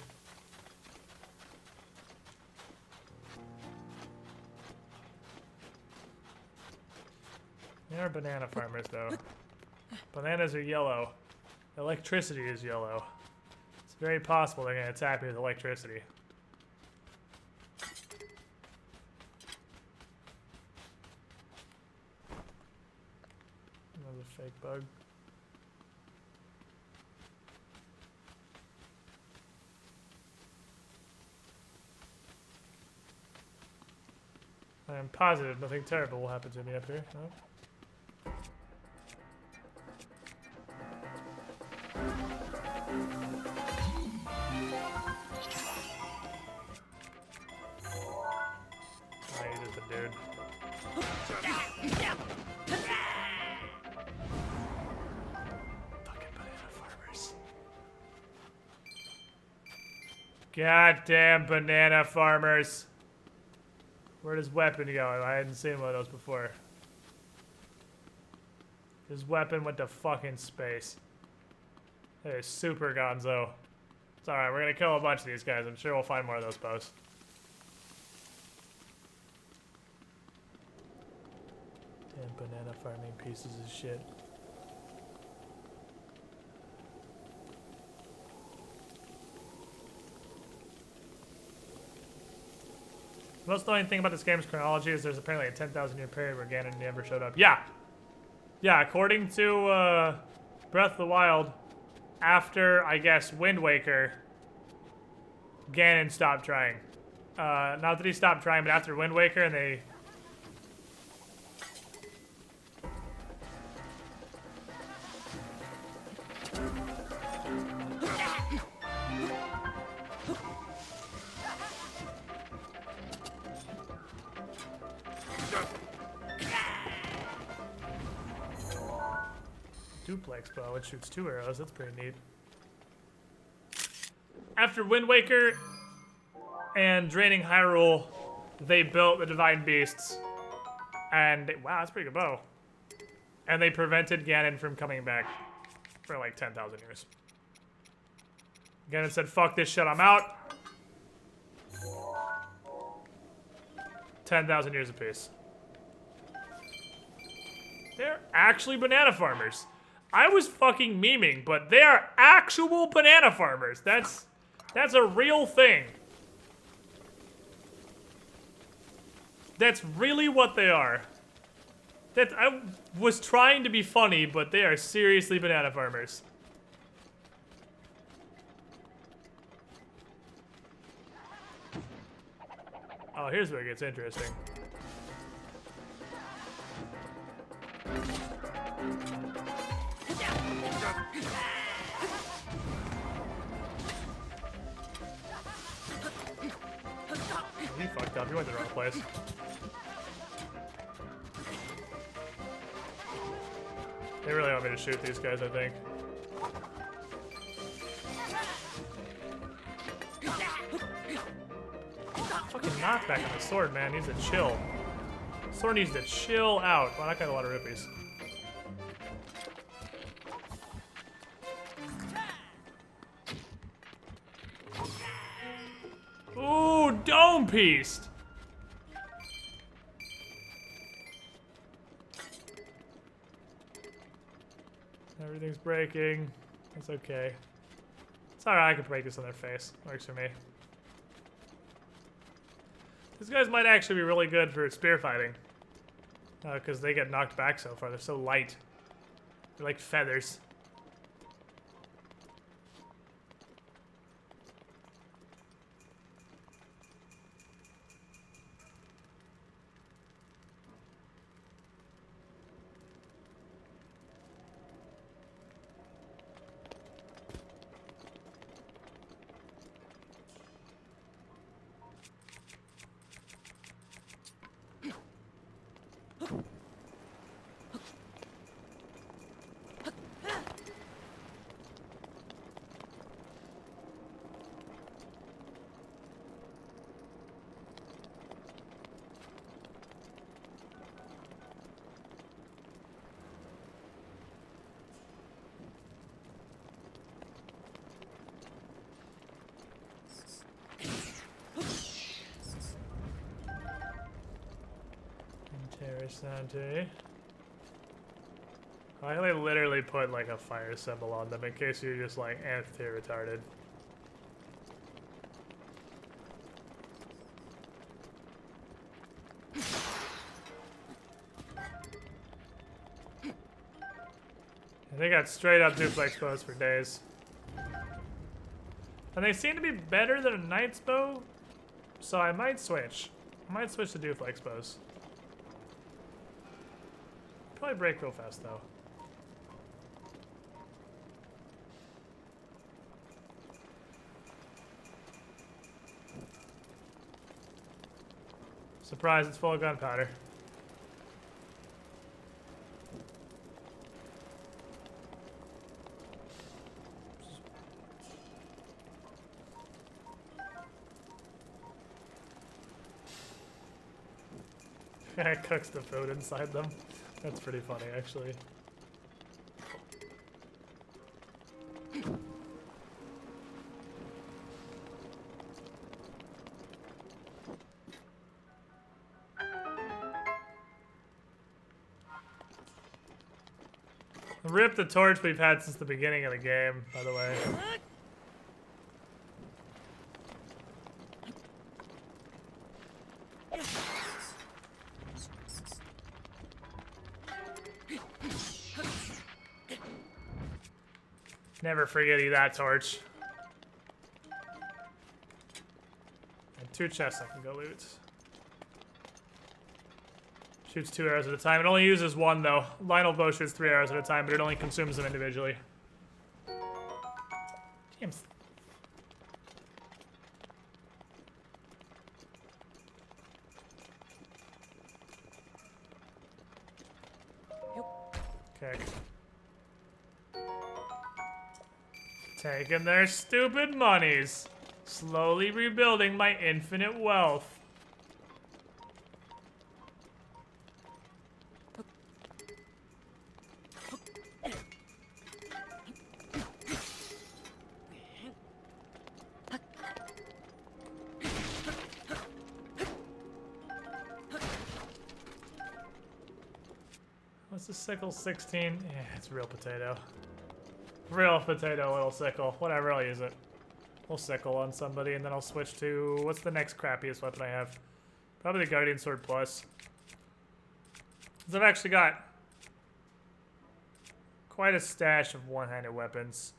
They are banana farmers, though. Bananas are yellow. Electricity is yellow. It's very possible they're going to attack me with electricity. Another fake bug. I am positive nothing terrible will happen to me up here. No? Oh, you're just a dude. Fucking banana farmers. Goddamn banana farmers. Where'd his weapon go? I hadn't seen one of those before. His weapon went to fucking space. Hey, super gonzo. It's alright, we're gonna kill a bunch of these guys. I'm sure we'll find more of those bows. Damn banana farming pieces of shit. The most annoying thing about this game's chronology is there's apparently a 10,000 year period where Ganon never showed up. Yeah! Yeah, according to Breath of the Wild, after, I guess, Wind Waker, Ganon stopped trying. Not that he stopped trying, but after Wind Waker and they... Duplex bow, it shoots 2 arrows. That's pretty neat. After Wind Waker and draining Hyrule, they built the Divine Beasts. And wow, that's a pretty good bow. And they prevented Ganon from coming back for like 10,000 years. Ganon said, fuck this shit, I'm out. 10,000 years apiece. They're actually banana farmers. I was fucking memeing, but they are actual banana farmers. That's a real thing. That's really what they are. I was trying to be funny, but they are seriously banana farmers. Oh, here's where it gets interesting. He fucked up. He went to the wrong place. They really want me to shoot these guys, I think. Fucking knockback on the sword, man. Needs to chill. Sword needs to chill out. Wow, that got a lot of rupees. Ooh, dome pieced. Everything's breaking. It's okay. It's alright, I can break this on their face. Works for me. These guys might actually be really good for spear fighting. Because they get knocked back so far. They're so light. They're like feathers. Interessante. I literally put like a fire symbol on them in case you're just like nth-tier retarded. And they got straight up duplex bows for days. And they seem to be better than a knight's bow, so I might switch. I might switch to duplex bows. Probably break real fast though. Surprise, it's full of gunpowder. It cooks the food inside them. That's pretty funny, actually. Rip the torch we've had since the beginning of the game, by the way. Never forget you that torch. I 2 chests I can go loot. Shoots 2 arrows at a time. It only uses 1 though. Lionel bow shoots 3 arrows at a time, but it only consumes them individually. Damn. Okay. Taking their stupid monies. Slowly rebuilding my infinite wealth. What's the sickle? 16? Yeah, it's real potato. Real potato, little sickle. Whatever, I'll use it. We'll sickle on somebody, and then I'll switch to... What's the next crappiest weapon I have? Probably the Guardian Sword Plus. Because I've actually got quite a stash of one-handed weapons.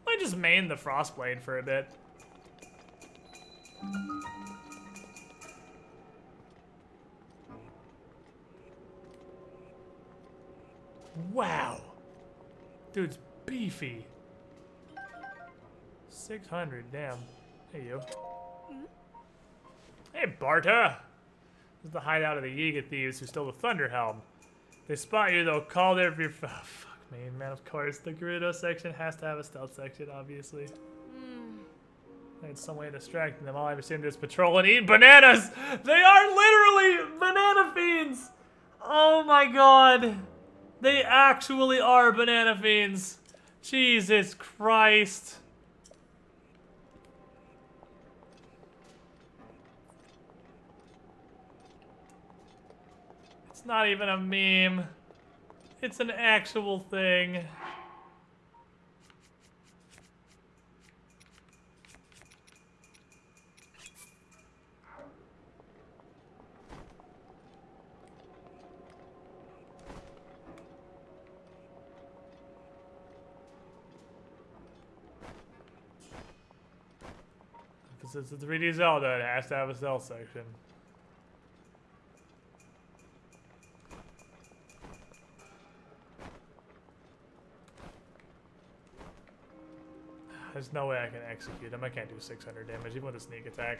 Might just main the Frostblade for a bit. Wow. Dude's beefy. 600, damn. Hey, you. Hey, Barta. This is the hideout of the Yiga thieves who stole the Thunder Helm. If they spot you, they'll call their... Oh, fuck me, man, of course. The Gerudo section has to have a stealth section, obviously. I had some way of distracting them. All I ever see them do is patrol and eat bananas! They are literally banana fiends! Oh my god. They actually are banana fiends. Jesus Christ. It's not even a meme. It's an actual thing. Because it's a 3D Zelda, it has to have a stealth section. There's no way I can execute him. I can't do 600 damage, even with a sneak attack.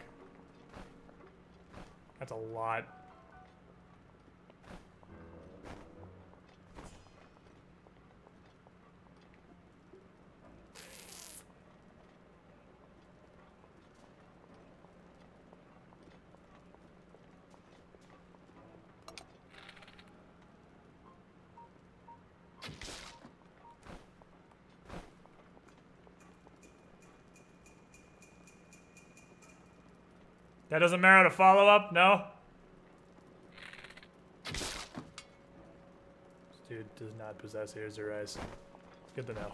That's a lot. That doesn't merit a follow-up? No? This dude does not possess ears or eyes. Good to know.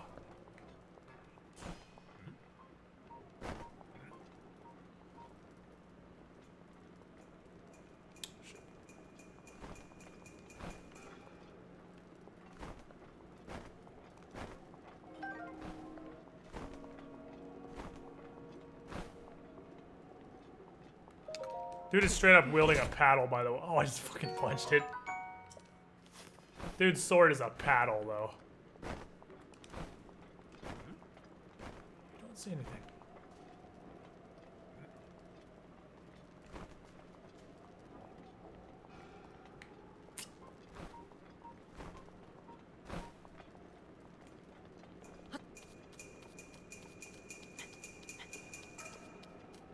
Dude is straight up wielding a paddle, by the way. Oh, I just fucking punched it. Dude's sword is a paddle, though. Don't see anything.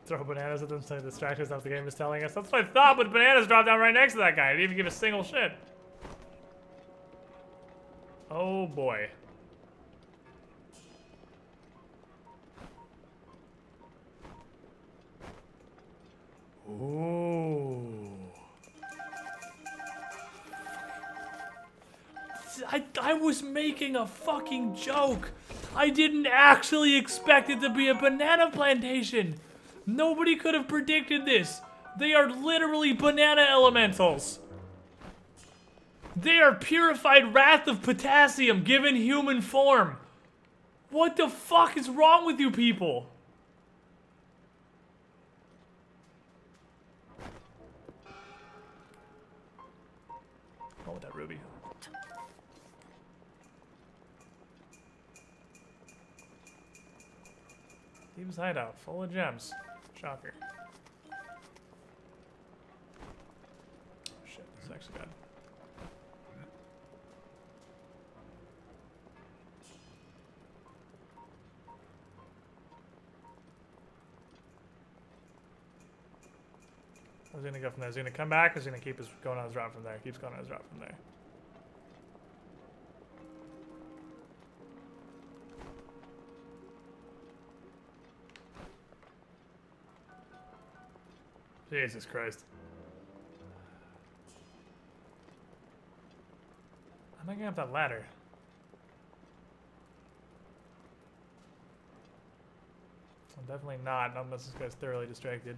Throw bananas at them to distract us. That's what the game is telling us. That's what I thought, but bananas dropped down right next to that guy. I didn't even give a single shit. Oh boy. Ooh. I was making a fucking joke. I didn't actually expect it to be a banana plantation. Nobody could have predicted this. They are literally banana elementals. They are purified wrath of potassium given human form. What the fuck is wrong with you people? with that ruby. Thieves' hideout, full of gems. Shocker. Shit, this is actually bad. I was gonna go from there. Is he gonna come back or is he gonna keep going on his route from there? Keeps going on his route from there. Jesus Christ. I'm not getting up that ladder. I'm definitely not unless this guy's thoroughly distracted.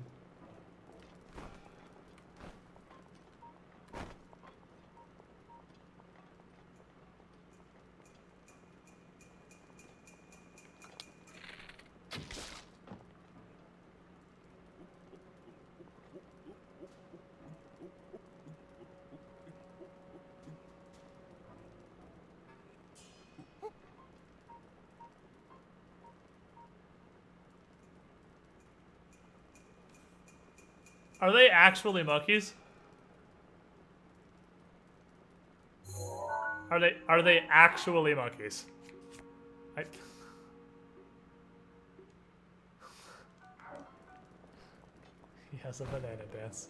Are they actually monkeys? Are they actually monkeys? He has a banana dance.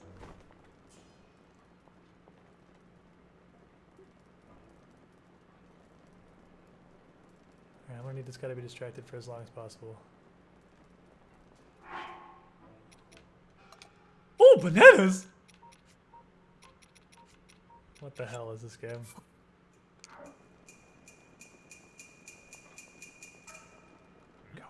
Alright, I'm gonna need this guy to be distracted for as long as possible. Oh, bananas! What the hell is this game? Go.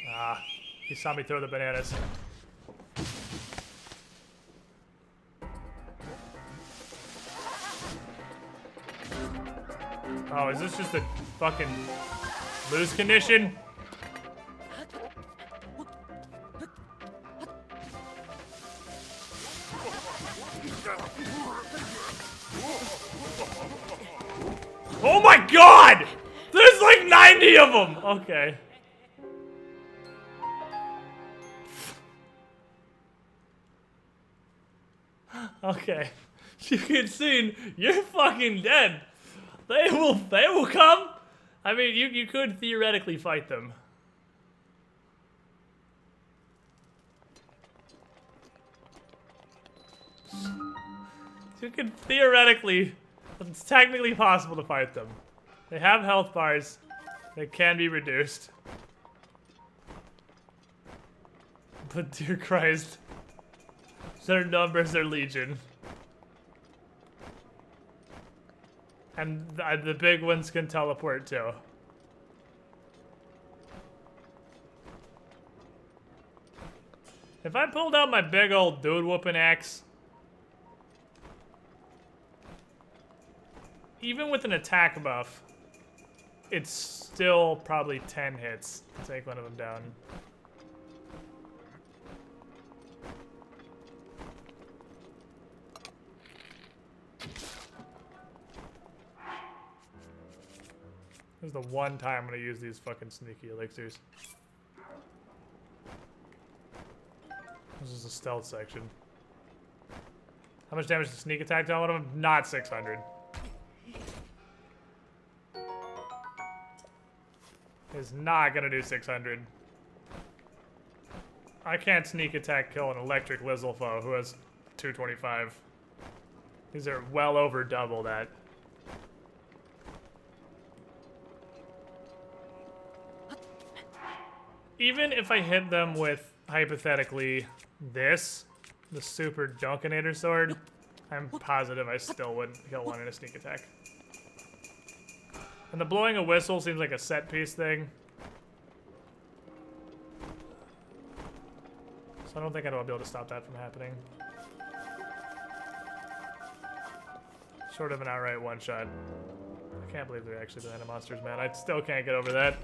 Ah, he saw me throw the bananas. Oh, is this just a fucking lose condition? Oh my god! There's like 90 of them! Okay. Okay. You can see you're fucking dead. They will come. I mean, you could theoretically fight them. You could theoretically, it's technically possible to fight them. They have health bars. They can be reduced. But dear Christ, their numbers are legion. And the big ones can teleport too. If I pulled out my big old dude whooping axe, even with an attack buff, it's still probably 10 hits to take one of them down. This is the one time I'm gonna use these fucking sneaky elixirs. This is a stealth section. How much damage does sneak attack do on them? Not 600. Is not gonna do 600. I can't sneak attack kill an electric Lizzle foe who has 225. These are well over double that. Even if I hit them with, hypothetically, this, the super Dunkinator sword, I'm positive I still wouldn't kill one in a sneak attack. And the blowing a whistle seems like a set piece thing. So I don't think I'll be able to stop that from happening. Sort of an outright one shot. I can't believe they're actually banana monsters, man. I still can't get over that.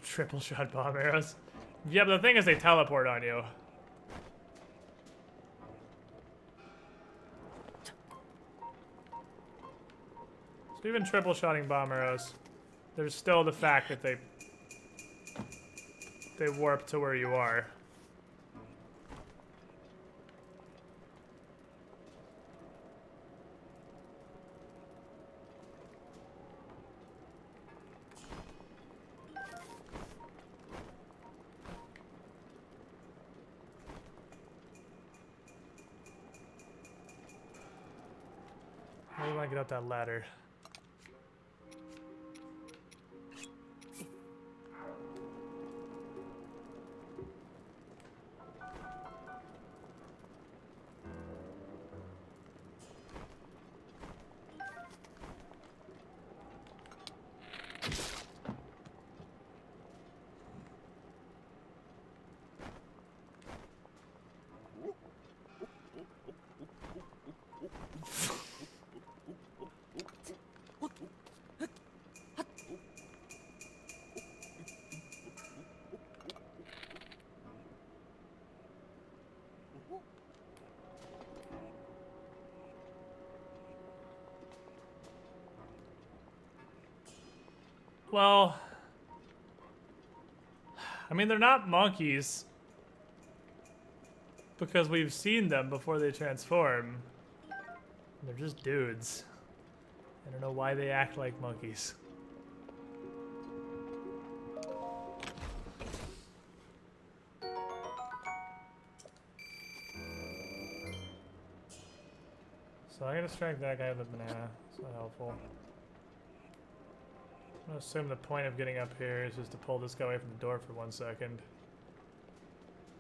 Triple shot bomb arrows. Yeah, but the thing is they teleport on you. So even triple shotting bomb arrows, there's still the fact that they warp to where you are. How do I get up that ladder? Well, I mean, they're not monkeys because we've seen them before they transform. They're just dudes. I don't know why they act like monkeys. So I'm gonna strike that guy with a banana. It's not helpful. I'm gonna assume the point of getting up here is just to pull this guy away from the door for 1 second.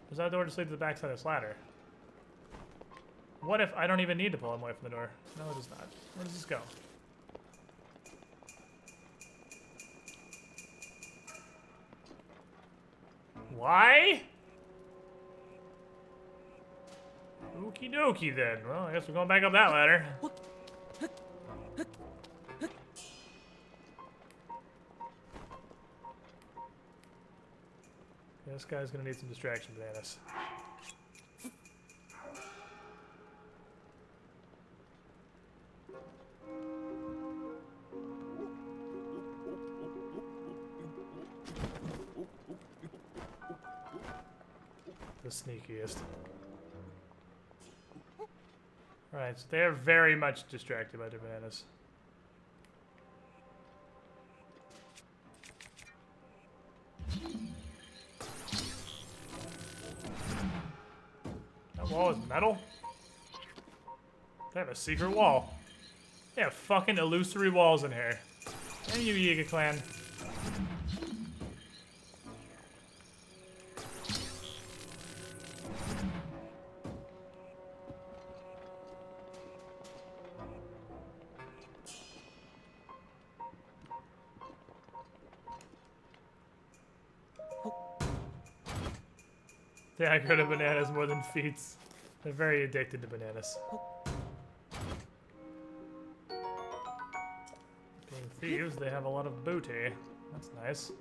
Does that door just lead to the backside of this ladder? What if I don't even need to pull him away from the door? No, it does not. Where does this go? Why? Okie dokie then. Well, I guess we're going back up that ladder. This guy's gonna need some distraction bananas. The sneakiest. Alright, so they're very much distracted by their bananas. That wall is metal? They have a secret wall. They have fucking illusory walls in here. And you, Yiga clan. Yeah, I go to bananas more than feats. They're very addicted to bananas. Being thieves, they have a lot of booty. That's nice.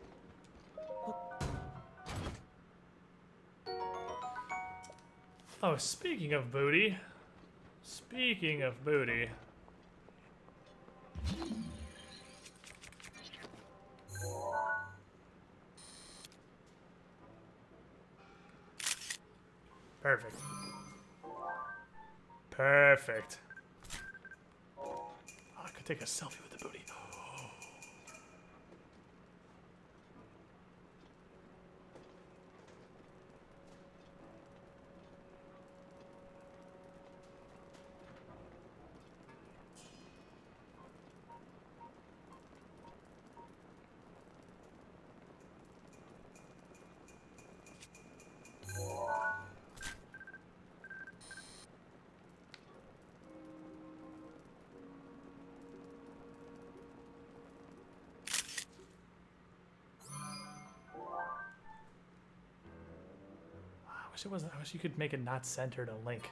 Oh, speaking of booty. Speaking of booty. Perfect. Perfect. Oh, I could take a selfie with the booty. I wish you could make it not centered on Link.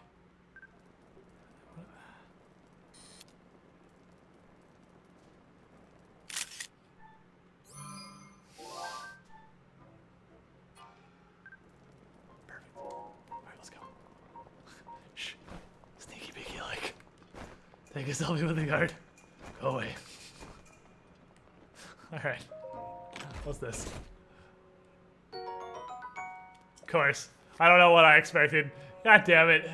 Take a selfie with the guard. Go away. Alright. What's this? Of course. I don't know what I expected. God damn it.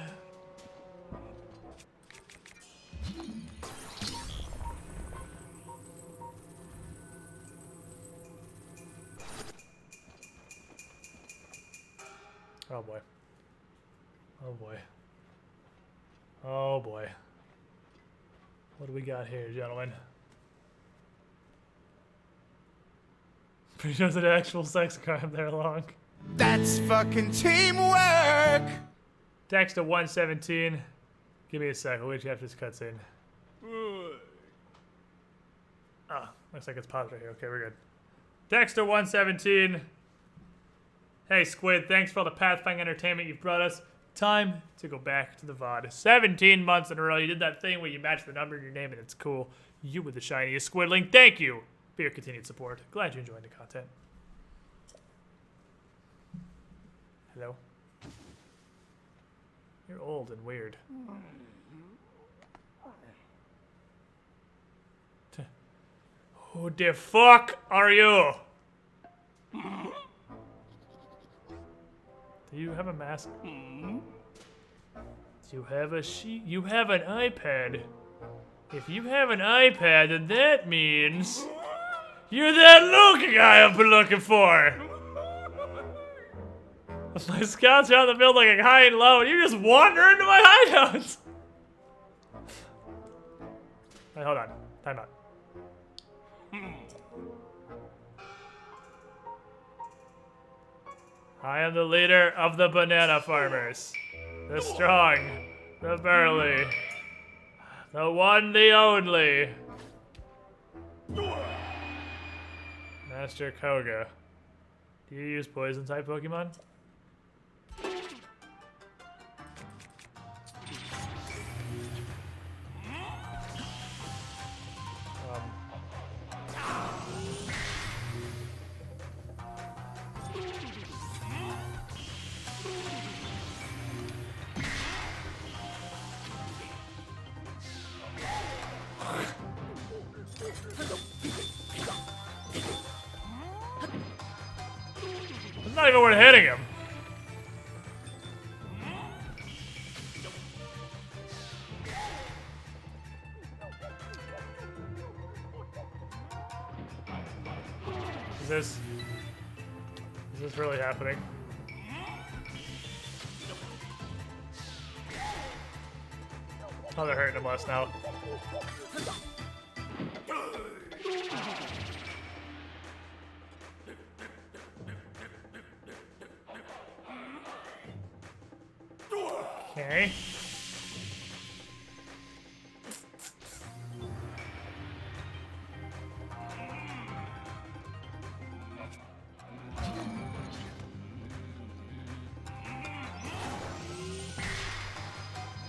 Oh boy. Oh boy. Oh boy. What do we got here, gentlemen? Pretty sure there's an actual sex crime there along. That's fucking teamwork! Text to 117. Give me a sec. We'll wait after this cutscene. Ah, looks like it's paused right here. Okay, we're good. Text to 117. Hey, Squid, thanks for all the Pathfinder entertainment you've brought us. Time to go back to the VOD. 17 months in a row. You did that thing where you match the number in your name and it's cool. You were the shiniest Squidling. Thank you for your continued support. Glad you enjoyed the content. Hello? You're old and weird. Who the fuck are you? Do you have a mask? Do you have a sheet? You have an iPad. If you have an iPad, then that means you're that Luke guy I've been looking for. My scouts are on the building like high and low, and you just wander into my hideout. Hey, hold on. Time out. I am the leader of the banana farmers. The strong, the burly, the one, the only. Master Koga. Do you use poison type Pokemon? It's not even worth hitting him. Is this really happening? Oh, they're hurting him less now. Okay.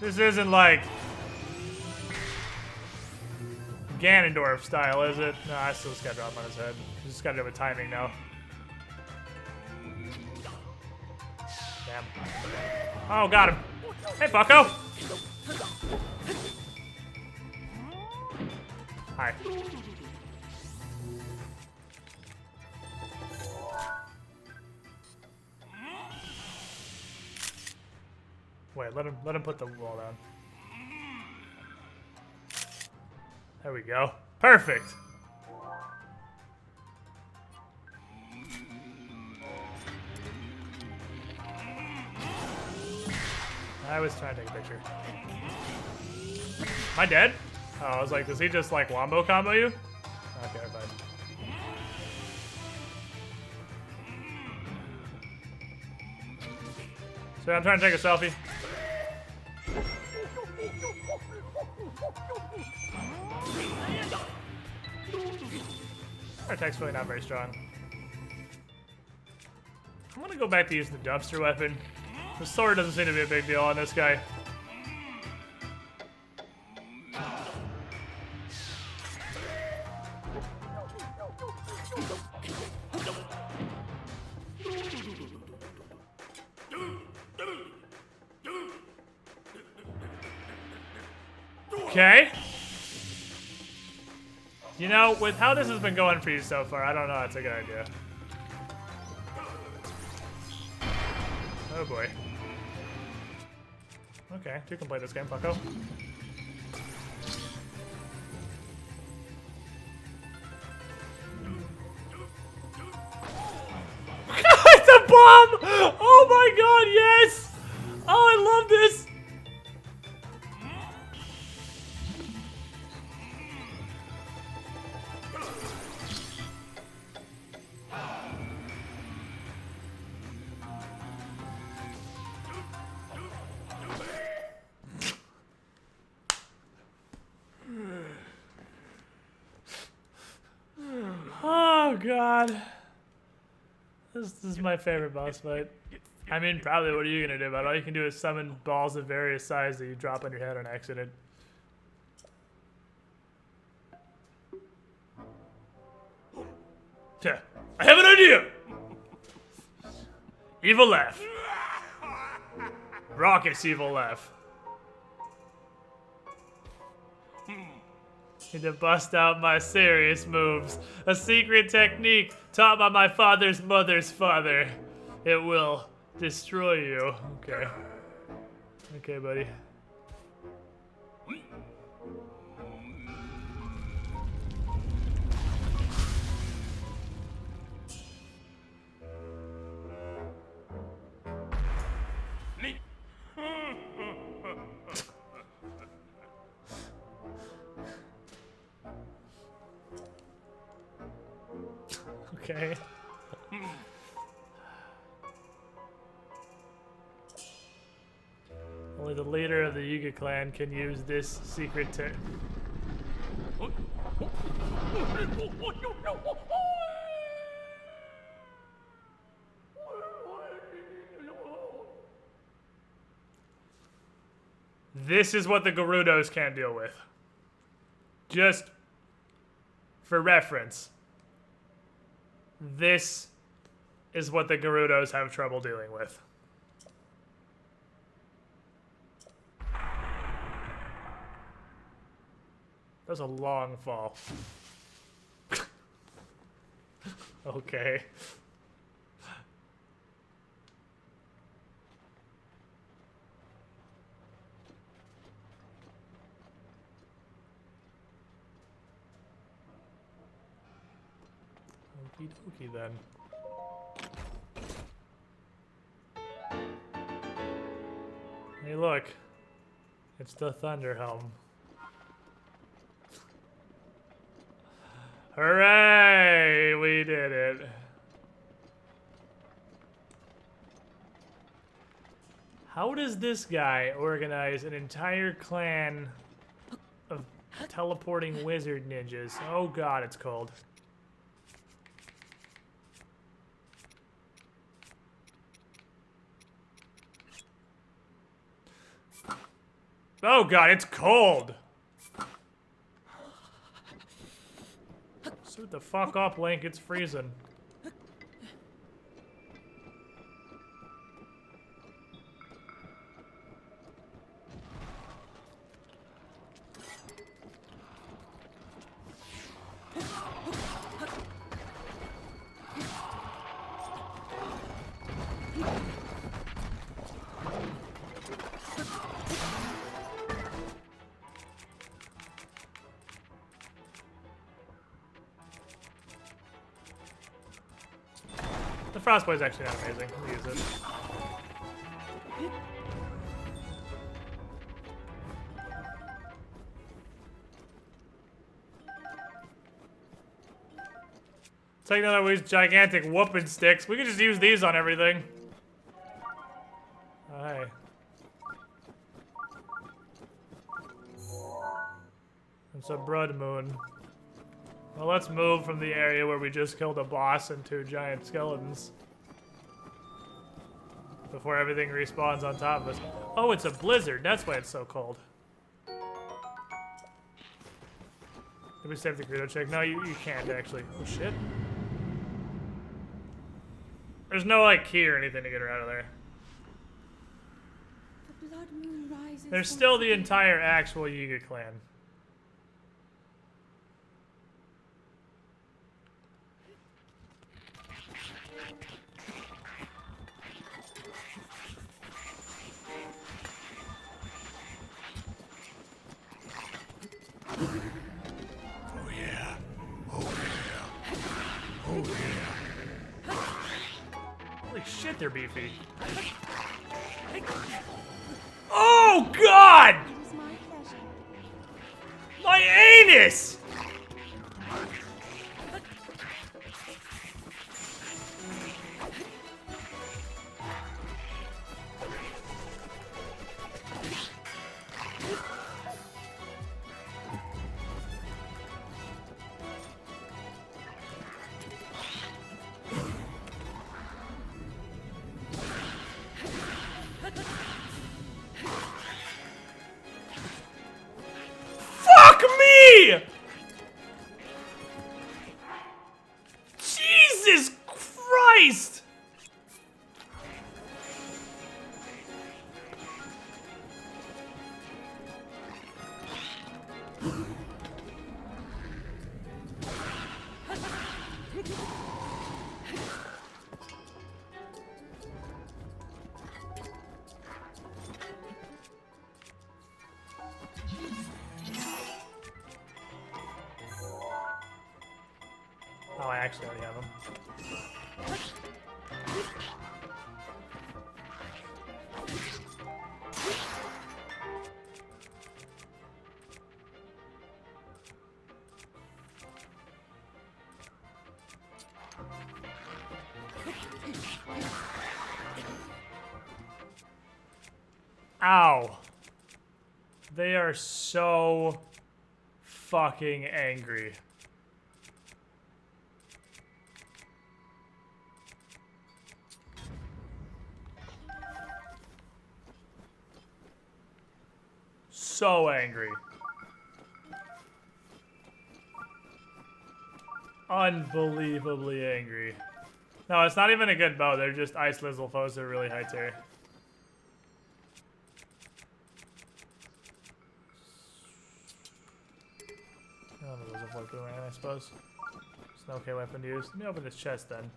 This isn't like Ganondorf style, is it? No, I still just got drop on his head. Just gotta do with timing now. Damn. Oh, got him. Hey, fucko! Hi. Wait, let him put the wall down. There we go. Perfect. I was trying to take a picture. Am I dead? Oh, I was like, does he just like wombo combo you? Okay, fine. So I'm trying to take a selfie. Our attack's really not very strong. I'm gonna go back to using the dumpster weapon. The sword doesn't seem to be a big deal on this guy. Okay. You know, with how this has been going for you so far, I don't know that's a good idea. Oh boy. Okay, you can play this game, fucko. It's a bomb! Oh my god, yes! Oh, I love this! Oh god. This is my favorite boss fight. I mean, probably what are you gonna do about it? All you can do is summon balls of various sizes that you drop on your head on accident. Yeah, I have an idea! Evil laugh. Raucous evil laugh. Need to bust out my serious moves. A secret technique taught by my father's mother's father. It will destroy you. Okay. Okay, buddy. Okay. Only the leader of the Yiga clan can use this secret tech. This is what the Gerudos can't deal with. Just for reference. This is what the Gerudos have trouble dealing with. That was a long fall. Okay. Okie dokie then. Hey look, it's the Thunder Helm. Hooray! We did it. How does this guy organize an entire clan of teleporting wizard ninjas? Oh god, it's cold. Oh god, it's cold! Suit the fuck up, Link, it's freezing. The Frostblade is actually not amazing. We'll use it. Take that with gigantic whooping sticks. We could just use these on everything. Oh, hey. It's a blood moon. Well, let's move from the area where we just killed a boss and 2 giant skeletons. Before everything respawns on top of us. Oh, it's a blizzard. That's why it's so cold. Did we save the Gerudo check? No, you can't actually. Oh, shit. There's no, like, key or anything to get her out of there. The blood moon rises There's still the entire actual Yiga clan. Oh yeah. Oh yeah. Oh yeah. Holy shit, they're beefy. Oh god! It was my pleasure. My anus! Fuck me! Jesus Christ! Oh, I actually already have them. Ow. They are so fucking angry. So angry. Unbelievably angry. No, it's not even a good bow. They're just ice lizzle foes that are really high tier. Oh, the lizzle foe boomerang, I suppose. It's an okay weapon to use. Let me open this chest then.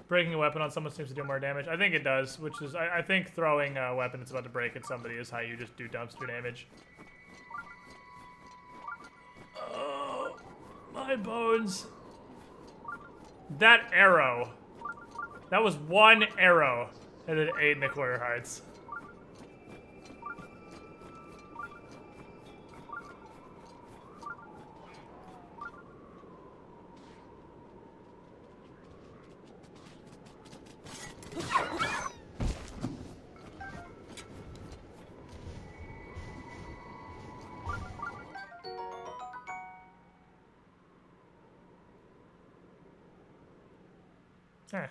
Breaking a weapon on someone seems to do more damage. I think it does, which is, I think throwing a weapon that's about to break at somebody is how you just do dumpster damage. Oh, my bones. That arrow. That was one arrow, and it ate Nicklayer hearts. Eh.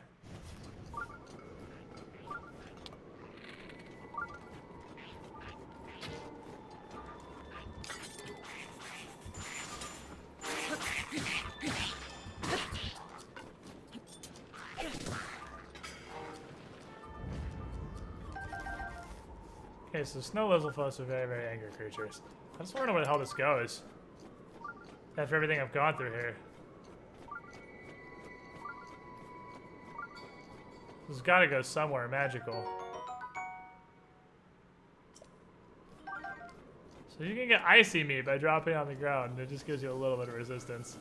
Okay, so snow lizzle foes are very, very angry creatures. I just want to know where the hell this goes. After everything I've gone through here. This has got to go somewhere magical. So you can get icy meat by dropping on the ground. It just gives you a little bit of resistance.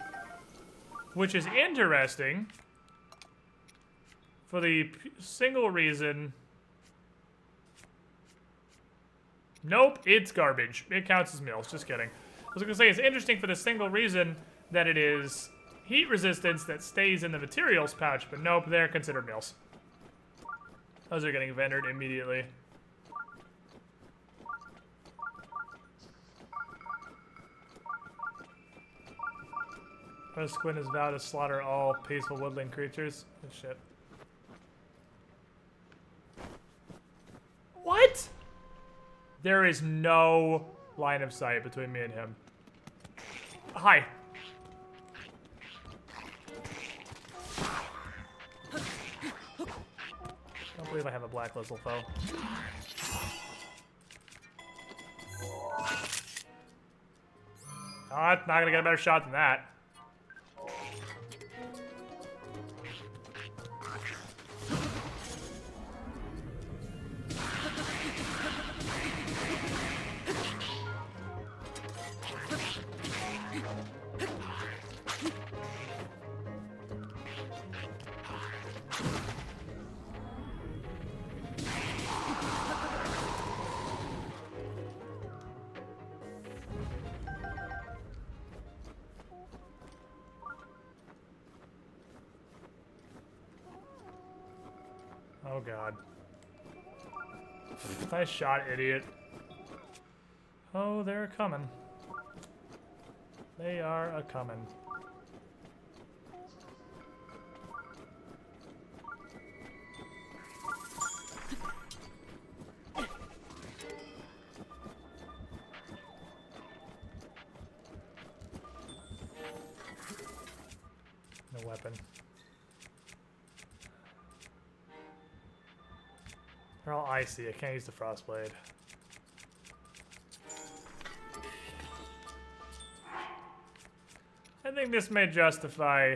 Which is interesting. For the single reason... Nope, it's garbage. It counts as meals. Just kidding. I was going to say, it's interesting for the single reason that it is heat resistance that stays in the materials pouch, but nope, they're considered meals. Those are getting vendored immediately. Quinn has vowed to slaughter all peaceful woodland creatures. Oh, shit. What? There is no line of sight between me and him. Hi. Don't believe I have a black lizzle foe. Oh, it's not gonna get a better shot than that. Oh god. Nice shot, idiot. Oh, they're coming. They are a coming. No weapon. They're all icy. I can't use the frostblade. I think this may justify.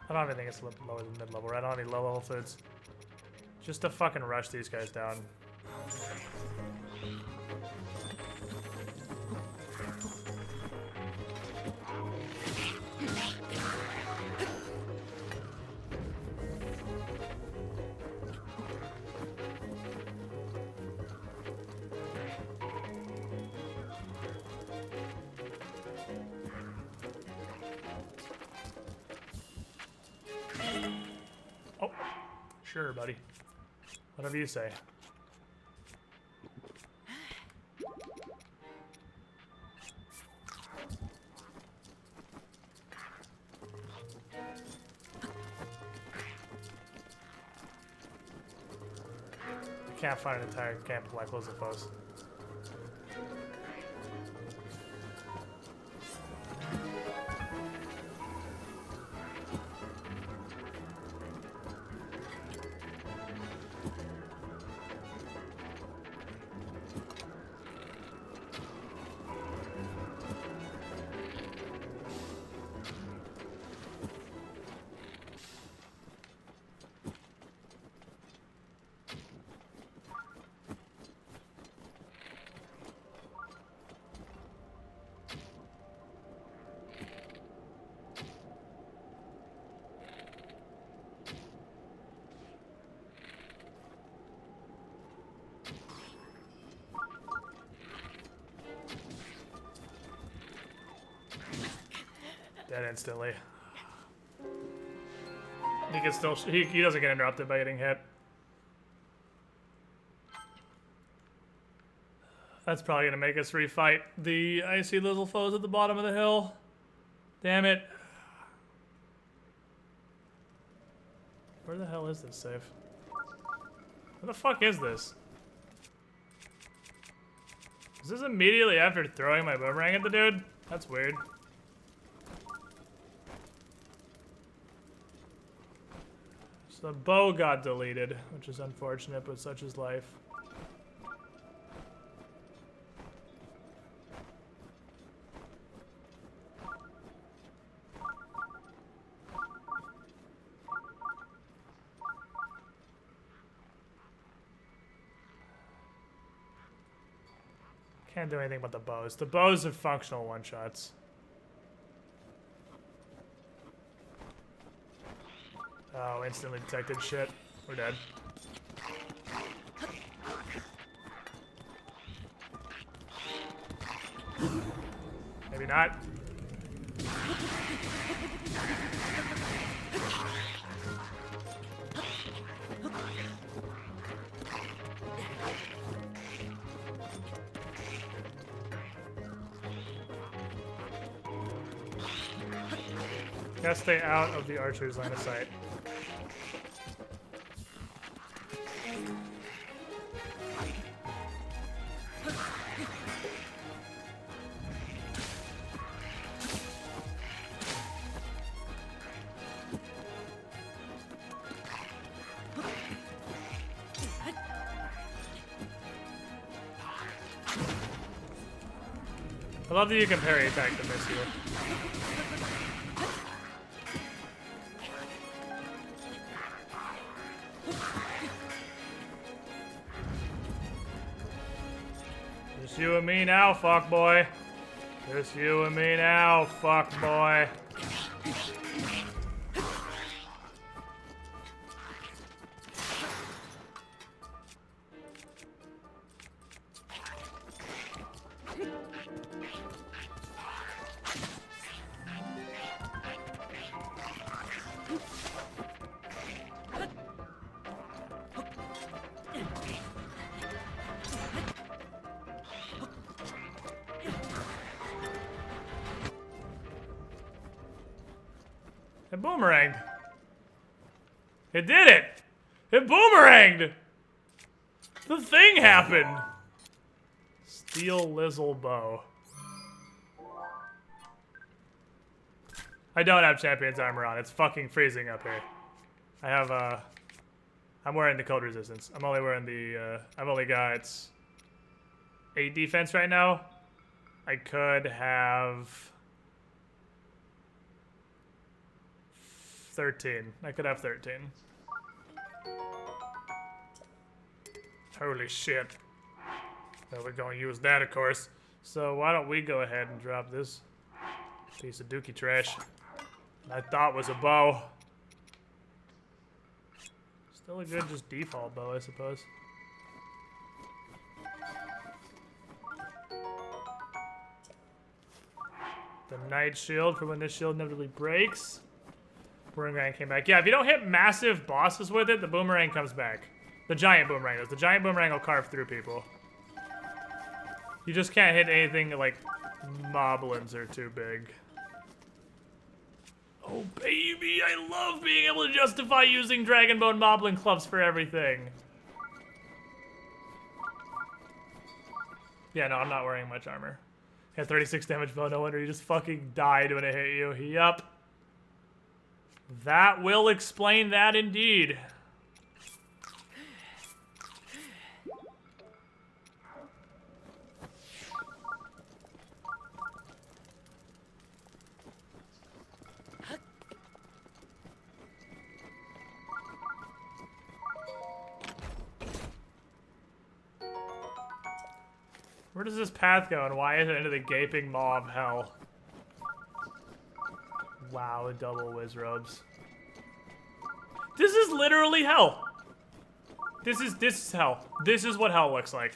I don't even think it's lower than mid-level. I don't have any low-level foods. Just to fucking rush these guys down. Oh, sure, buddy. Whatever you say. I can't find an entire camp of like close foes. Dead instantly. He can still. He doesn't get interrupted by getting hit. That's probably gonna make us refight the icy little foes at the bottom of the hill. Damn it. Where the hell is this safe? Where the fuck is this? Is this immediately after throwing my boomerang at the dude? That's weird. So the bow got deleted, which is unfortunate, but such is life. Can't do anything about the bows. The bows are functional one-shots. Oh, instantly detected shit. We're dead. Maybe not. Gotta stay out of the archer's line of sight. I love that you can parry attack to miss you. Just you and me now, fuck boy. Just you and me now, fuck boy. It boomeranged. It did it! It boomeranged! The thing happened! Steel Lizzle Bow. I don't have champion's armor on. It's fucking freezing up here. I have, I'm wearing the cold resistance. I'm only wearing the, I've only got 8 defense right now. I could have 13. I could have 13. Holy shit. Well, we're gonna use that, of course. So why don't we go ahead and drop this piece of dookie trash I thought was a bow. Still a good just default bow, I suppose. The Knight Shield for when this shield inevitably breaks. Boomerang came back. Yeah, if you don't hit massive bosses with it, the boomerang comes back. The giant boomerang does. The giant boomerang will carve through people. You just can't hit anything like moblins are too big. Oh baby, I love being able to justify using Dragonbone Moblin clubs for everything. Yeah, no, I'm not wearing much armor. Had 36 damage bow, no wonder you just fucking died when it hit you. Yup. That will explain that indeed. Where does this path go, and why is it into the gaping maw of hell? Wow, double whiz robes. This is literally hell. This is hell. This is what hell looks like.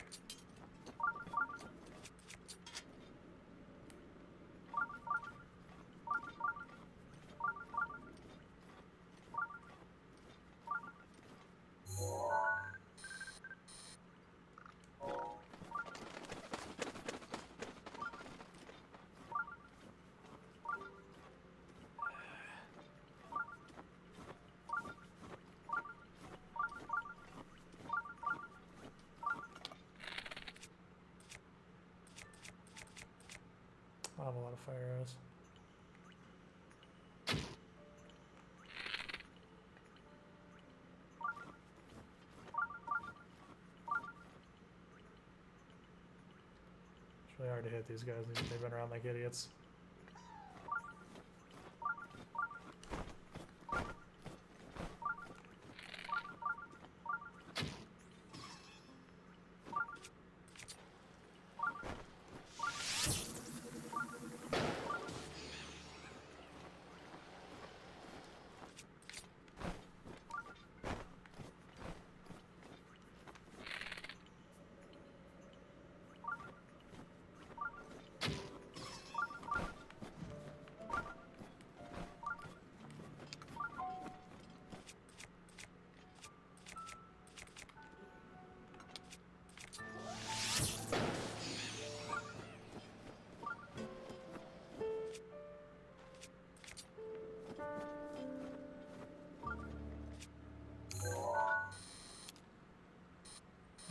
I have a lot of fire arrows. It's really hard to hit these guys. They run around like idiots.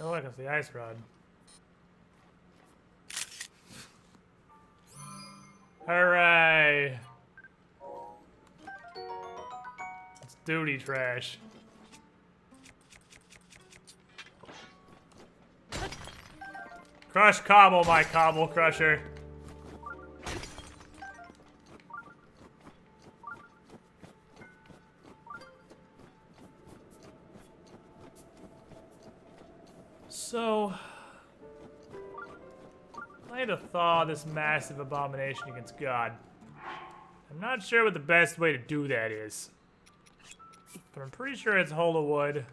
Oh, look, it's the ice rod. Hooray! It's duty trash. Crush cobble, my cobble crusher. So, I need to thaw this massive abomination against God. I'm not sure what the best way to do that is. But I'm pretty sure it's hold a wood,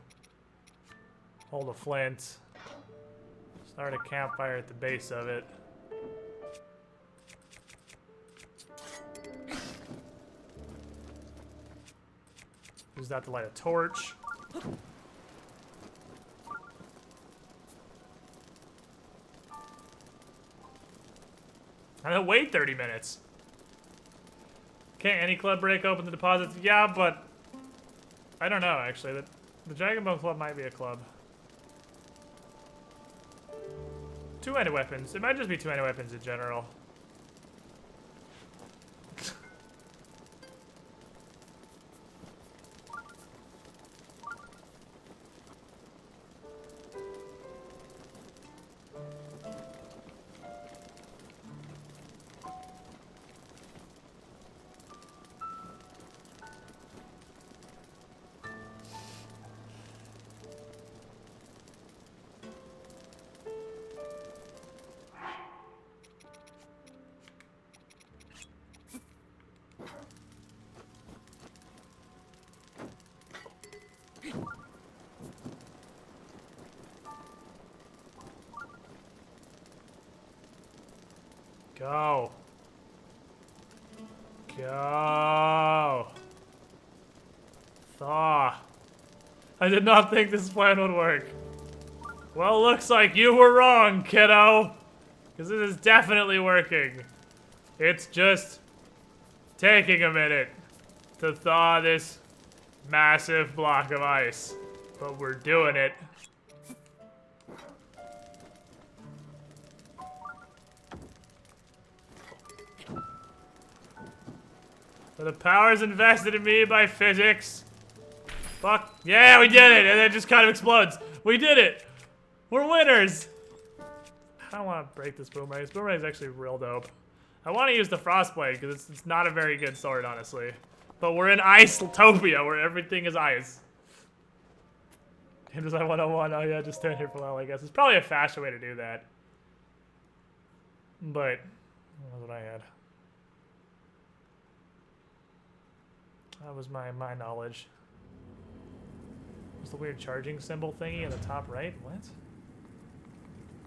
hold a flint, start a campfire at the base of it. Use that to light a torch. And then wait 30 minutes. Can't any club break open the deposits? Yeah, but I don't know, actually. The Dragon Bone Club might be a club. Two-handed weapons. It might just be two-handed weapons in general. Go. Go. Thaw. I did not think this plan would work. Well, looks like you were wrong, kiddo. Because this is definitely working. It's just taking a minute to thaw this massive block of ice. But we're doing it. For the powers invested in me by physics. Fuck. Yeah, we did it! And it just kind of explodes. We did it! We're winners! I don't want to break this boomerang. This boomerang is actually real dope. I want to use the frostblade because it's not a very good sword, honestly. But we're in Ice-topia where everything is ice. Game Design 101. Oh yeah, just stand here for a while, I guess. It's probably a faster way to do that. But that's what I had. That was my knowledge. What's the weird charging symbol thingy in the top right? What?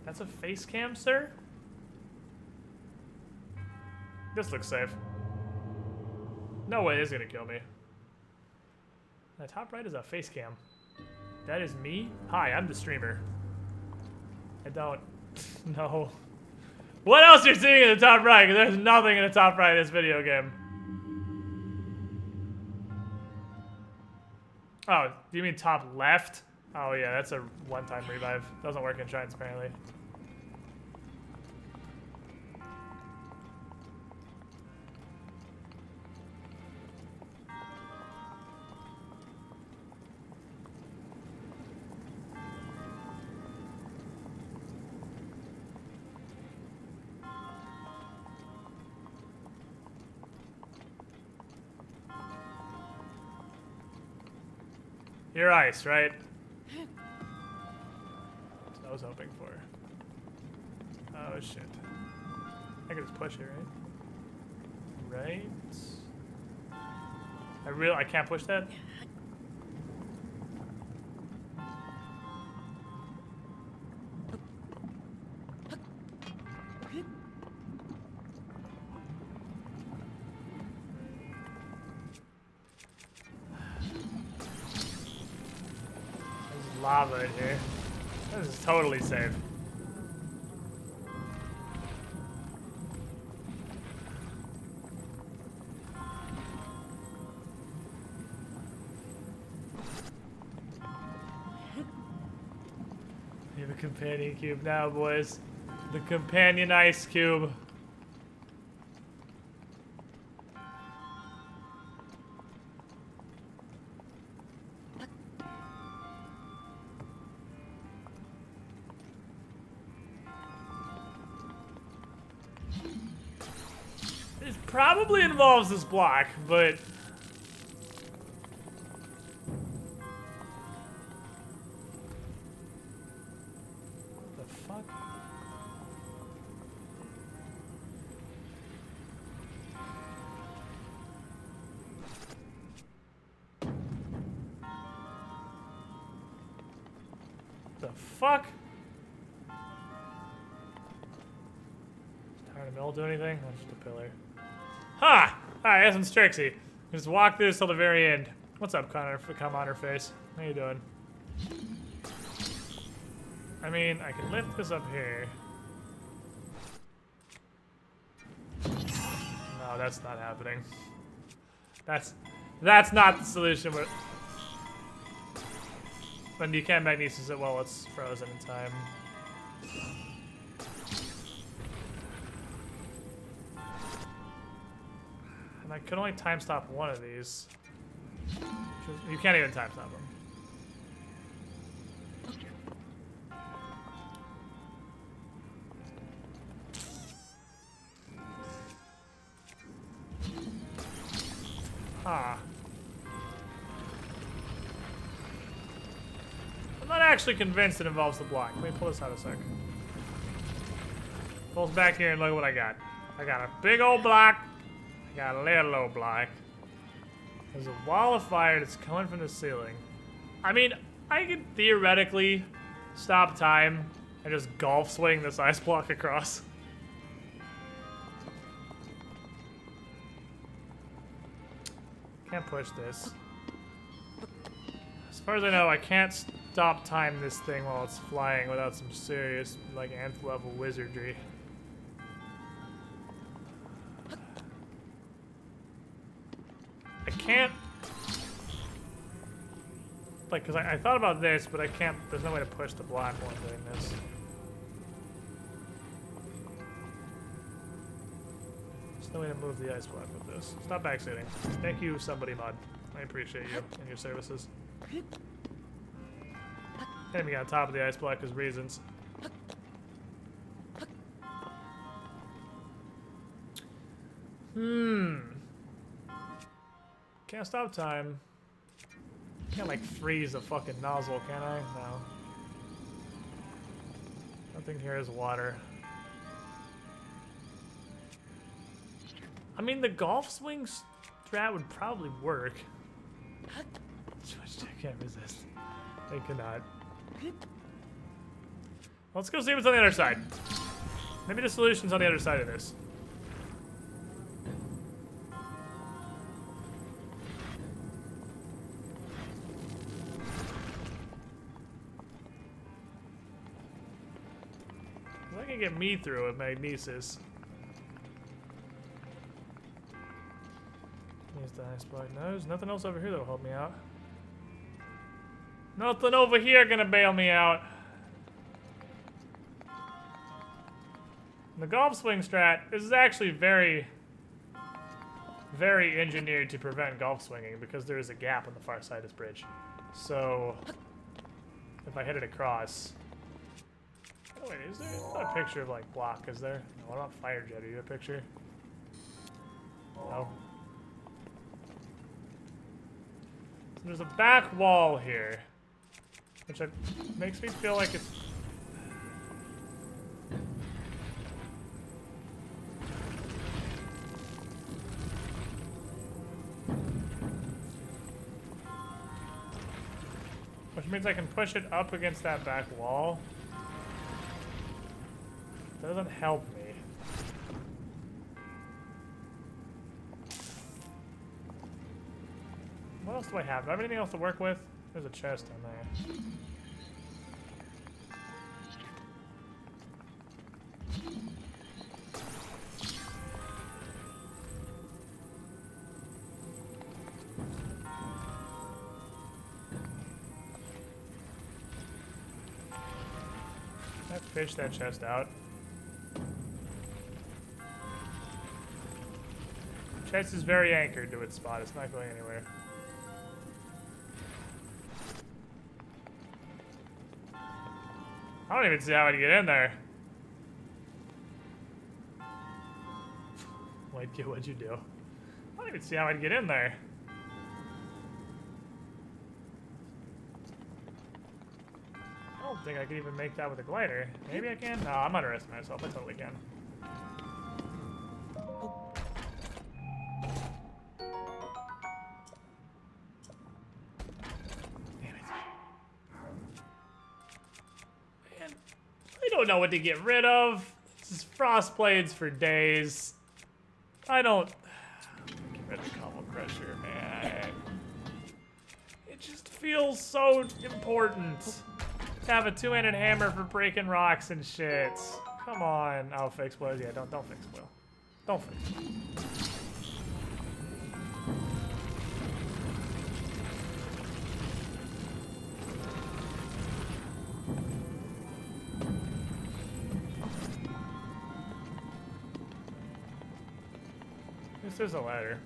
That's a face cam, sir? This looks safe. No way, this is gonna kill me. The top right is a face cam. That is me? Hi, I'm the streamer. I don't know. What else you're seeing in the top right? Because there's nothing in the top right of this video game. Oh, do you mean top left? Oh yeah, that's a one-time revive. Doesn't work in shrines, apparently. You're ice, right? That's what I was hoping for. Oh shit. I can just push it, right? Right? I can't push that? Lava in here. This is totally safe. We have a companion cube now, boys. The companion ice cube. Probably involves this block, but fuck? The fuck? Does Tower Mill do anything? That's just a pillar. Ha! Hi, Essence Trixie. Just walk through this till the very end. What's up, Connor? Come on her face. How you doing? I mean, I can lift this up here. No, that's not happening. That's not the solution, but then you can't magnesis it while it's frozen in time. And I could only time stop one of these. You can't even time stop them. Ah. I'm not actually convinced it involves the block. Let me pull this out a sec. Pulls back here and look at what I got. I got a big old block. I got a little old block. There's a wall of fire that's coming from the ceiling. I mean, I could theoretically stop time and just golf swing this ice block across. Can't push this. As far as I know, I can't stop time this thing while it's flying without some serious, like, nth level wizardry. I can't, like, cause I thought about this, but I can't, there's no way to push the block while I'm doing this. There's no way to move the ice block with this. Stop backseating. Thank you, somebody mod. I appreciate you and your services. Enemy on top of the ice block is reasons. Can't stop time. Can't like freeze a fucking nozzle, can I? No. Nothing here is water. I mean, the golf swing strat would probably work. I can't resist. I cannot. Let's go see what's on the other side. Maybe the solution's on the other side of this. I can get me through with magnesis. Here's the ice block. No, there's nothing else over here that'll help me out. Nothing over here gonna bail me out. The golf swing strat is actually very, very engineered to prevent golf swinging because there is a gap on the far side of this bridge. So, if I hit it across... Oh wait, is there not a picture of like block, is there? No, what about fire jet? Are you a picture? No. So there's a back wall here, which makes me feel like it's... Which means I can push it up against that back wall. Doesn't help me. What else do I have? Do I have anything else to work with? There's a chest in there. Can I fish that chest out? Chest is very anchored to its spot. It's not going anywhere. I don't even see how I'd get in there. Wait, what'd you do? I don't even see how I'd get in there. I don't think I could even make that with a glider. Maybe I can? No, I'm underestimating myself. I totally can. Damn it. Man, I don't know what to get rid of. This is frost blades for days. I don't... Get rid of the combo crusher, man. It just feels so important to have a two-handed hammer for breaking rocks and shit. Come on. Oh, fix boil. Yeah, don't fix boil. Don't fix boil. This is a ladder.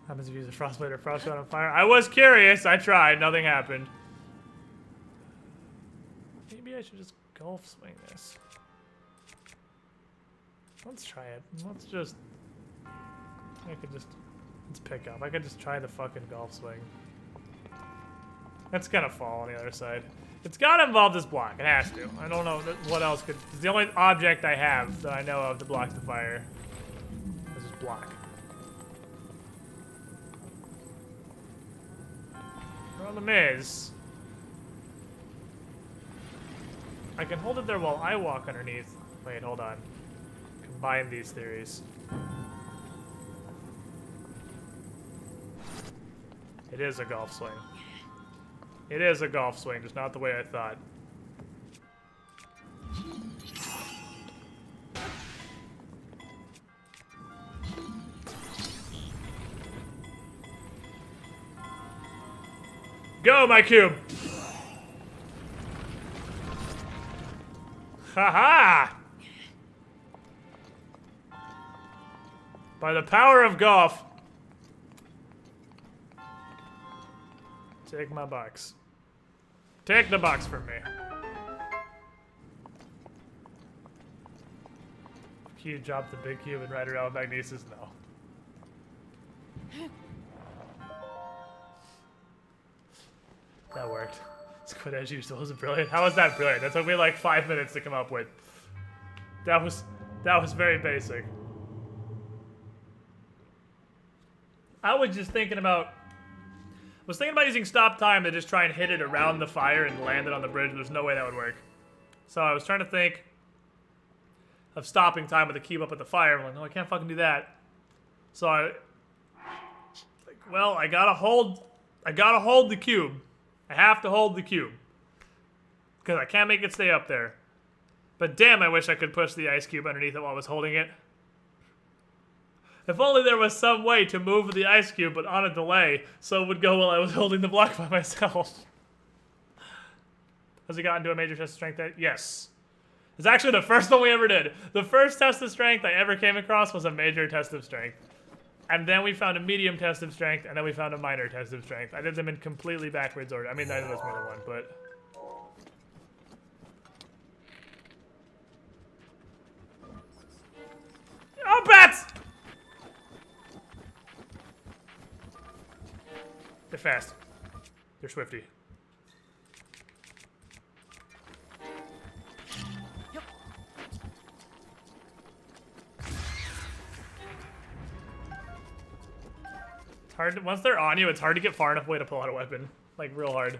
Happens if you use a frostblade or frostblade on fire. I was curious. I tried. Nothing happened. Maybe I should just golf swing this. Let's try it. Let's just... Let's pick up. I could just try the fucking golf swing. That's gonna fall on the other side. It's gotta involve this block. It has to. I don't know what else could... It's the only object I have that I know of to block the fire. Is this block. Problem is, I can hold it there while I walk underneath. Wait, hold on. Combine these theories. It is a golf swing. It is a golf swing, just not the way I thought. Go, my cube! Haha! By the power of golf. Take my box. Take the box from me. Cube, drop the big cube and ride around with magnesis? No. That worked. Squid as usual was brilliant. How was that brilliant? That took me like 5 minutes to come up with. That was very basic. I was just thinking about... I was thinking about using stop time to just try and hit it around the fire and land it on the bridge, but there's no way that would work. So I was trying to think of stopping time with the cube up at the fire. I'm like, no, I can't fucking do that. So like, well, I gotta hold the cube. I have to hold the cube. Because I can't make it stay up there. But damn, I wish I could push the ice cube underneath it while I was holding it. If only there was some way to move the ice cube, but on a delay, so it would go while I was holding the block by myself. Has he gotten to a major test of strength? Yes. It's actually the first one we ever did. The first test of strength I ever came across was a major test of strength. And then we found a medium test of strength, and then we found a minor test of strength. I did them in completely backwards order. I mean, I know that's more than one, but... Oh, bats! They're fast. They're swifty. It's hard to, once they're on you, it's hard to get far enough away to pull out a weapon. Like, real hard.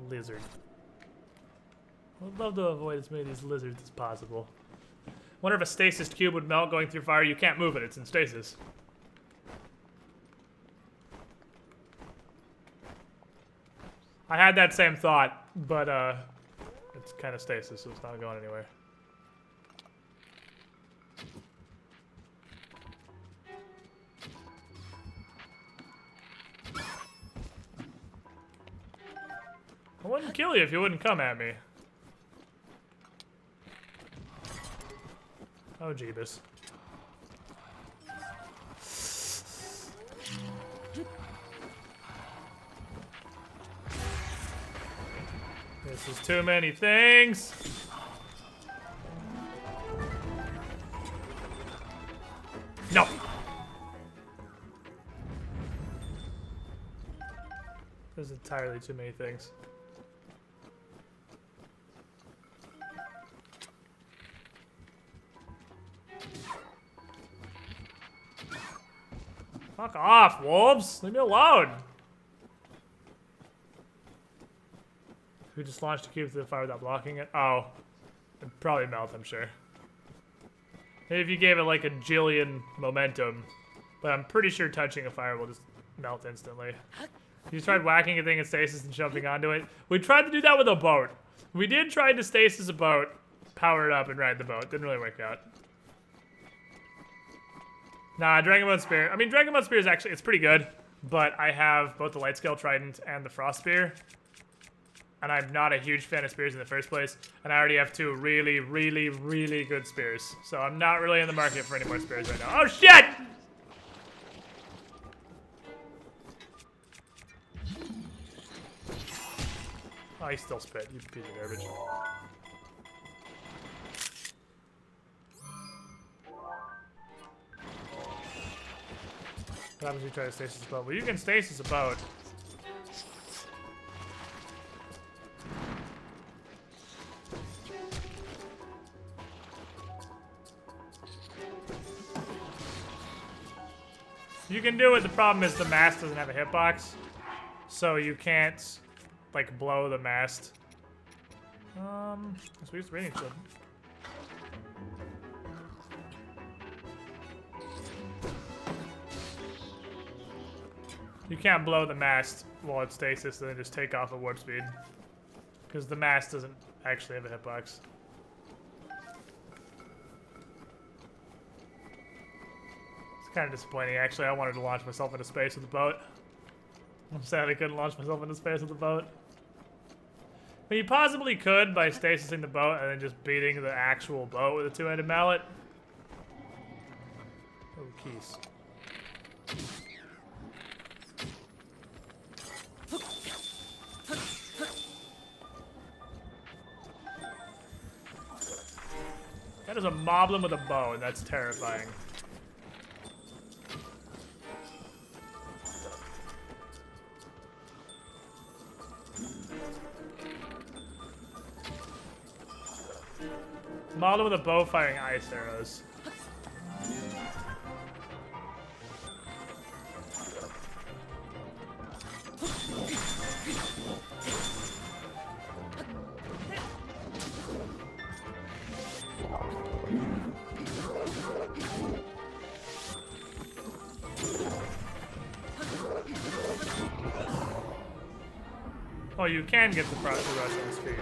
Lizard. I would love to avoid as many of these lizards as possible. Wonder if a stasis cube would melt going through fire. You can't move it, it's in stasis. I had that same thought, but it's kind of stasis, so it's not going anywhere. I wouldn't kill you if you wouldn't come at me. Oh, Jeebus. This is too many things. No. There's entirely too many things. Fuck off, wolves! Leave me alone! Who just launched a cube through the fire without blocking it? Oh. It'd probably melt, I'm sure. Maybe if you gave it like a jillion momentum. But I'm pretty sure touching a fire will just melt instantly. You tried whacking a thing in stasis and jumping onto it. We tried to do that with a boat. We did try to stasis a boat, power it up, and ride the boat. Didn't really work out. Nah, Dragonbone Spear. I mean, Dragonbone Spear is actually, it's pretty good. But I have both the Light Scale Trident and the Frost Spear. And I'm not a huge fan of spears in the first place. And I already have two really, really, really good spears. So I'm not really in the market for any more spears right now. Oh, shit! Oh, he still spit. You piece of garbage. What happens if you try to stasis a boat? Well, you can stasis a boat. You can do it. The problem is the mast doesn't have a hitbox. So you can't, like, blow the mast. So we used reading shield. You can't blow the mast while it's stasis and then just take off at warp speed. Because the mast doesn't actually have a hitbox. It's kind of disappointing, actually. I wanted to launch myself into space with the boat. I'm sad I couldn't launch myself into space with the boat. But you possibly could by stasising the boat and then just beating the actual boat with a two-handed mallet. Oh, keys. That is a moblin with a bow, and that's terrifying. Moblin with a bow firing ice arrows. Oh, you can get the rush on speed.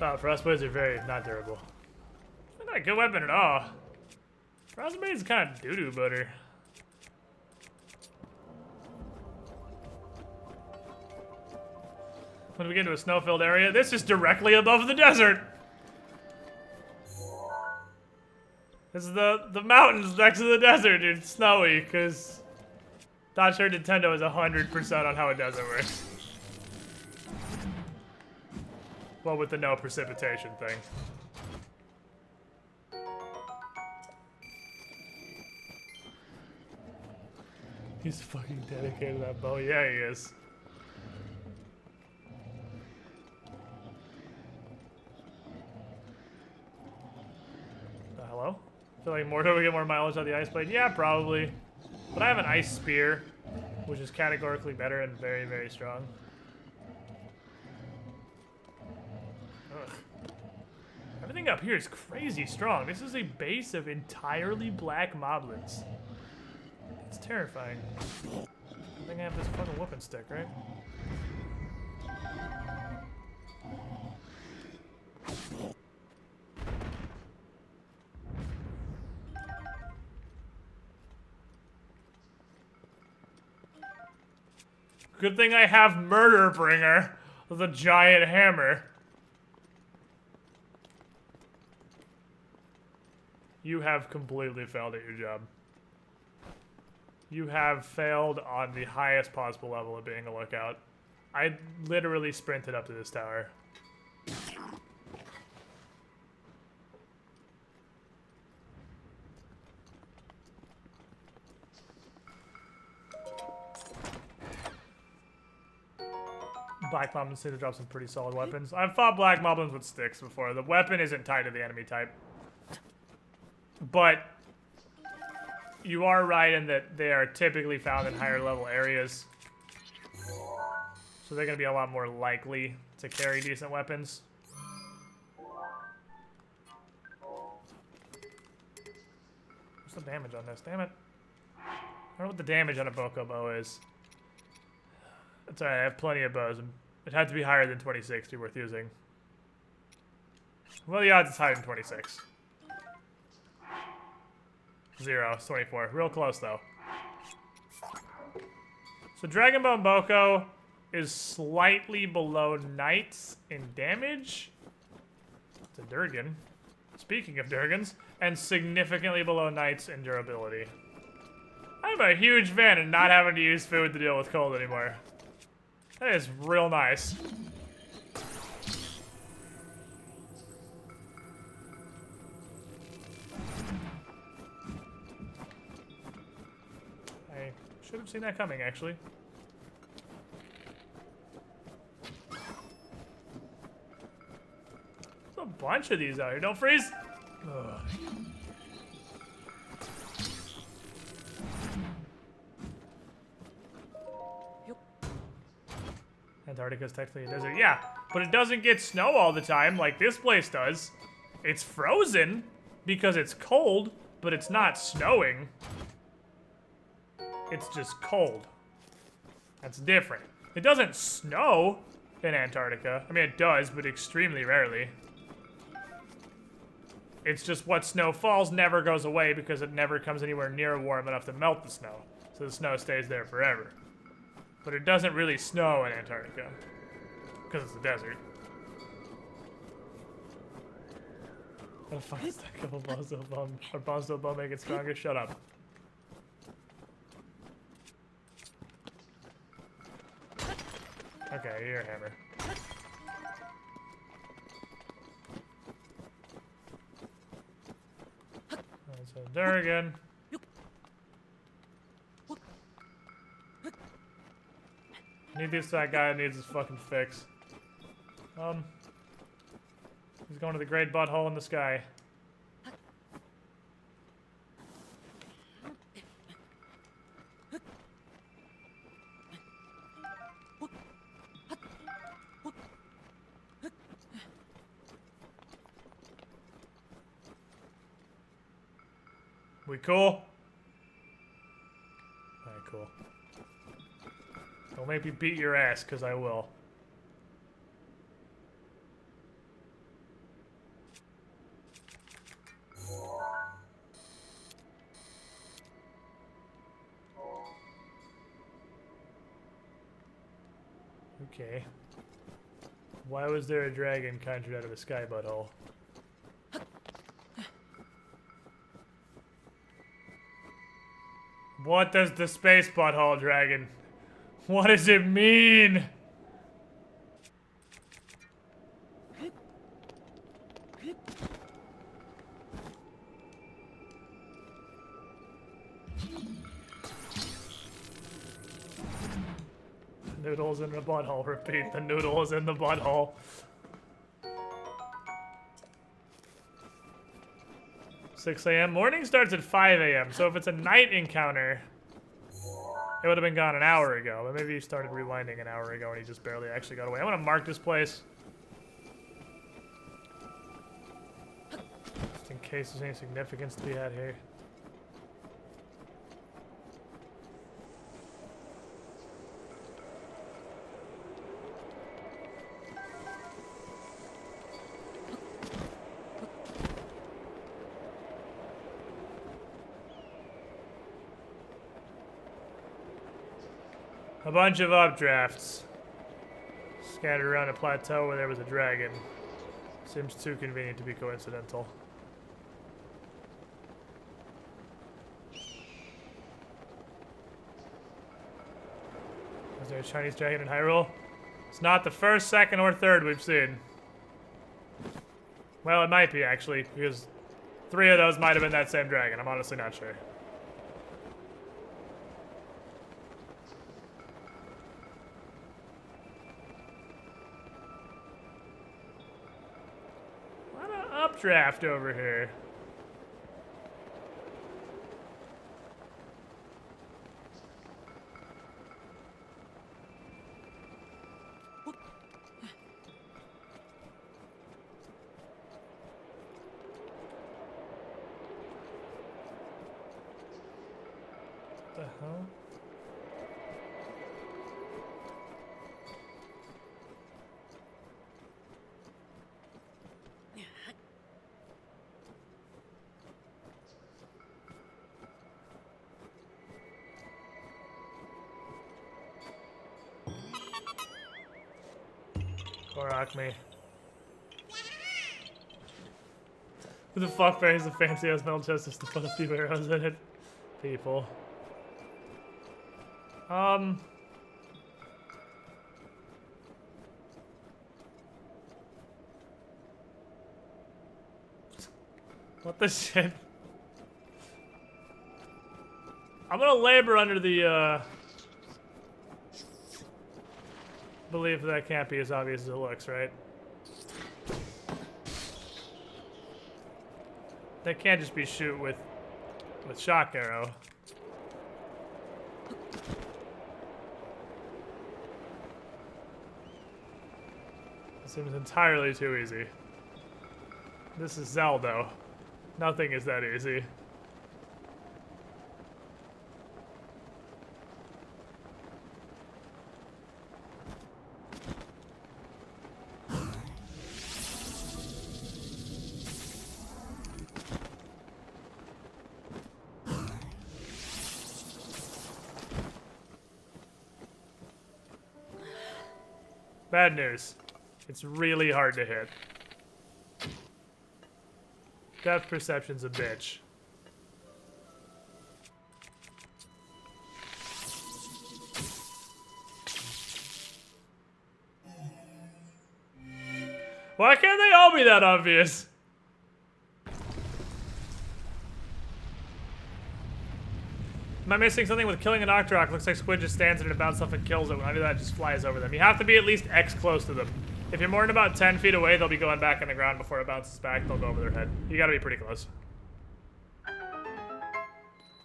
Oh, frostblades are very not durable. They're not a good weapon at all. Frostblade is kind of doo-doo butter. When we get into a snow-filled area, this is directly above the desert. This is the mountains next to the desert. It's snowy because not sure Nintendo is 100% on how a desert works. Well, with the no precipitation thing. He's fucking dedicated to that bow. Yeah, he is. Hello? I feel like Mordo would get more mileage out of the ice blade. Yeah, probably. But I have an ice spear, which is categorically better and very, very strong. Ugh. Everything up here is crazy strong. This is a base of entirely black moblins. It's terrifying. I think I have this fucking whooping stick, right? Good thing I have Murder Bringer with a giant hammer. You have completely failed at your job. You have failed on the highest possible level of being a lookout. I literally sprinted up to this tower. Black Moblins seem to drop some pretty solid weapons. I've fought Black Moblins with sticks before. The weapon isn't tied to the enemy type. But you are right in that they are typically found in higher level areas. So they're going to be a lot more likely to carry decent weapons. What's the damage on this? Damn it. I don't know what the damage on a Boko bow is. That's alright, I have plenty of bows. It had to be higher than 26 to be worth using. Well, the odds it's higher than 26. 0, it's 24. Real close, though. So Dragonbone Boko is slightly below Knights in damage. It's a Durgan. Speaking of Durgans. And significantly below Knights in durability. I'm a huge fan of not having to use food to deal with cold anymore. That is real nice. I should have seen that coming, actually. There's a bunch of these out here. Don't freeze! Ugh. Antarctica's technically a desert. Yeah, but it doesn't get snow all the time like this place does. It's frozen because it's cold, but it's not snowing. It's just cold. That's different. It doesn't snow in Antarctica. I mean, it does, but extremely rarely. It's just what snow falls never goes away because it never comes anywhere near warm enough to melt the snow. So the snow stays there forever. But it doesn't really snow in Antarctica because it's a desert. What a fun stack of a Bonzo Bum or Bonzo Bum make it stronger? Shut up. Okay, your hammer. That's a Durgan. Need this that guy needs his fucking fix. He's going to the great butthole in the sky. We cool? Alright, cool. Don't make me beat your ass, because I will. Okay. Why was there a dragon conjured out of the sky butthole? What does the space butthole dragon? What does it mean? Noodles in the butthole. Repeat, the noodle is in the butthole. $6 a.m. Morning starts at 5 a.m. So if it's a night encounter, it would have been gone an hour ago. But maybe he started rewinding an hour ago and he just barely actually got away. I'm gonna mark this place. Just in case there's any significance to be had here. A bunch of updrafts scattered around a plateau where there was a dragon. Seems too convenient to be coincidental. Is there a Chinese dragon in Hyrule? It's not the first, second, or third we've seen. Well, it might be, actually, because 3 of those might have been that same dragon. I'm honestly not sure. What an updraft over here. What the hell? Korok me. Who the fuck buries a fancy ass metal chest just to put a few arrows in it? People. What the shit? I'm gonna labor under the, belief that can't be as obvious as it looks, right? That can't just be shoot with shock arrow. It seems entirely too easy. This is Zelda. Nothing is that easy. Bad news. It's really hard to hit. Depth perception's a bitch. Why can't they all be that obvious? Am I missing something with killing an Octorok? Looks like Squid just stands in it and bounces off and kills it. When I do that, it just flies over them. You have to be at least X close to them. If you're more than about 10 feet away, they'll be going back on the ground before it bounces back. They'll go over their head. You gotta be pretty close.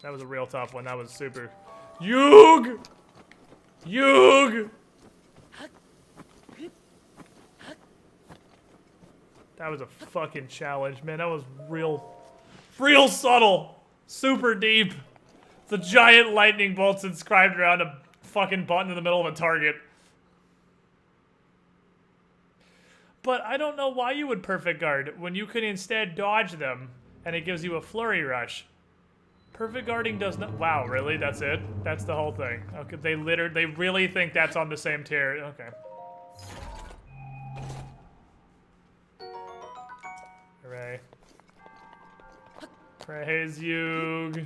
That was a real tough one. That was super. Yug! Yug! That was a fucking challenge, man. That was real subtle. Super deep. The giant lightning bolts inscribed around a fucking button in the middle of a target. But I don't know why you would perfect guard when you could instead dodge them and it gives you a flurry rush. Perfect guarding does not. Wow, really? That's it? That's the whole thing. Okay, they really think that's on the same tier. Okay. Hooray. Praise Yug.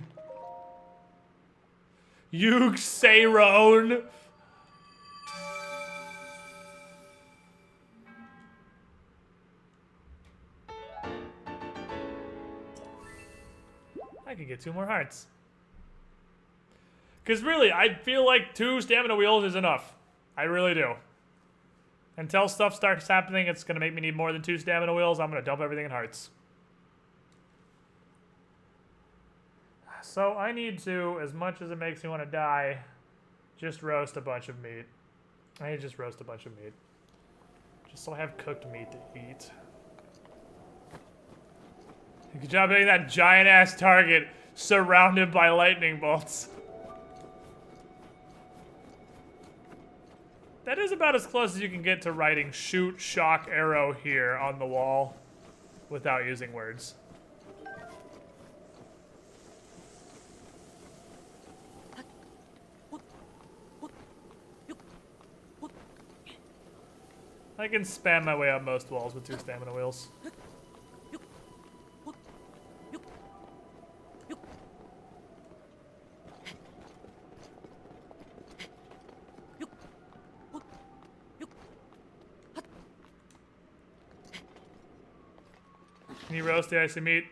Yug Saron. I could get 2 more hearts. Because really, I feel like 2 stamina wheels is enough. I really do. Until stuff starts happening, it's going to make me need more than 2 stamina wheels. I'm going to dump everything in hearts. So I need to, as much as it makes me want to die, just roast a bunch of meat. I need to just roast a bunch of meat. Just so I have cooked meat to eat. Good job hitting that giant-ass target surrounded by lightning bolts. That is about as close as you can get to writing shoot, shock, arrow here on the wall without using words. I can spam my way up most walls with 2 stamina wheels. Can you roast the icy meat?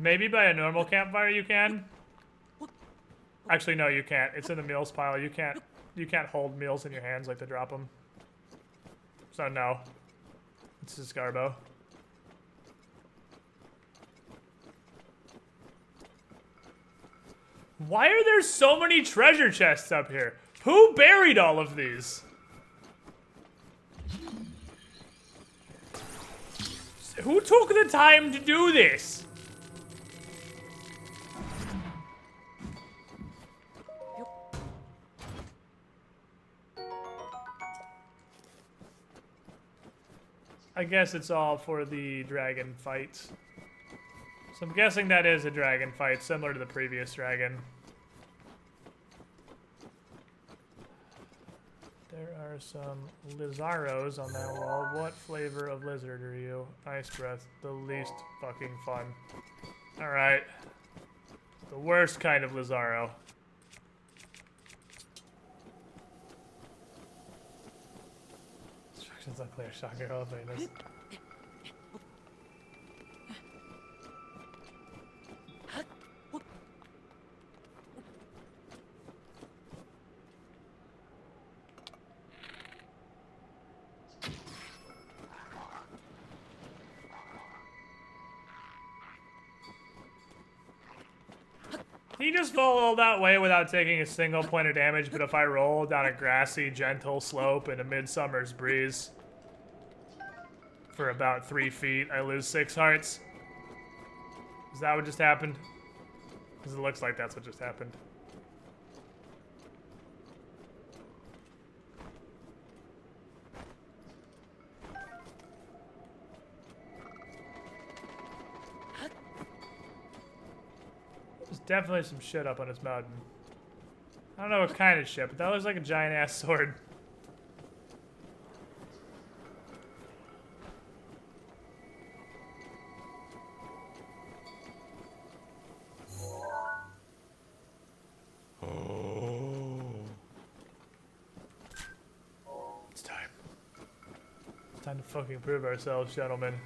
Maybe by a normal campfire you can. Actually, no, you can't. It's in the meals pile. You can't hold meals in your hands like to drop them. So no, it's just garbo. Why are there so many treasure chests up here? Who buried all of these? Who took the time to do this? I guess it's all for the dragon fight. So I'm guessing that is a dragon fight, similar to the previous dragon. There are some Lizaros on that wall. What flavor of lizard are you? Ice breath. The least fucking fun. Alright. The worst kind of Lizaro. Instructions unclear. Shocker. Oh, this. He just fall all that way without taking a single point of damage, but if I roll down a grassy, gentle slope in a midsummer's breeze for about 3 feet, I lose 6 hearts. Is that what just happened? Because it looks like that's what just happened. Definitely some shit up on his mountain. I don't know what kind of shit, but that looks like a giant ass sword. Oh. It's time. It's time to fucking prove ourselves, gentlemen.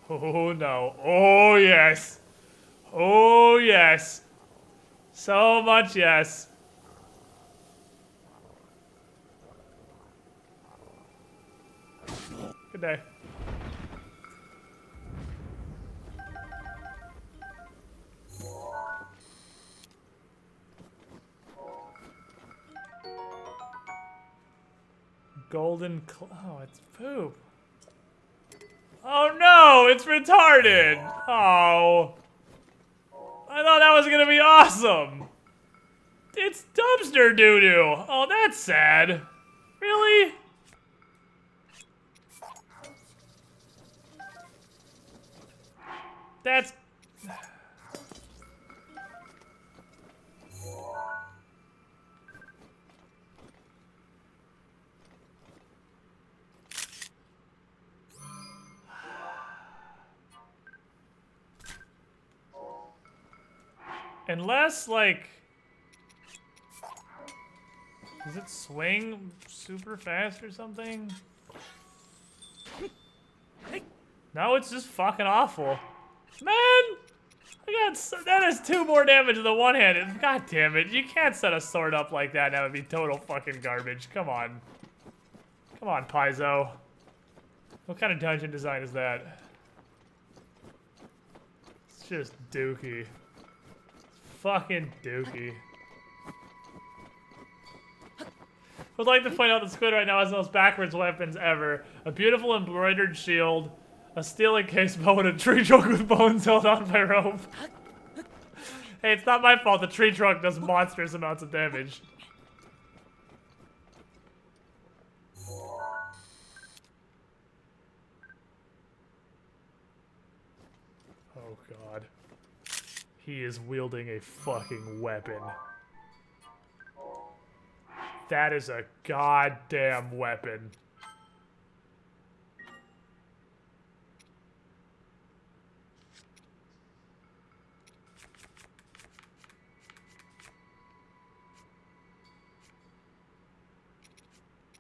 Oh no. Oh yes. Oh yes. So much yes. Good day. Oh, it's poop. Oh no, it's retarded. Oh. I thought that was gonna be awesome. It's dumpster doo-doo. Oh, that's sad. Really? That's... Unless, like... Does it swing super fast or something? No, it's just fucking awful. Man! That is 2 more damage than the one-handed. God damn it. You can't set a sword up like that. That would be total fucking garbage. Come on. Come on, Paizo. What kind of dungeon design is that? It's just dookie. Fucking dookie. Would like to point out that Squid right now has the most backwards weapons ever. A beautiful embroidered shield, a steel encased bow, and a tree trunk with bones held on by rope. Hey, it's not my fault the tree trunk does monstrous amounts of damage. Oh god. He is wielding a fucking weapon. That is a goddamn weapon.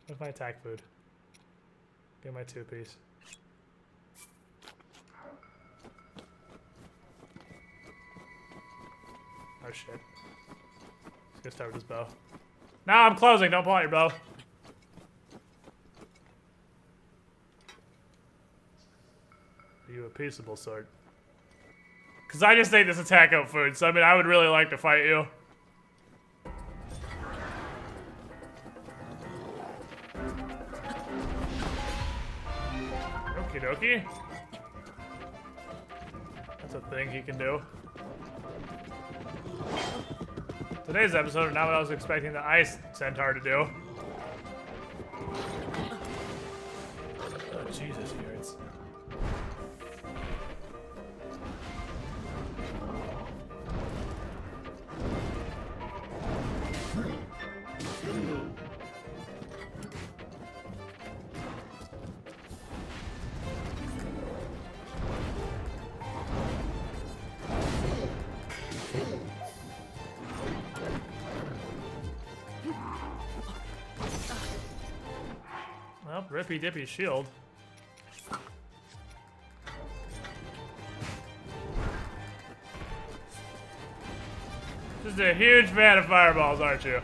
Where's my attack food? Get my 2-piece. Oh shit. He's gonna start with his bow. No, I'm closing. Don't pull out your bow. Are you a peaceable sort? Because I just ate this attack out food, so I mean, I would really like to fight you. Okie dokie. That's a thing he can do. Today's episode is not what I was expecting the ice centaur to do. Oh, Jesus, he hurts. Well, Rippy Dippy shield. Just a huge fan of fireballs, aren't you?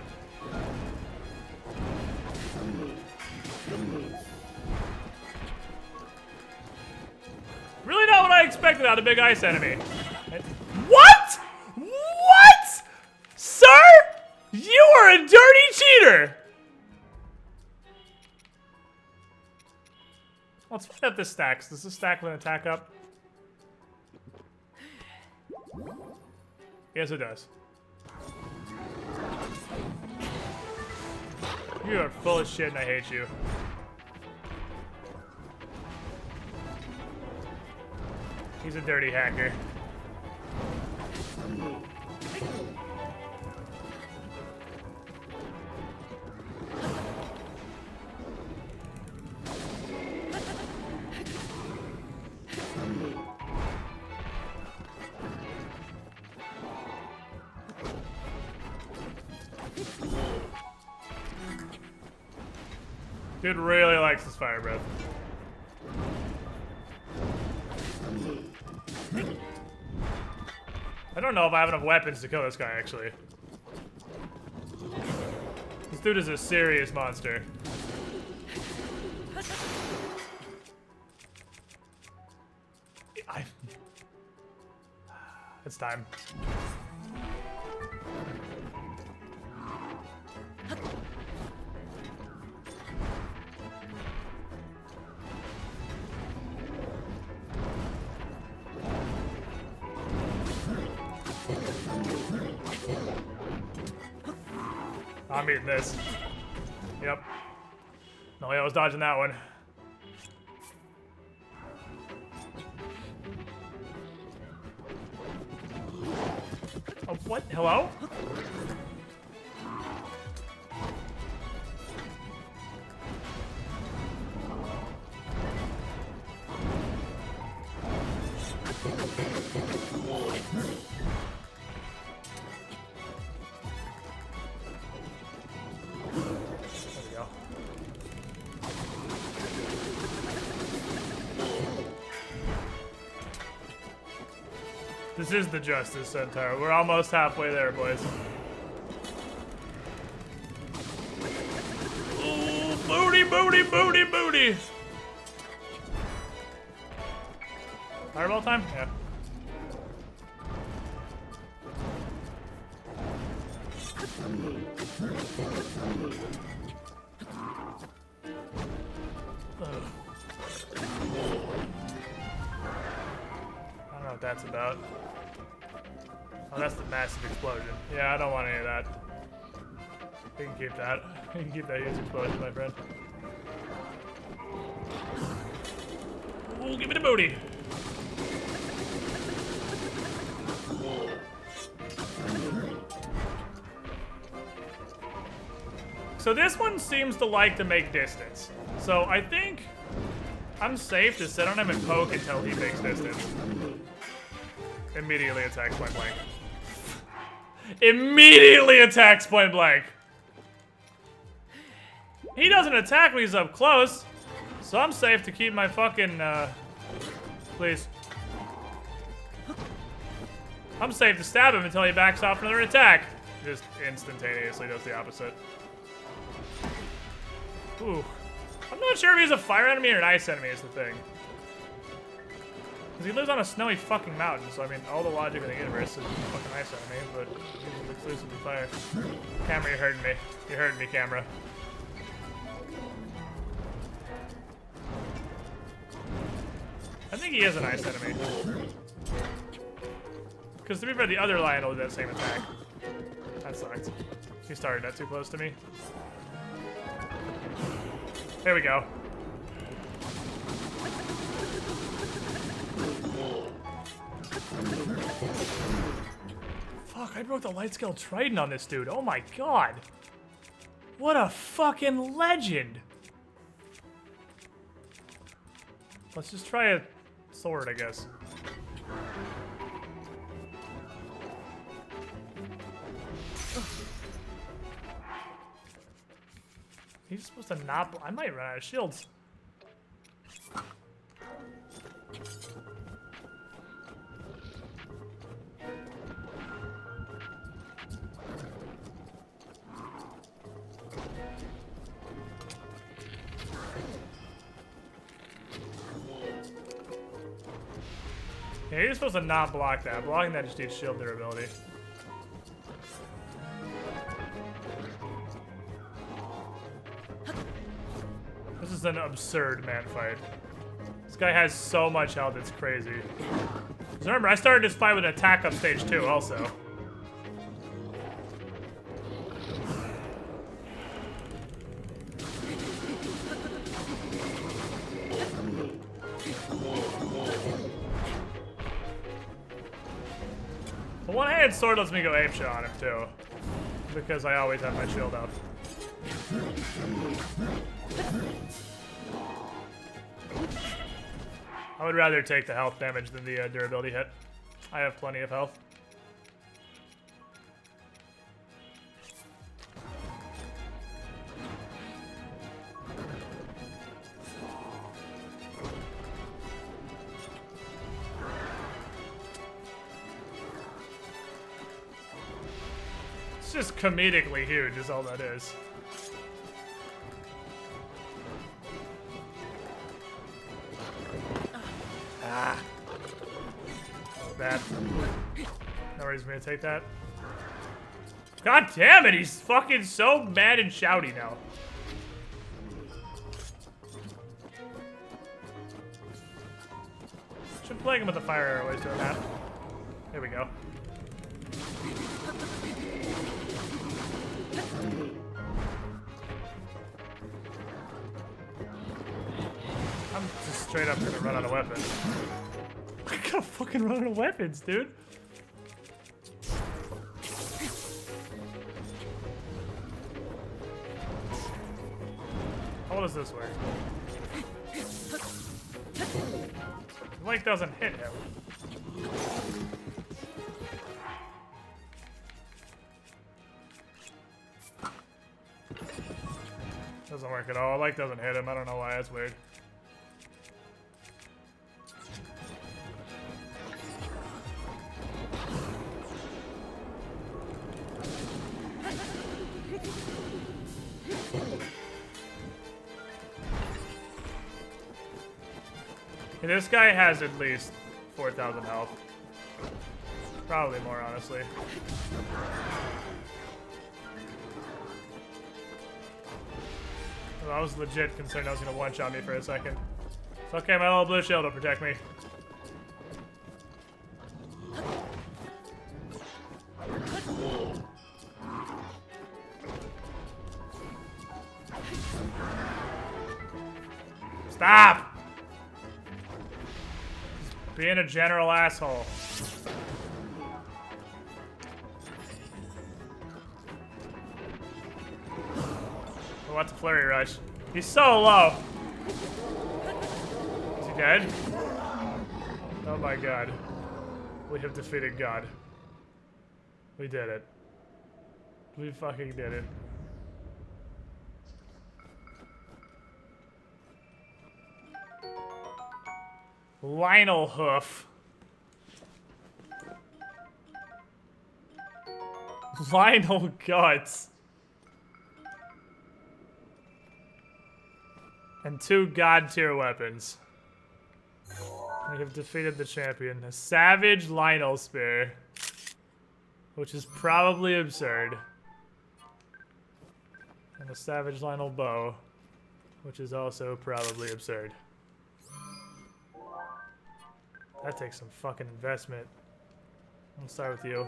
Really not what I expected out of Big Ice Enemy. What? What? Sir? You are a dirty cheater! Let's find out this stacks. Does this stack with an attack up? Yes, it does. You are full of shit and I hate you. He's a dirty hacker. Dude really likes his fire breath. I don't know if I have enough weapons to kill this guy, actually. This dude is a serious monster. It's time. I'm eating this. Yep. No way I was dodging that one. Oh, what? Hello? This is the Justice Centaur. We're almost halfway there, boys. Ooh, booty, booty, booty, booty! Fireball time? Yeah. Ugh. I don't know what that's about. Oh, that's the massive explosion. Yeah, I don't want any of that. You can keep that. You can keep that huge explosion, my friend. Ooh, give me the booty. So this one seems to like to make distance. So I think I'm safe to sit on him and poke until he makes distance. Immediately attacks point blank. Immediately attacks point blank. He doesn't attack when he's up close, so I'm safe to keep my fucking, please. I'm safe to stab him until he backs off another attack. Just instantaneously does the opposite. Ooh. I'm not sure if he's a fire enemy or an ice enemy is the thing. Because he lives on a snowy fucking mountain, so I mean, all the logic in the universe is a fucking ice enemy, but he's exclusively fire. Camera, you're hurting me. You're hurting me, camera. I think he is an ice enemy. Because to be fair, the other lion will do that same attack. That sucked. He started that too close to me. There we go. Fuck, I broke the light scale trident on this dude. Oh my god. What a fucking legend. Let's just try a sword, I guess. He's supposed to not. I might run out of shields. Yeah, you're supposed to not block that. Blocking that just needs shield durability. This is an absurd man fight. This guy has so much health, it's crazy. So remember, I started this fight with an attack up stage 2 also. The one-handed sword lets me go apeshit on him too, because I always have my shield up. I would rather take the health damage than the durability hit. I have plenty of health. It's just comedically huge is all that is. Ah. Bad. No reason for me to take that. God damn it, he's fucking so mad and shouty now. Should play him with the fire arrow while he's doing that. Here we go. I'm just straight up gonna run out of weapons. I gotta fucking run out of weapons, dude. How does this work? The link doesn't hit him. Doesn't work at all. Like doesn't hit him. I don't know why. That's weird. And this guy has at least 4,000 health. Probably more, honestly. Well, I was legit concerned I was gonna one-shot me for a second. It's okay, my little blue shield will protect me. Stop! Being a general asshole. Oh, what's a flurry rush? He's so low. Is he dead? Oh my god. We have defeated God. We did it. We fucking did it. Lionel Hoof. Lionel Guts. And 2 god tier weapons. We have defeated the champion. A savage Lionel spear. Which is probably absurd. And a savage Lionel bow. Which is also probably absurd. That takes some fucking investment. I'll start with you.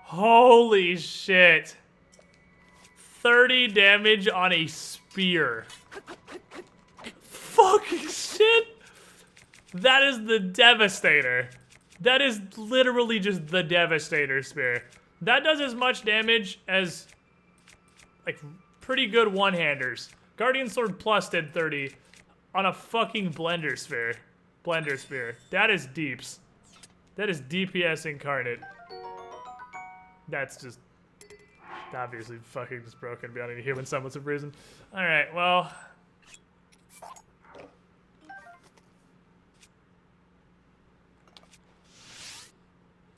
Holy shit! 30 damage on a spear. Fucking shit! That is the Devastator. That is literally just the Devastator spear. That does as much damage as, like, pretty good one-handers. Guardian Sword Plus did 30 on a fucking Blender Spear. Blender Spear. That is deeps. That is DPS incarnate. That's just obviously fucking just broken beyond any human semblance of reason. Alright, well.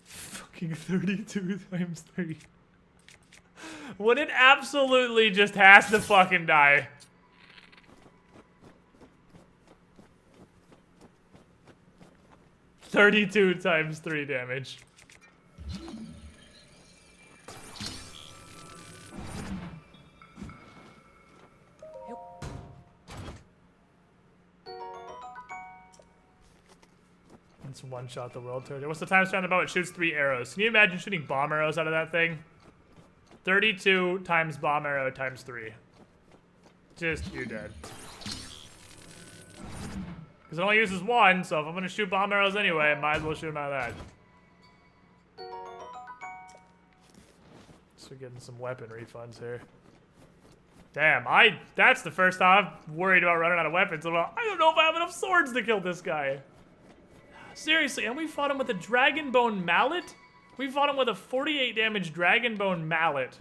Fucking 32 times 3. When it absolutely just has to fucking die. $32 times 3 damage. It's one-shot the world turret. What's the time span about? It shoots 3 arrows. Can you imagine shooting bomb arrows out of that thing? 32 times bomb arrow times 3. Just, you're dead. Because it only uses 1, so if I'm gonna shoot bomb arrows anyway, I might as well shoot them out of that. So we're getting some weapon refunds here. Damn, that's the first time I've worried about running out of weapons. I don't know if I have enough swords to kill this guy. Seriously, and we fought him with a dragon bone mallet? We fought him with a 48 damage dragon bone mallet.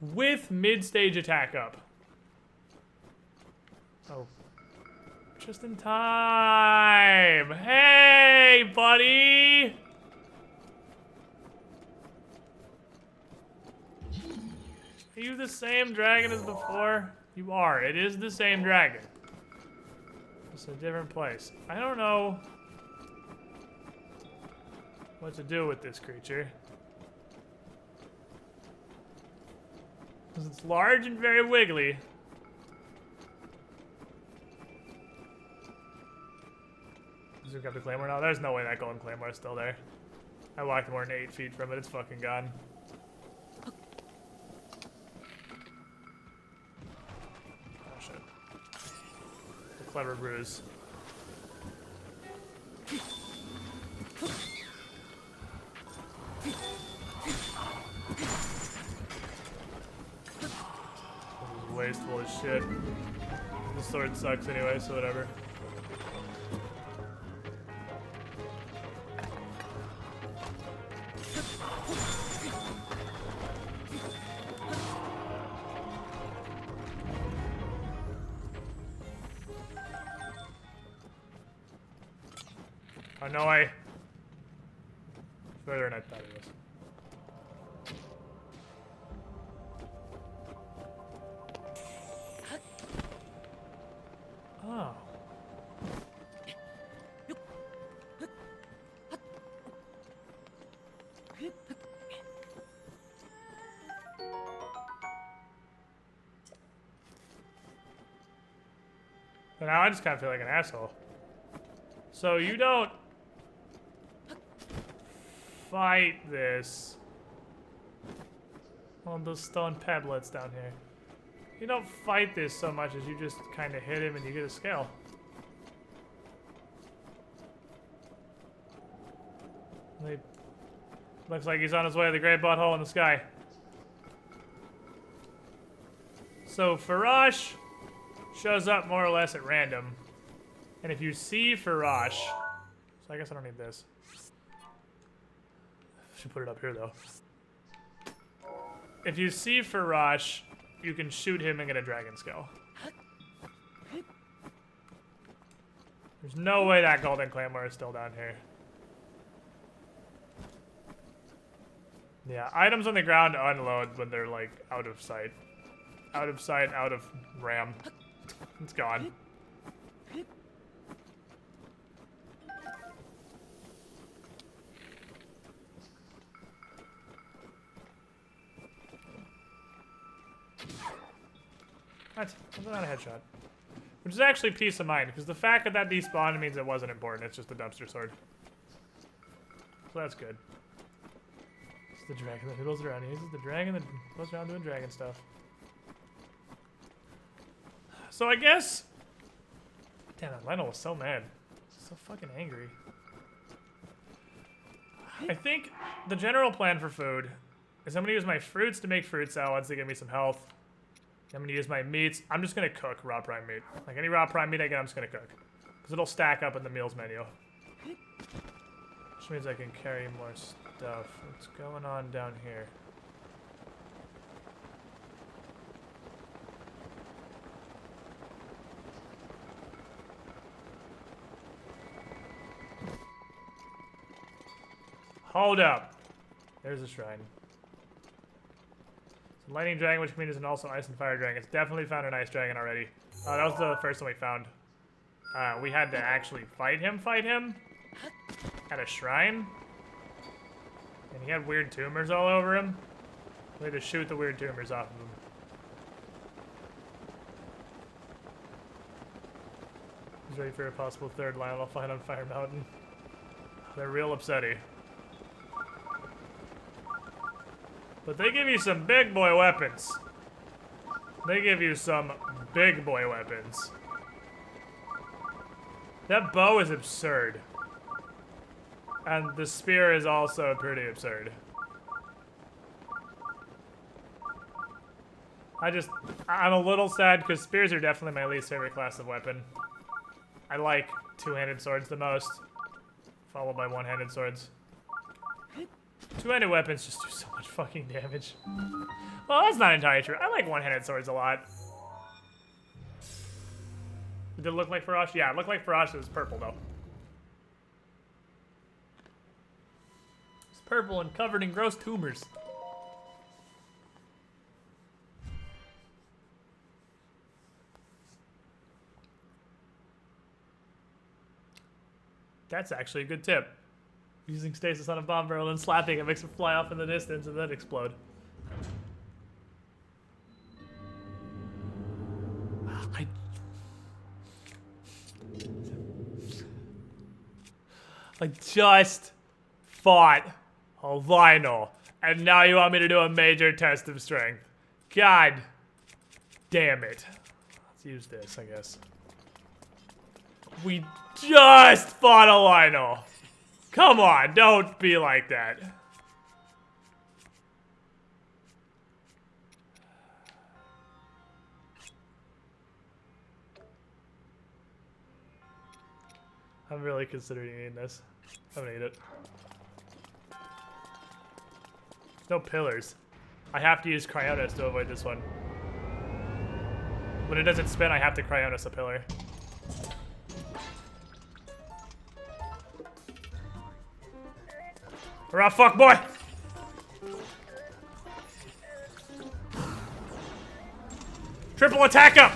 With mid-stage attack up. Oh. Just in time. Hey, buddy! Are you the same dragon as before? You are. It is the same dragon. It's a different place. I don't know what to do with this creature. Because it's large and very wiggly. Does it got the claymore now? There's no way that golden claymore is still there. I walked more than 8 feet from it. It's fucking gone. Oh shit. The clever ruse. Wasteful as shit. The sword sucks anyway, so whatever. Oh no, further than I thought it was. Oh. But now I just kind of feel like an asshole. So you don't fight this on those stone peblets down here. You don't fight this so much as you just kind of hit him and you get a scale. Looks like he's on his way to the great butthole in the sky. So Farash shows up more or less at random. And if you see Farash, so I guess I don't need this. Should put it up here though. If you see Farash, you can shoot him and get a dragon skull. There's no way that golden claymore is still down here. Yeah, items on the ground unload when they're like out of sight. Out of sight, out of RAM. It's gone. What? That's not a headshot. Which is actually peace of mind, because the fact that that despawned means it wasn't important. It's just a dumpster sword. So that's good. It's the dragon that fiddles around. He uses the dragon that goes around doing dragon stuff. So I guess... Damn, that Lionel was so mad. So fucking angry. I think the general plan for food is I'm gonna use my fruits to make fruit salads to give me some health. I'm gonna use my meats. I'm just gonna cook raw prime meat. Like any raw prime meat I get, I'm just gonna cook. Because it'll stack up in the meals menu. Which means I can carry more stuff. What's going on down here? Hold up. There's a shrine. So lightning dragon, which means and also ice and fire dragon. It's definitely found an ice dragon already. That was the first one we found. We had to actually fight him at a shrine. And he had weird tumors all over him. We had to shoot the weird tumors off of him. He's ready for a possible third Lionel fight on Fire Mountain. They're real upsetty. But they give you some big boy weapons. They give you some big boy weapons. That bow is absurd. And the spear is also pretty absurd. I'm a little sad because spears are definitely my least favorite class of weapon. I like two-handed swords the most, followed by one-handed swords. Two-handed weapons just do so much fucking damage. Well, that's not entirely true. I like one-handed swords a lot. Did it look like Farash? Yeah, it looked like Farash. It was purple, though. It's purple and covered in gross tumors. That's actually a good tip. Using stasis on a bomb barrel and slapping it makes it fly off in the distance and then explode. I just fought a Lionel, and now you want me to do a major test of strength. God damn it. Let's use this, I guess. We just fought a Lionel. Come on, don't be like that. I'm really considering eating this. I'm gonna eat it. There's no pillars. I have to use Cryonis to avoid this one. When it doesn't spin, I have to Cryonis a pillar. Hurrah, fuck boy! Triple attack him!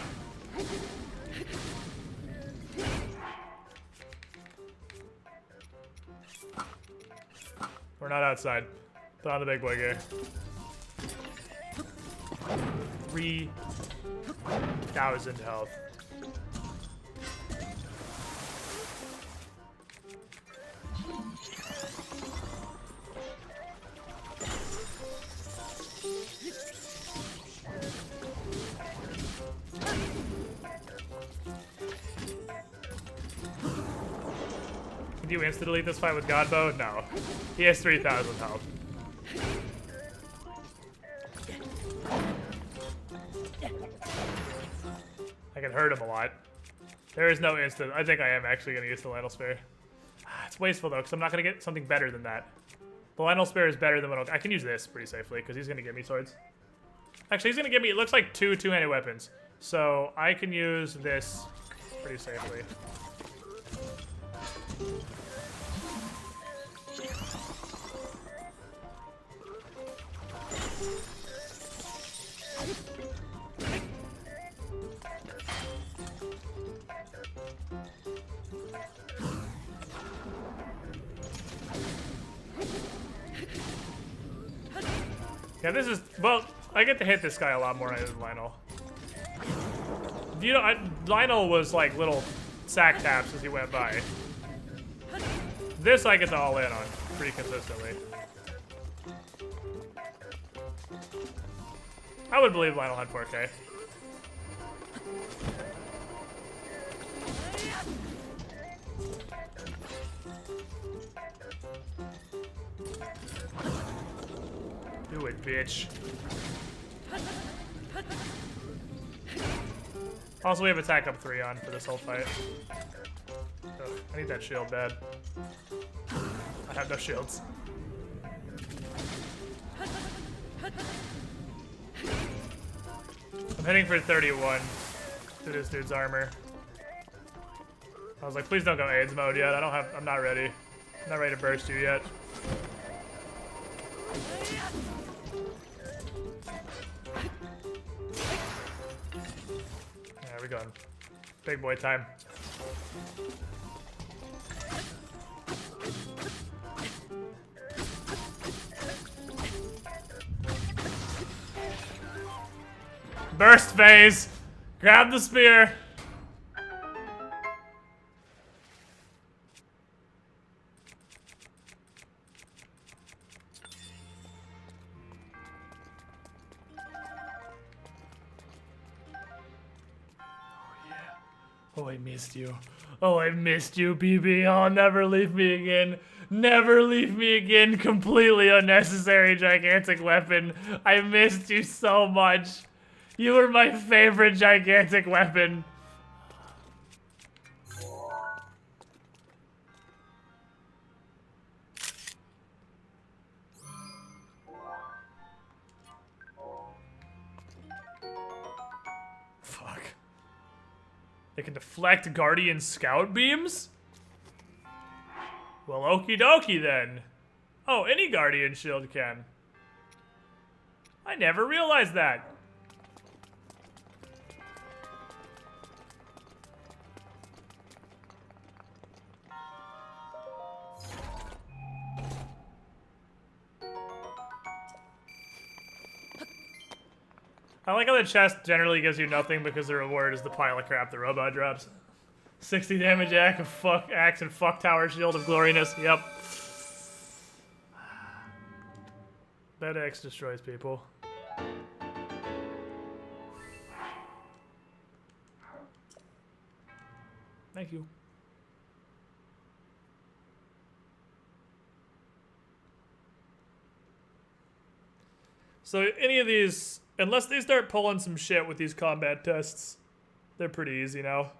We're not outside. Put on the big boy gear. 3,000 health. Can you insta-delete this fight with Godbow? No. He has 3,000 health. can hurt him a lot. There is no instant. I think I am actually going to use the Lionel Spear. It's wasteful, though, because I'm not going to get something better than that. The Lionel Spear is better than what I can use this pretty safely, because he's going to give me swords. Actually, he's going to give me, it looks like two-handed weapons. So I can use this pretty safely. Yeah, this is, well, I get to hit this guy a lot more than Lionel. You know, Lionel was like little sack taps as he went by. This I get to all in on pretty consistently. I would believe Lionel had 4K. Do it, bitch. Also, we have attack up 3 on for this whole fight. Ugh, I need that shield bad. I have no shields. I'm hitting for 31 to this dude's armor. I was like, please don't go AIDS mode yet. I'm not ready. I'm not ready to burst you yet. There we go. Big boy time. Burst phase! Grab the spear! Oh, I missed you. Oh, I missed you, BB. Oh, never leave me again. Never leave me again. Completely unnecessary gigantic weapon. I missed you so much. You were my favorite gigantic weapon. Fuck. They can deflect Guardian Scout beams? Well, okie dokie then. Oh, any Guardian shield can. I never realized that. I like how the chest generally gives you nothing because the reward is the pile of crap the robot drops. 60 damage axe and fuck tower shield of gloriness. Yep. That axe destroys people. Thank you. So any of these, unless they start pulling some shit with these combat tests, they're pretty easy now.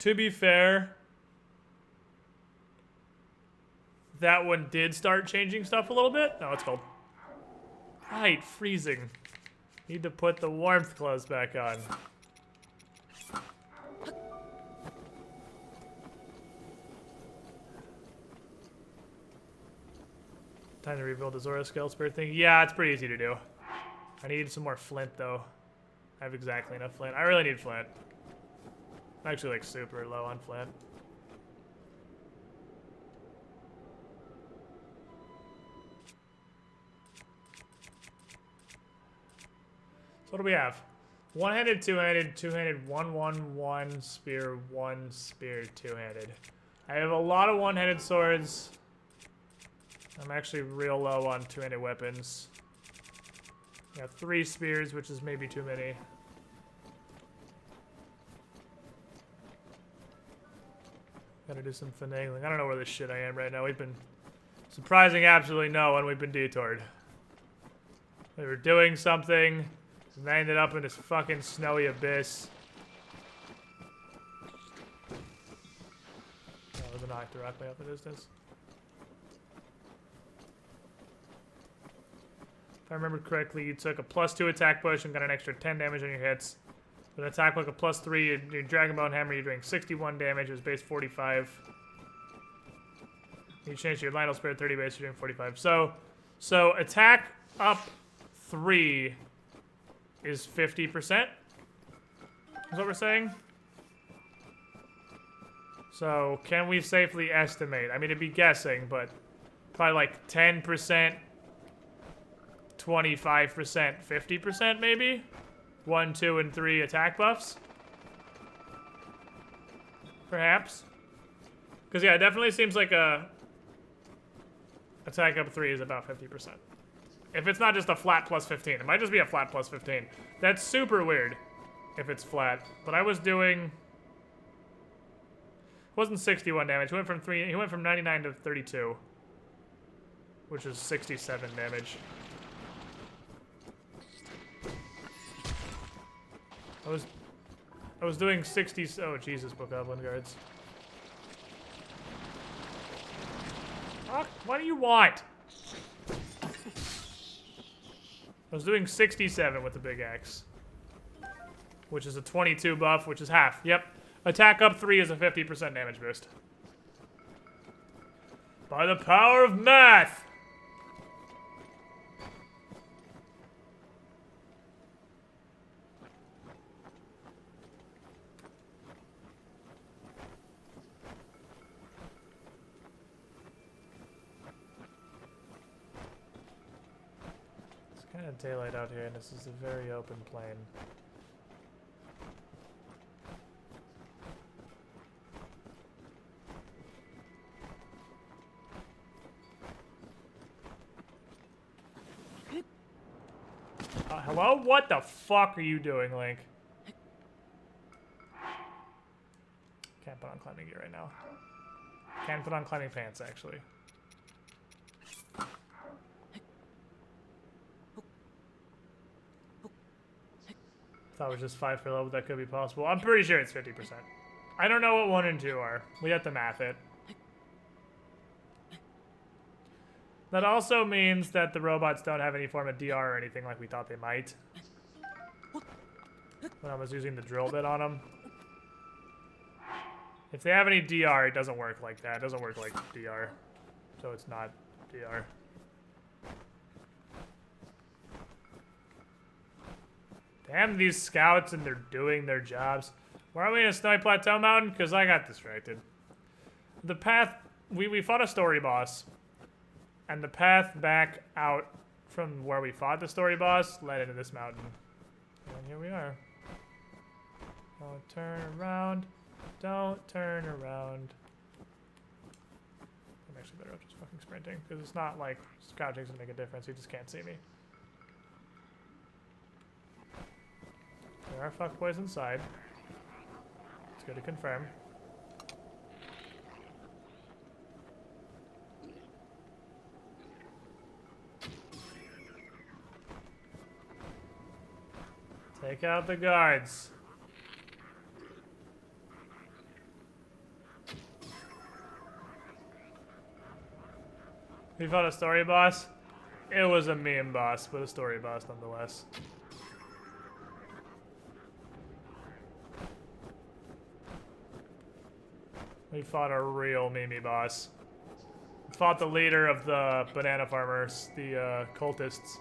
To be fair, that one did start changing stuff a little bit. No, it's cold. Right, freezing. Need to put the warmth clothes back on. Time to rebuild the Zora scale spear thing. Yeah, it's pretty easy to do. I need some more flint, though. I have exactly enough flint. I really need flint. I'm actually, like, super low on flint. So what do we have? One-handed, two-handed, two-handed, one, spear, two-handed. I have a lot of one-handed swords. I'm actually real low on two-handed weapons. Got 3 spears, which is maybe too many. Gotta do some finagling. I don't know where this shit I am right now. We've been surprising absolutely no one. We've been detoured. We were doing something, and I ended up in this fucking snowy abyss. was a knock directly off the distance. If I remember correctly, you took a +2 attack push and got an extra 10 damage on your hits. With an attack like a +3, your Dragon Bone Hammer, you're doing 61 damage. It was base 45. You changed your Lionel Spirit 30 base, you're doing 45. So attack up 3 is 50%. Is what we're saying? So can we safely estimate? I mean, it'd be guessing, but probably like 10%, 25%, 50% maybe? 1, 2, and 3 attack buffs? Perhaps? Because yeah, it definitely seems like a attack up 3 is about 50%. If it's not just a flat +15. It might just be a flat +15. That's super weird if it's flat. But I was doing... It wasn't 61 damage. He went from 99 to 32. Which is 67 damage. I was doing 60... Oh, Jesus, Bokoblin guards. Fuck, what do you want? I was doing 67 with the big axe. Which is a 22 buff, which is half. Yep. Attack up 3 is a 50% damage boost. By the power of math! Kind of daylight out here, and this is a very open plain. Hello? What the fuck are you doing, Link? Can't put on climbing gear right now. Can't put on climbing pants, actually. Thought it was just 5 per level, that could be possible. I'm pretty sure it's 50%. I don't know what 1 and 2 are. We have to math it. That also means that the robots don't have any form of DR or anything like we thought they might. When I was using the drill bit on them. If they have any DR, it doesn't work like that. It doesn't work like DR. So it's not DR. Damn these scouts, and they're doing their jobs. Why are we in a snowy plateau mountain? Because I got distracted. The path... We fought a story boss. And the path back out from where we fought the story boss led into this mountain. And here we are. Don't turn around. Don't turn around. I'm actually better off just fucking sprinting. Because it's not like crouching's gonna make a difference. You just can't see me. There are fuckboys inside. It's good to confirm. Take out the guards. We fought a story boss. It was a meme boss, but a story boss nonetheless. We fought a real meme boss. We fought the leader of the banana farmers, the cultists.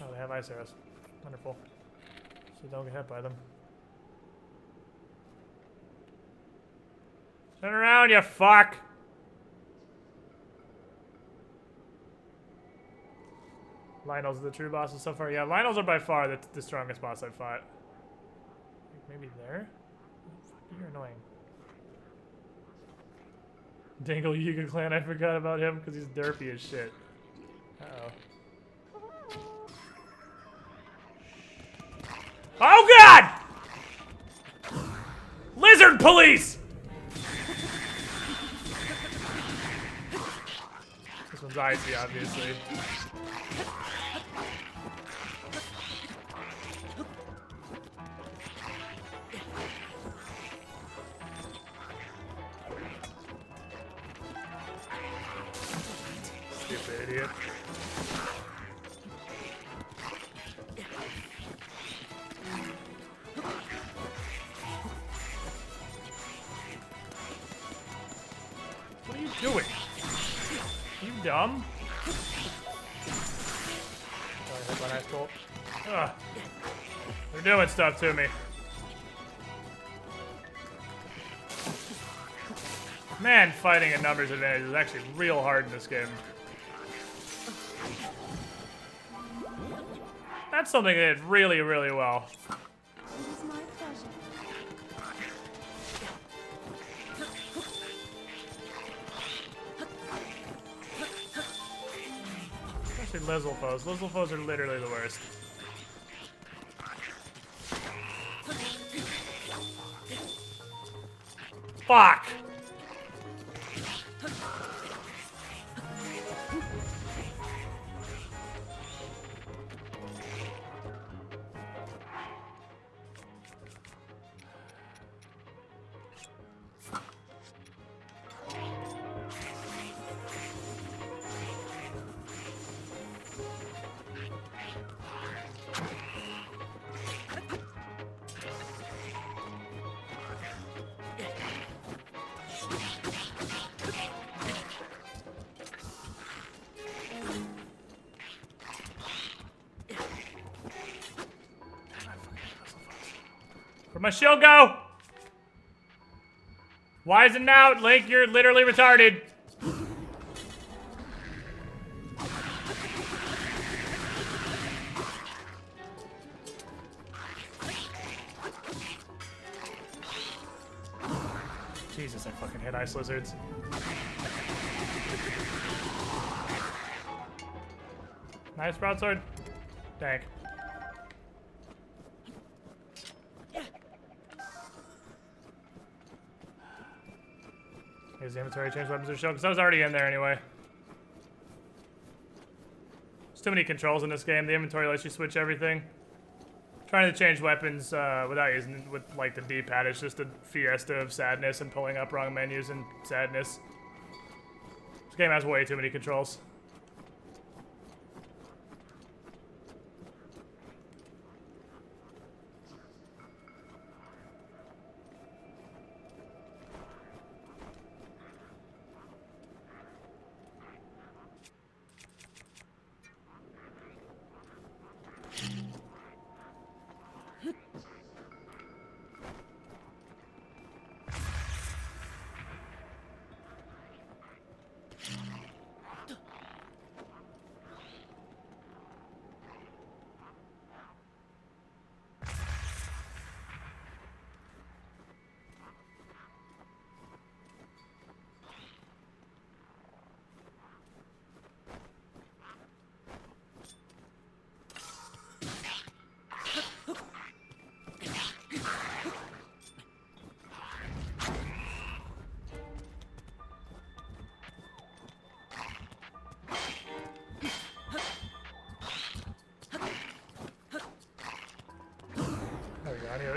Oh, they have ice arrows. Wonderful. So don't get hit by them. Turn around, you fuck! Lionel's the true bosses so far. Yeah, Lionel's are by far the strongest boss I've fought. Maybe there? Fuck, you're annoying. Dangle Yiga clan, I forgot about him because he's derpy as shit. Uh-oh. Oh god! Lizard police! It's icy, obviously. Stupid idiot. What are you doing? Are you dumb? Oh, I hit my nice bolt. Ugh. They're doing stuff to me. Man, fighting at numbers advantage is actually real hard in this game. That's something they did really, really well. It is my pleasure. Especially Lizzle foes. Lizzle foes are literally the worst. Fuck! Where'd my shield go? Why isn't it out? Link, you're literally retarded. Jesus, I fucking hate ice lizards. Nice broadsword. Dang. Use the inventory, change weapons or shield, because I was already in there anyway. There's too many controls in this game. The inventory lets you switch everything. Trying to change weapons without using with like the D-pad, it's just a fiesta of sadness and pulling up wrong menus and sadness. This game has way too many controls.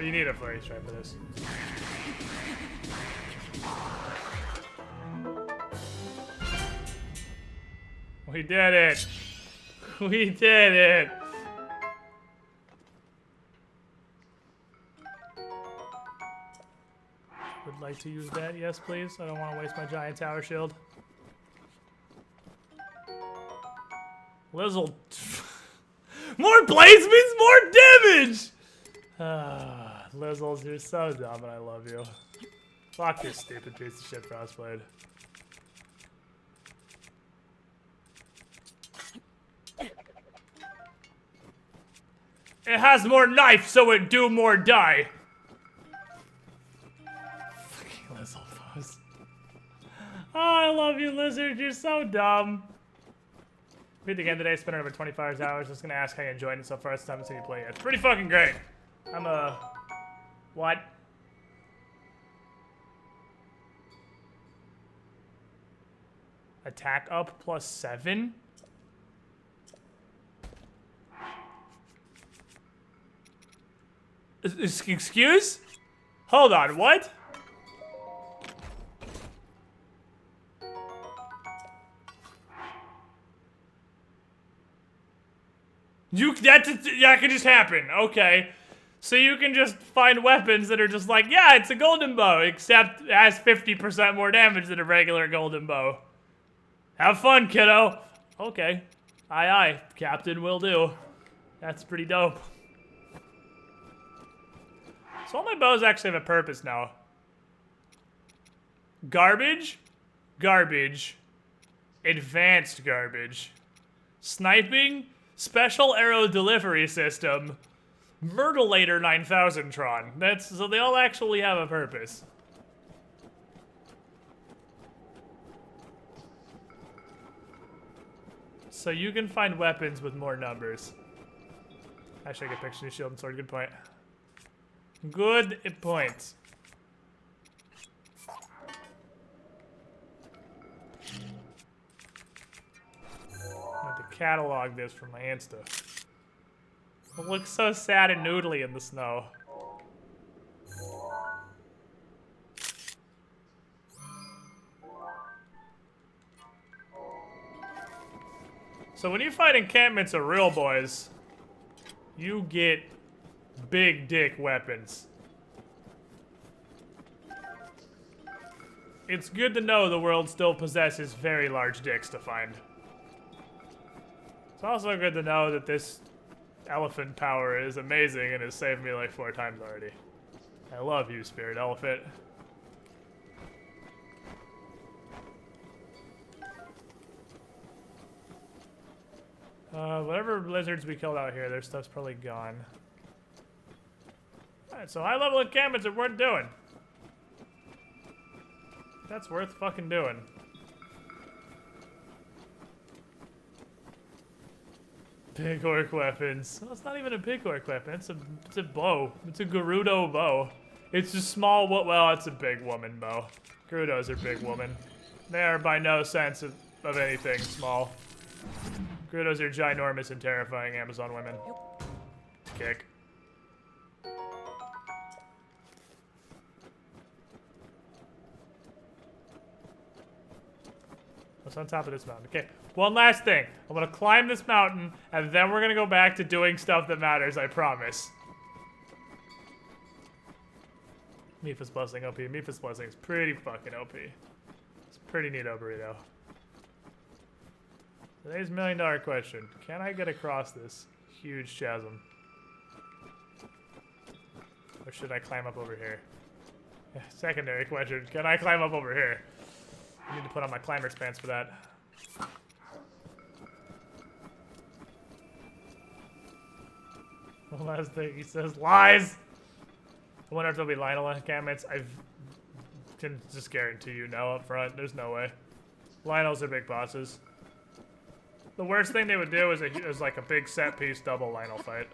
You need a flurry strike for this. We did it! We did it! Would like to use that, yes please. I don't want to waste my giant tower shield. Lizzle. More blades means more damage! Lizzles, you're so dumb and I love you. Fuck this stupid piece of shit Frostblade. It has more knife, so it do more die. Fucking Lizzle foes. Oh, I love you, Lizard. You're so dumb. Beat the game today, spent over 25 hours. Just gonna ask how you enjoyed it so far. It's time to see you play it. It's pretty fucking great. I'm what? Attack up +7? Excuse? Hold on, what? That could just happen, okay. So you can just find weapons that are just like, yeah, it's a golden bow, except it has 50% more damage than a regular golden bow. Have fun, kiddo. Okay. Aye, aye. Captain will do. That's pretty dope. So all my bows actually have a purpose now. Garbage. Garbage. Advanced garbage. Sniping. Special arrow delivery system. Myrtleitor 9000 Tron. So they all actually have a purpose. So you can find weapons with more numbers. Actually, I get picture new shield and sword. Good point. Good point. I have to catalog this for my Insta. It looks so sad and noodly in the snow. So when you fight encampments of real boys, you get big dick weapons. It's good to know the world still possesses very large dicks to find. It's also good to know that this elephant power is amazing and has saved me like 4 times already. I love you, spirit elephant. Whatever lizards we killed out here, their stuff's probably gone. Alright, so high level encampments are worth doing. That's worth fucking doing. Big orc weapons. Well, it's not even a big orc weapon. It's a bow. It's a Gerudo bow. It's a small, well, it's a big woman bow. Gerudos are big women. They are by no sense of anything small. Gerudos are ginormous and terrifying Amazon women. Kick. What's on top of this mountain? Okay, one last thing. I'm gonna climb this mountain, and then we're gonna go back to doing stuff that matters, I promise. Mipha's Blessing OP. Mipha's Blessing is pretty fucking OP. It's a pretty neat burrito. Today's $1 million question. Can I get across this huge chasm? Or should I climb up over here? Secondary question. Can I climb up over here? I need to put on my climber's pants for that. One last thing, he says lies! I wonder if there'll be Lionel encampments. I can just guarantee you no up front. There's no way. Lionels are big bosses. The worst thing they would do is like a big set piece double Lionel fight.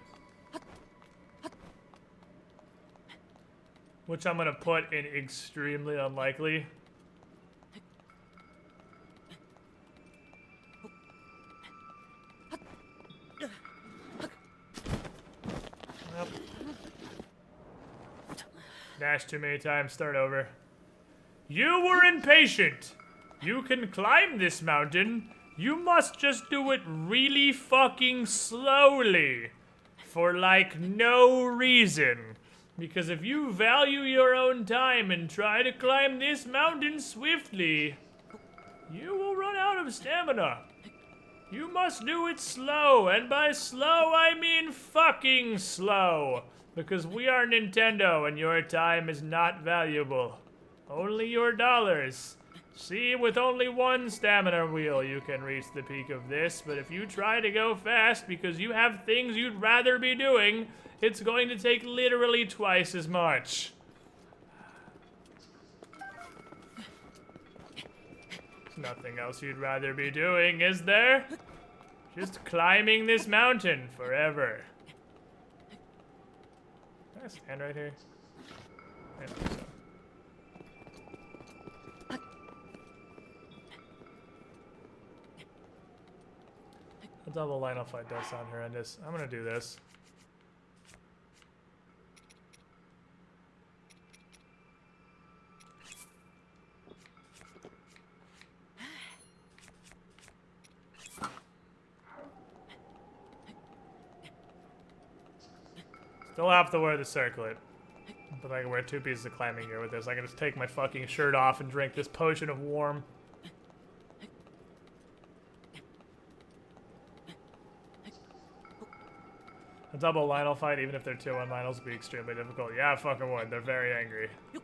Which I'm gonna put in extremely unlikely. Yep. Dash too many times, start over. You were impatient. You can climb this mountain. You must just do it really fucking slowly. For like no reason. Because if you value your own time and try to climb this mountain swiftly, you will run out of stamina. You must do it slow, and by slow I mean fucking slow. Because we are Nintendo and your time is not valuable. Only your dollars. See, with only one stamina wheel you can reach the peak of this, but if you try to go fast because you have things you'd rather be doing, it's going to take literally twice as much. There's nothing else you'd rather be doing, is there? Just climbing this mountain forever. Can I stand right here? I think so. double Lionel fight does sound horrendous. I'm gonna do this. Still have to wear the circlet. But I can wear 2 pieces of climbing gear with this. I can just take my fucking shirt off and drink this potion of warm. A double Lionel fight, even if they're 2-1 Lionels, would be extremely difficult. Yeah, I fucking would. They're very angry. Can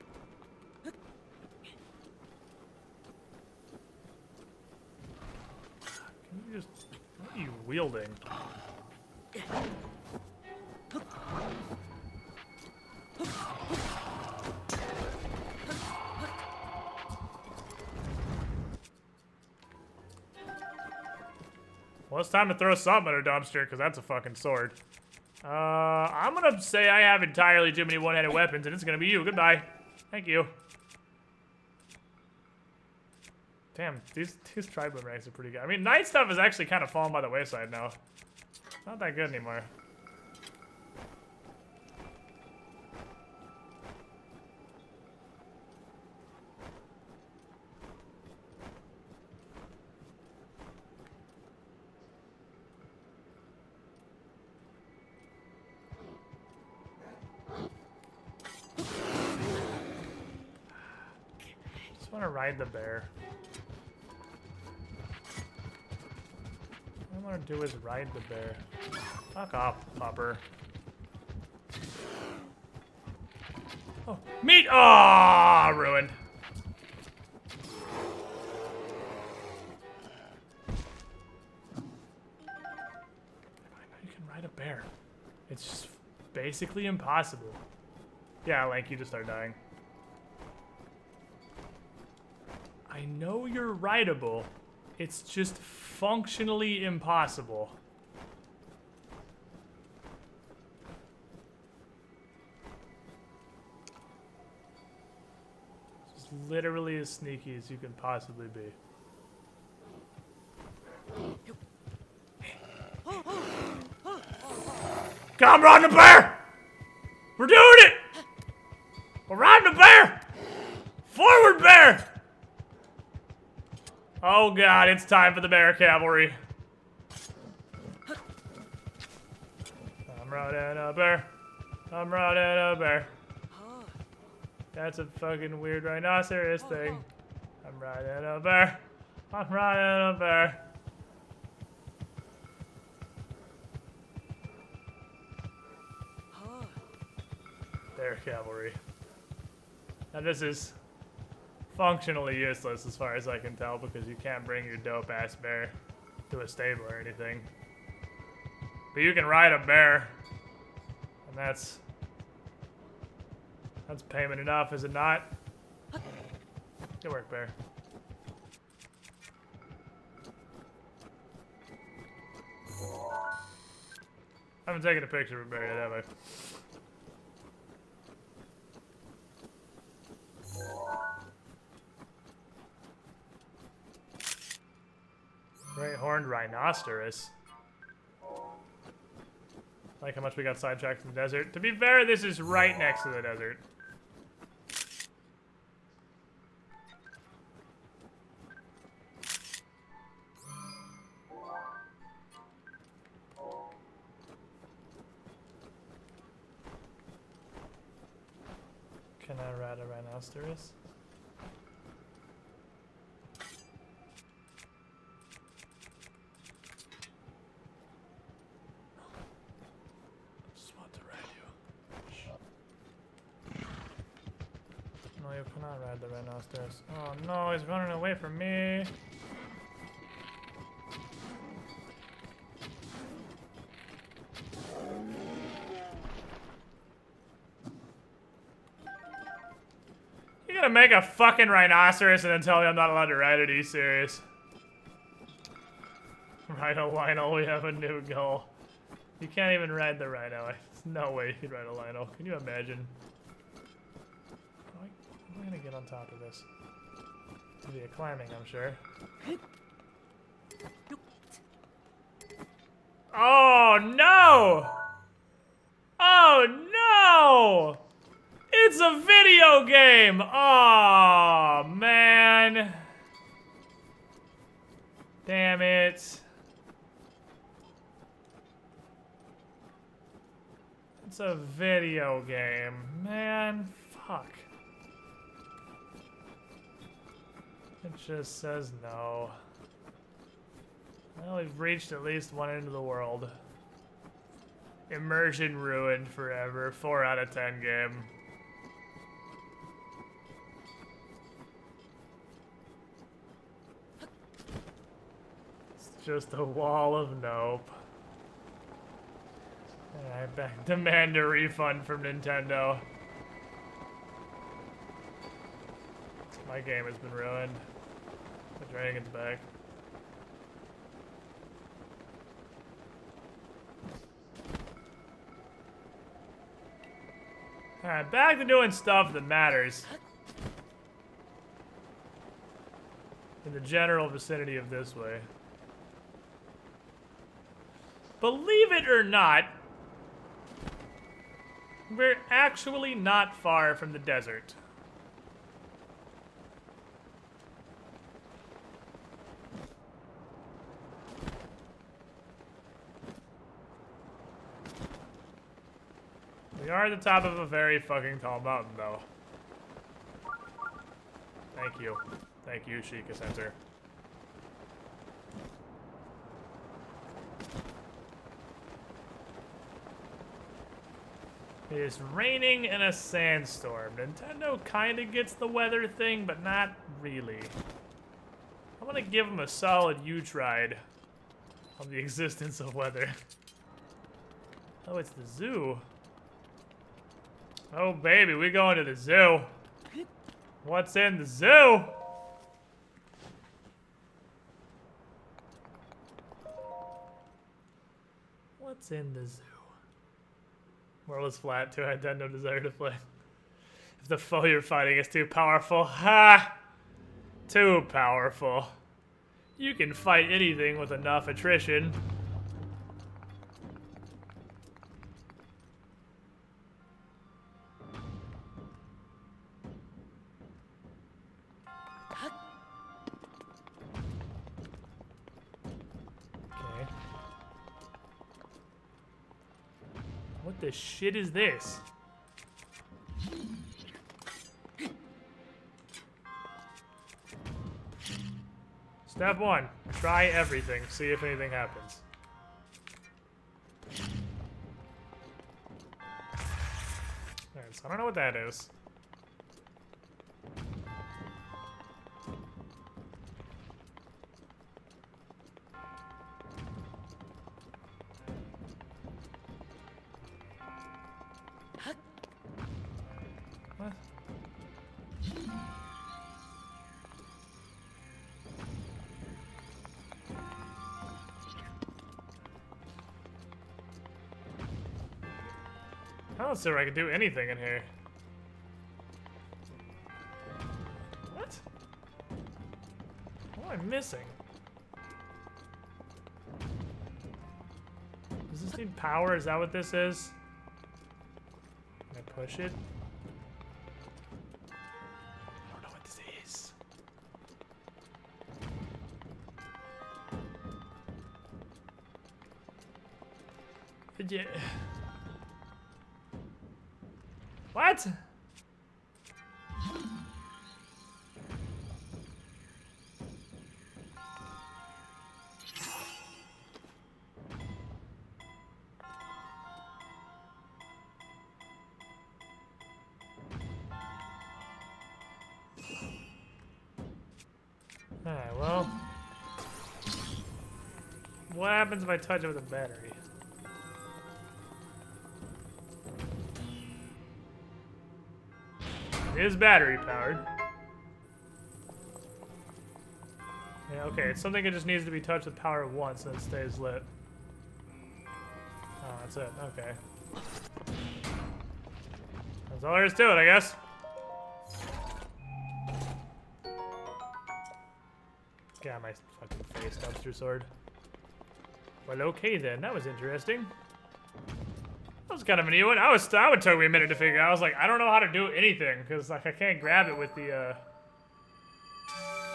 you just... What are you wielding? Well, it's time to throw something in a dumpster, because that's a fucking sword. I'm gonna say I have entirely too many one-handed weapons, and it's gonna be you. Goodbye. Thank you. Damn, these tribe boomerangs are pretty good. I mean, night stuff has actually kind of fallen by the wayside now. Not that good anymore. I want to ride the bear. What I want to do is ride the bear. Fuck off, pupper. Oh, meat! Ah, ruined. I know you can ride a bear. It's just basically impossible. Yeah, Lank, you just start dying. I know you're rideable. It's just functionally impossible. It's literally as sneaky as you can possibly be. Come ride the bear! We're doing it! We're riding the bear! Forward, bear! Oh god, it's time for the bear cavalry. I'm riding a bear. I'm riding a bear. That's a fucking weird rhinoceros thing. I'm riding a bear. I'm riding a bear. Bear cavalry. Now this is functionally useless as far as I can tell because you can't bring your dope ass bear to a stable or anything. But you can ride a bear. And that's payment enough, is it not? Good work, bear. I haven't taken a picture of a bear yet, have I? Great horned rhinoceros. Like how much we got sidetracked in the desert. To be fair, this is right next to the desert. Can I ride a rhinoceros? No, you cannot ride the rhinoceros. Oh no, he's running away from me. You're gonna make a fucking rhinoceros and then tell me I'm not allowed to ride it? Are you serious? Rhino Lionel, we have a new goal. You can't even ride the rhino. There's no way you can ride a Lionel. Can you imagine? I'm gonna get on top of this. Via climbing, I'm sure. Oh no! Oh no! It's a video game! Oh man. Damn it. It's a video game. Man, fuck. It just says no. Well, we've reached at least one end of the world. Immersion ruined forever. 4 out of 10 game. It's just a wall of nope. I demand a refund from Nintendo. My game has been ruined. The dragon's back. Alright, back to doing stuff that matters. In the general vicinity of this way. Believe it or not, we're actually not far from the desert. We are at the top of a very fucking tall mountain, though. Thank you. Thank you, Sheikah Center. It is raining in a sandstorm. Nintendo kinda gets the weather thing, but not really. I'm gonna give them a solid huge ride on the existence of weather. Oh, it's the zoo. Oh, baby, we going to the zoo. What's in the zoo? What's in the zoo? World is flat, too. I had no desire to play. If the foe you're fighting is too powerful, ha! Too powerful. You can fight anything with enough attrition. What the shit is this? Step 1. Try everything. See if anything happens. Alright, so I don't know what that is. What? I don't see where I can do anything in here. What? What am I missing? Does this need power? Is that what this is? Can I push it? I don't know what this is. Yeah. What? Alright, well. What happens if I touch it with a battery? It is battery powered. Yeah, okay, it's something that just needs to be touched with power once and it stays lit. Oh, that's it, okay. That's all there is to it, I guess. Get out of my fucking face, dumpster sword. Well, okay then. That was interesting. That was kind of a neat one. That would take me a minute to figure out. I was like, I don't know how to do anything because like I can't grab it with the.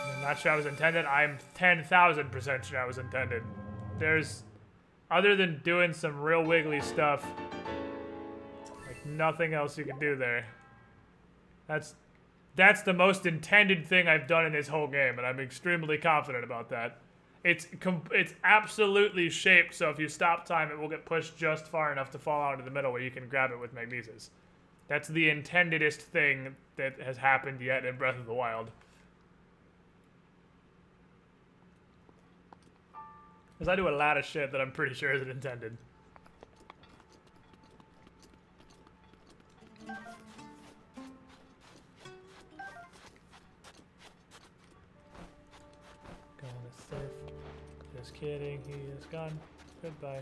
I'm not sure I was intended. I'm 10,000% sure I was intended. There's, other than doing some real wiggly stuff, like nothing else you can do there. That's the most intended thing I've done in this whole game, and I'm extremely confident about that. It's absolutely shaped so if you stop time, it will get pushed just far enough to fall out into the middle where you can grab it with magnesis. That's the intendedest thing that has happened yet in Breath of the Wild. Because I do a lot of shit that I'm pretty sure isn't intended. Gonna sift. Just kidding, he is gone. Goodbye.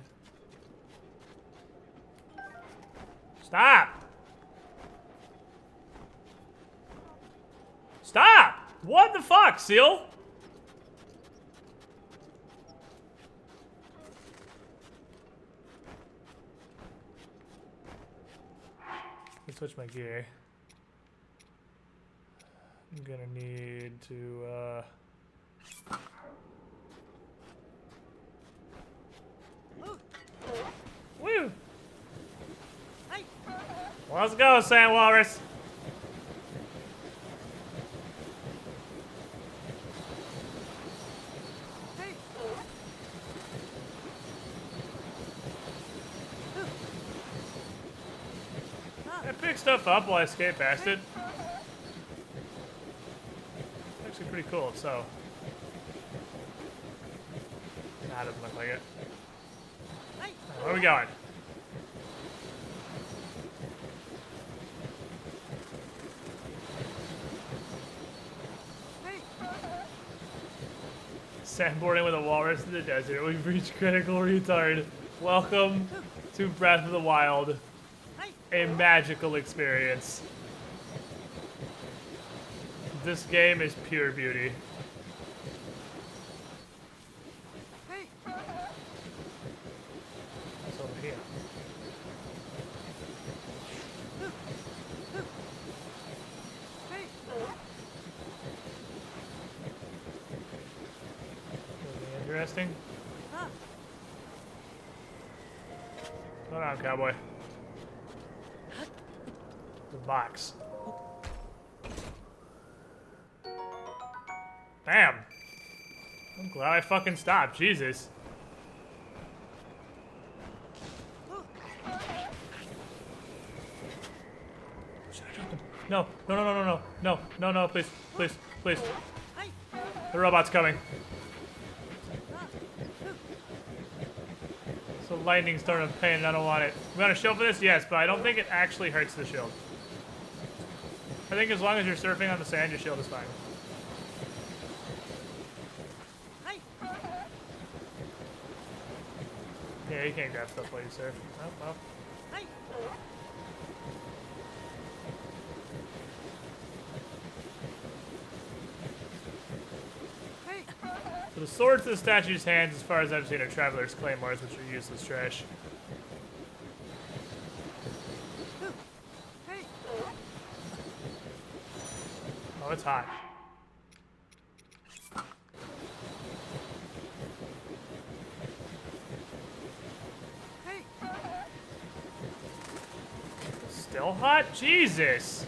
Stop! Stop! What the fuck, Seal? Let me switch my gear. I'm gonna need to, Woo! Well, let's go, Sand Walrus. I pick stuff up while I skate past it. It's actually pretty cool, so. Nah, doesn't look like it. Where are we going? Sandboarding with a walrus in the desert. We've reached critical retard. Welcome to Breath of the Wild. A magical experience. This game is pure beauty. What's over here? Anything interesting? Hold on, cowboy. The box. Damn. I'm glad I fucking stopped. Jesus. Should I drop him? No, no, no, no, no, no, no, no, no, please, please, please. The robot's coming. So lightning's starting to pain and I don't want it. We got a shield for this? Yes, but I don't think it actually hurts the shield. I think as long as you're surfing on the sand, your shield is fine. Yeah, you can't grab stuff while you surf. Oh, well. So the swords to the statue's hands, as far as I've seen, are traveler's claymores, which are useless trash. Oh, it's hot. Still hot? Jesus!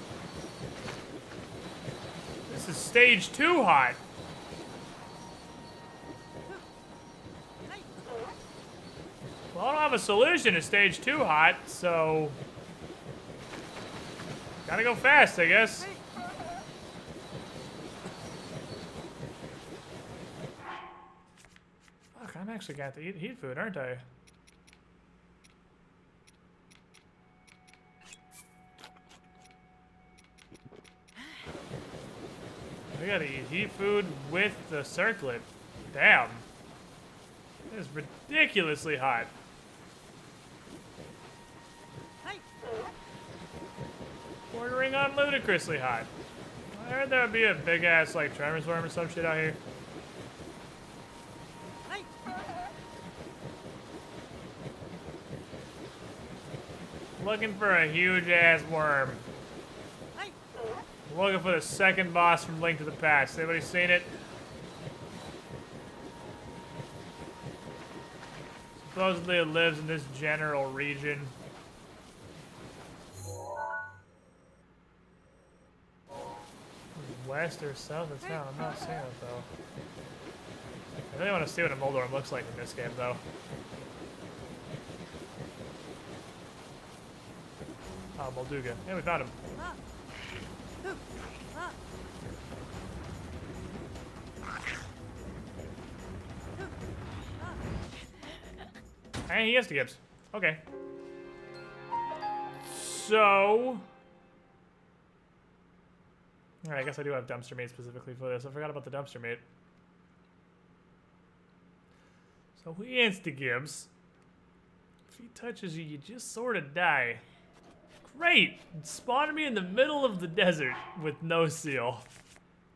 This is stage 2 hot. Well, I don't have a solution to stage 2 hot, so... Gotta go fast, I guess. Fuck, I'm actually got to eat heat food, aren't I? I gotta eat heat food with the circlet. Damn. It is ridiculously hot. Bordering on ludicrously hot. I heard there would be a big ass like tremors worm or some shit out here. Looking for a huge ass worm. Looking for the second boss from Link to the Past. Anybody seen it? Supposedly it lives in this general region. West or south of town? I'm not seeing it though. I really want to see what a Moldorm looks like in this game though. Oh, Molduga. Yeah, we found him. Hey, he has the Gibbs. Okay. So... Alright, I guess I do have dumpster meat specifically for this. I forgot about the dumpster meat. So he insta-Gibbs. If he touches you, you just sort of die. Great! It spawned me in the middle of the desert with no seal.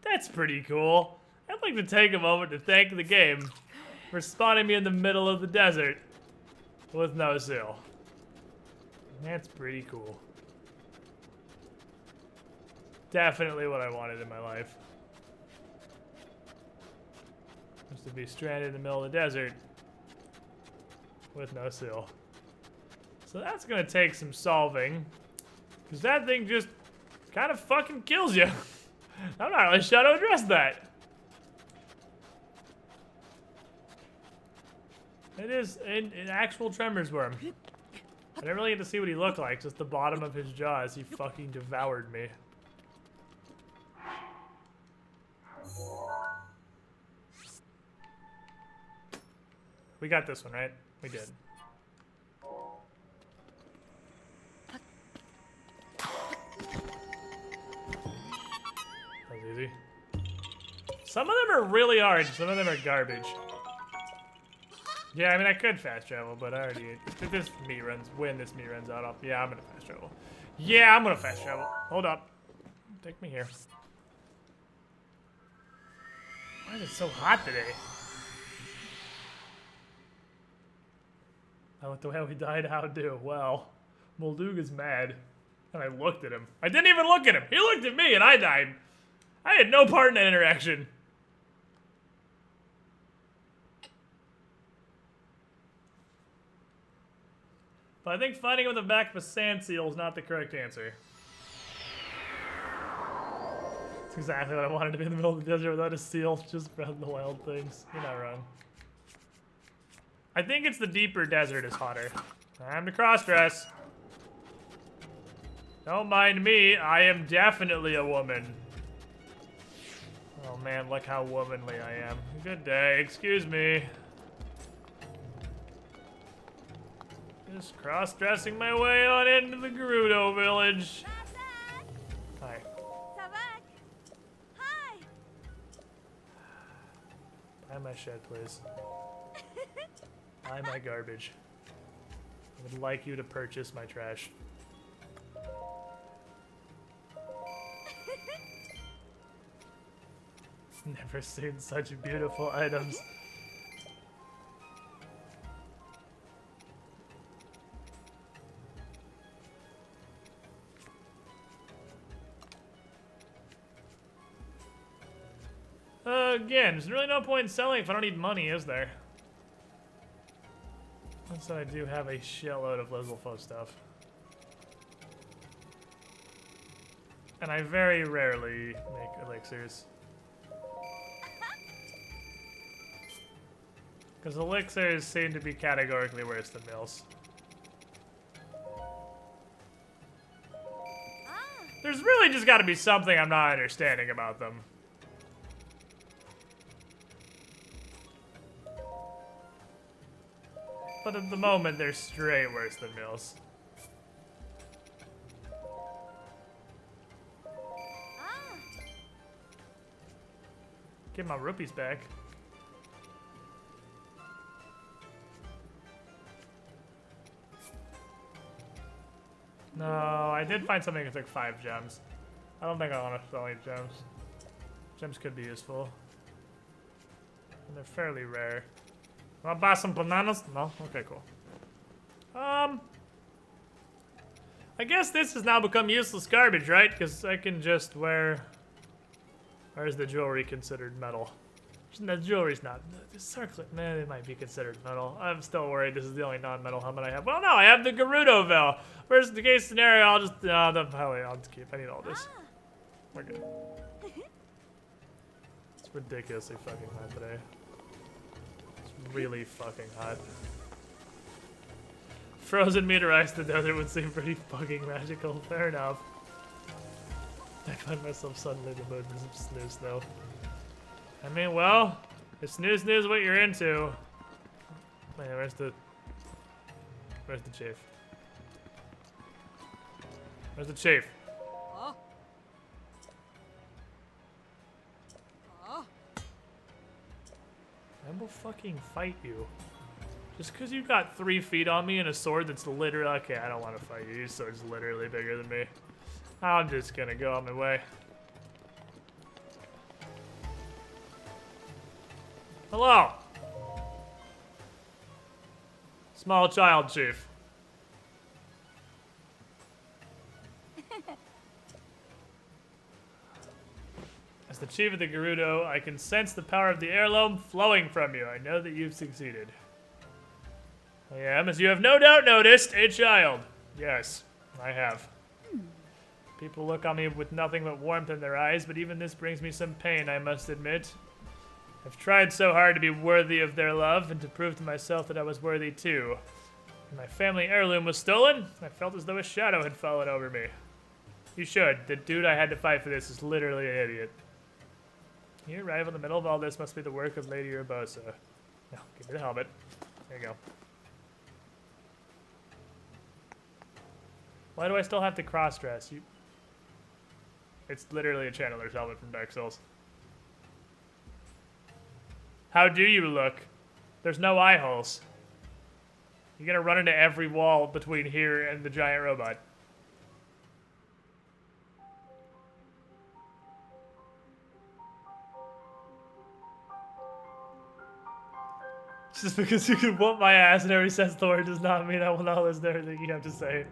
That's pretty cool. I'd like to take a moment to thank the game for spawning me in the middle of the desert with no seal. That's pretty cool. Definitely what I wanted in my life. Was to be stranded in the middle of the desert with no seal. So that's gonna take some solving, because that thing just kind of fucking kills you. I'm not really sure how to address that. It is an actual Tremors worm. I didn't really get to see what he looked like, just the bottom of his jaw as he fucking devoured me. We got this one, right? We did. That was easy. Some of them are really hard, some of them are garbage. Yeah, I mean, I could fast travel, but I already... If this meat runs... When this meat runs out, yeah, I'm gonna fast travel. Yeah, I'm gonna fast travel. Hold up. Take me here. Why is it so hot today? Oh, what the hell we died? How do? Well, Molduga's mad. And I looked at him. I didn't even look at him! He looked at me and I died! I had no part in that interaction. But I think fighting him with the back of a sand seal is not the correct answer. It's exactly what I wanted to be in the middle of the desert without a seal, just run the wild things. You're not wrong. I think it's the deeper desert is hotter. Time to cross-dress. Don't mind me, I am definitely a woman. Oh man, look how womanly I am. Good day, excuse me. Just cross-dressing my way on into the Gerudo village. Hi. Hi. Buy my shed, please. Buy my garbage. I would like you to purchase my trash. Never seen such beautiful items. Again, there's really no point in selling if I don't need money, is there? So I do have a shitload of Lizalfo stuff. And I very rarely make elixirs. Because elixirs seem to be categorically worse than mills. There's really just gotta be something I'm not understanding about them. But at the moment, they're straight worse than mills. Get my rupees back. No, I did find something that took 5 gems. I don't think I want to sell any gems. Gems could be useful. And they're fairly rare. Want to buy some bananas? No? Okay, cool. I guess this has now become useless garbage, right? Because I can just wear... Where's the jewelry considered metal? The jewelry's not. The circlet, it might be considered metal. I'm still worried this is the only non-metal helmet I have. Well, no, I have the Gerudo Veil. Worst the case scenario, I'll just, I'll just keep. I need all this. We're good. It's ridiculously fucking hot today. It's really fucking hot. Frozen meat or ice to the desert would seem pretty fucking magical. Fair enough. I find myself suddenly in the mood for some snooze snow. I mean, well, if snooze is what you're into. Wait, where's the chief? Where's the chief? I will fucking fight you. Just because you got 3 feet on me and a sword that's literally... Okay, I don't want to fight you. Your sword's literally bigger than me. I'm just gonna go on my way. Hello! Small child chief. As the chief of the Gerudo, I can sense the power of the heirloom flowing from you. I know that you've succeeded. I am, as you have no doubt noticed, a child. Yes, I have. People look on me with nothing but warmth in their eyes, but even this brings me some pain, I must admit. I've tried so hard to be worthy of their love and to prove to myself that I was worthy too. When my family heirloom was stolen, I felt as though a shadow had fallen over me. You should. The dude I had to fight for this is literally an idiot. You arrive in the middle of all this must be the work of Lady Urbosa. Now, give me the helmet. There you go. Why do I still have to cross-dress? It's literally a channeler's helmet from Dark Souls. How do you look? There's no eye holes. You're gonna run into every wall between here and the giant robot. Just because you can whoop my ass in every sense of the word does not mean I will not listen to everything you have to say.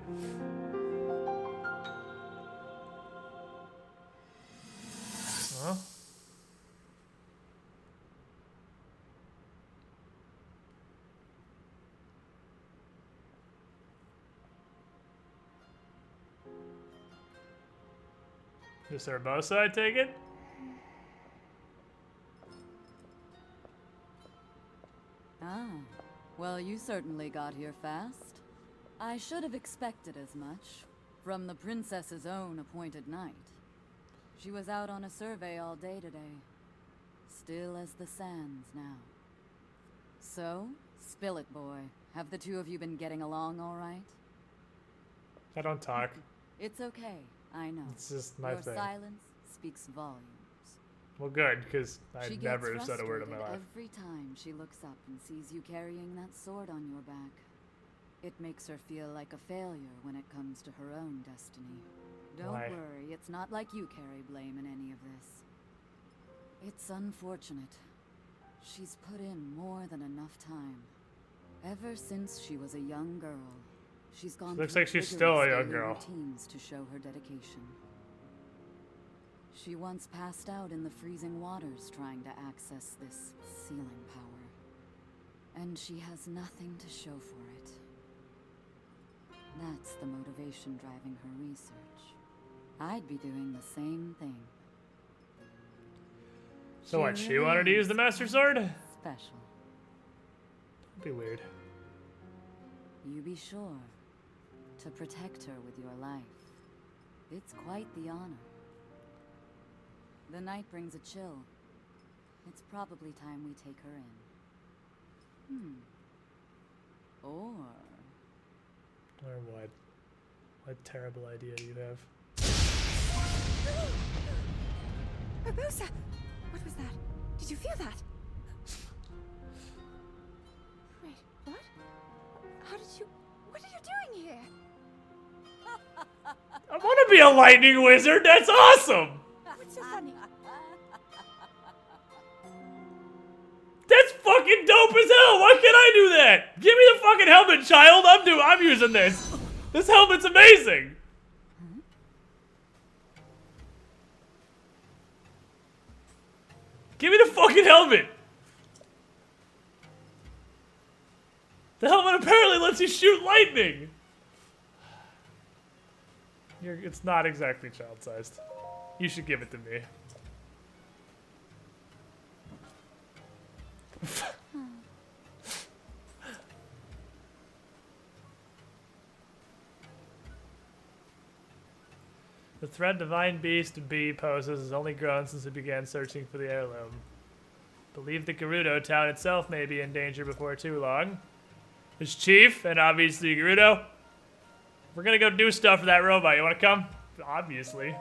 Huh? Just Urbosa, I take it? Ah, well, you certainly got here fast. I should have expected as much from the princess's own appointed knight. She was out on a survey all day today. Still as the sands now. So, spill it, boy. Have the two of you been getting along all right? I don't talk. It's okay, I know. It's just my Your thing. silence speaks volumes. Well, good, because I She never gets said a word in my frustrated life. every time she looks up and sees you carrying that sword on your back. It makes her feel like a failure when it comes to her own destiny. Don't Why? worry, it's not like you carry blame in any of this. It's unfortunate. She's put in more than enough time. Ever since she was a young girl, she's gone Looks through like she's still a rigorous young daily girl. routines to show her dedication. She once passed out in the freezing waters trying to access this sealing power. And she has nothing to show for it. That's the motivation driving her research. I'd be doing the same thing. So what, she wanted to use the Master Sword? Special. That'd be weird. You be sure to protect her with your life. It's quite the honor. The night brings a chill. It's probably time we take her in. Or Or what? What terrible idea do you have? Urbosa! What was that? Did you feel that? Wait, what? How did you... What are you doing here? I want to be a lightning wizard! That's awesome! What's so funny? That's fucking dope as hell! Why can't I do that? Give me the fucking helmet, child! I'm using this! This helmet's amazing! Give me the fucking helmet! The helmet apparently lets you shoot lightning! It's not exactly child-sized. You should give it to me. The threat Divine Beast B poses has only grown since we began searching for the heirloom. Believe the Gerudo town itself may be in danger before too long. There's Chief, and obviously Gerudo. We're gonna go do stuff for that robot. You wanna come? Obviously.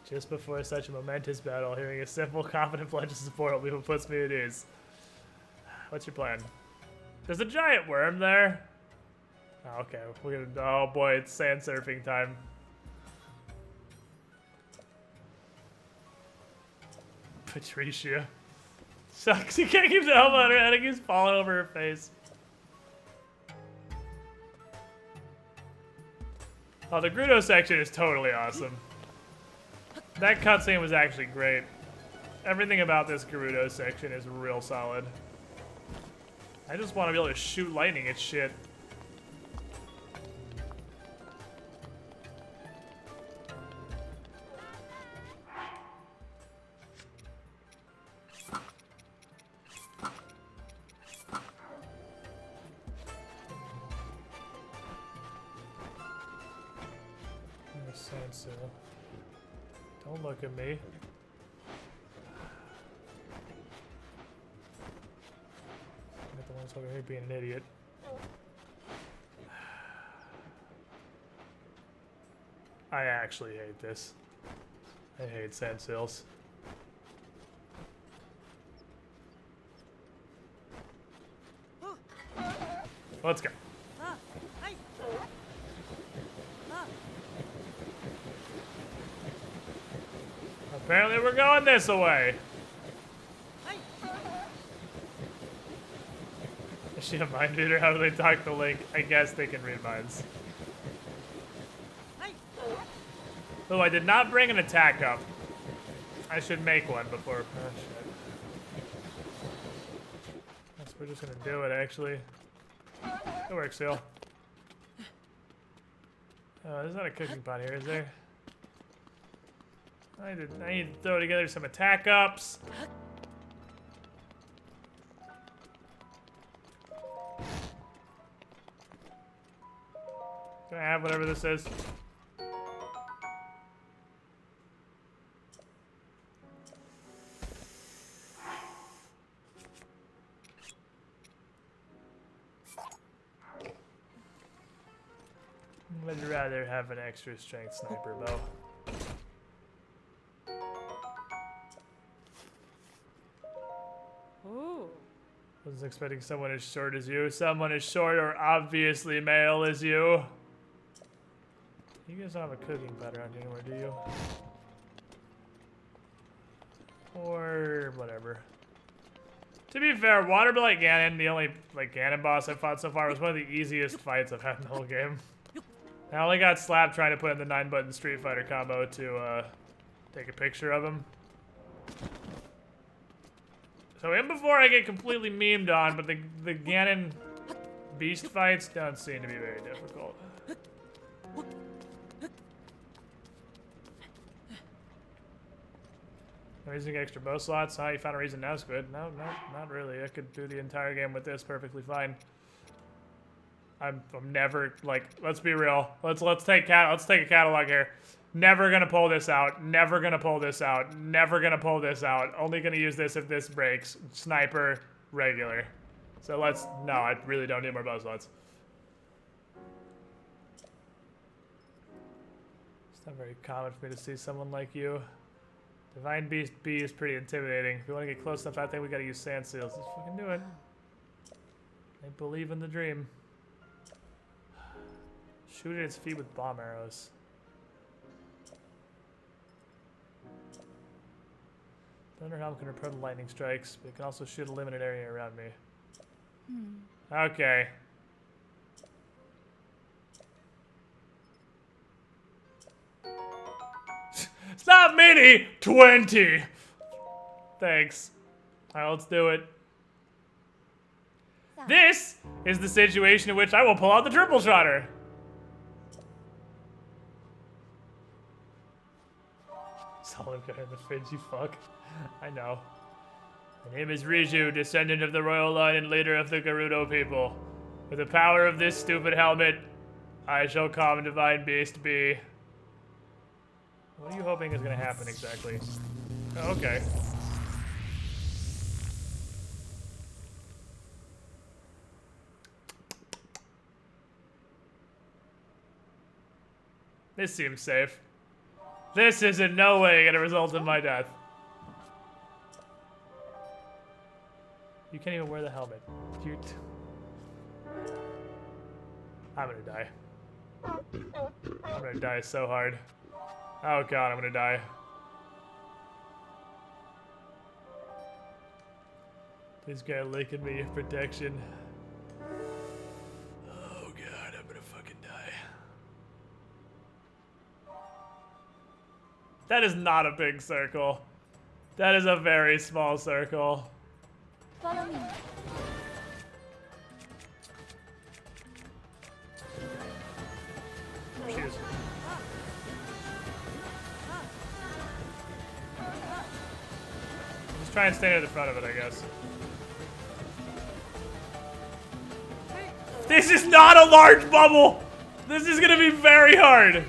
Just before such a momentous battle, hearing a simple, confident pledge of support will be what puts me at ease. What's your plan? There's a giant worm there. Oh, okay, we're gonna. Oh boy, it's sand surfing time. Patricia. Sucks, you can't keep the helmet on her head, he's falling over her face. Oh, the Gerudo section is totally awesome. That cutscene was actually great. Everything about this Gerudo section is real solid. I just want to be able to shoot lightning at shit. Don't look at me. I'm the ones over here being an idiot. I actually hate this. I hate sand seals. Let's go. Apparently we're going this way. Is she a mind reader? How do they talk to Link? I guess they can read minds. Oh, I did not bring an attack up. I should make one before. Oh, shit. Guess we're just gonna do it, actually. It works, still. Oh, there's not a cooking pot here, is there? I need to throw together some attack ups. Can I have whatever this is? I'd rather have an extra strength sniper bow. Ooh. Wasn't expecting someone as short as you. Someone as short or obviously male as you. You guys don't have a cooking pot around here anymore, do you? Or whatever. To be fair, Waterblight Ganon, the only like Ganon boss I've fought so far, was one of the easiest fights I've had in the whole game. I only got slapped trying to put in the 9-button Street Fighter combo to take a picture of him. So in before I get completely memed on, but the Ganon beast fights don't seem to be very difficult. I'm using extra bow slots. Huh? You found a reason now, Squid? No, not really. I could do the entire game with this perfectly fine. I'm never like. Let's be real. Let's take a catalog here. Never gonna pull this out. Never gonna pull this out. Never gonna pull this out. Only gonna use this if this breaks. Sniper, regular. So let's. No, I really don't need more bow slots. It's not very common for me to see someone like you. Divine Beast B is pretty intimidating. If we want to get close enough, I think we gotta use sand seals. Let's fucking do it. I believe in the dream. Shoot at its feet with bomb arrows. Thunder Helm can repel lightning strikes, but it can also shoot a limited area around me. Okay. Not many, 20. Thanks. Alright, let's do it. This is the situation in which I will pull out the triple shotter. Solid guy in the fridge, you fuck. I know. My name is Riju, descendant of the royal line and leader of the Gerudo people. With the power of this stupid helmet, I shall calm divine beast be. What are you hoping is gonna happen exactly? Oh, okay. This seems safe. This is in no way gonna result in my death. You can't even wear the helmet. You I'm gonna die. I'm gonna die so hard. Oh god, I'm gonna die. This guy licking me in protection. Oh god, I'm gonna fucking die. That is not a big circle. That is a very small circle. Follow me. There she is. Just try and stay near the front of it, I guess. This is not a large bubble! This is gonna be very hard!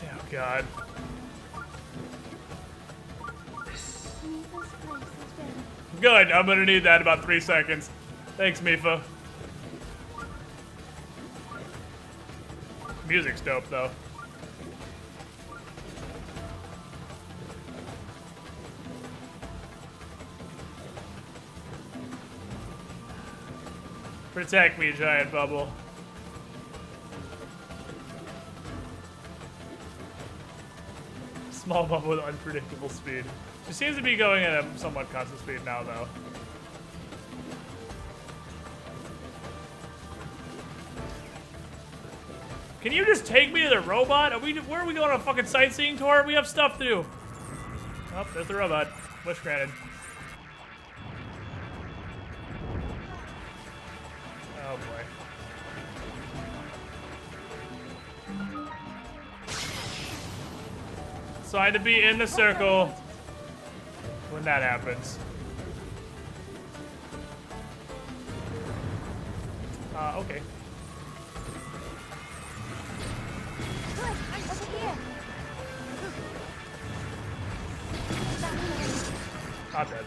Oh god. Good, I'm gonna need that in about 3 seconds. Thanks, Mifa. Music's dope, though. Protect me, giant bubble. Small bubble with unpredictable speed. She seems to be going at a somewhat constant speed now, though. Can you just take me to the robot? Where are we going on a fucking sightseeing tour? We have stuff to do. Oh, there's the robot. Bush granted. Oh boy. So I had to be in the circle when that happens. Okay. Good. Over here. Not dead.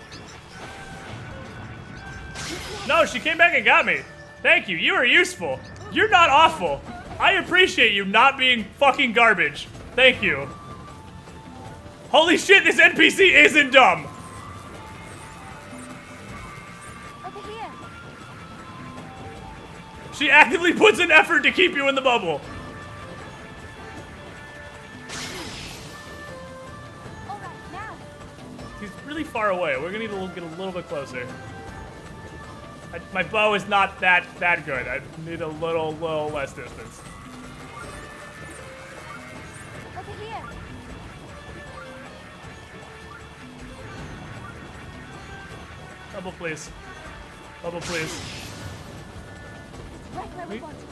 No, she came back and got me. Thank you. You are useful. You're not awful. I appreciate you not being fucking garbage. Thank you. Holy shit, this NPC isn't dumb. Over here. She actively puts an effort to keep you in the bubble. All right, now. He's really far away. We're gonna need to get a little bit closer. My bow is not that good. I need a little less distance. Over here. Bubble, please. Bubble, please. Right where we want it.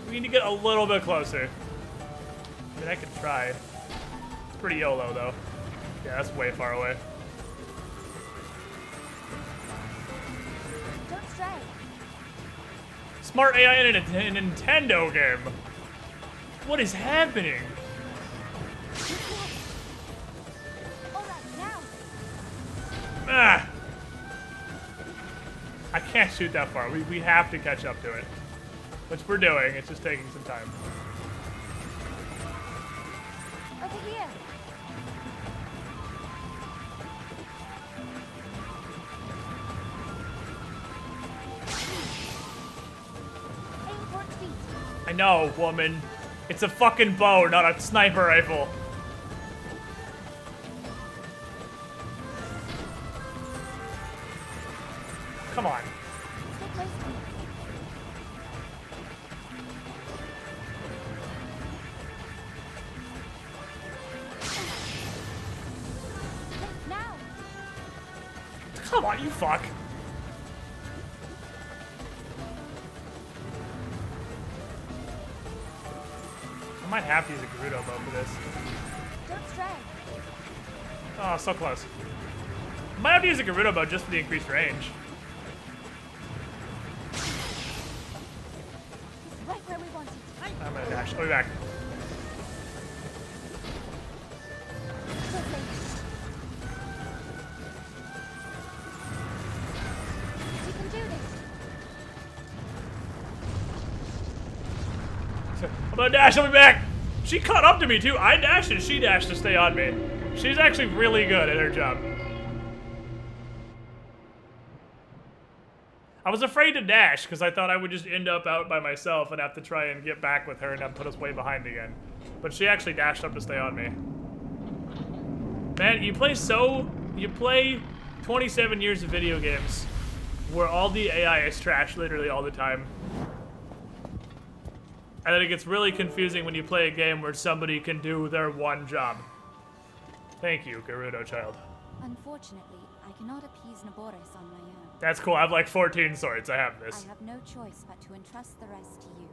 We need to get a little bit closer. I mean, I could try. It's pretty YOLO, though. Yeah, that's way far away. Don't stray. Smart AI in a Nintendo game. What is happening? All right, now. Ah! I can't shoot that far. We have to catch up to it. Which we're doing. It's just taking some time. Over here. Aim towards feet. I know, woman. It's a fucking bow, not a sniper rifle. Come on. Stay close to me. Come on, you fuck. I might have to use a Gerudo bow for this. Don't stray. Oh, so close. I might have to use a Gerudo bow just for the increased range. Right where we want it. I'm gonna dash. I'll be back. Quickly. You can do this. I'm gonna dash. I'll be back. She caught up to me too. I dashed and she dashed to stay on me. She's actually really good at her job. I was afraid to dash because I thought I would just end up out by myself and have to try and get back with her and that put us way behind again. But she actually dashed up to stay on me. Man, you play 27 years of video games where all the AI is trash literally all the time. And then it gets really confusing when you play a game where somebody can do their one job. Thank you, Gerudo child. Unfortunately, I cannot appease Naboris on my own. That's cool. I have like 14 swords. I have I this. have no choice but to entrust the rest to you.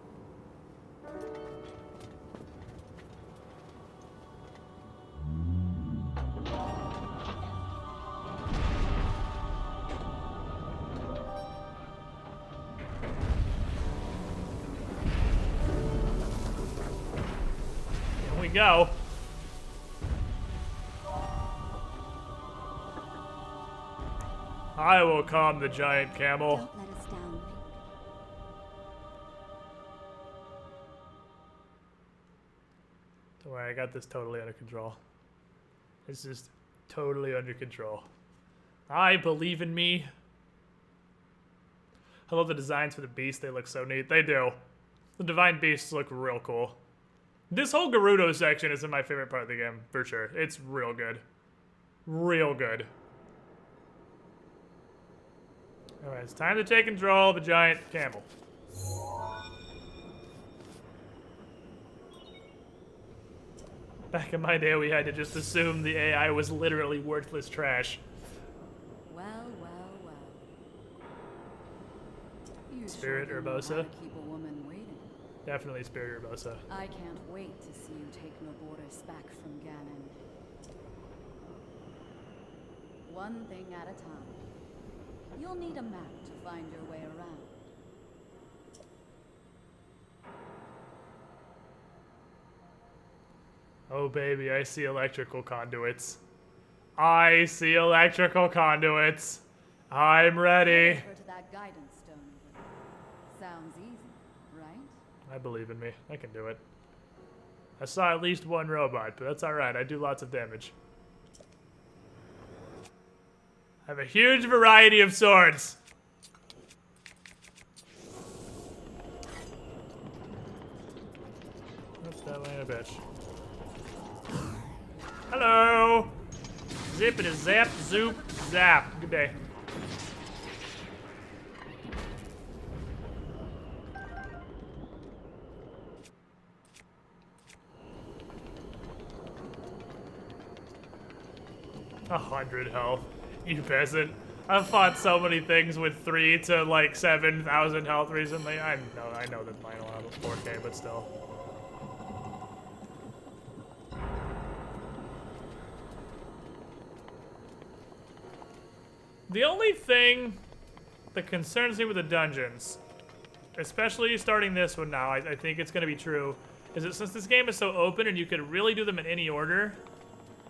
Here we go. I will calm the giant camel. Don't let us down, Link. Don't worry, I got this totally under control. It's just totally under control. I believe in me. I love the designs for the beasts. They look so neat. They do. The divine beasts look real cool. This whole Gerudo section is my favorite part of the game, for sure. It's real good. Real good. Alright, it's time to take control of the giant camel. Back in my day, we had to just assume the AI was literally worthless trash. Well, well, well. You Spirit sure do know Urbosa? how to keep a woman waiting. Definitely Spirit Urbosa. I can't wait to see you take Naboris back from Ganon. One thing at a time. You'll need a map to find your way around. Oh baby, I see electrical conduits. I see electrical conduits. I'm ready. Head over to that guidance stone over there. Sounds easy, right? I believe in me. I can do it. I saw at least one robot, but that's alright. I do lots of damage. I have a huge variety of swords. What's that line of bitch? Hello! Zippity zap, zoop, zap. Good day. A 100 health. You peasant. I've fought so many things with 3 to like 7,000 health recently. I know that mine will have a 4K, but still. The only thing that concerns me with the dungeons, especially starting this one now, I think it's going to be true, is that since this game is so open and you could really do them in any order,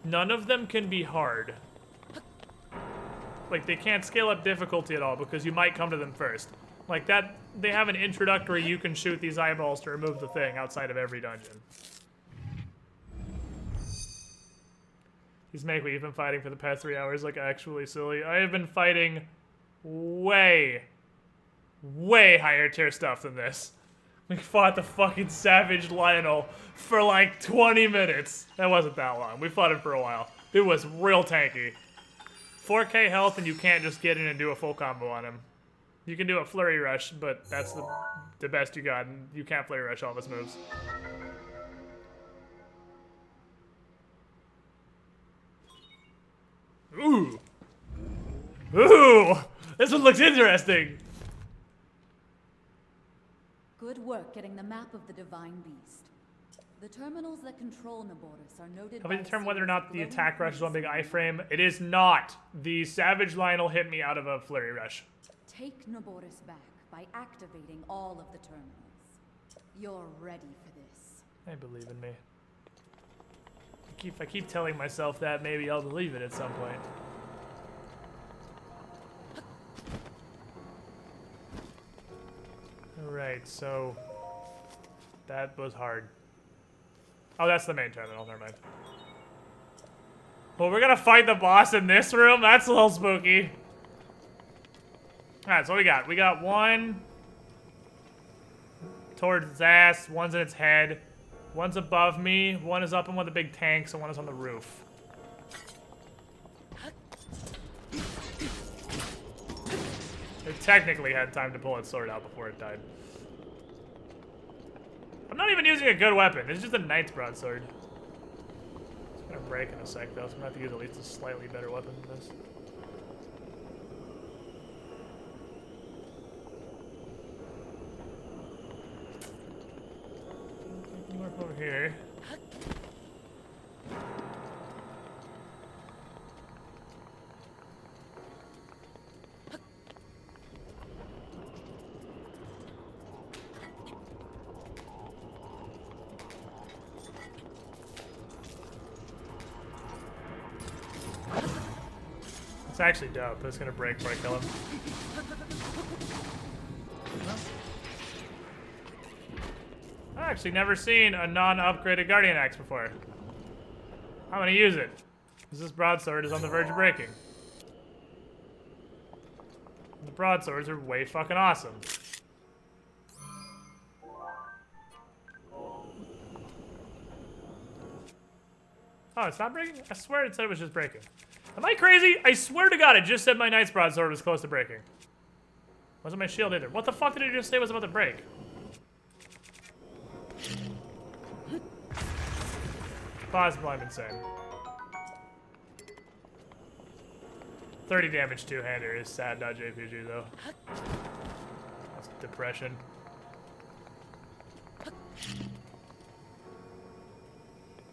none of them can be hard. Like, they can't scale up difficulty at all because you might come to them first. Like that, they have an introductory, you can shoot these eyeballs to remove the thing outside of every dungeon. These make we've been fighting for the past 3 hours like actually silly. I have been fighting way higher tier stuff than this. We fought the fucking Savage Lionel for like 20 minutes. That wasn't that long. We fought him for a while. It was real tanky. 4K health and you can't just get in and do a full combo on him. You can do a Flurry Rush, but that's the best you got, and you can't Flurry Rush all of his moves. Ooh. Ooh, this one looks interesting. Good work getting the map of the Divine Beast. The terminals that control Naboris are noted. Have we by a determined whether or series not of the glowing attack rush is one big points. iframe? It is not. The Savage Lion will hit me out of a flurry rush. Take Naboris back by activating all of the terminals. You're ready for this. I believe in me. I keep telling myself that, maybe I'll believe it at some point. Alright, so that was hard. Oh, that's the main terminal, never mind. Well, we're gonna fight the boss in this room? That's a little spooky. Alright, so what we got? We got one towards its ass, one's in its head, one's above me, one is up in one of the big tanks, and one is on the roof. It technically had time to pull its sword out before it died. I'm not even using a good weapon. It's just a knight's broadsword. It's gonna break in a sec, though, so I'm gonna have to use at least a slightly better weapon than this. Look over here. It's actually dope. It's gonna break before I kill him. I've actually never seen a non-upgraded Guardian Axe before. I'm gonna use it, because this broadsword is on the verge of breaking. The broadswords are way fucking awesome. Oh, it's not breaking? I swear it said it was just breaking. Am I crazy? I swear to God, it just said my knight's broadsword was close to breaking. Wasn't my shield either. What the fuck did it just say was about to break? Possible I'm insane. 30 damage two-hander is sad.jpg though. That's depression.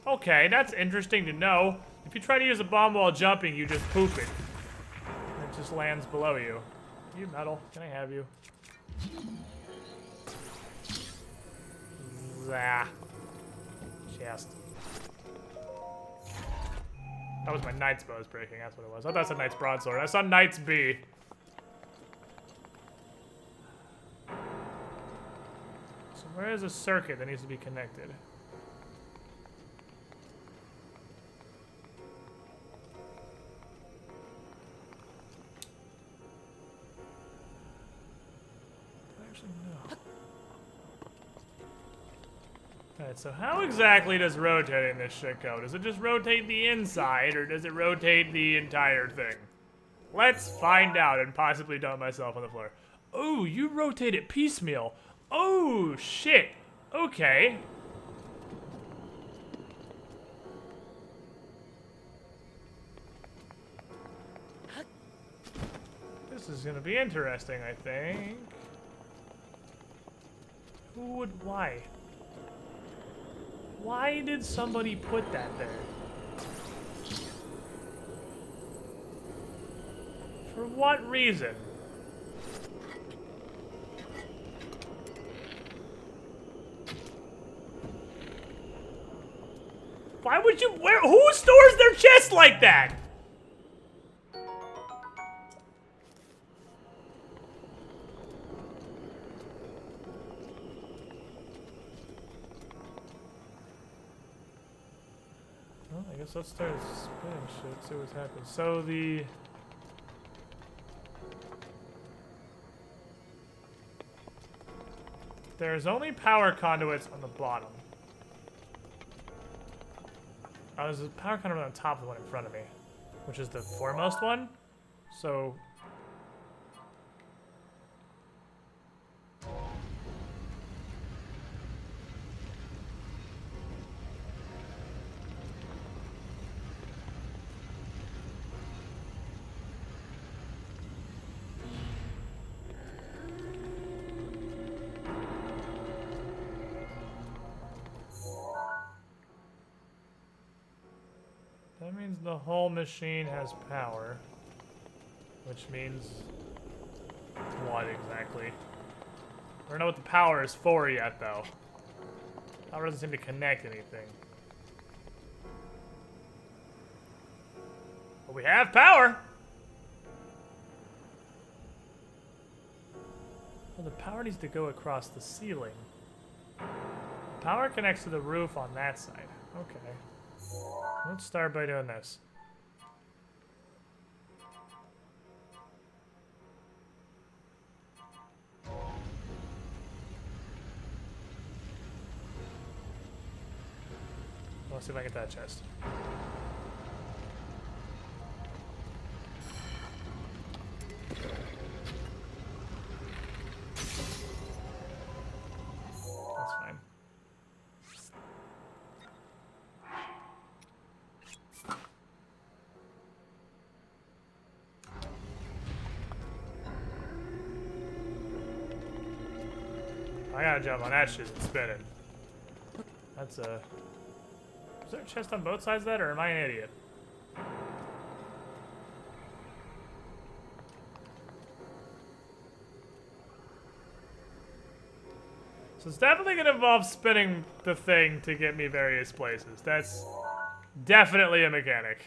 Okay, that's interesting to know. If you try to use a bomb while jumping, you just poop it. And it just lands below you. You metal, can I have you? Zah. Chest. That was my knight's bow breaking, that's what it was. I thought that's a knight's broadsword. I saw knight's B. So where is a circuit that needs to be connected? Actually, no. Alright, so how exactly does rotating this shit go? Does it just rotate the inside, or does it rotate the entire thing? Let's find out and possibly dump myself on the floor. Oh, you rotate it piecemeal. Oh, shit. Okay. This is gonna be interesting, I think. Who would, why? Why did somebody put that there? For what reason? Why would you, who stores their chest like that? Well, I guess let's start spinning shit, see what's happening. So there's only power conduits on the bottom. Oh, there's a power conduit on top of the one in front of me, which is the foremost one. So means the whole machine has power. Which means what exactly? I don't know what the power is for yet, though. Power doesn't seem to connect anything. But we have power! Well, the power needs to go across the ceiling. Power connects to the roof on that side. Okay. Let's start by doing this. Let's see if I get that chest. That's fine. I gotta jump on that shit and spin it. That's a... Is there a chest on both sides of that, or am I an idiot? So it's definitely going to involve spinning the thing to get me various places. That's definitely a mechanic.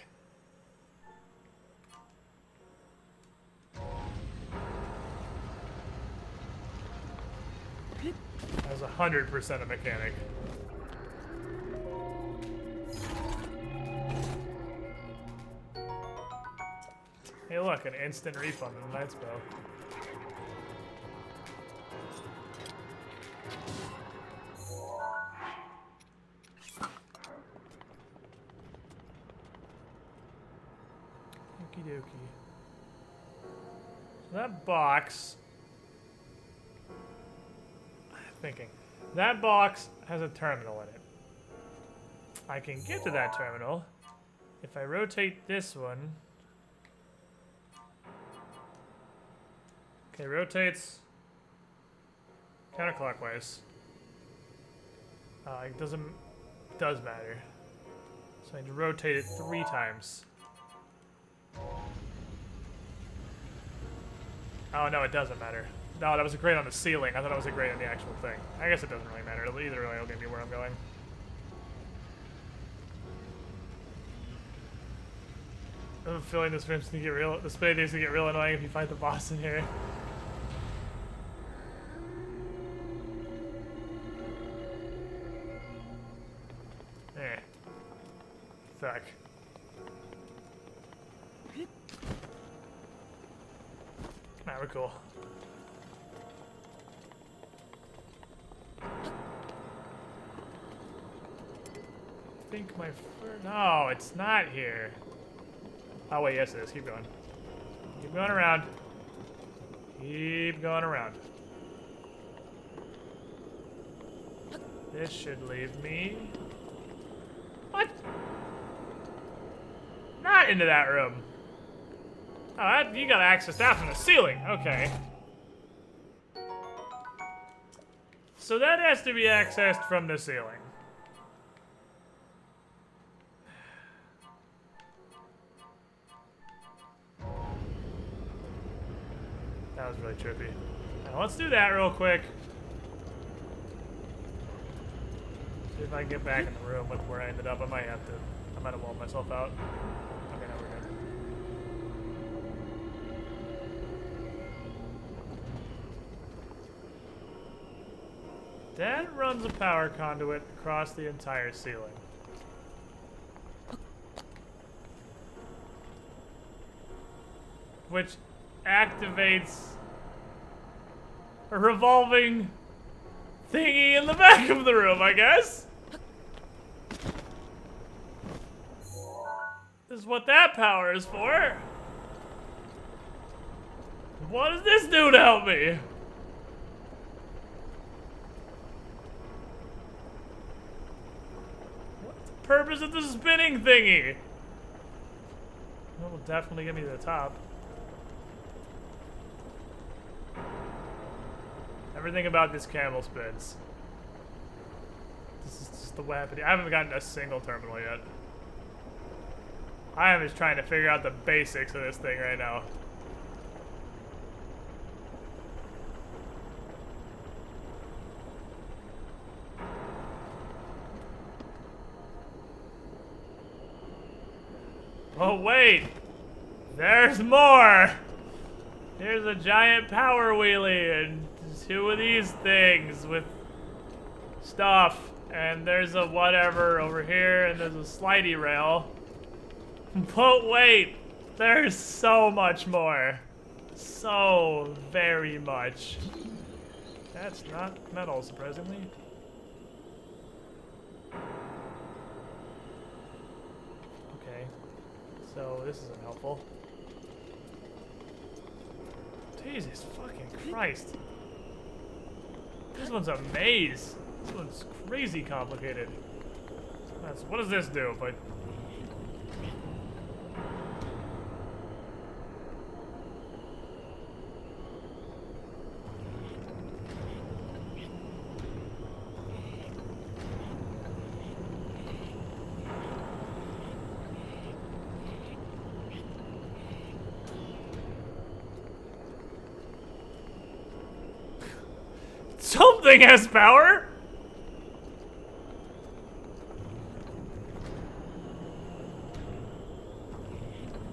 That's 100% a mechanic. Hey look, an instant refund on the Knight's Bow. Okie dokie. So that box... That box has a terminal in it. I can get to that terminal if I rotate this one. Okay, rotates counterclockwise. It does matter. So I need to rotate it 3 times. Oh no, it doesn't matter. No, that was a grate on the ceiling. I thought it was a grate on the actual thing. I guess it doesn't really matter. Either way, it'll get me where I'm going. I have a feeling this room's gonna get real. The spade is gonna get real annoying if you fight the boss in here. Fuck. Alright, we're cool. I think my first... No, it's not here. Oh wait, yes it is. Keep going. Keep going around. Keep going around. This should leave me... What? Not into that room. Oh, you got access that from the ceiling. Okay. So that has to be accessed from the ceiling. That was really trippy. Now let's do that real quick. See if I can get back in the room with where I ended up. I might have walled myself out. Okay, now we're good. That runs a power conduit across the entire ceiling. Which activates a revolving thingy in the back of the room, I guess. This is what that power is for. What does this do to help me? What's the purpose of the spinning thingy? That will definitely get me to the top. Everything about this camel spins. This is just the weapon. I haven't gotten a single terminal yet. I am just trying to figure out the basics of this thing right now. Oh wait, there's more. Here's a giant power wheelie and 2 of these things with stuff. And there's a whatever over here, and there's a slidey rail. But wait, there's so much more. So very much. That's not metal, surprisingly. Okay, so this isn't helpful. Jesus fucking Christ. This one's a maze. This one's crazy complicated. What does this do? But something has power?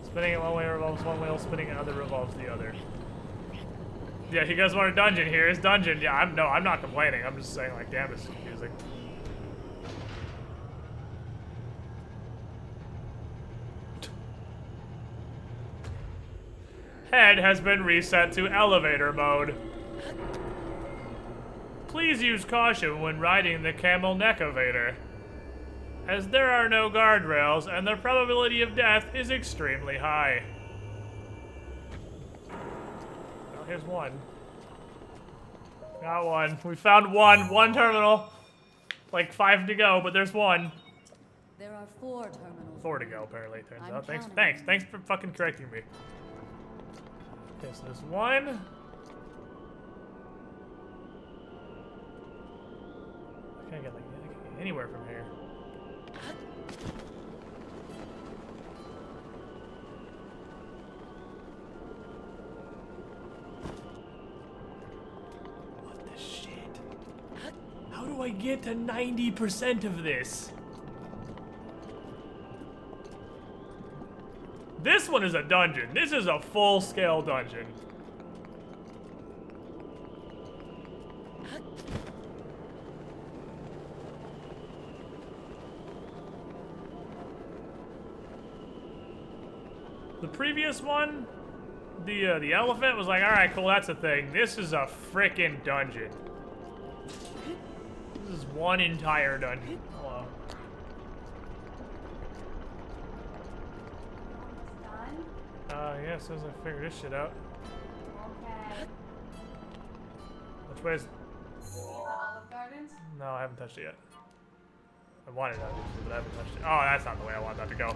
Spinning it one way revolves one wheel, spinning another revolves the other. Yeah, you guys want a dungeon? Here's dungeon. Yeah, I'm not complaining. I'm just saying, like, damn, it's confusing. Head has been reset to elevator mode. Please use caution when riding the camel neck-evator, as there are no guardrails and the probability of death is extremely high. Well, here's one. Got one. We found one terminal. Like 5 to go, but there's one. There are 4 terminals. 4 to go, apparently, turns I'm out. counting. Thanks for fucking correcting me. Okay, so there's one. I can't get anywhere from here. What the shit? How do I get to 90% of this? This one is a dungeon. This is a full-scale dungeon. The previous one, the elephant was like, all right, cool, that's a thing. This is a frickin' dungeon. This is one entire dungeon. Hello. Yeah, as soon as I figure this shit out. Okay. Which way is? The Olive Gardens? No, I haven't touched it yet. I wanted that, but I haven't touched it. Oh, that's not the way I want that to go.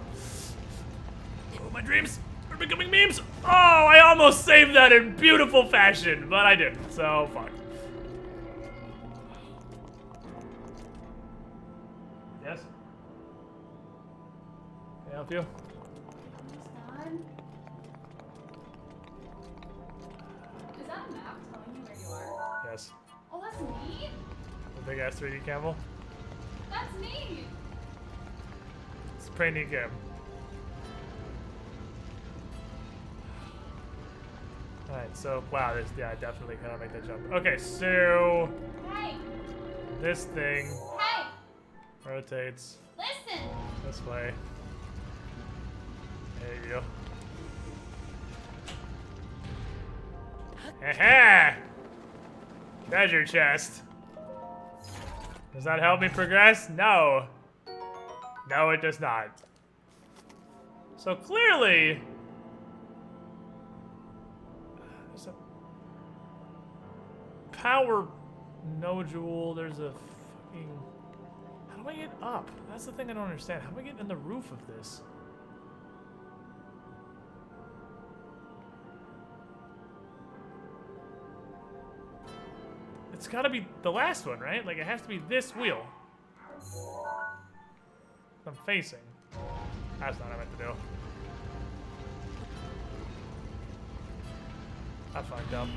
Oh, my dreams are becoming memes. Oh, I almost saved that in beautiful fashion, but I didn't, so fuck. Yes? Can I help you? Almost done. Is that a map telling you where you are? Yes. Oh, that's me? The big ass 3D camel. That's me! It's a pretty neat game. Alright, so, wow, this, yeah, I definitely cannot make that jump. Okay, so, Hey! this thing Hey! rotates Listen! this way. There you go. Aha! Treasure chest. Does that help me progress? No. No, it does not. So clearly, there's a power nodule. There's a fucking. How do I get up? That's the thing I don't understand. How do I get in the roof of this? It's gotta be the last one, right? Like, it has to be this wheel. I'm facing. That's not what I meant to do. I fucked up.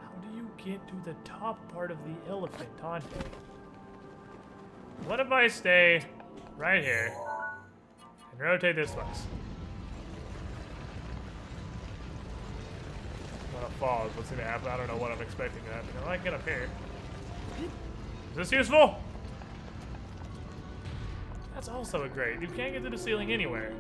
How do you get to the top part of the elephant, Tante? What if I stay right here and rotate this once? When it falls, what's gonna happen? I don't know what I'm expecting to happen. I like get up here. Is this useful? That's also a grate. You can't get to the ceiling anywhere.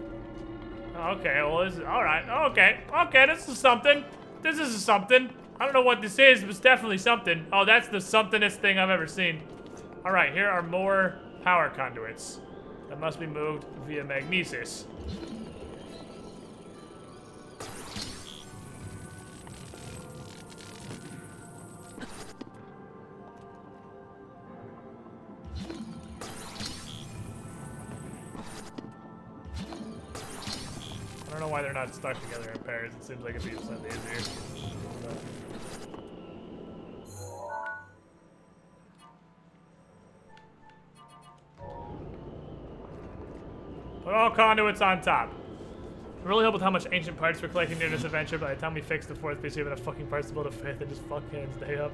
Okay, well, this is, alright. Okay, this is something. This is something. I don't know what this is, but it's definitely something. Oh, that's the somethingest thing I've ever seen. Alright, here are more power conduits that must be moved via magnesis. I don't know why they're not stuck together in pairs. It seems like it'd be slightly easier. Put all conduits on top. I really hope with how much ancient parts we're collecting during this adventure, by the time we fix the fourth piece, we have enough fucking parts to build a fifth and just fuck hands day up.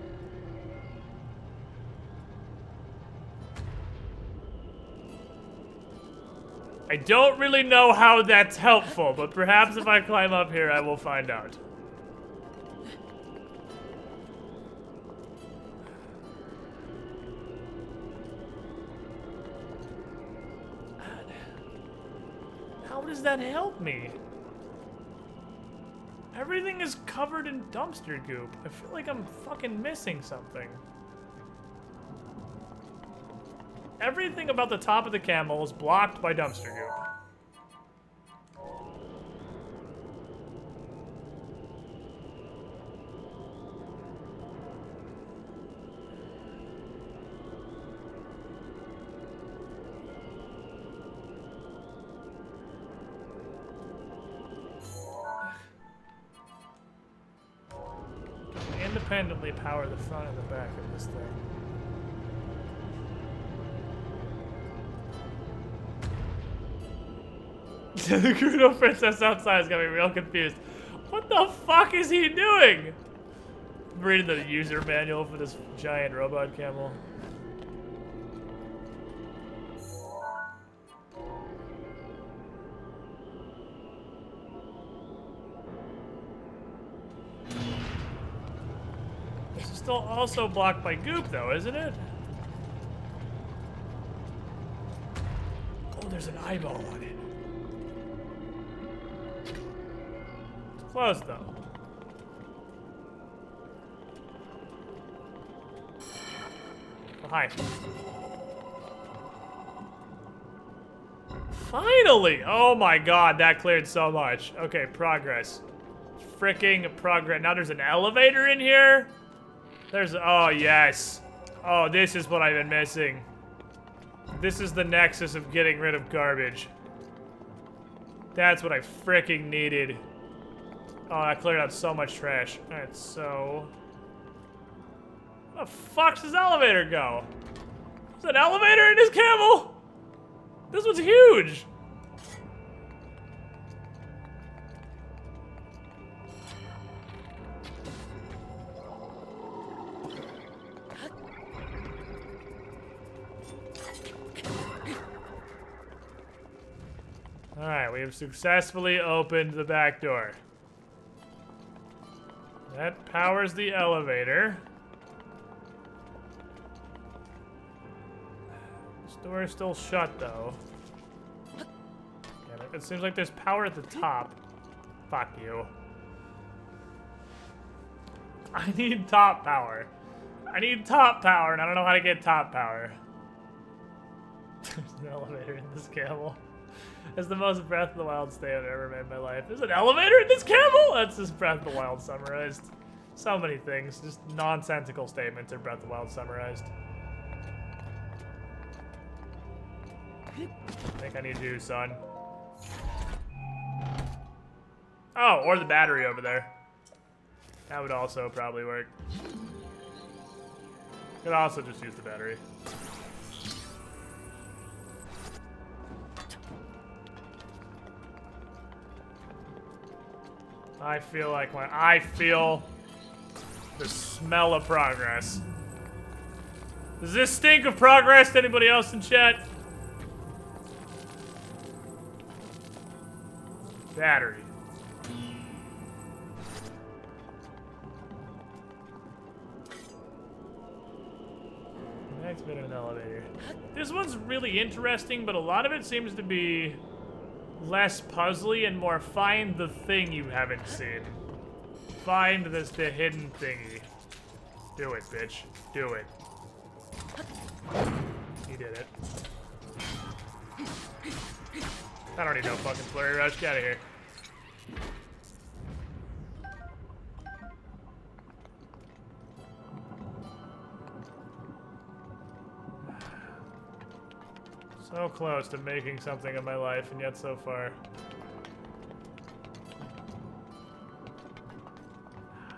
I don't really know how that's helpful, but perhaps if I climb up here, I will find out. How does that help me? Everything is covered in dumpster goop. I feel like I'm fucking missing something. Everything about the top of the camel is blocked by dumpster goop. Independently power the front and the back of this thing. The Gerudo princess outside is gonna be real confused. What the fuck is he doing? I'm reading the user manual for this giant robot camel. This is still also blocked by goop though, isn't it? Oh, there's an eyeball on it. Close though. Oh, hi. Finally! Oh my god, that cleared so much. Okay, progress. Fricking progress. Now there's an elevator in here? There's, oh yes. Oh, this is what I've been missing. This is the nexus of getting rid of garbage. That's what I fricking needed. Oh, I cleared out so much trash. Alright, so... Where the fuck does this elevator go? There's an elevator in this camel? This one's huge! Alright, we have successfully opened the back door. That powers the elevator. This door is still shut, though. Damn it. It seems like there's power at the top. Fuck you. I need top power. I need top power, and I don't know how to get top power. There's an elevator in this camel. That's the most Breath of the Wild stay I've ever made in my life. There's an elevator in this camel? That's just Breath of the Wild summarized. So many things. Just nonsensical statements are Breath of the Wild summarized. I think I need you, son. Oh, or the battery over there. That would also probably work. Could also just use the battery. I feel the smell of progress. Does this stink of progress to anybody else in chat? Battery. Next bit of an elevator. This one's really interesting, but a lot of it seems to be less puzzly and more find the thing you haven't seen. Find the hidden thingy. Do it, bitch. Do it. You did it. I don't need no fucking flurry rush. Get out of here. So close to making something of my life, and yet so far.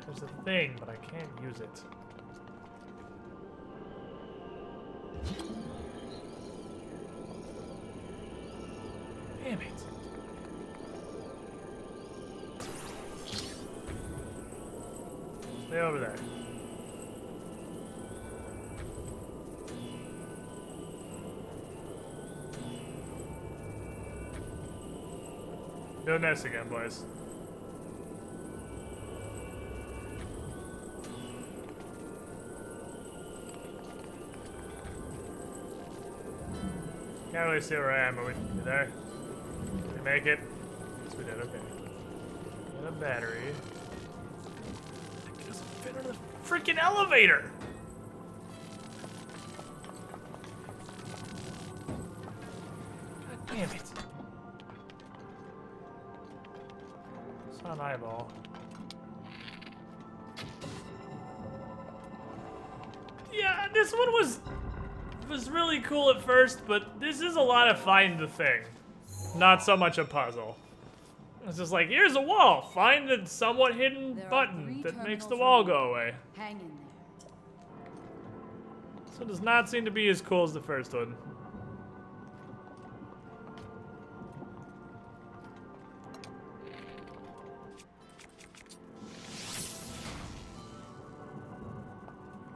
There's a thing, but I can't use it. Damn it. Stay over there. Doing this again, boys. Can't really see where I am. Are we there? Did we make it? Yes, we did. Okay. Get a battery. It doesn't fit on the freaking elevator. God damn it. It's not an eyeball. Yeah, this one was really cool at first, but this is a lot of find the thing. Not so much a puzzle. It's just like, here's a wall. Find the somewhat hidden button that makes the wall go away. Hang in there. So it does not seem to be as cool as the first one.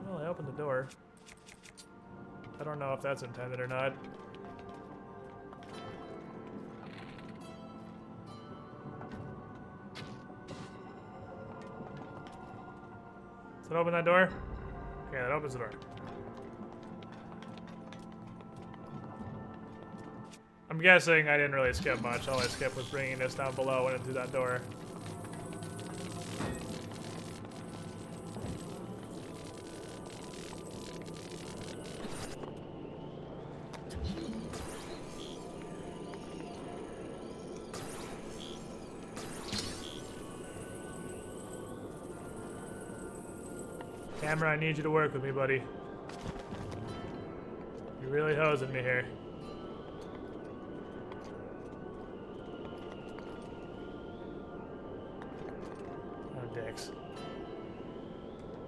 Well, I opened the door. I don't know if that's intended or not. Does it open that door? Okay, that opens the door. I'm guessing I didn't really skip much. All I skipped was bringing this down below and into that door. Camera, I need you to work with me, buddy. You're really hosing me here. Oh, dicks.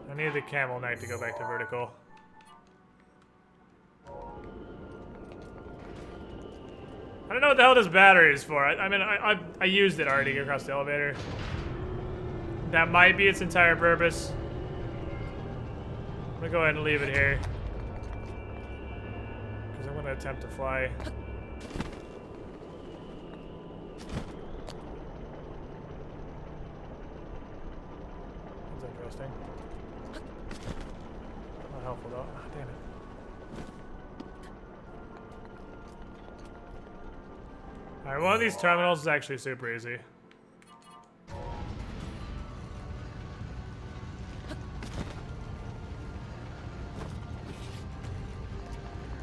I need the camel knight to go back to vertical. I don't know what the hell this battery is for. I mean, I used it already to get across the elevator. That might be its entire purpose. I'm gonna go ahead and leave it here. Because I'm gonna attempt to fly. That's interesting. Not helpful though. Oh, damn it. Alright, one of these terminals is actually super easy.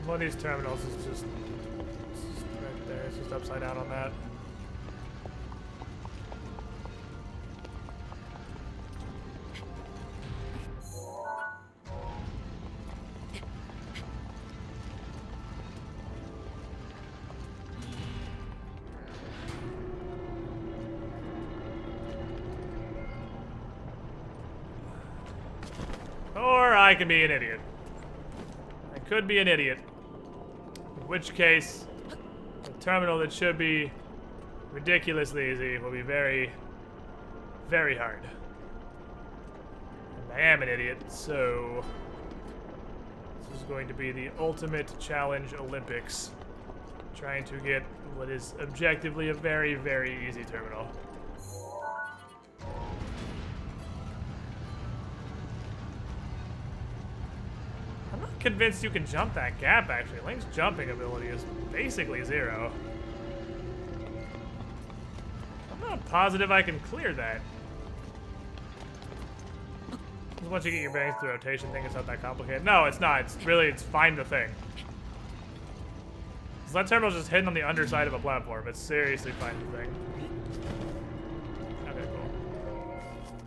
One of these terminals is just right there. It's just upside down on that. Or I can be an idiot. I could be an idiot. In which case, a terminal that should be ridiculously easy will be very, very hard. And I am an idiot, so this is going to be the ultimate challenge Olympics. Trying to get what is objectively a very, very easy terminal. I'm not convinced you can jump that gap, actually. Link's jumping ability is basically 0. I'm not positive I can clear that. Just once you get your bearings through the rotation thing, it's not that complicated. No, it's not. It's find the thing. So that terminal's just hidden on the underside of a platform. It's seriously find the thing. Okay, cool.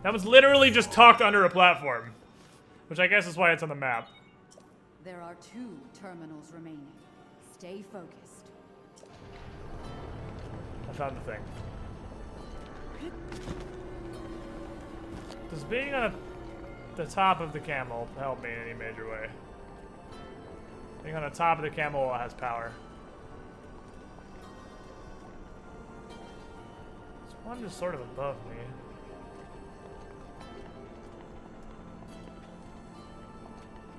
That was literally just tucked under a platform. Which I guess is why it's on the map. There are 2 terminals remaining. Stay focused. I found the thing. Does being on the top of the camel help me in any major way? Being on the top of the camel has power. There's one just sort of above me.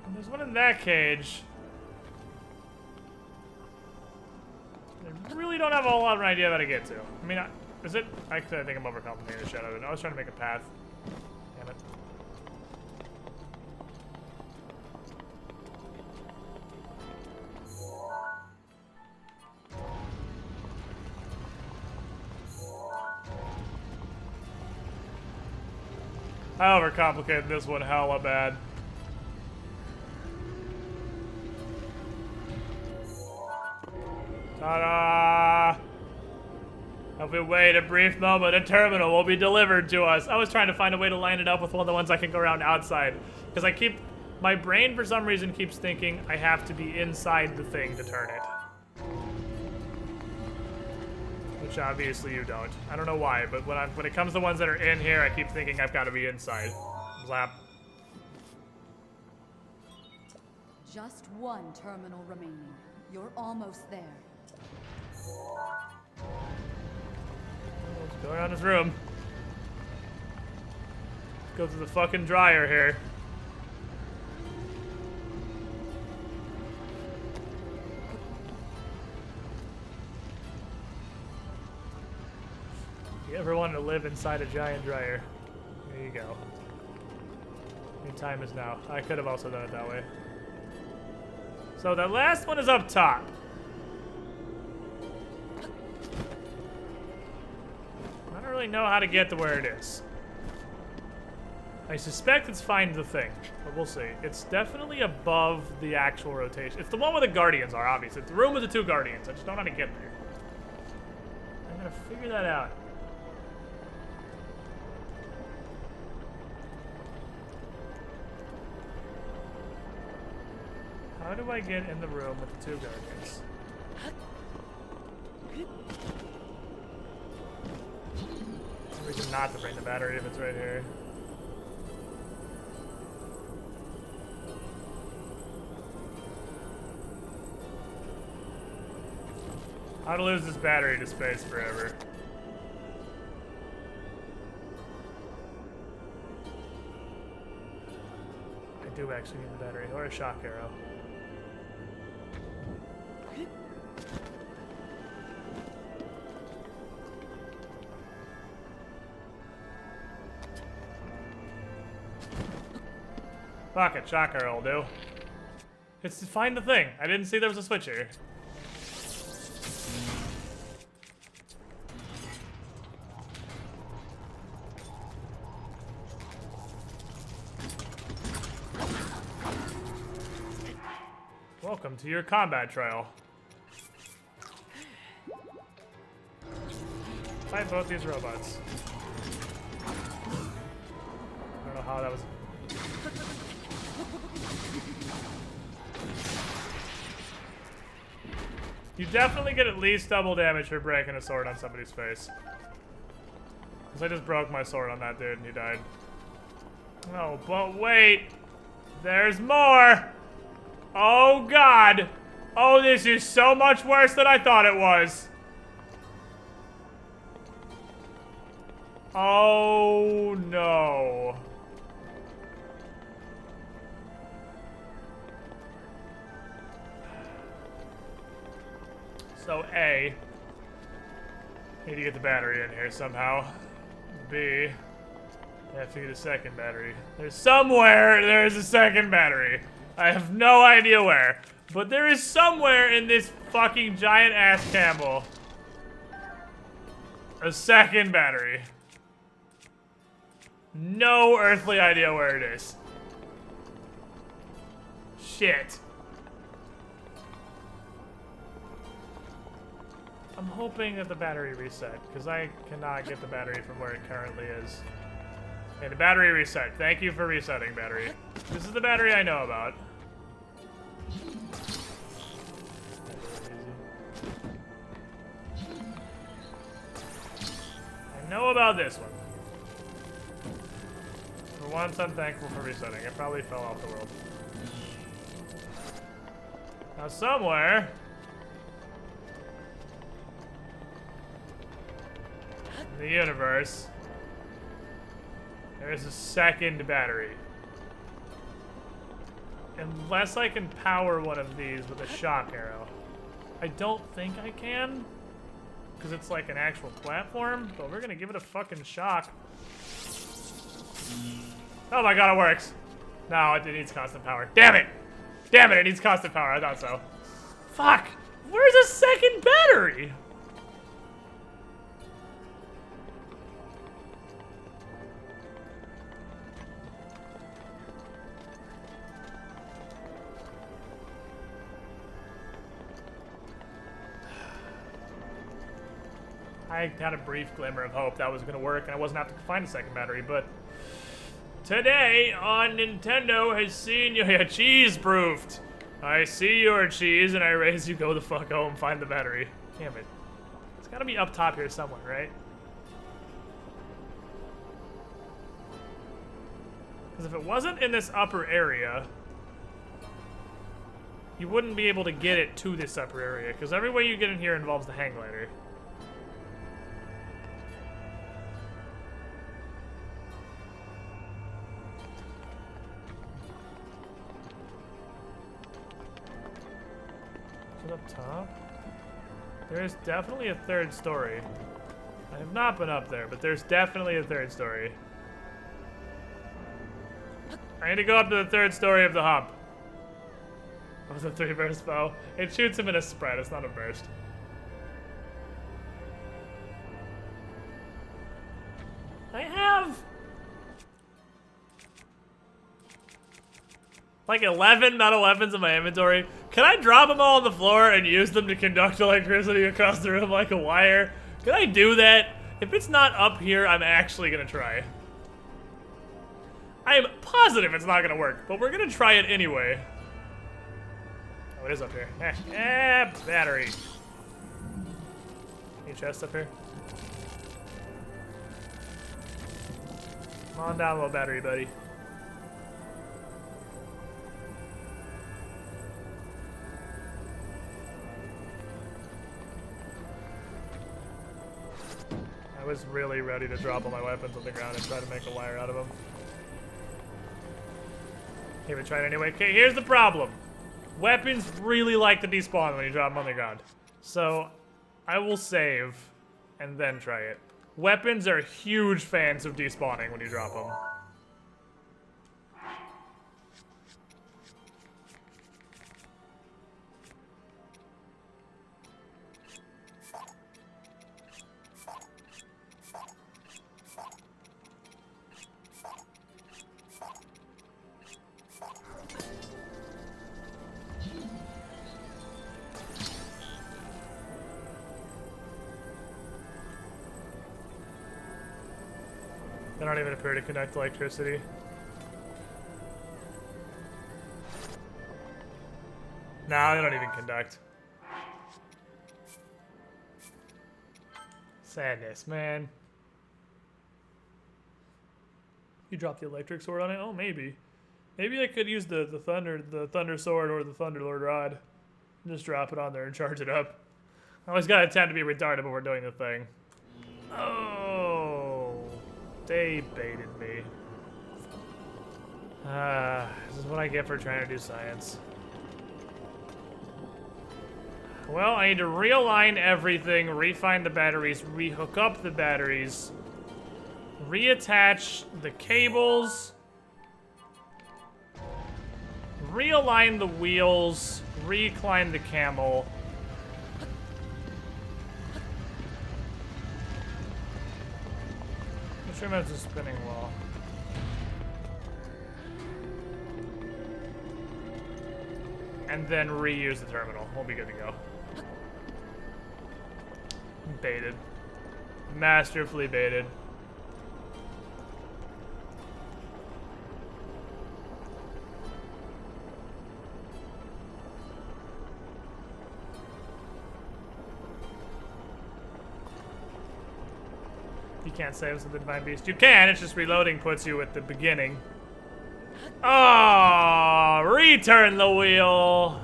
And there's one in that cage. I really don't have a whole lot of an idea how to get to. I mean, is it? I think I'm overcomplicating the shit out of it. I was trying to make a path. Damn it. I overcomplicated this one hella bad. Ta-da! If we wait a brief moment, a terminal will be delivered to us. I was trying to find a way to line it up with one of the ones I can go around outside. Because my brain for some reason keeps thinking I have to be inside the thing to turn it. Which obviously you don't. I don't know why, but when it comes to ones that are in here, I keep thinking I've got to be inside. Zap. Just 1 terminal remaining. You're almost there. Let's go around this room. Let's go to the fucking dryer here. If you ever wanted to live inside a giant dryer, there you go. Your time is now. I could have also done it that way. So the last one is up top. I don't really know how to get to where it is. I suspect it's find the thing, but we'll see. It's definitely above the actual rotation. It's the one where the guardians are, obviously. It's the room with the 2 guardians. I just don't know how to get there. I'm gonna figure that out. How do I get in the room with the 2 guardians? Reason not to bring the battery if it's right here. How to lose this battery to space forever. I do actually need the battery, or a shock arrow. Fuck it, shock arrow will do. It's to find the thing. I didn't see there was a switch here. Welcome to your combat trial. Fight both these robots. I don't know how that was. You definitely get at least double damage for breaking a sword on somebody's face. Because I just broke my sword on that dude and he died. Oh, but wait! There's more! Oh god! Oh, this is so much worse than I thought it was! Oh no. So A, need to get the battery in here somehow. B, I have to get a second battery. There's a second battery. I have no idea where, but there is somewhere in this fucking giant ass camel a second battery. No earthly idea where it is. Shit. I'm hoping that the battery reset, because I cannot get the battery from where it currently is. Okay, the battery reset. Thank you for resetting, battery. This is the battery I know about. I know about this one. For once, I'm thankful for resetting. It probably fell off the world. Now, somewhere in the universe, there is a second battery. Unless I can power one of these with a shock arrow. I don't think I can, because it's like an actual platform, but we're gonna give it a fucking shock. Oh my god, it works. No, it needs constant power. Damn it! Damn it, it needs constant power. I thought so. Fuck! Where's a second battery? I had a brief glimmer of hope that was going to work and I wasn't have to find a second battery, but today on Nintendo has seen you cheese-proofed. I see your cheese and I raise you go the fuck home, find the battery. Damn it. It's got to be up top here somewhere, right? Because if it wasn't in this upper area, you wouldn't be able to get it to this upper area, because every way you get in here involves the hang glider. Up top. There is definitely a third story. I have not been up there, but there's definitely a third story. I need to go up to the third story of the hump. Oh, the 3-burst bow. It shoots him in a spread, it's not a burst. I have like 11 metal weapons in my inventory. Can I drop them all on the floor and use them to conduct electricity across the room like a wire? Can I do that? If it's not up here, I'm actually gonna try. I am positive it's not gonna work, but we're gonna try it anyway. Oh, it is up here. Battery. Any chest up here? Come on down, little battery buddy. I was really ready to drop all my weapons on the ground and try to make a wire out of them. Okay, we tried anyway. Okay, here's the problem. Weapons really like to despawn when you drop them on the ground. So, I will save and then try it. Weapons are huge fans of despawning when you drop them. They don't even appear to connect electricity. No, they don't even conduct. Sadness, man. You drop the electric sword on it? Oh, maybe. Maybe I could use the thunder sword or the thunderlord rod. Just drop it on there and charge it up. I always gotta attempt to be retarded when we're doing the thing. Oh. They baited me. This is what I get for trying to do science. Well, I need to realign everything, refine the batteries, rehook up the batteries, reattach the cables, realign the wheels, recline the camel. Which removes the spinning wall? And then reuse the terminal. We'll be good to go. Baited. Masterfully baited. You can't save us with the Divine Beast. You can, it's just reloading puts you at the beginning. Oh, return the wheel.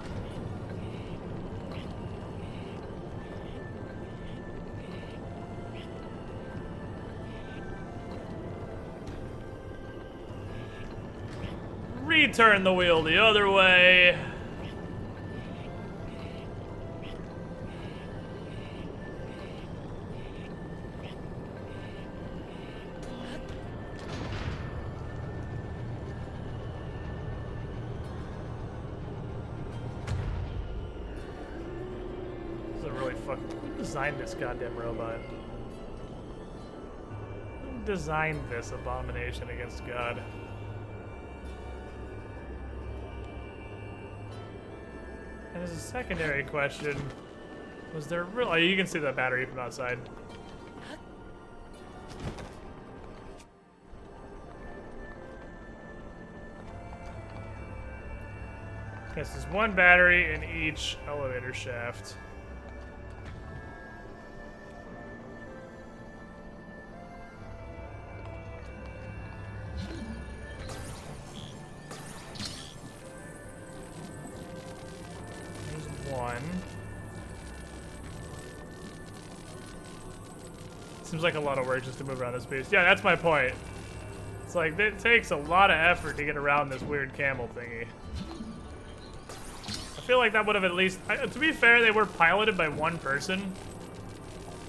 Return the wheel the other way. This is a really fucking... Who designed this goddamn robot? Who designed this abomination against God? And as a secondary question, was there real... Oh, you can see that battery from outside. Yes, there's one battery in each elevator shaft. Seems like a lot of work just to move around this beast. Yeah, that's my point. It's like, it takes a lot of effort to get around this weird camel thingy. I feel like that would have at least... to be fair, they were piloted by one person.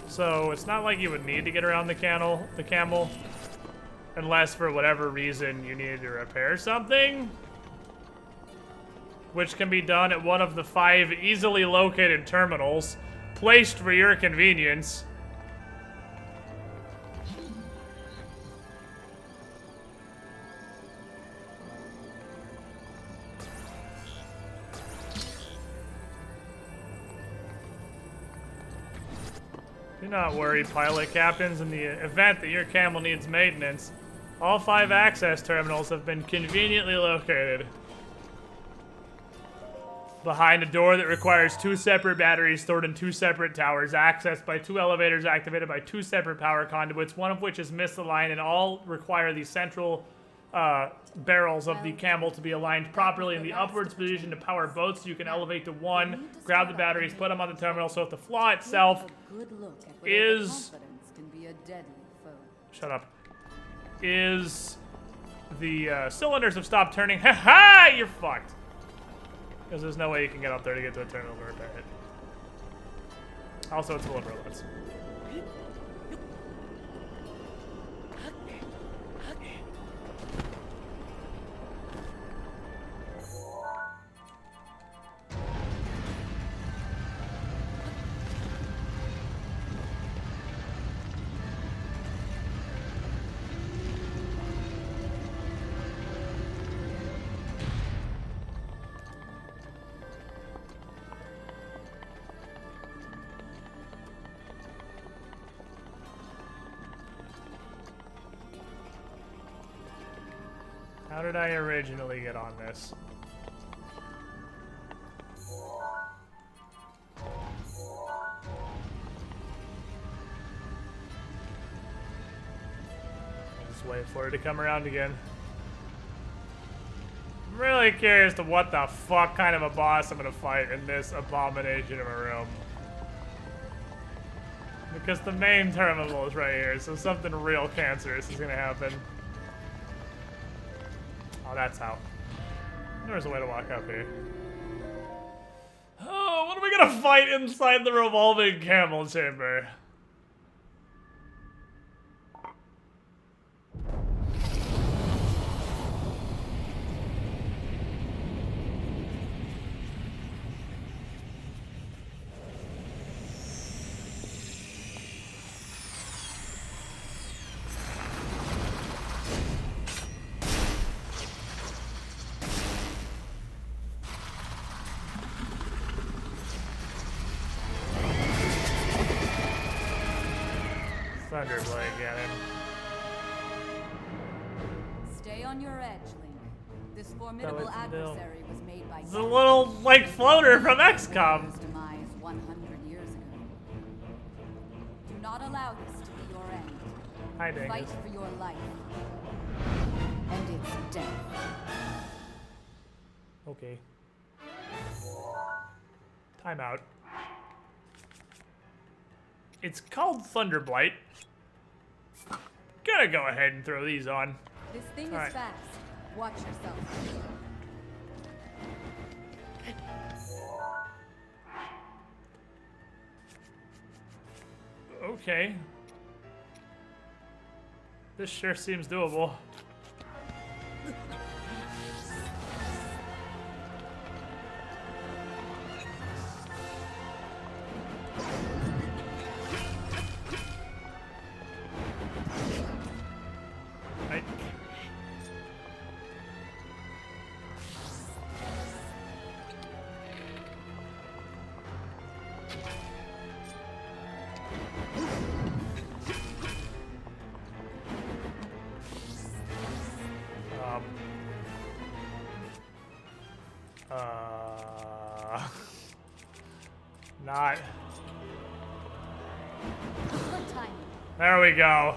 So it's not like you would need to get around the camel. Unless, for whatever reason, you needed to repair something. Which can be done at one of the 5 easily located terminals, placed for your convenience. Do not worry, pilot captains. In the event that your camel needs maintenance, all 5 access terminals have been conveniently located behind a door that requires 2 separate batteries stored in 2 separate towers, accessed by 2 elevators activated by 2 separate power conduits, one of which is misaligned, and all require the central barrels of the camel to be aligned properly in the upwards position to power both, so you can elevate to 1, grab the batteries, put them on the terminal. So if the flaw itself is... Shut up. Is the cylinders have stopped turning. Ha ha! You're fucked. Because there's no way you can get up there to get to a terminal to repair it. Also, it's full of robots. How did I originally get on this? Just wait for it to come around again. I'm really curious to what the fuck kind of a boss I'm gonna fight in this abomination of a room. Because the main terminal is right here, so something real cancerous is gonna happen. Oh, that's how. There's a way to walk up here. Oh, what are we gonna fight inside the revolving camel chamber? Thunderblade, get him. Stay on your edge, Link. This formidable adversary was made by It's a little, like, floater from XCOM. His demise 100 years ago. Do not allow this to be your end. Hi, Dingus. Fight for your life. And its death. Okay. Timeout. It's called Thunderblight. Gonna go ahead and throw these on. This thing All is right. fast. Watch yourself. Okay. This sure seems doable. Right. Not. Good timing. There we go.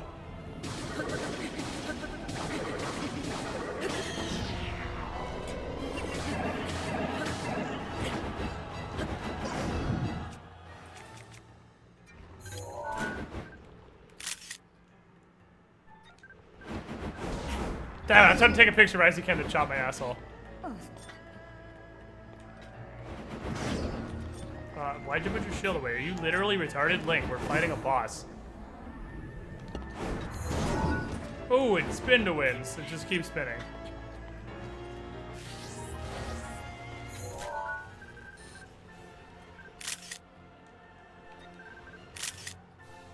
Damn, I was trying to take a picture, but I came to chop my asshole. Why'd you put your shield away? Are you literally retarded? Link, we're fighting a boss. Oh, and spin to wins. It just keeps spinning.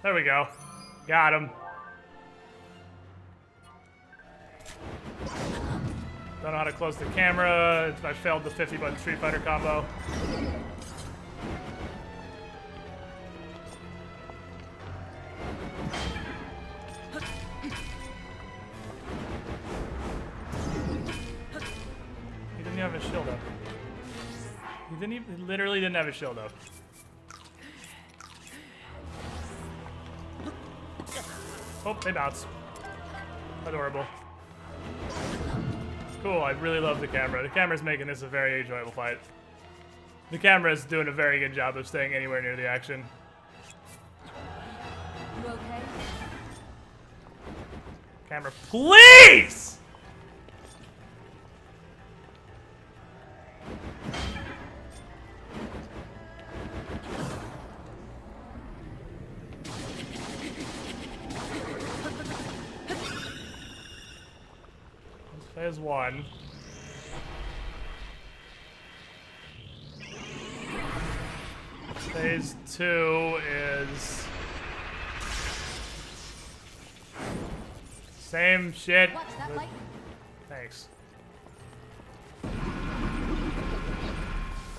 There we go. Got him. Don't know how to close the camera. I failed the 50-button Street Fighter combo. He didn't have his shield up. He literally didn't have his shield up. Oh, they bounce. Adorable. Cool, I really love the camera. The camera's making this a very enjoyable fight. The camera's doing a very good job of staying anywhere near the action. You okay? Camera, please! Phase 1. Phase 2 is same shit. Watch that light. Thanks.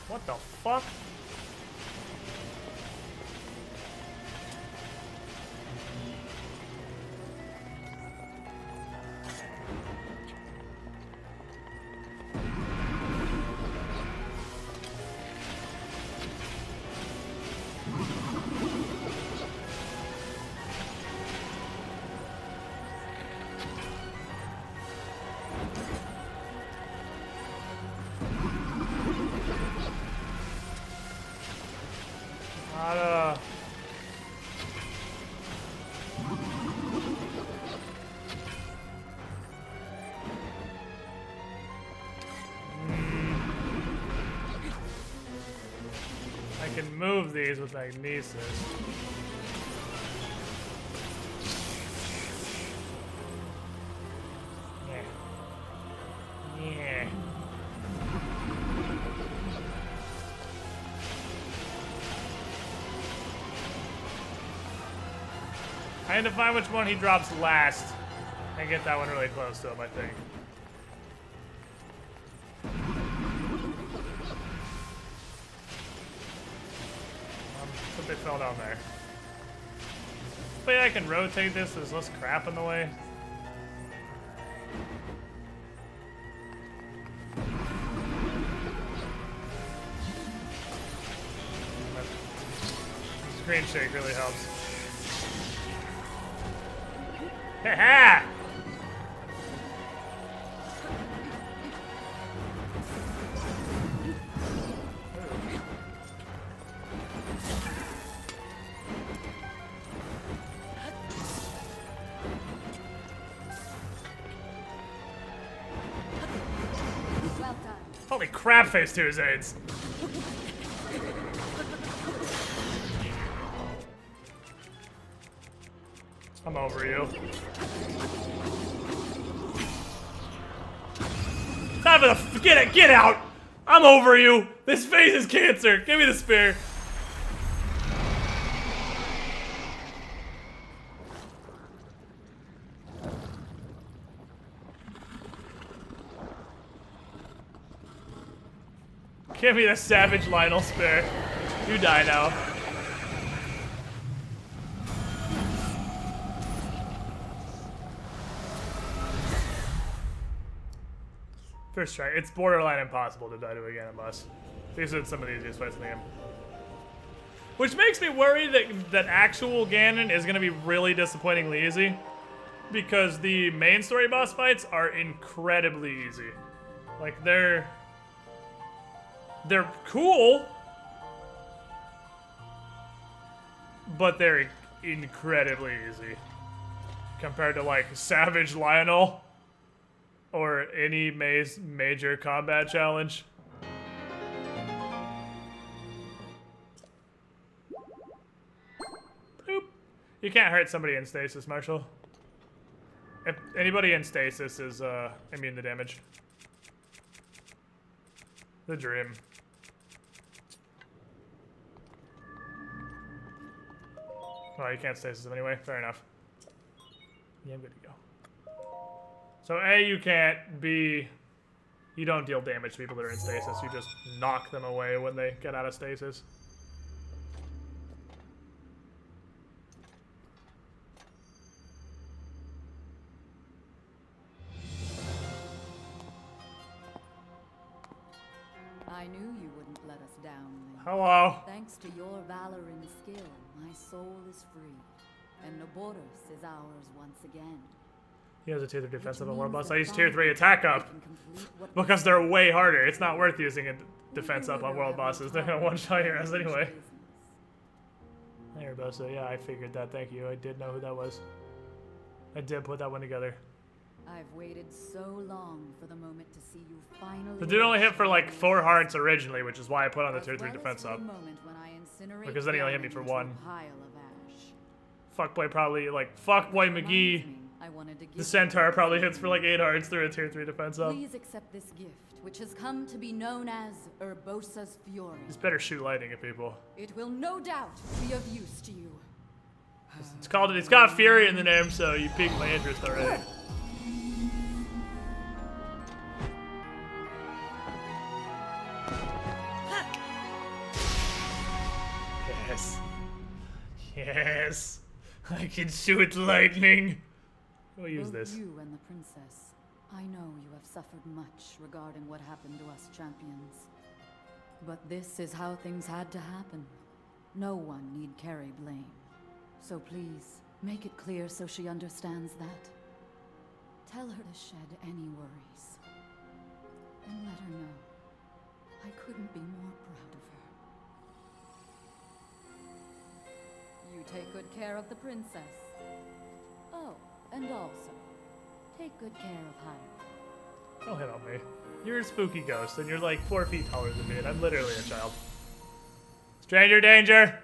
What the fuck? remove these with magnesis. Yeah. Yeah. I had to find which one he drops last and get that one really close to him, I think. But they fell down there. But yeah, I can rotate this, there's less crap in the way. Screen shake really helps. Ha-ha! Well done. Holy crap, face to his aids. I'm over you. Time for the get out! I'm over you. This face is cancer. Give me the spear. Give me the Savage Lionel spear. You die now. First try. It's borderline impossible to die to again unless these are some of the easiest fights in the game. Which makes me worry that actual Ganon is going to be really disappointingly easy. Because the main story boss fights are incredibly easy. Like, they're cool, but they're incredibly easy compared to like Savage Lionel or any major combat challenge. Boop. You can't hurt somebody in stasis, Marshall. If anybody in stasis is immune to damage. The dream. Oh, you can't stasis them anyway. Fair enough. Yeah, I'm good to go. So A, you can't. B, you don't deal damage to people that are in stasis. You just knock them away when they get out of stasis. I knew you wouldn't let us down, Link. Hello. Thanks to your valor and skill, my soul is free, and Naboris is ours once again. He has a tier 3 defense on the world means boss. that I use tier 3 finally attack we up can complete what we because they're started. way harder. It's not worth using a defense up on Gerudo world have no bosses. They're gonna tolerance one-shot your for ass unfinished anyway. business. There, Bosa. Yeah, I figured that. Thank you. I did know who that was. I did put that one together. I've waited so long for the moment to see you finally. The dude only hit for like 4 shine. hearts originally, which is why I put on the As tier 3 well as defense for the up. moment when I incinerate Because then he only hit me Ganon for into a 1. pile of ash. Fuckboy probably, like, Fuckboy Reminds McGee, me, I wanted to give the you centaur this probably hits gift. for like 8 hearts through a tier 3 defense up. Please accept this gift, which has come to be known as Urbosa's Fury. He's better shoot lightning at people. It will no doubt be of use to you. It's got Fury in the name, so you piqued my interest already. Yes. Yes. I can shoot lightning. We'll use Both this. you and the princess, I know you have suffered much regarding what happened to us champions. But this is how things had to happen. No one need carry blame. So please, make it clear so she understands that. Tell her to shed any worries. And let her know I couldn't be more proud of her. You take good care of the princess. Oh, and also, take good care of Hyde. Don't hit on me. You're a spooky ghost, and you're like 4 feet taller than me, and I'm literally a child. Stranger danger!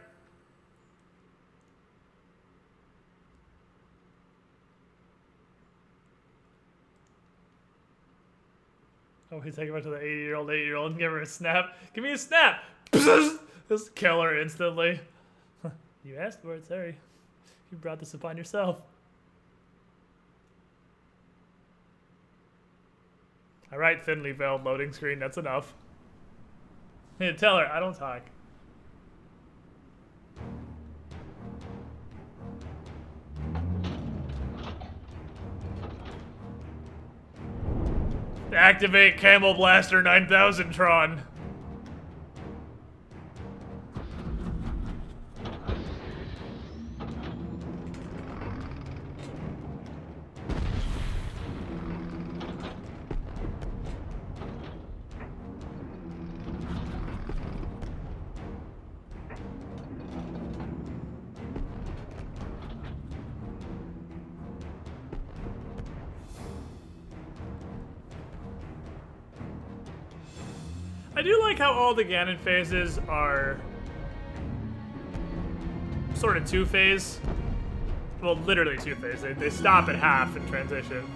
Oh, he's taking her to the 80-year-old and give her a snap. Give me a snap! Just kill her instantly. You asked for it, sorry. You brought this upon yourself. Alright, thinly veiled loading screen, that's enough. Hey, tell her, I don't talk. Activate Camel Blaster 9000 Tron. I do like how all the Ganon phases are sort of two-phase. Well, literally two-phase. They stop at half and transition.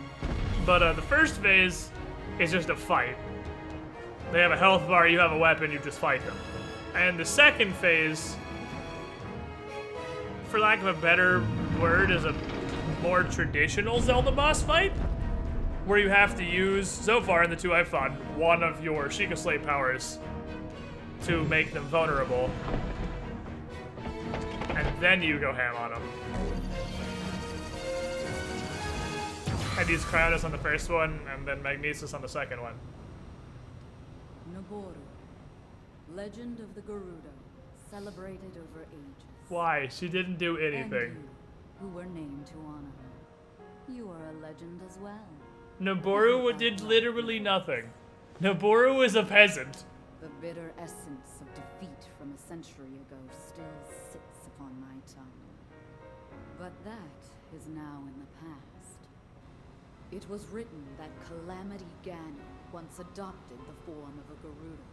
But the first phase is just a fight. They have a health bar, you have a weapon, you just fight them. And the second phase, for lack of a better word, is a more traditional Zelda boss fight, where you have to use, so far in the two I've fought, one of your Sheikah Slate powers to make them vulnerable. And then you go ham on them. I'd use Cryonis on the first one, and then Magnesis on the second one. Naboru, legend of the Gerudo, celebrated over ages. Why? She didn't do And anything. you, who were named to honor her. You are a legend as well. Naboru did literally nothing. Naboru is a peasant. The bitter essence of defeat from a century ago still sits upon my tongue. But that is now in the past. It was written that Calamity Ganon once adopted the form of a Gerudo.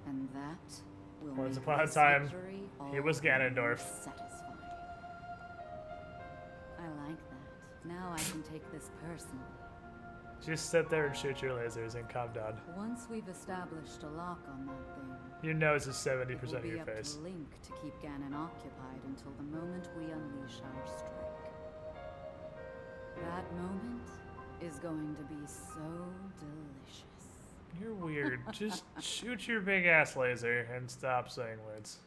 And that will Once make upon a this time, victory he was all the more Ganondorf. satisfying. I like that. Now I can take this personally. Just sit there and shoot your lasers and calm down. Once we've established a lock on that thing, Your nose is it 70% will of be your up face. to Link to keep Ganon occupied until the moment we unleash our strike. That moment is going to be so delicious. You're weird. Just shoot your big ass laser and stop saying words.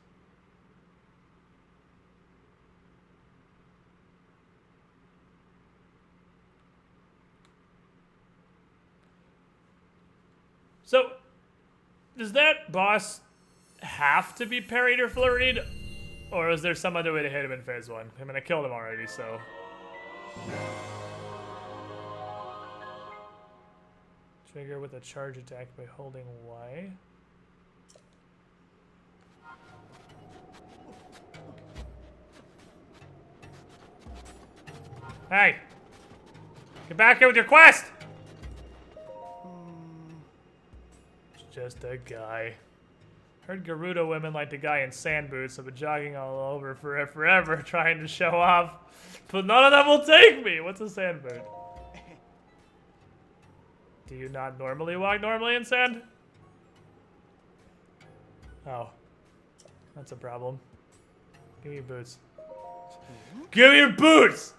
So, does that boss have to be parried or flurried? Or is there some other way to hit him in phase one? I mean, I killed him already, so. Trigger with a charge attack by holding Y. Hey! Get back here with your quest! It's just a guy. Heard Gerudo women like the guy in sand boots have been jogging all over forever trying to show off. But none of them will take me! What's a sand boot? Do you not normally walk normally in sand? Oh. That's a problem. Give me your boots. Give me your boots!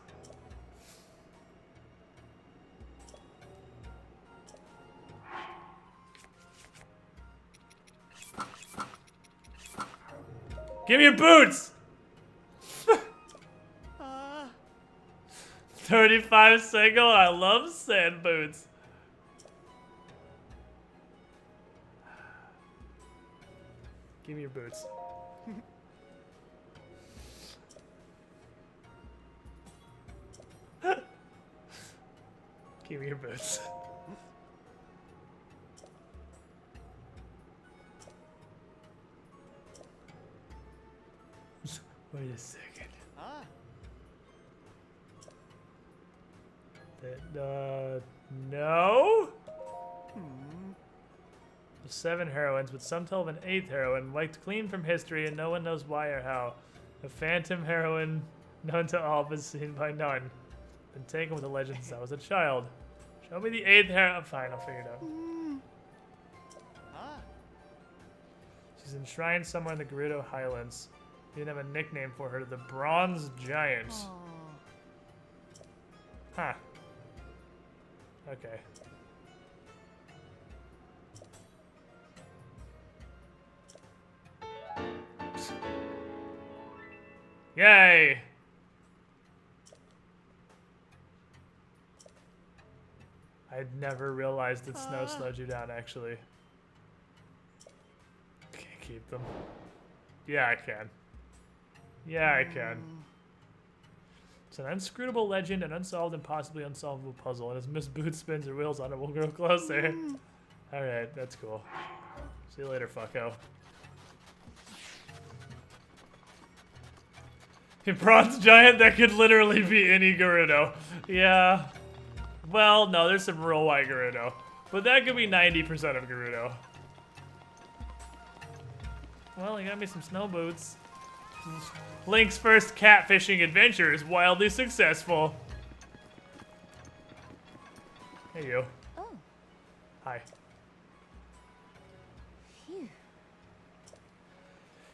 Give me your boots! 35 single, I love sand boots. Give me your boots. Give me your boots. Wait a second. No? The 7 heroines, but some tell of an 8th heroine, wiped clean from history, and no one knows why or how. A phantom heroine known to all but seen by none. Been taken with the legend since I was a child. Show me the 8th heroine. Fine, I'll figure it out. She's enshrined somewhere in the Gerudo Highlands. You didn't have a nickname for her, the Bronze Giant. Huh. Okay. Yay! I'd never realized that snow slowed you down, actually. Can't keep them. Yeah, I can. Yeah, I can. It's an unscrutable legend, an unsolved and possibly unsolvable puzzle, and as Miss Boots spins her wheels on it, we'll grow closer. Alright, that's cool. See you later, fucko. A bronze giant, that could literally be any Gerudo. Yeah. Well, no, there's some real white Gerudo. But that could be 90% of Gerudo. Well, you got me some snow boots. Link's first catfishing adventure is wildly successful. Hey, you. Oh, Hi. phew.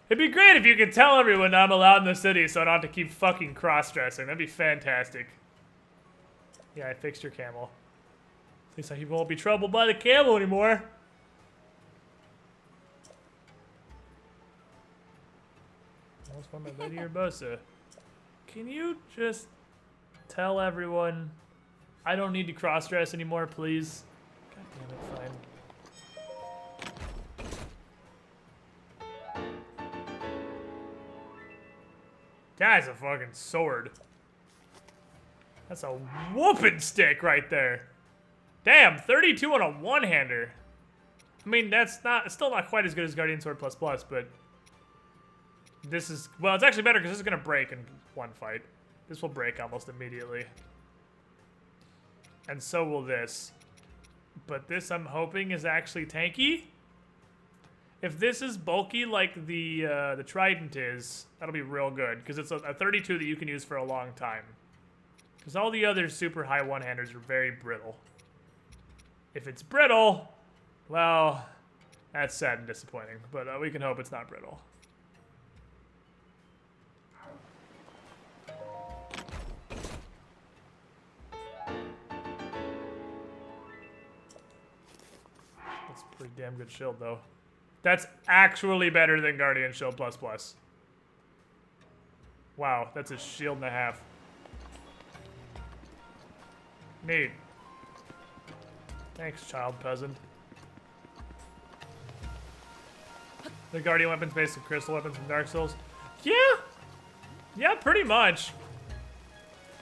It'd be great if you could tell everyone I'm allowed in the city so I don't have to keep fucking cross-dressing. That'd be fantastic. Yeah, I fixed your camel. At least I won't be troubled by the camel anymore. Almost want my Lady Urbosa. Can you just tell everyone I don't need to cross-dress anymore, please? God damn it, fine. That's a fucking sword. That's a whooping stick right there. Damn, 32 on a one-hander. I mean, that's not, it's still not quite as good as Guardian Sword Plus Plus, but this is, well, it's actually better because this is gonna break in one fight. This will break almost immediately. And so will this. But this, I'm hoping, is actually tanky. If this is bulky like the Trident is, that'll be real good because it's a 32 that you can use for a long time. Because all the other super high one-handers are very brittle. If it's brittle, well, that's sad and disappointing. But we can hope it's not brittle. That's a pretty damn good shield, though. That's actually better than Guardian Shield Plus Plus. Wow, that's a shield and a half. Neat. Thanks, child peasant. The Guardian weapons based on crystal weapons from Dark Souls. Yeah! Yeah, pretty much.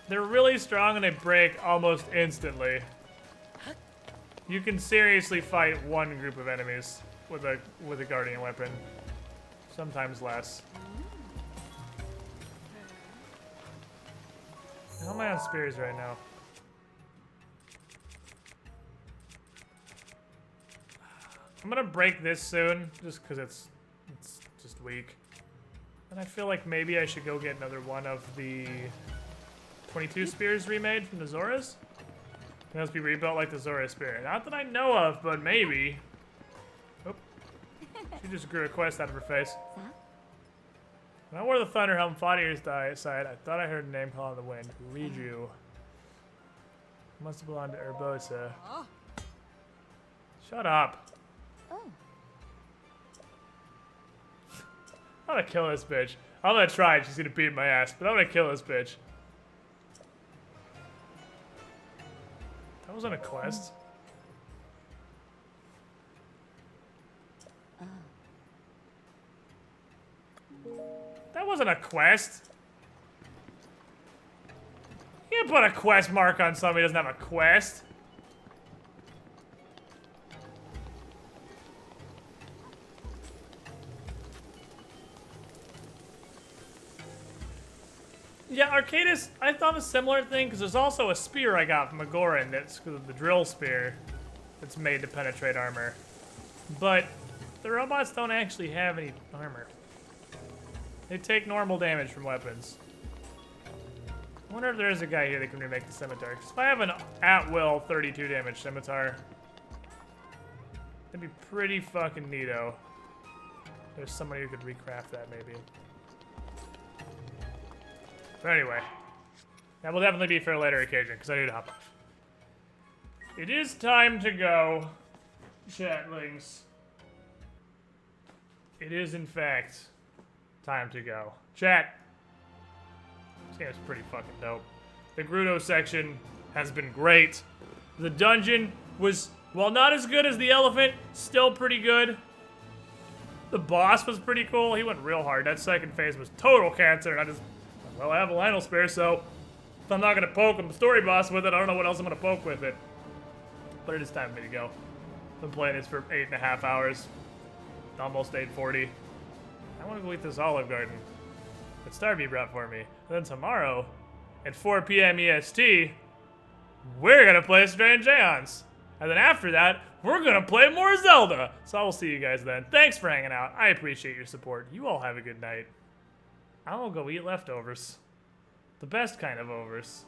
They're really strong and they break almost instantly. You can seriously fight one group of enemies with a Guardian weapon. Sometimes less. How am I on spears right now? I'm gonna break this soon, just because it's just weak. And I feel like maybe I should go get another one of the 22 spears remade from the Zoras. It must be rebuilt like the Zora spear. Not that I know of, but maybe. Oh. She just grew a quest out of her face. When I wore the Thunder Helm, fought ears side, I thought I heard a name call in the wind. Riju. Must have belonged to Urbosa. Shut up. Oh, I'm gonna kill this bitch. I'm gonna try. She's gonna beat my ass, but I'm gonna kill this bitch. That wasn't a quest. That wasn't a quest. You can't put a quest mark on somebody who doesn't have a quest. Yeah, Arcadis, I thought a similar thing, because there's also a spear I got from Agoran that's the drill spear that's made to penetrate armor. But the robots don't actually have any armor. They take normal damage from weapons. I wonder if there is a guy here that can remake the scimitar. Because if I have an at-will 32 damage scimitar, that'd be pretty fucking neato. There's somebody who could recraft that, maybe. But anyway, that will definitely be for a later occasion, because I need to hop off. It is time to go, chatlings. It is, in fact, time to go. Chat. This game's pretty fucking dope. The Gerudo section has been great. The dungeon was, while not as good as the elephant, still pretty good. The boss was pretty cool. He went real hard. That second phase was total cancer, and I just, well, I have a Lionel spare, so if I'm not gonna poke a story boss with it, I don't know what else I'm gonna poke with it. But it is time for me to go. Been playing this for 8.5 hours. Almost 8:40. I want to go eat this Olive Garden that Starby brought for me. And then tomorrow, at 4 p.m. EST, we're gonna play Strange Aeons. And then after that, we're gonna play more Zelda. So I will see you guys then. Thanks for hanging out. I appreciate your support. You all have a good night. I will go eat leftovers. The best kind of overs.